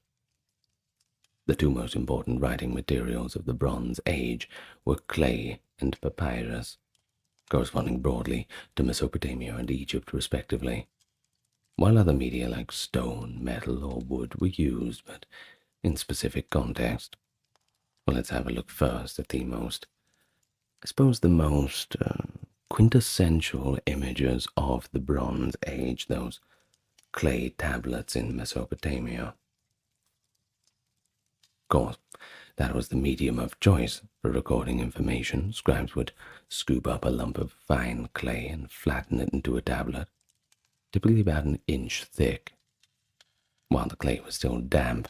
The two most important writing materials of the Bronze Age were clay and papyrus, corresponding broadly to Mesopotamia and Egypt respectively, while other media like stone, metal, or wood were used, but in specific context. Well, let's have a look first at the most quintessential images of the Bronze Age, those clay tablets in Mesopotamia. Of course, that was the medium of choice for recording information. Scribes would scoop up a lump of fine clay and flatten it into a tablet, typically about an inch thick. While the clay was still damp,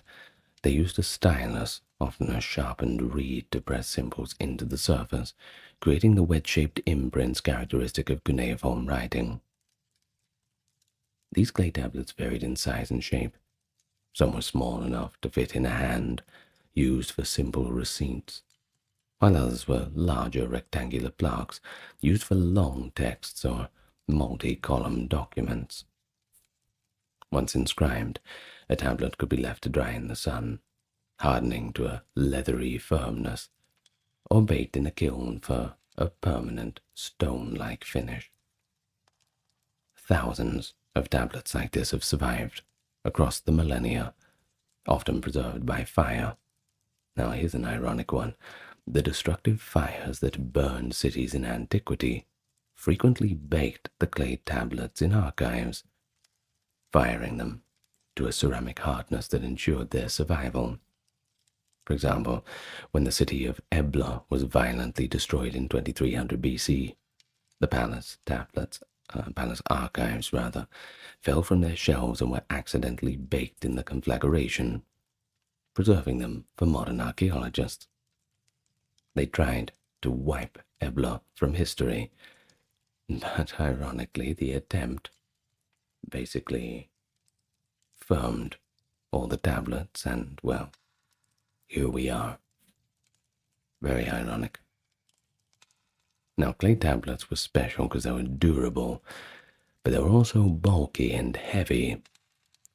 they used a stylus, often a sharpened reed, to press symbols into the surface, creating the wedge-shaped imprints characteristic of cuneiform writing. These clay tablets varied in size and shape. Some were small enough to fit in a hand, used for simple receipts, while others were larger rectangular plaques, used for long texts or multi-column documents. Once inscribed, a tablet could be left to dry in the sun, hardening to a leathery firmness, or baked in a kiln for a permanent stone-like finish. Thousands of tablets like this have survived across the millennia, often preserved by fire. Now here's an ironic one. The destructive fires that burned cities in antiquity frequently baked the clay tablets in archives, firing them to a ceramic hardness that ensured their survival. For example, when the city of Ebla was violently destroyed in 2300 BC, the palace archives fell from their shelves and were accidentally baked in the conflagration, preserving them for modern archaeologists. They tried to wipe Ebla from history, but ironically the attempt basically firmed all the tablets, and, well, here we are. Very ironic. Now, clay tablets were special because they were durable, but they were also bulky and heavy.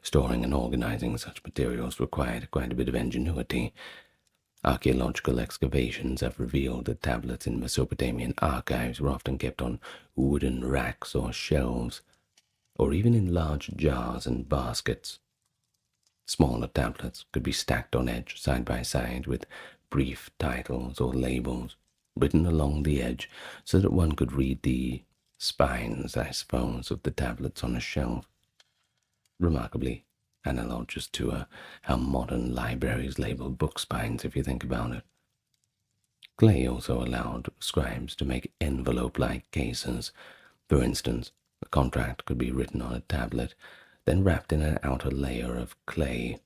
Storing and organizing such materials required quite a bit of ingenuity. Archaeological excavations have revealed that tablets in Mesopotamian archives were often kept on wooden racks or shelves, or even in large jars and baskets. Smaller tablets could be stacked on edge side by side with brief titles or labels written along the edge so that one could read the spines, I suppose, of the tablets on a shelf. Remarkably analogous to how modern libraries label book spines, if you think about it. Clay also allowed scribes to make envelope-like cases. For instance, a contract could be written on a tablet, then wrapped in an outer layer of clay,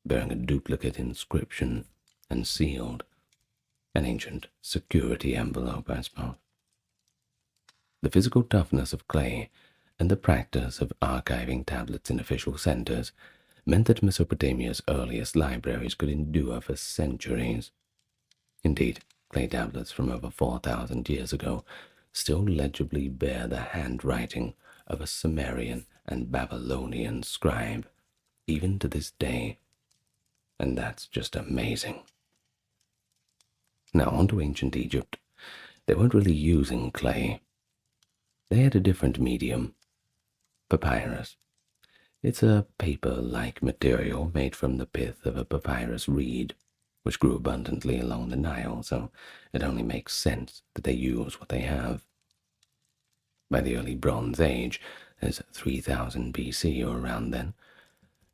bearing a duplicate inscription, and sealed. An ancient security envelope, I suppose. The physical toughness of clay and the practice of archiving tablets in official centers meant that Mesopotamia's earliest libraries could endure for centuries. Indeed, clay tablets from over 4,000 years ago still legibly bear the handwriting of a Sumerian and Babylonian scribe, even to this day. And that's just amazing. Now on to ancient Egypt. They weren't really using clay. They had a different medium, papyrus. It's a paper-like material made from the pith of a papyrus reed, which grew abundantly along the Nile, so it only makes sense that they use what they have. By the early Bronze Age, as 3000 BC or around then,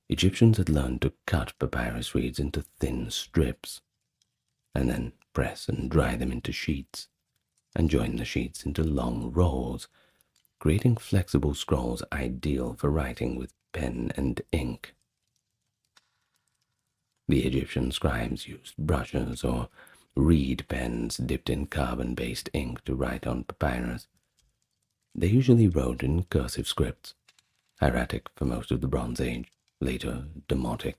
Egyptians had learned to cut papyrus reeds into thin strips, and then press and dry them into sheets, and join the sheets into long rolls, creating flexible scrolls ideal for writing with pen and ink. The Egyptian scribes used brushes or reed pens dipped in carbon-based ink to write on papyrus. They usually wrote in cursive scripts, hieratic for most of the Bronze Age, later Demotic,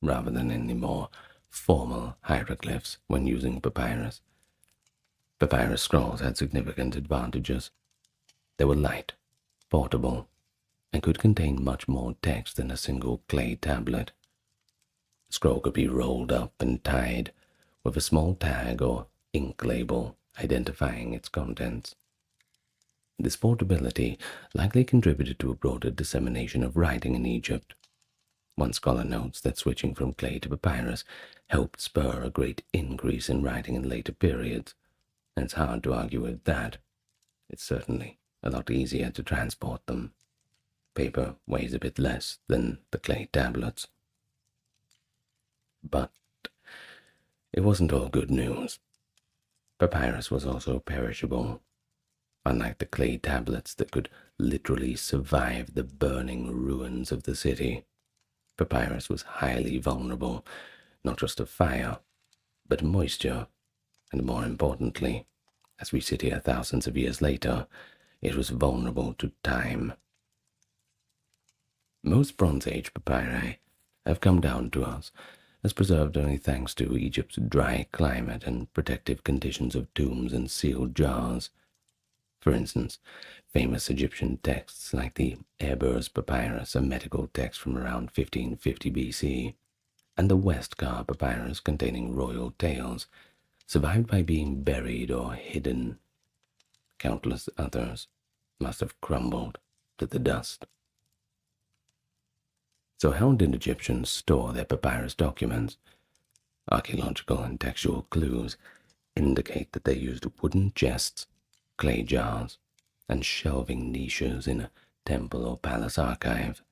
rather than in the more formal hieroglyphs when using papyrus. Papyrus scrolls had significant advantages. They were light, portable, and could contain much more text than a single clay tablet. The scroll could be rolled up and tied with a small tag or ink label identifying its contents. This portability likely contributed to a broader dissemination of writing in Egypt. One scholar notes that switching from clay to papyrus helped spur a great increase in writing in later periods, and it's hard to argue with that. It's certainly a lot easier to transport them. Paper weighs a bit less than the clay tablets. But it wasn't all good news. Papyrus was also perishable. Unlike the clay tablets that could literally survive the burning ruins of the city, papyrus was highly vulnerable, not just to fire, but moisture, and more importantly, as we sit here thousands of years later, it was vulnerable to time. Most Bronze Age papyri have come down to us as preserved only thanks to Egypt's dry climate and protective conditions of tombs and sealed jars. For instance, famous Egyptian texts like the Immerse papyrus, a medical text from around 1550 BC, and the Westcar papyrus containing royal tales, survived by being buried or hidden. Countless others must have crumbled to the dust. So how did Egyptians store their papyrus documents? Archaeological and textual clues indicate that they used wooden chests, clay jars, and shelving niches in a temple or palace archive.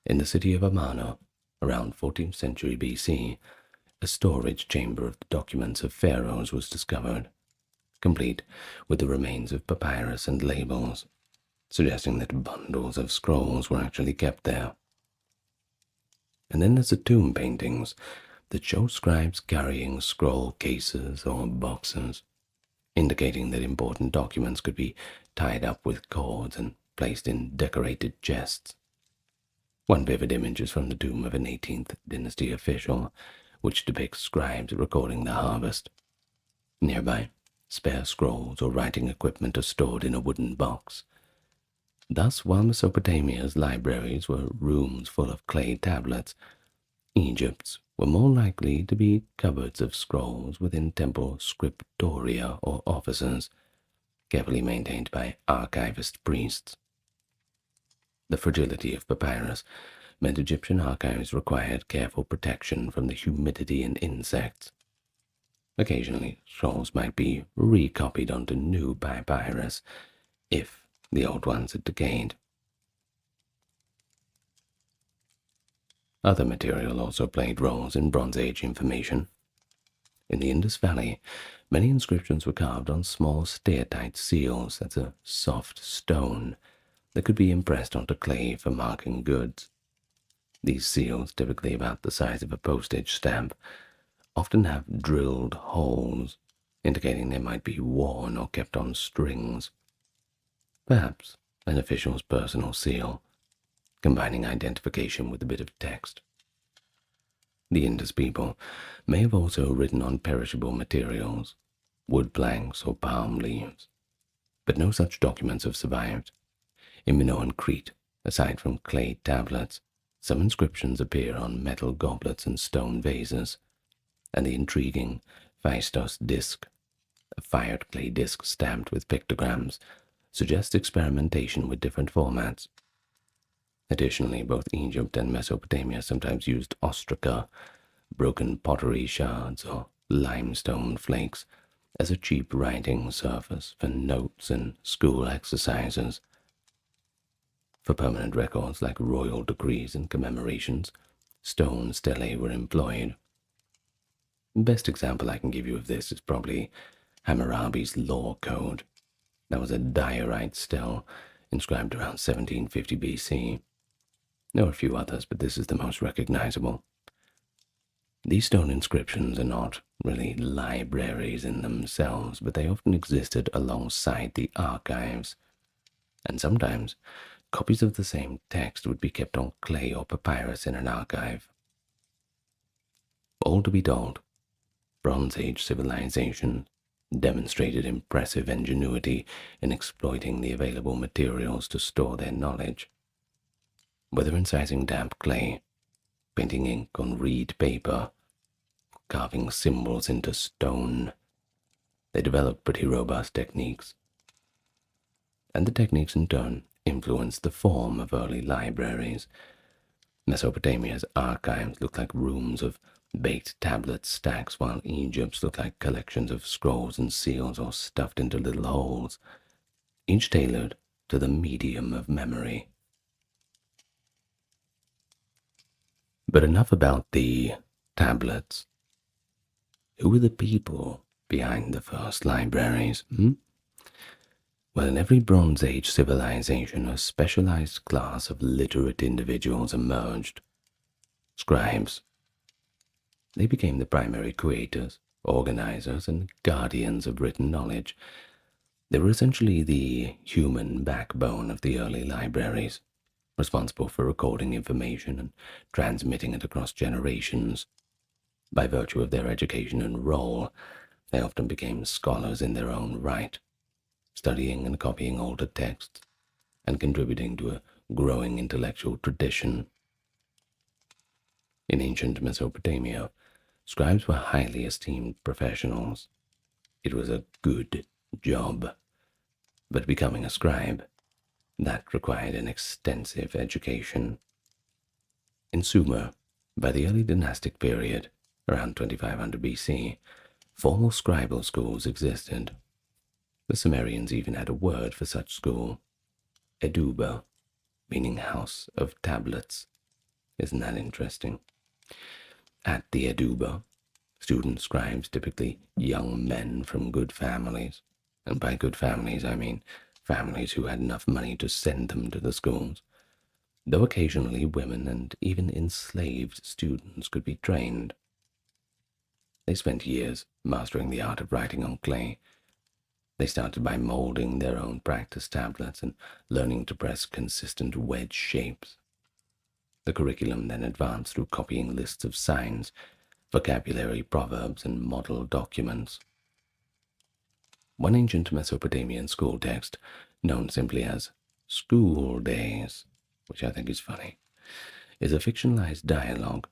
In the city of Amarna, around 14th century BC, a storage chamber of the documents of pharaohs was discovered, complete with the remains of papyrus and labels, suggesting that bundles of scrolls were actually kept there. And then there's the tomb paintings that show scribes carrying scroll cases or boxes, indicating that important documents could be tied up with cords and placed in decorated chests. One vivid image is from the tomb of an 18th dynasty official, which depicts scribes recording the harvest. Nearby, spare scrolls or writing equipment are stored in a wooden box. Thus, while Mesopotamia's libraries were rooms full of clay tablets, Egypt's were more likely to be cupboards of scrolls within temple scriptoria or offices, carefully maintained by archivist priests. The fragility of papyrus meant Egyptian archives required careful protection from the humidity and insects. Occasionally, scrolls might be recopied onto new papyrus if the old ones had decayed. Other material also played roles in Bronze Age information. In the Indus Valley, many inscriptions were carved on small steatite seals, that's a soft stone, that could be impressed onto clay for marking goods. These seals, typically about the size of a postage stamp, often have drilled holes, indicating they might be worn or kept on strings. Perhaps an official's personal seal, combining identification with a bit of text. The Indus people may have also written on perishable materials, wood planks or palm leaves, but no such documents have survived. In Minoan Crete, aside from clay tablets, some inscriptions appear on metal goblets and stone vases, and the intriguing Phaistos disc, a fired clay disc stamped with pictograms, suggests experimentation with different formats. Additionally, both Egypt and Mesopotamia sometimes used ostraca, broken pottery shards, or limestone flakes as a cheap writing surface for notes and school exercises. For permanent records like royal decrees and commemorations, stone stelae were employed. The best example I can give you of this is probably Hammurabi's Law Code. That was a diorite stele inscribed around 1750 BC. There were a few others, but this is the most recognizable. These stone inscriptions are not really libraries in themselves, but they often existed alongside the archives, and sometimes copies of the same text would be kept on clay or papyrus in an archive. All to be told, Bronze Age civilization demonstrated impressive ingenuity in exploiting the available materials to store their knowledge. Whether incising damp clay, painting ink on reed paper, carving symbols into stone, they developed pretty robust techniques. And the techniques in turn influenced the form of early libraries. Mesopotamia's archives look like rooms of baked tablet stacks, while Egypt's look like collections of scrolls and seals all stuffed into little holes, each tailored to the medium of memory. But enough about the tablets. Who were the people behind the first libraries? Well, in every Bronze Age civilization, a specialized class of literate individuals emerged. Scribes. They became the primary creators, organizers, and guardians of written knowledge. They were essentially the human backbone of the early libraries, responsible for recording information and transmitting it across generations. By virtue of their education and role, they often became scholars in their own right, studying and copying older texts, and contributing to a growing intellectual tradition. In ancient Mesopotamia, scribes were highly esteemed professionals. It was a good job, but becoming a scribe, that required an extensive education. In Sumer, by the early dynastic period, around 2500 BC, formal scribal schools existed. The Sumerians even had a word for such school, eduba, meaning house of tablets. Isn't that interesting? At the eduba, student scribes, typically young men from good families, and by good families I mean families who had enough money to send them to the schools, though occasionally women and even enslaved students could be trained. They spent years mastering the art of writing on clay. They started by molding their own practice tablets and learning to press consistent wedge shapes. The curriculum then advanced through copying lists of signs, vocabulary, proverbs, and model documents. One ancient Mesopotamian school text, known simply as School Days, which I think is funny, is a fictionalized dialogue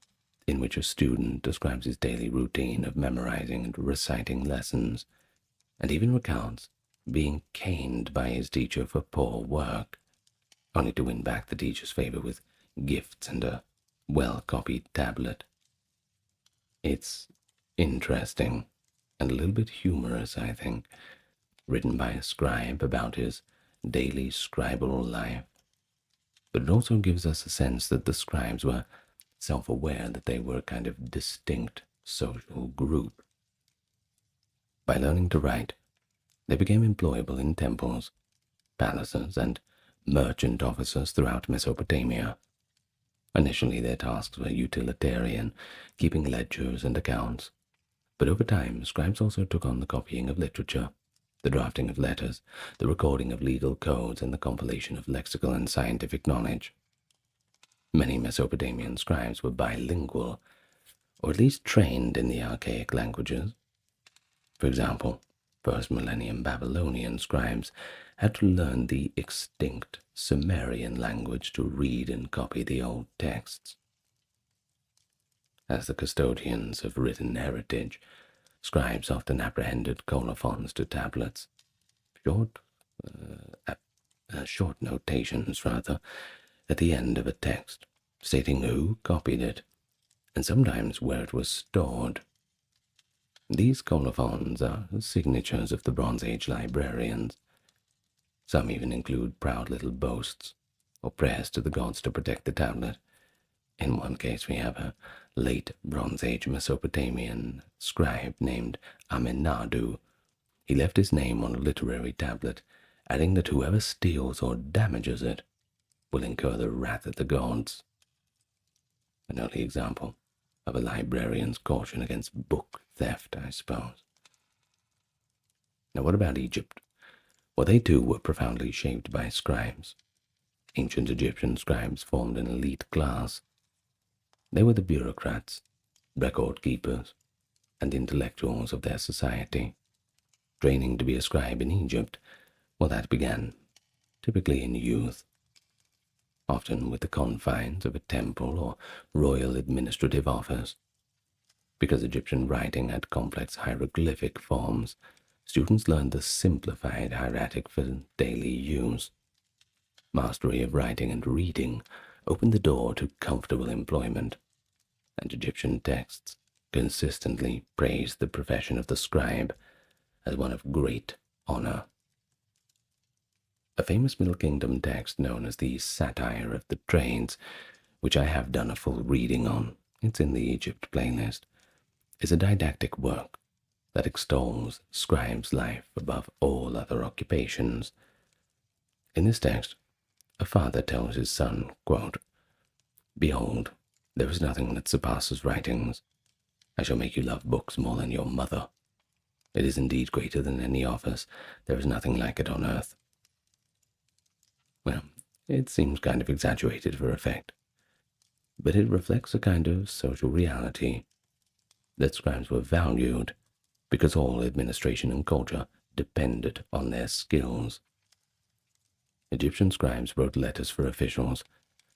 in which a student describes his daily routine of memorizing and reciting lessons, and even recounts being caned by his teacher for poor work, only to win back the teacher's favor with gifts and a well-copied tablet. It's interesting and a little bit humorous, I think, written by a scribe about his daily scribal life. But it also gives us a sense that the scribes were self-aware that they were a kind of distinct social group. By learning to write, they became employable in temples, palaces, and merchant offices throughout Mesopotamia. Initially, their tasks were utilitarian, keeping ledgers and accounts, but over time, scribes also took on the copying of literature, the drafting of letters, the recording of legal codes, and the compilation of lexical and scientific knowledge. Many Mesopotamian scribes were bilingual, or at least trained in the archaic languages. For example, first millennium Babylonian scribes had to learn the extinct Sumerian language to read and copy the old texts. As the custodians of written heritage, scribes often apprehended colophons to tablets, short notations rather, at the end of a text, stating who copied it, and sometimes where it was stored. These colophons are signatures of the Bronze Age librarians. Some even include proud little boasts, or prayers to the gods to protect the tablet. In one case we have a late Bronze Age Mesopotamian scribe named Amenadu. He left his name on a literary tablet, adding that whoever steals or damages it will incur the wrath of the gods. An early example of a librarian's caution against book theft, I suppose. Now, what about Egypt? Well, they too were profoundly shaped by scribes. Ancient Egyptian scribes formed an elite class. They were the bureaucrats, record keepers, and intellectuals of their society. Training to be a scribe in Egypt, well, that began typically in youth, often with the confines of a temple or royal administrative office. Because Egyptian writing had complex hieroglyphic forms, students learned the simplified hieratic for daily use. Mastery of writing and reading opened the door to comfortable employment, and Egyptian texts consistently praised the profession of the scribe as one of great honor. A famous Middle Kingdom text known as the Satire of the Trades, which I have done a full reading on, it's in the Egypt playlist, is a didactic work that extols scribe's life above all other occupations. In this text, a father tells his son, quote, "Behold, there is nothing that surpasses writings. I shall make you love books more than your mother. It is indeed greater than any office. There is nothing like it on earth." Well, it seems kind of exaggerated for effect, but it reflects a kind of social reality, that scribes were valued because all administration and culture depended on their skills. Egyptian scribes wrote letters for officials,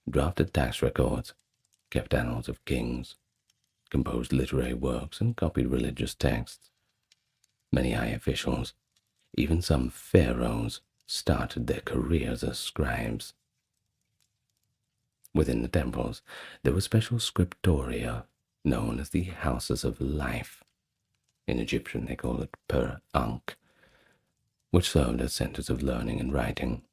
drafted tax records, kept annals of kings, composed literary works, and copied religious texts. Many high officials, even some pharaohs, started their careers as scribes. Within the temples, there were special scriptoria known as the houses of life. In Egyptian, they call it per-ankh, which served as centers of learning and writing.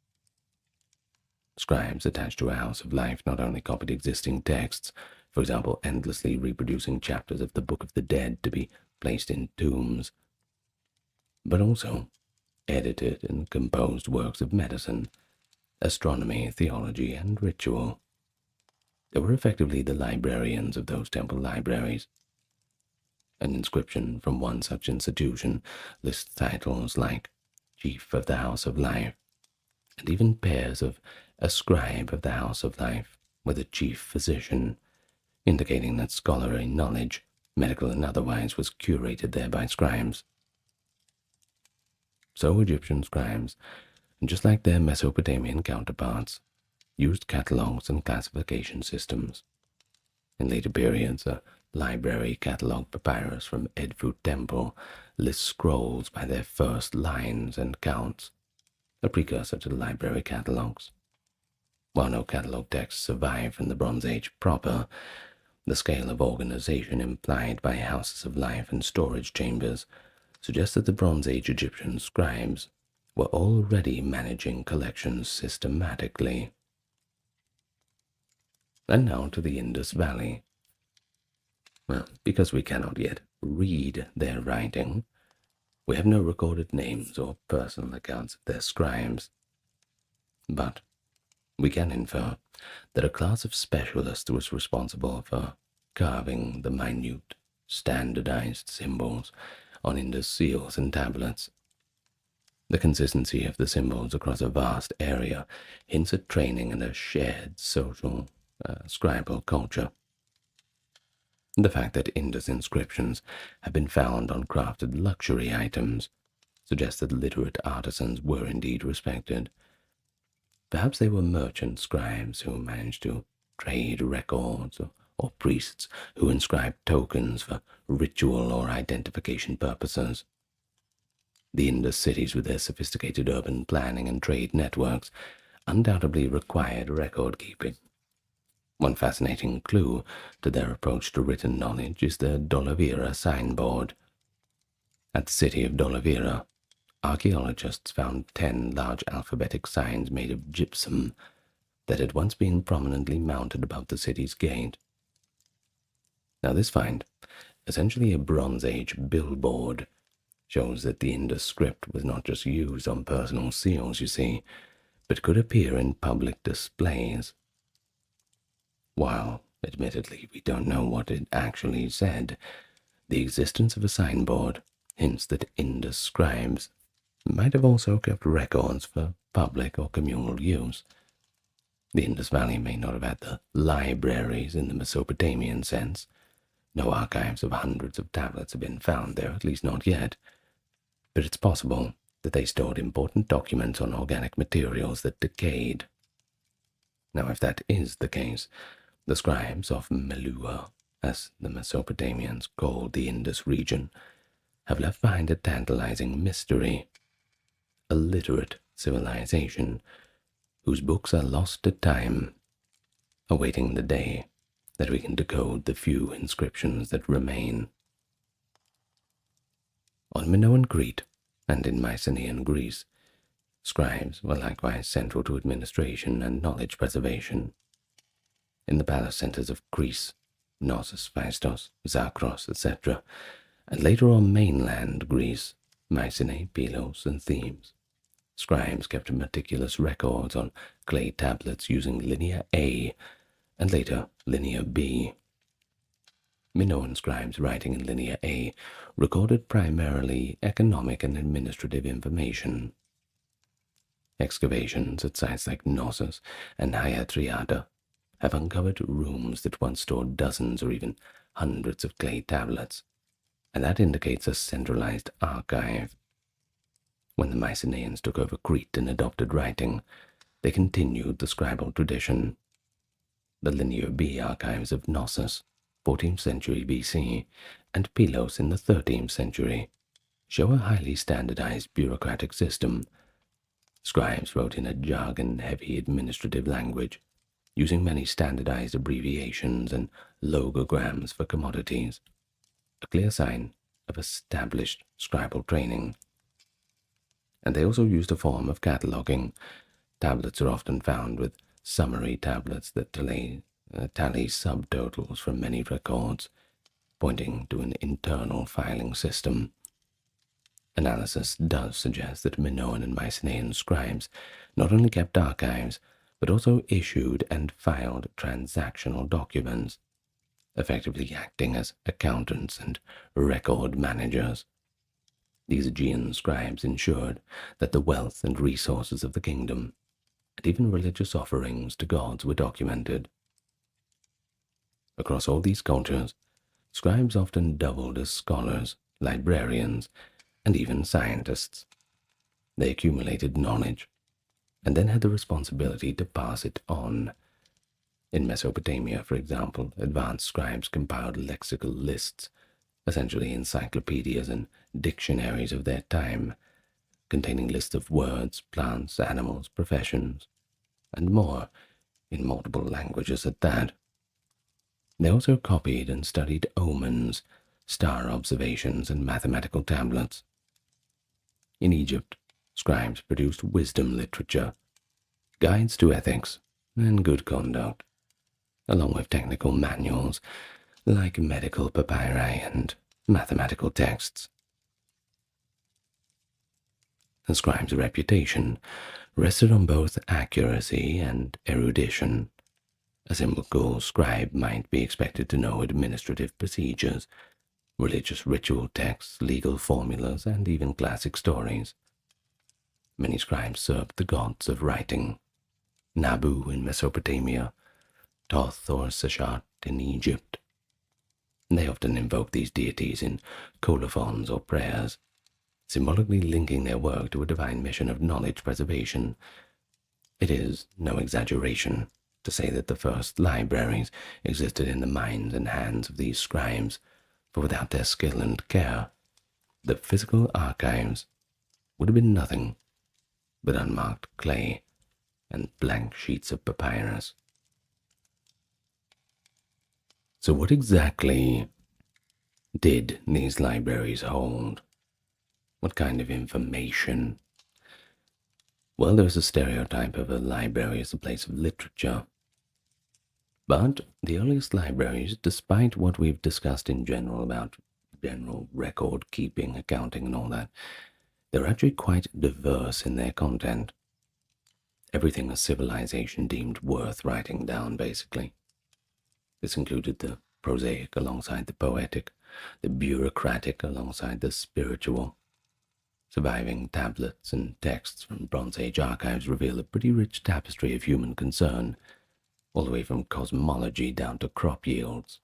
Scribes attached to a house of life not only copied existing texts, for example, endlessly reproducing chapters of the Book of the Dead to be placed in tombs, but also edited and composed works of medicine, astronomy, theology, and ritual. They were effectively the librarians of those temple libraries. An inscription from one such institution lists titles like Chief of the House of Life, and even pairs of a scribe of the House of Life with a chief physician, indicating that scholarly knowledge, medical and otherwise, was curated there by scribes. So Egyptian scribes, just like their Mesopotamian counterparts, used catalogues and classification systems. In later periods, a library catalog papyrus from Edfu Temple lists scrolls by their first lines and counts, a precursor to the library catalogues. While no catalog texts survive from the Bronze Age proper, the scale of organization implied by houses of life and storage chambers suggests that the Bronze Age Egyptian scribes were already managing collections systematically. And now to the Indus Valley. Well, because we cannot yet read their writing, we have no recorded names or personal accounts of their scribes. But we can infer that a class of specialists was responsible for carving the minute, standardized symbols on Indus seals and tablets. The consistency of the symbols across a vast area hints at training and a shared social, scribal culture. The fact that Indus inscriptions have been found on crafted luxury items suggests that literate artisans were indeed respected. Perhaps they were merchant scribes who managed to trade records, or priests who inscribed tokens for ritual or identification purposes. The Indus cities, with their sophisticated urban planning and trade networks, undoubtedly required record keeping. One fascinating clue to their approach to written knowledge is the Dolavira signboard. At the city of Dolavira, archaeologists found 10 large alphabetic signs made of gypsum that had once been prominently mounted above the city's gate. Now this find, essentially a Bronze Age billboard, shows that the Indus script was not just used on personal seals, you see, but could appear in public displays. While Admittedly, we don't know what it actually said. The existence of a signboard hints that Indus scribes might have also kept records for public or communal use. The Indus Valley may not have had the libraries in the Mesopotamian sense. No archives of hundreds of tablets have been found there, at least not yet. But it's possible that they stored important documents on organic materials that decayed. Now, if that is the case, the scribes of Meluhha, as the Mesopotamians called the Indus region, have left behind a tantalizing mystery, a literate civilization whose books are lost to time, awaiting the day that we can decode the few inscriptions that remain. On Minoan Crete and in Mycenaean Greece, scribes were likewise central to administration and knowledge preservation. In the palace centers of Greece, Knossos, Phaistos, Zakros, etc., and later on mainland Greece, Mycenae, Pylos, and Thebes, scribes kept meticulous records on clay tablets using Linear A and later Linear B. Minoan scribes writing in Linear A recorded primarily economic and administrative information. Excavations at sites like Knossos and Hyatreata have uncovered rooms that once stored dozens or even hundreds of clay tablets, and that indicates a centralized archive. When the Mycenaeans took over Crete and adopted writing, they continued the scribal tradition. The Linear B archives of Knossos, 14th century BC, and Pylos in the 13th century show a highly standardized bureaucratic system. Scribes wrote in a jargon-heavy administrative language, using many standardized abbreviations and logograms for commodities, a clear sign of established scribal training. And they also used a form of cataloging. Tablets are often found with summary tablets that tally subtotals from many records, pointing to an internal filing system. Analysis does suggest that Minoan and Mycenaean scribes not only kept archives, but also issued and filed transactional documents, effectively acting as accountants and record managers. These Aegean scribes ensured that the wealth and resources of the kingdom, and even religious offerings to gods, were documented. Across all these cultures, scribes often doubled as scholars, librarians, and even scientists. They accumulated knowledge, and then had the responsibility to pass it on. In Mesopotamia, for example, advanced scribes compiled lexical lists, essentially encyclopedias and dictionaries of their time, containing lists of words, plants, animals, professions, and more, in multiple languages at that. They also copied and studied omens, star observations, and mathematical tablets. In Egypt, scribes produced wisdom literature, guides to ethics, and good conduct, along with technical manuals like medical papyri and mathematical texts. The scribe's reputation rested on both accuracy and erudition. A simple scribe might be expected to know administrative procedures, religious ritual texts, legal formulas, and even classic stories. Many scribes served the gods of writing: Nabu in Mesopotamia, Thoth or Seshat in Egypt. They often invoked these deities in colophons or prayers, symbolically linking their work to a divine mission of knowledge preservation. It is no exaggeration to say that the first libraries existed in the minds and hands of these scribes, for without their skill and care, the physical archives would have been nothing but unmarked clay and blank sheets of papyrus. So what exactly did these libraries hold? What kind of information? Well, there's a stereotype of a library as a place of literature. But the earliest libraries, despite what we've discussed in general about general record keeping, accounting, and all that, they're actually quite diverse in their content. Everything a civilization deemed worth writing down, basically. This included the prosaic alongside the poetic, the bureaucratic alongside the spiritual. Surviving tablets and texts from Bronze Age archives reveal a pretty rich tapestry of human concern, all the way from cosmology down to crop yields.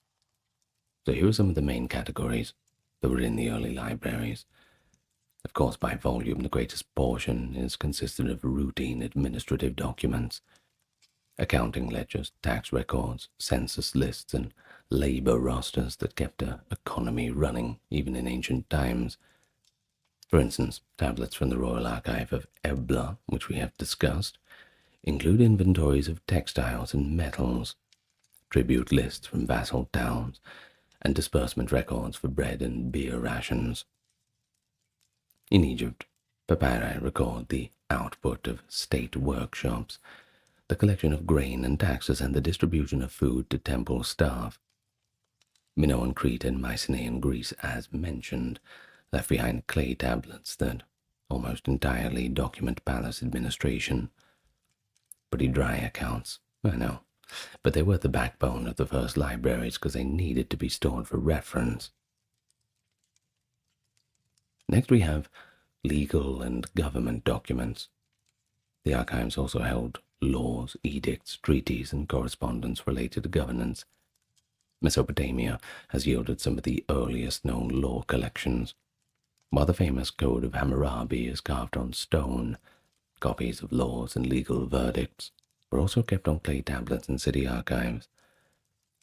So here are some of the main categories that were in the early libraries. Of course, by volume, the greatest portion is consisted of routine administrative documents, accounting ledgers, tax records, census lists, and labor rosters that kept an economy running even in ancient times. For instance, tablets from the Royal Archive of Ebla, which we have discussed, include inventories of textiles and metals, tribute lists from vassal towns, and disbursement records for bread and beer rations. In Egypt, papyri record the output of state workshops, the collection of grain and taxes, and the distribution of food to temple staff. Minoan Crete and Mycenaean Greece, as mentioned, left behind clay tablets that almost entirely document palace administration. Pretty dry accounts, I know, but they were the backbone of the first libraries because they needed to be stored for reference. Next we have legal and government documents. The archives also held laws, edicts, treaties, and correspondence related to governance. Mesopotamia has yielded some of the earliest known law collections. While the famous Code of Hammurabi is carved on stone, copies of laws and legal verdicts were also kept on clay tablets in city archives.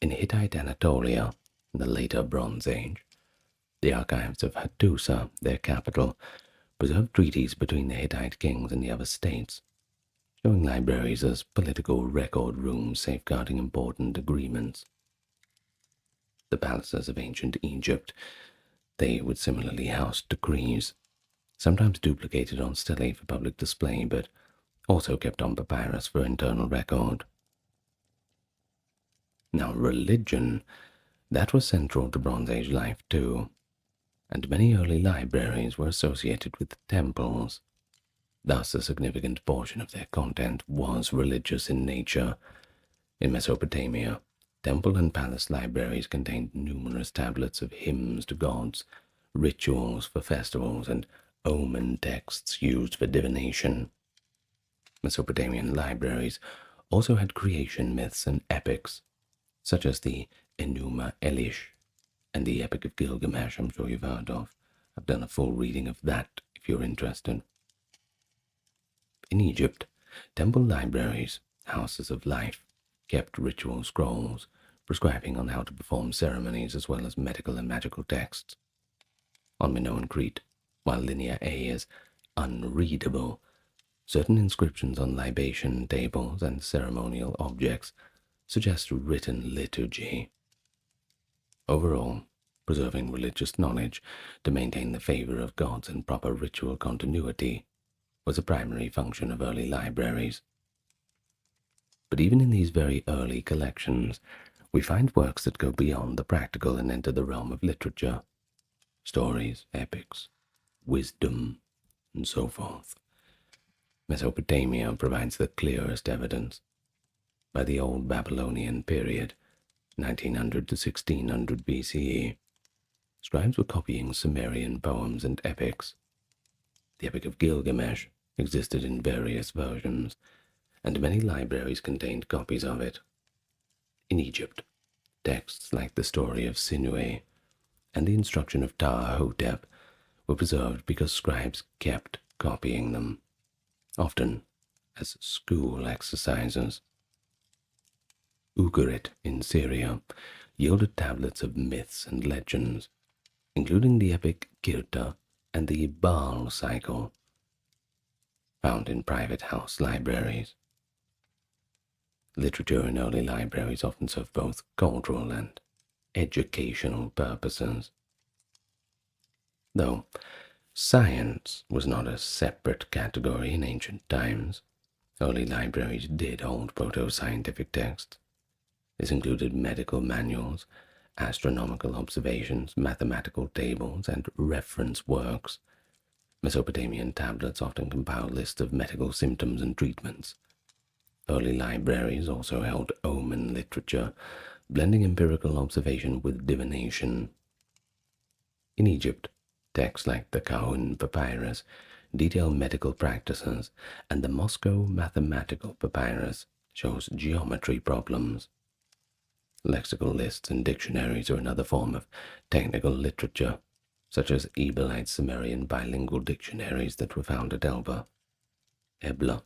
In Hittite Anatolia, in the later Bronze Age, the archives of Hattusa, their capital, preserved treaties between the Hittite kings and the other states, showing libraries as political record rooms safeguarding important agreements. The palaces of ancient Egypt, they would similarly house decrees, sometimes duplicated on stelae for public display, but also kept on papyrus for internal record. Now religion, that was central to Bronze Age life too, and many early libraries were associated with temples. Thus, a significant portion of their content was religious in nature. In Mesopotamia, temple and palace libraries contained numerous tablets of hymns to gods, rituals for festivals, and omen texts used for divination. Mesopotamian libraries also had creation myths and epics, such as the Enuma Elish and the Epic of Gilgamesh, I'm sure you've heard of. I've done a full reading of that if you're interested. In Egypt, temple libraries, houses of life, kept ritual scrolls, prescribing on how to perform ceremonies as well as medical and magical texts. On Minoan Crete, while Linear A is unreadable, certain inscriptions on libation tables and ceremonial objects suggest written liturgy. Overall, preserving religious knowledge to maintain the favor of gods and proper ritual continuity was a primary function of early libraries. But even in these very early collections, we find works that go beyond the practical and enter the realm of literature, stories, epics, wisdom, and so forth. Mesopotamia provides the clearest evidence. By the Old Babylonian period, 1900 to 1600 BCE, scribes were copying Sumerian poems and epics. The Epic of Gilgamesh existed in various versions, and many libraries contained copies of it. In Egypt, texts like the story of Sinuhe and the instruction of Ptah-hotep were preserved because scribes kept copying them, often as school exercises. Ugarit in Syria yielded tablets of myths and legends, including the epic Kirta and the Baal cycle, found in private house libraries. Literature in early libraries often served both cultural and educational purposes. Though science was not a separate category in ancient times, early libraries did hold proto-scientific texts. This included medical manuals, astronomical observations, mathematical tables, and reference works. Mesopotamian tablets often compiled lists of medical symptoms and treatments. Early libraries also held omen literature, blending empirical observation with divination. In Egypt, texts like the Kahun Papyrus detail medical practices, and the Moscow Mathematical Papyrus shows geometry problems. Lexical lists and dictionaries are another form of technical literature, such as Ebelite Sumerian bilingual dictionaries that were found at Ebla.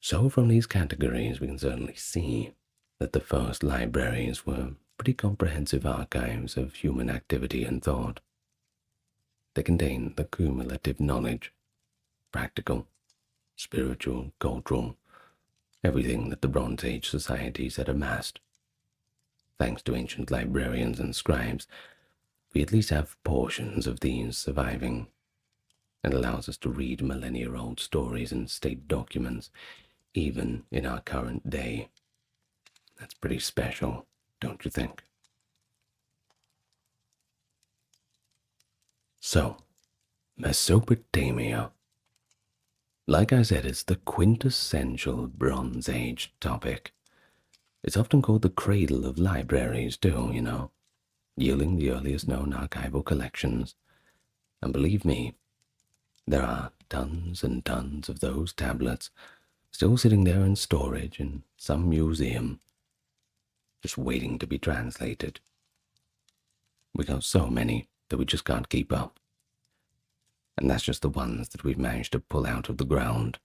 So from these categories we can certainly see that the first libraries were pretty comprehensive archives of human activity and thought. They contain the cumulative knowledge, practical, spiritual, cultural, everything that the Bronze Age societies had amassed. Thanks to ancient librarians and scribes, we at least have portions of these surviving. It allows us to read millennia-old stories and state documents, even in our current day. That's pretty special, don't you think? So, Mesopotamia. Like I said, it's the quintessential Bronze Age topic. It's often called the cradle of libraries too, yielding the earliest known archival collections. And believe me, there are tons and tons of those tablets still sitting there in storage in some museum, just waiting to be translated. We got so many that we just can't keep up. And that's just the ones that we've managed to pull out of the ground.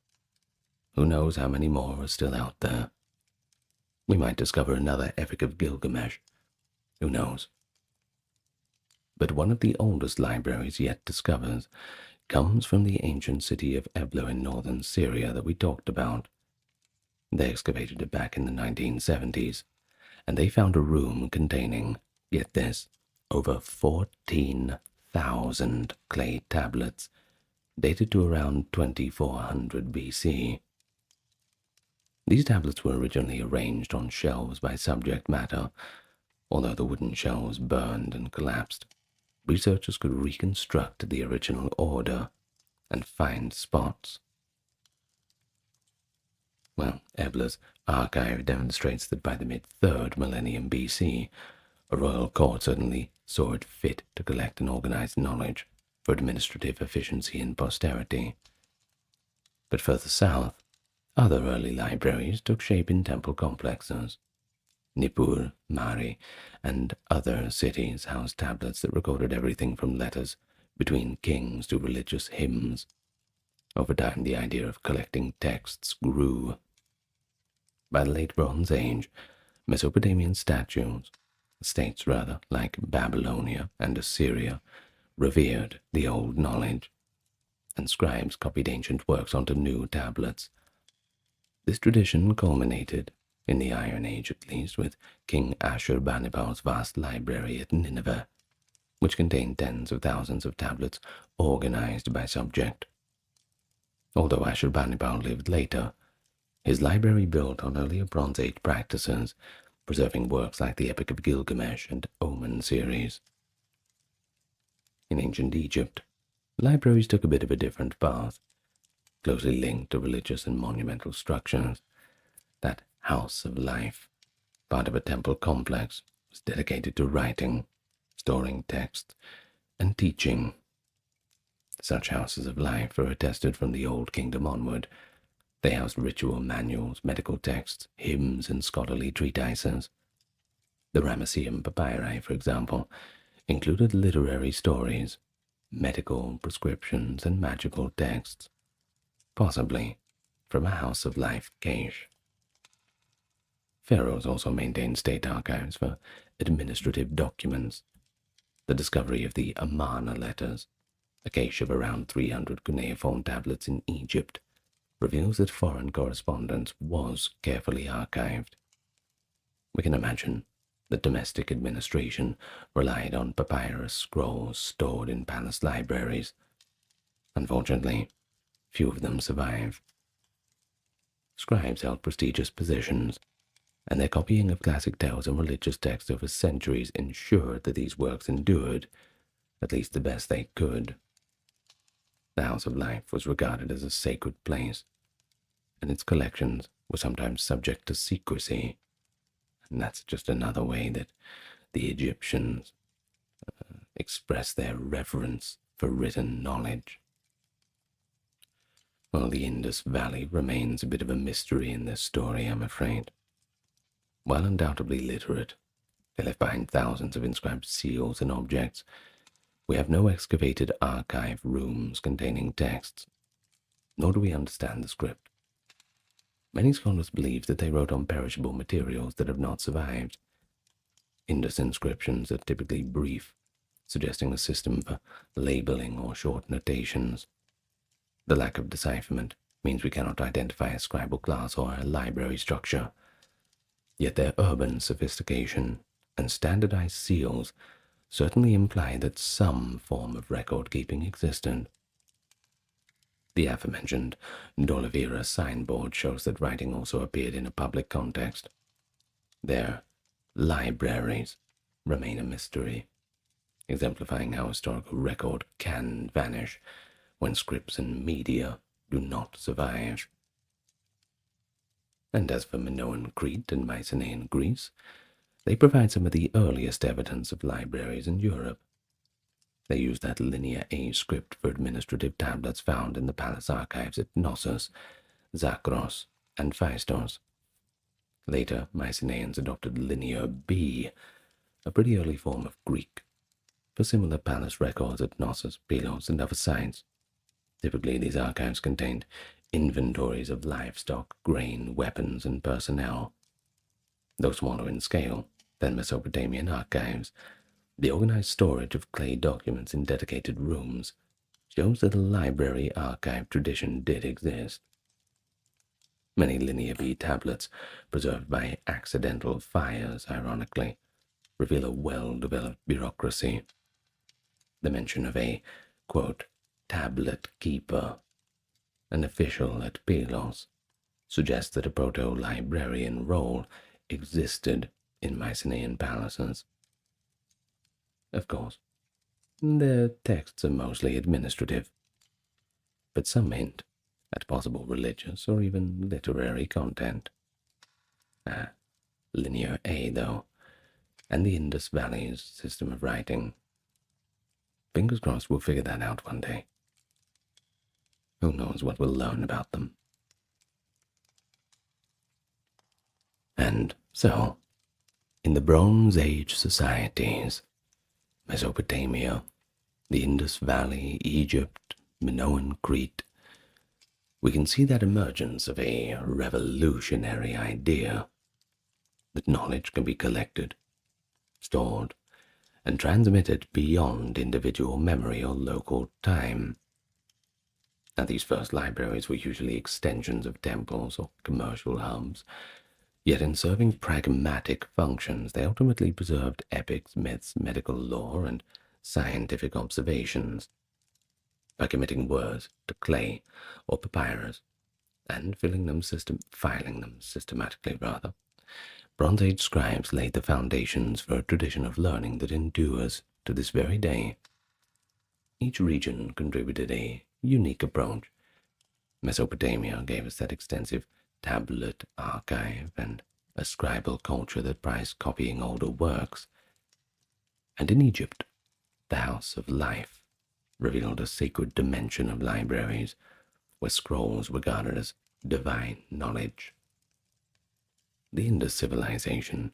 Who knows how many more are still out there? We might discover another Epic of Gilgamesh. Who knows? But one of the oldest libraries yet discovered comes from the ancient city of Ebla in northern Syria that we talked about. They excavated it back in the 1970s, and they found a room containing, get this, over 14,000 clay tablets, dated to around 2400 BC. These tablets were originally arranged on shelves by subject matter. Although the wooden shelves burned and collapsed, researchers could reconstruct the original order and find spots. Well, Ebla's archive demonstrates that by the mid-3rd millennium BC, a royal court certainly saw it fit to collect and organize knowledge for administrative efficiency and posterity. But further south, other early libraries took shape in temple complexes. Nippur, Mari, and other cities housed tablets that recorded everything from letters between kings to religious hymns. Over time, the idea of collecting texts grew. By the late Bronze Age, Mesopotamian states like Babylonia and Assyria, revered the old knowledge, and scribes copied ancient works onto new tablets. This tradition culminated, in the Iron Age at least, with King Ashurbanibal's vast library at Nineveh, which contained tens of thousands of tablets organized by subject. Although Ashurbanipal lived later, his library built on earlier Bronze Age practices, preserving works like the Epic of Gilgamesh and Omen series. In ancient Egypt, libraries took a bit of a different path, closely linked to religious and monumental structures. That house of life, part of a temple complex, was dedicated to writing, storing texts, and teaching. Such houses of life are attested from the Old Kingdom onward. They housed ritual manuals, medical texts, hymns, and scholarly treatises. The Ramesseum papyri, for example, included literary stories, medical prescriptions, and magical texts, possibly from a house of life cache. Pharaohs also maintained state archives for administrative documents. The discovery of the Amarna letters, a cache of around 300 cuneiform tablets in Egypt, reveals that foreign correspondence was carefully archived. We can imagine that domestic administration relied on papyrus scrolls stored in palace libraries. Unfortunately, few of them survive. Scribes held prestigious positions, and their copying of classic tales and religious texts over centuries ensured that these works endured, at least the best they could. The House of Life was regarded as a sacred place, and its collections were sometimes subject to secrecy, And that's just another way that the Egyptians express their reverence for written knowledge. Well, the Indus Valley remains a bit of a mystery in this story, I'm afraid. While undoubtedly literate, they left behind thousands of inscribed seals and objects. We have no excavated archive rooms containing texts, nor do we understand the script. Many scholars believe that they wrote on perishable materials that have not survived. Indus inscriptions are typically brief, suggesting a system for labeling or short notations. The lack of decipherment means we cannot identify a scribal class or a library structure. Yet their urban sophistication and standardized seals certainly imply that some form of record-keeping existed. The aforementioned D'Oliveira signboard shows that writing also appeared in a public context. Their libraries remain a mystery, exemplifying how historical record can vanish when scripts and media do not survive. And as for Minoan Crete and Mycenaean Greece, they provide some of the earliest evidence of libraries in Europe. They used that Linear A script for administrative tablets found in the palace archives at Knossos, Zakros, and Phaistos. Later, Mycenaeans adopted Linear B, a pretty early form of Greek, for similar palace records at Knossos, Pylos, and other sites. Typically, these archives contained inventories of livestock, grain, weapons, and personnel. Though smaller in scale than Mesopotamian archives, the organized storage of clay documents in dedicated rooms shows that a library archive tradition did exist. Many Linear B tablets, preserved by accidental fires, ironically, reveal a well-developed bureaucracy. The mention of a, quote, tablet keeper, an official at Pylos, suggests that a proto-librarian role existed in Mycenaean palaces. Of course, their texts are mostly administrative, but some hint at possible religious or even literary content. Linear A, though, and the Indus Valley's system of writing. Fingers crossed we'll figure that out one day. Who knows what we'll learn about them. And so, in the Bronze Age societies, Mesopotamia, the Indus Valley, Egypt, Minoan Crete, we can see that emergence of a revolutionary idea that knowledge can be collected, stored, and transmitted beyond individual memory or local time. Now, these first libraries were usually extensions of temples or commercial hubs, yet in serving pragmatic functions, they ultimately preserved epics, myths, medical lore, and scientific observations. By committing words to clay or papyrus, and filing them systematically, Bronze Age scribes laid the foundations for a tradition of learning that endures to this very day. Each region contributed a unique approach. Mesopotamia gave us that extensive tablet archive and a scribal culture that prized copying older works. And in Egypt, the House of Life revealed a sacred dimension of libraries where scrolls were regarded as divine knowledge. The Indus civilization,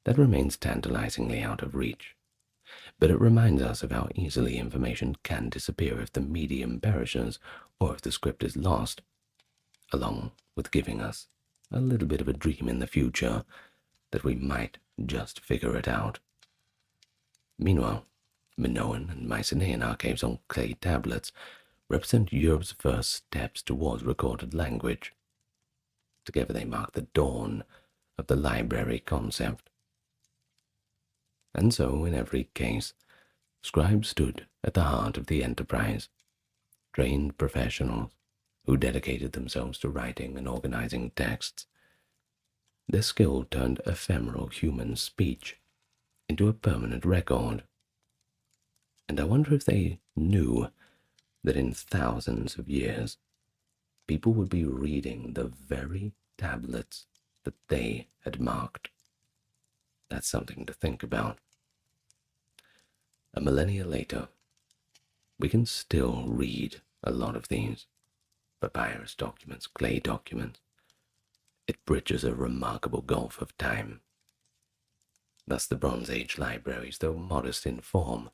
that remains tantalizingly out of reach, but it reminds us of how easily information can disappear if the medium perishes or if the script is lost, along with giving us a little bit of a dream in the future that we might just figure it out. Meanwhile, Minoan and Mycenaean archives on clay tablets represent Europe's first steps towards recorded language. Together they mark the dawn of the library concept. And so, in every case, scribes stood at the heart of the enterprise, trained professionals who dedicated themselves to writing and organizing texts. Their skill turned ephemeral human speech into a permanent record. And I wonder if they knew that in thousands of years, people would be reading the very tablets that they had marked. That's something to think about. A millennia later, we can still read a lot of these papyrus documents, clay documents. It bridges a remarkable gulf of time. Thus the Bronze Age libraries, though modest in form,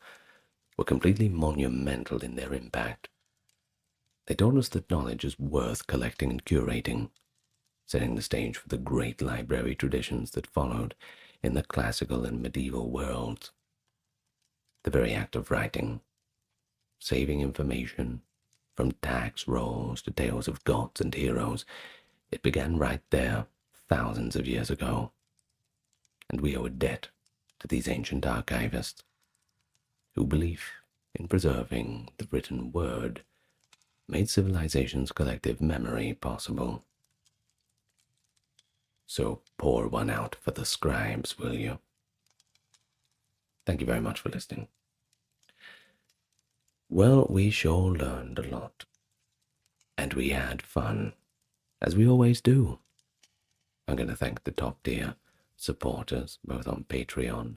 were completely monumental in their impact. They taught us that knowledge is worth collecting and curating, setting the stage for the great library traditions that followed in the classical and medieval worlds. The very act of writing, saving information, from tax rolls to tales of gods and heroes, it began right there, thousands of years ago. And we owe a debt to these ancient archivists, whose belief in preserving the written word made civilization's collective memory possible. So pour one out for the scribes, will you? Thank you very much for listening. Well, we sure learned a lot. And we had fun, as we always do. I'm going to thank the top tier supporters, both on Patreon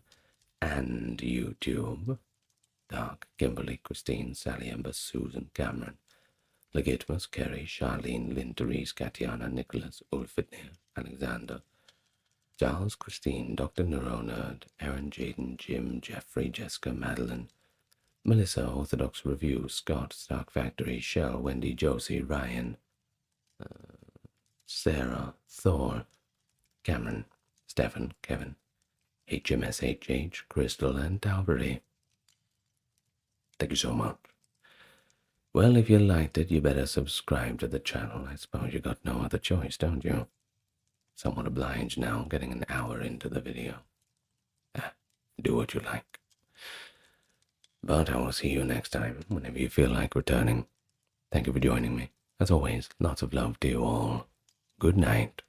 and YouTube. Dark, Kimberly, Christine, Sally, Ember, Susan, Cameron, Legitmus, Kerry, Charlene, Lynn, Therese, Katiana, Nicholas, Ulfitnir, Alexander, Giles, Christine, Dr. Neuronerd, Aaron, Jaden, Jim, Jeffrey, Jessica, Madeline, Melissa, Orthodox Review, Scott, Stark Factory, Shell, Wendy, Josie, Ryan, Sarah, Thor, Cameron, Stefan, Kevin, HMSHH, Crystal, and Talbury. Thank you so much. Well, if you liked it, you better subscribe to the channel. I suppose you got no other choice, don't you? Somewhat obliged now, getting an hour into the video. Do what you like. But I will see you next time, whenever you feel like returning. Thank you for joining me. As always, lots of love to you all. Good night.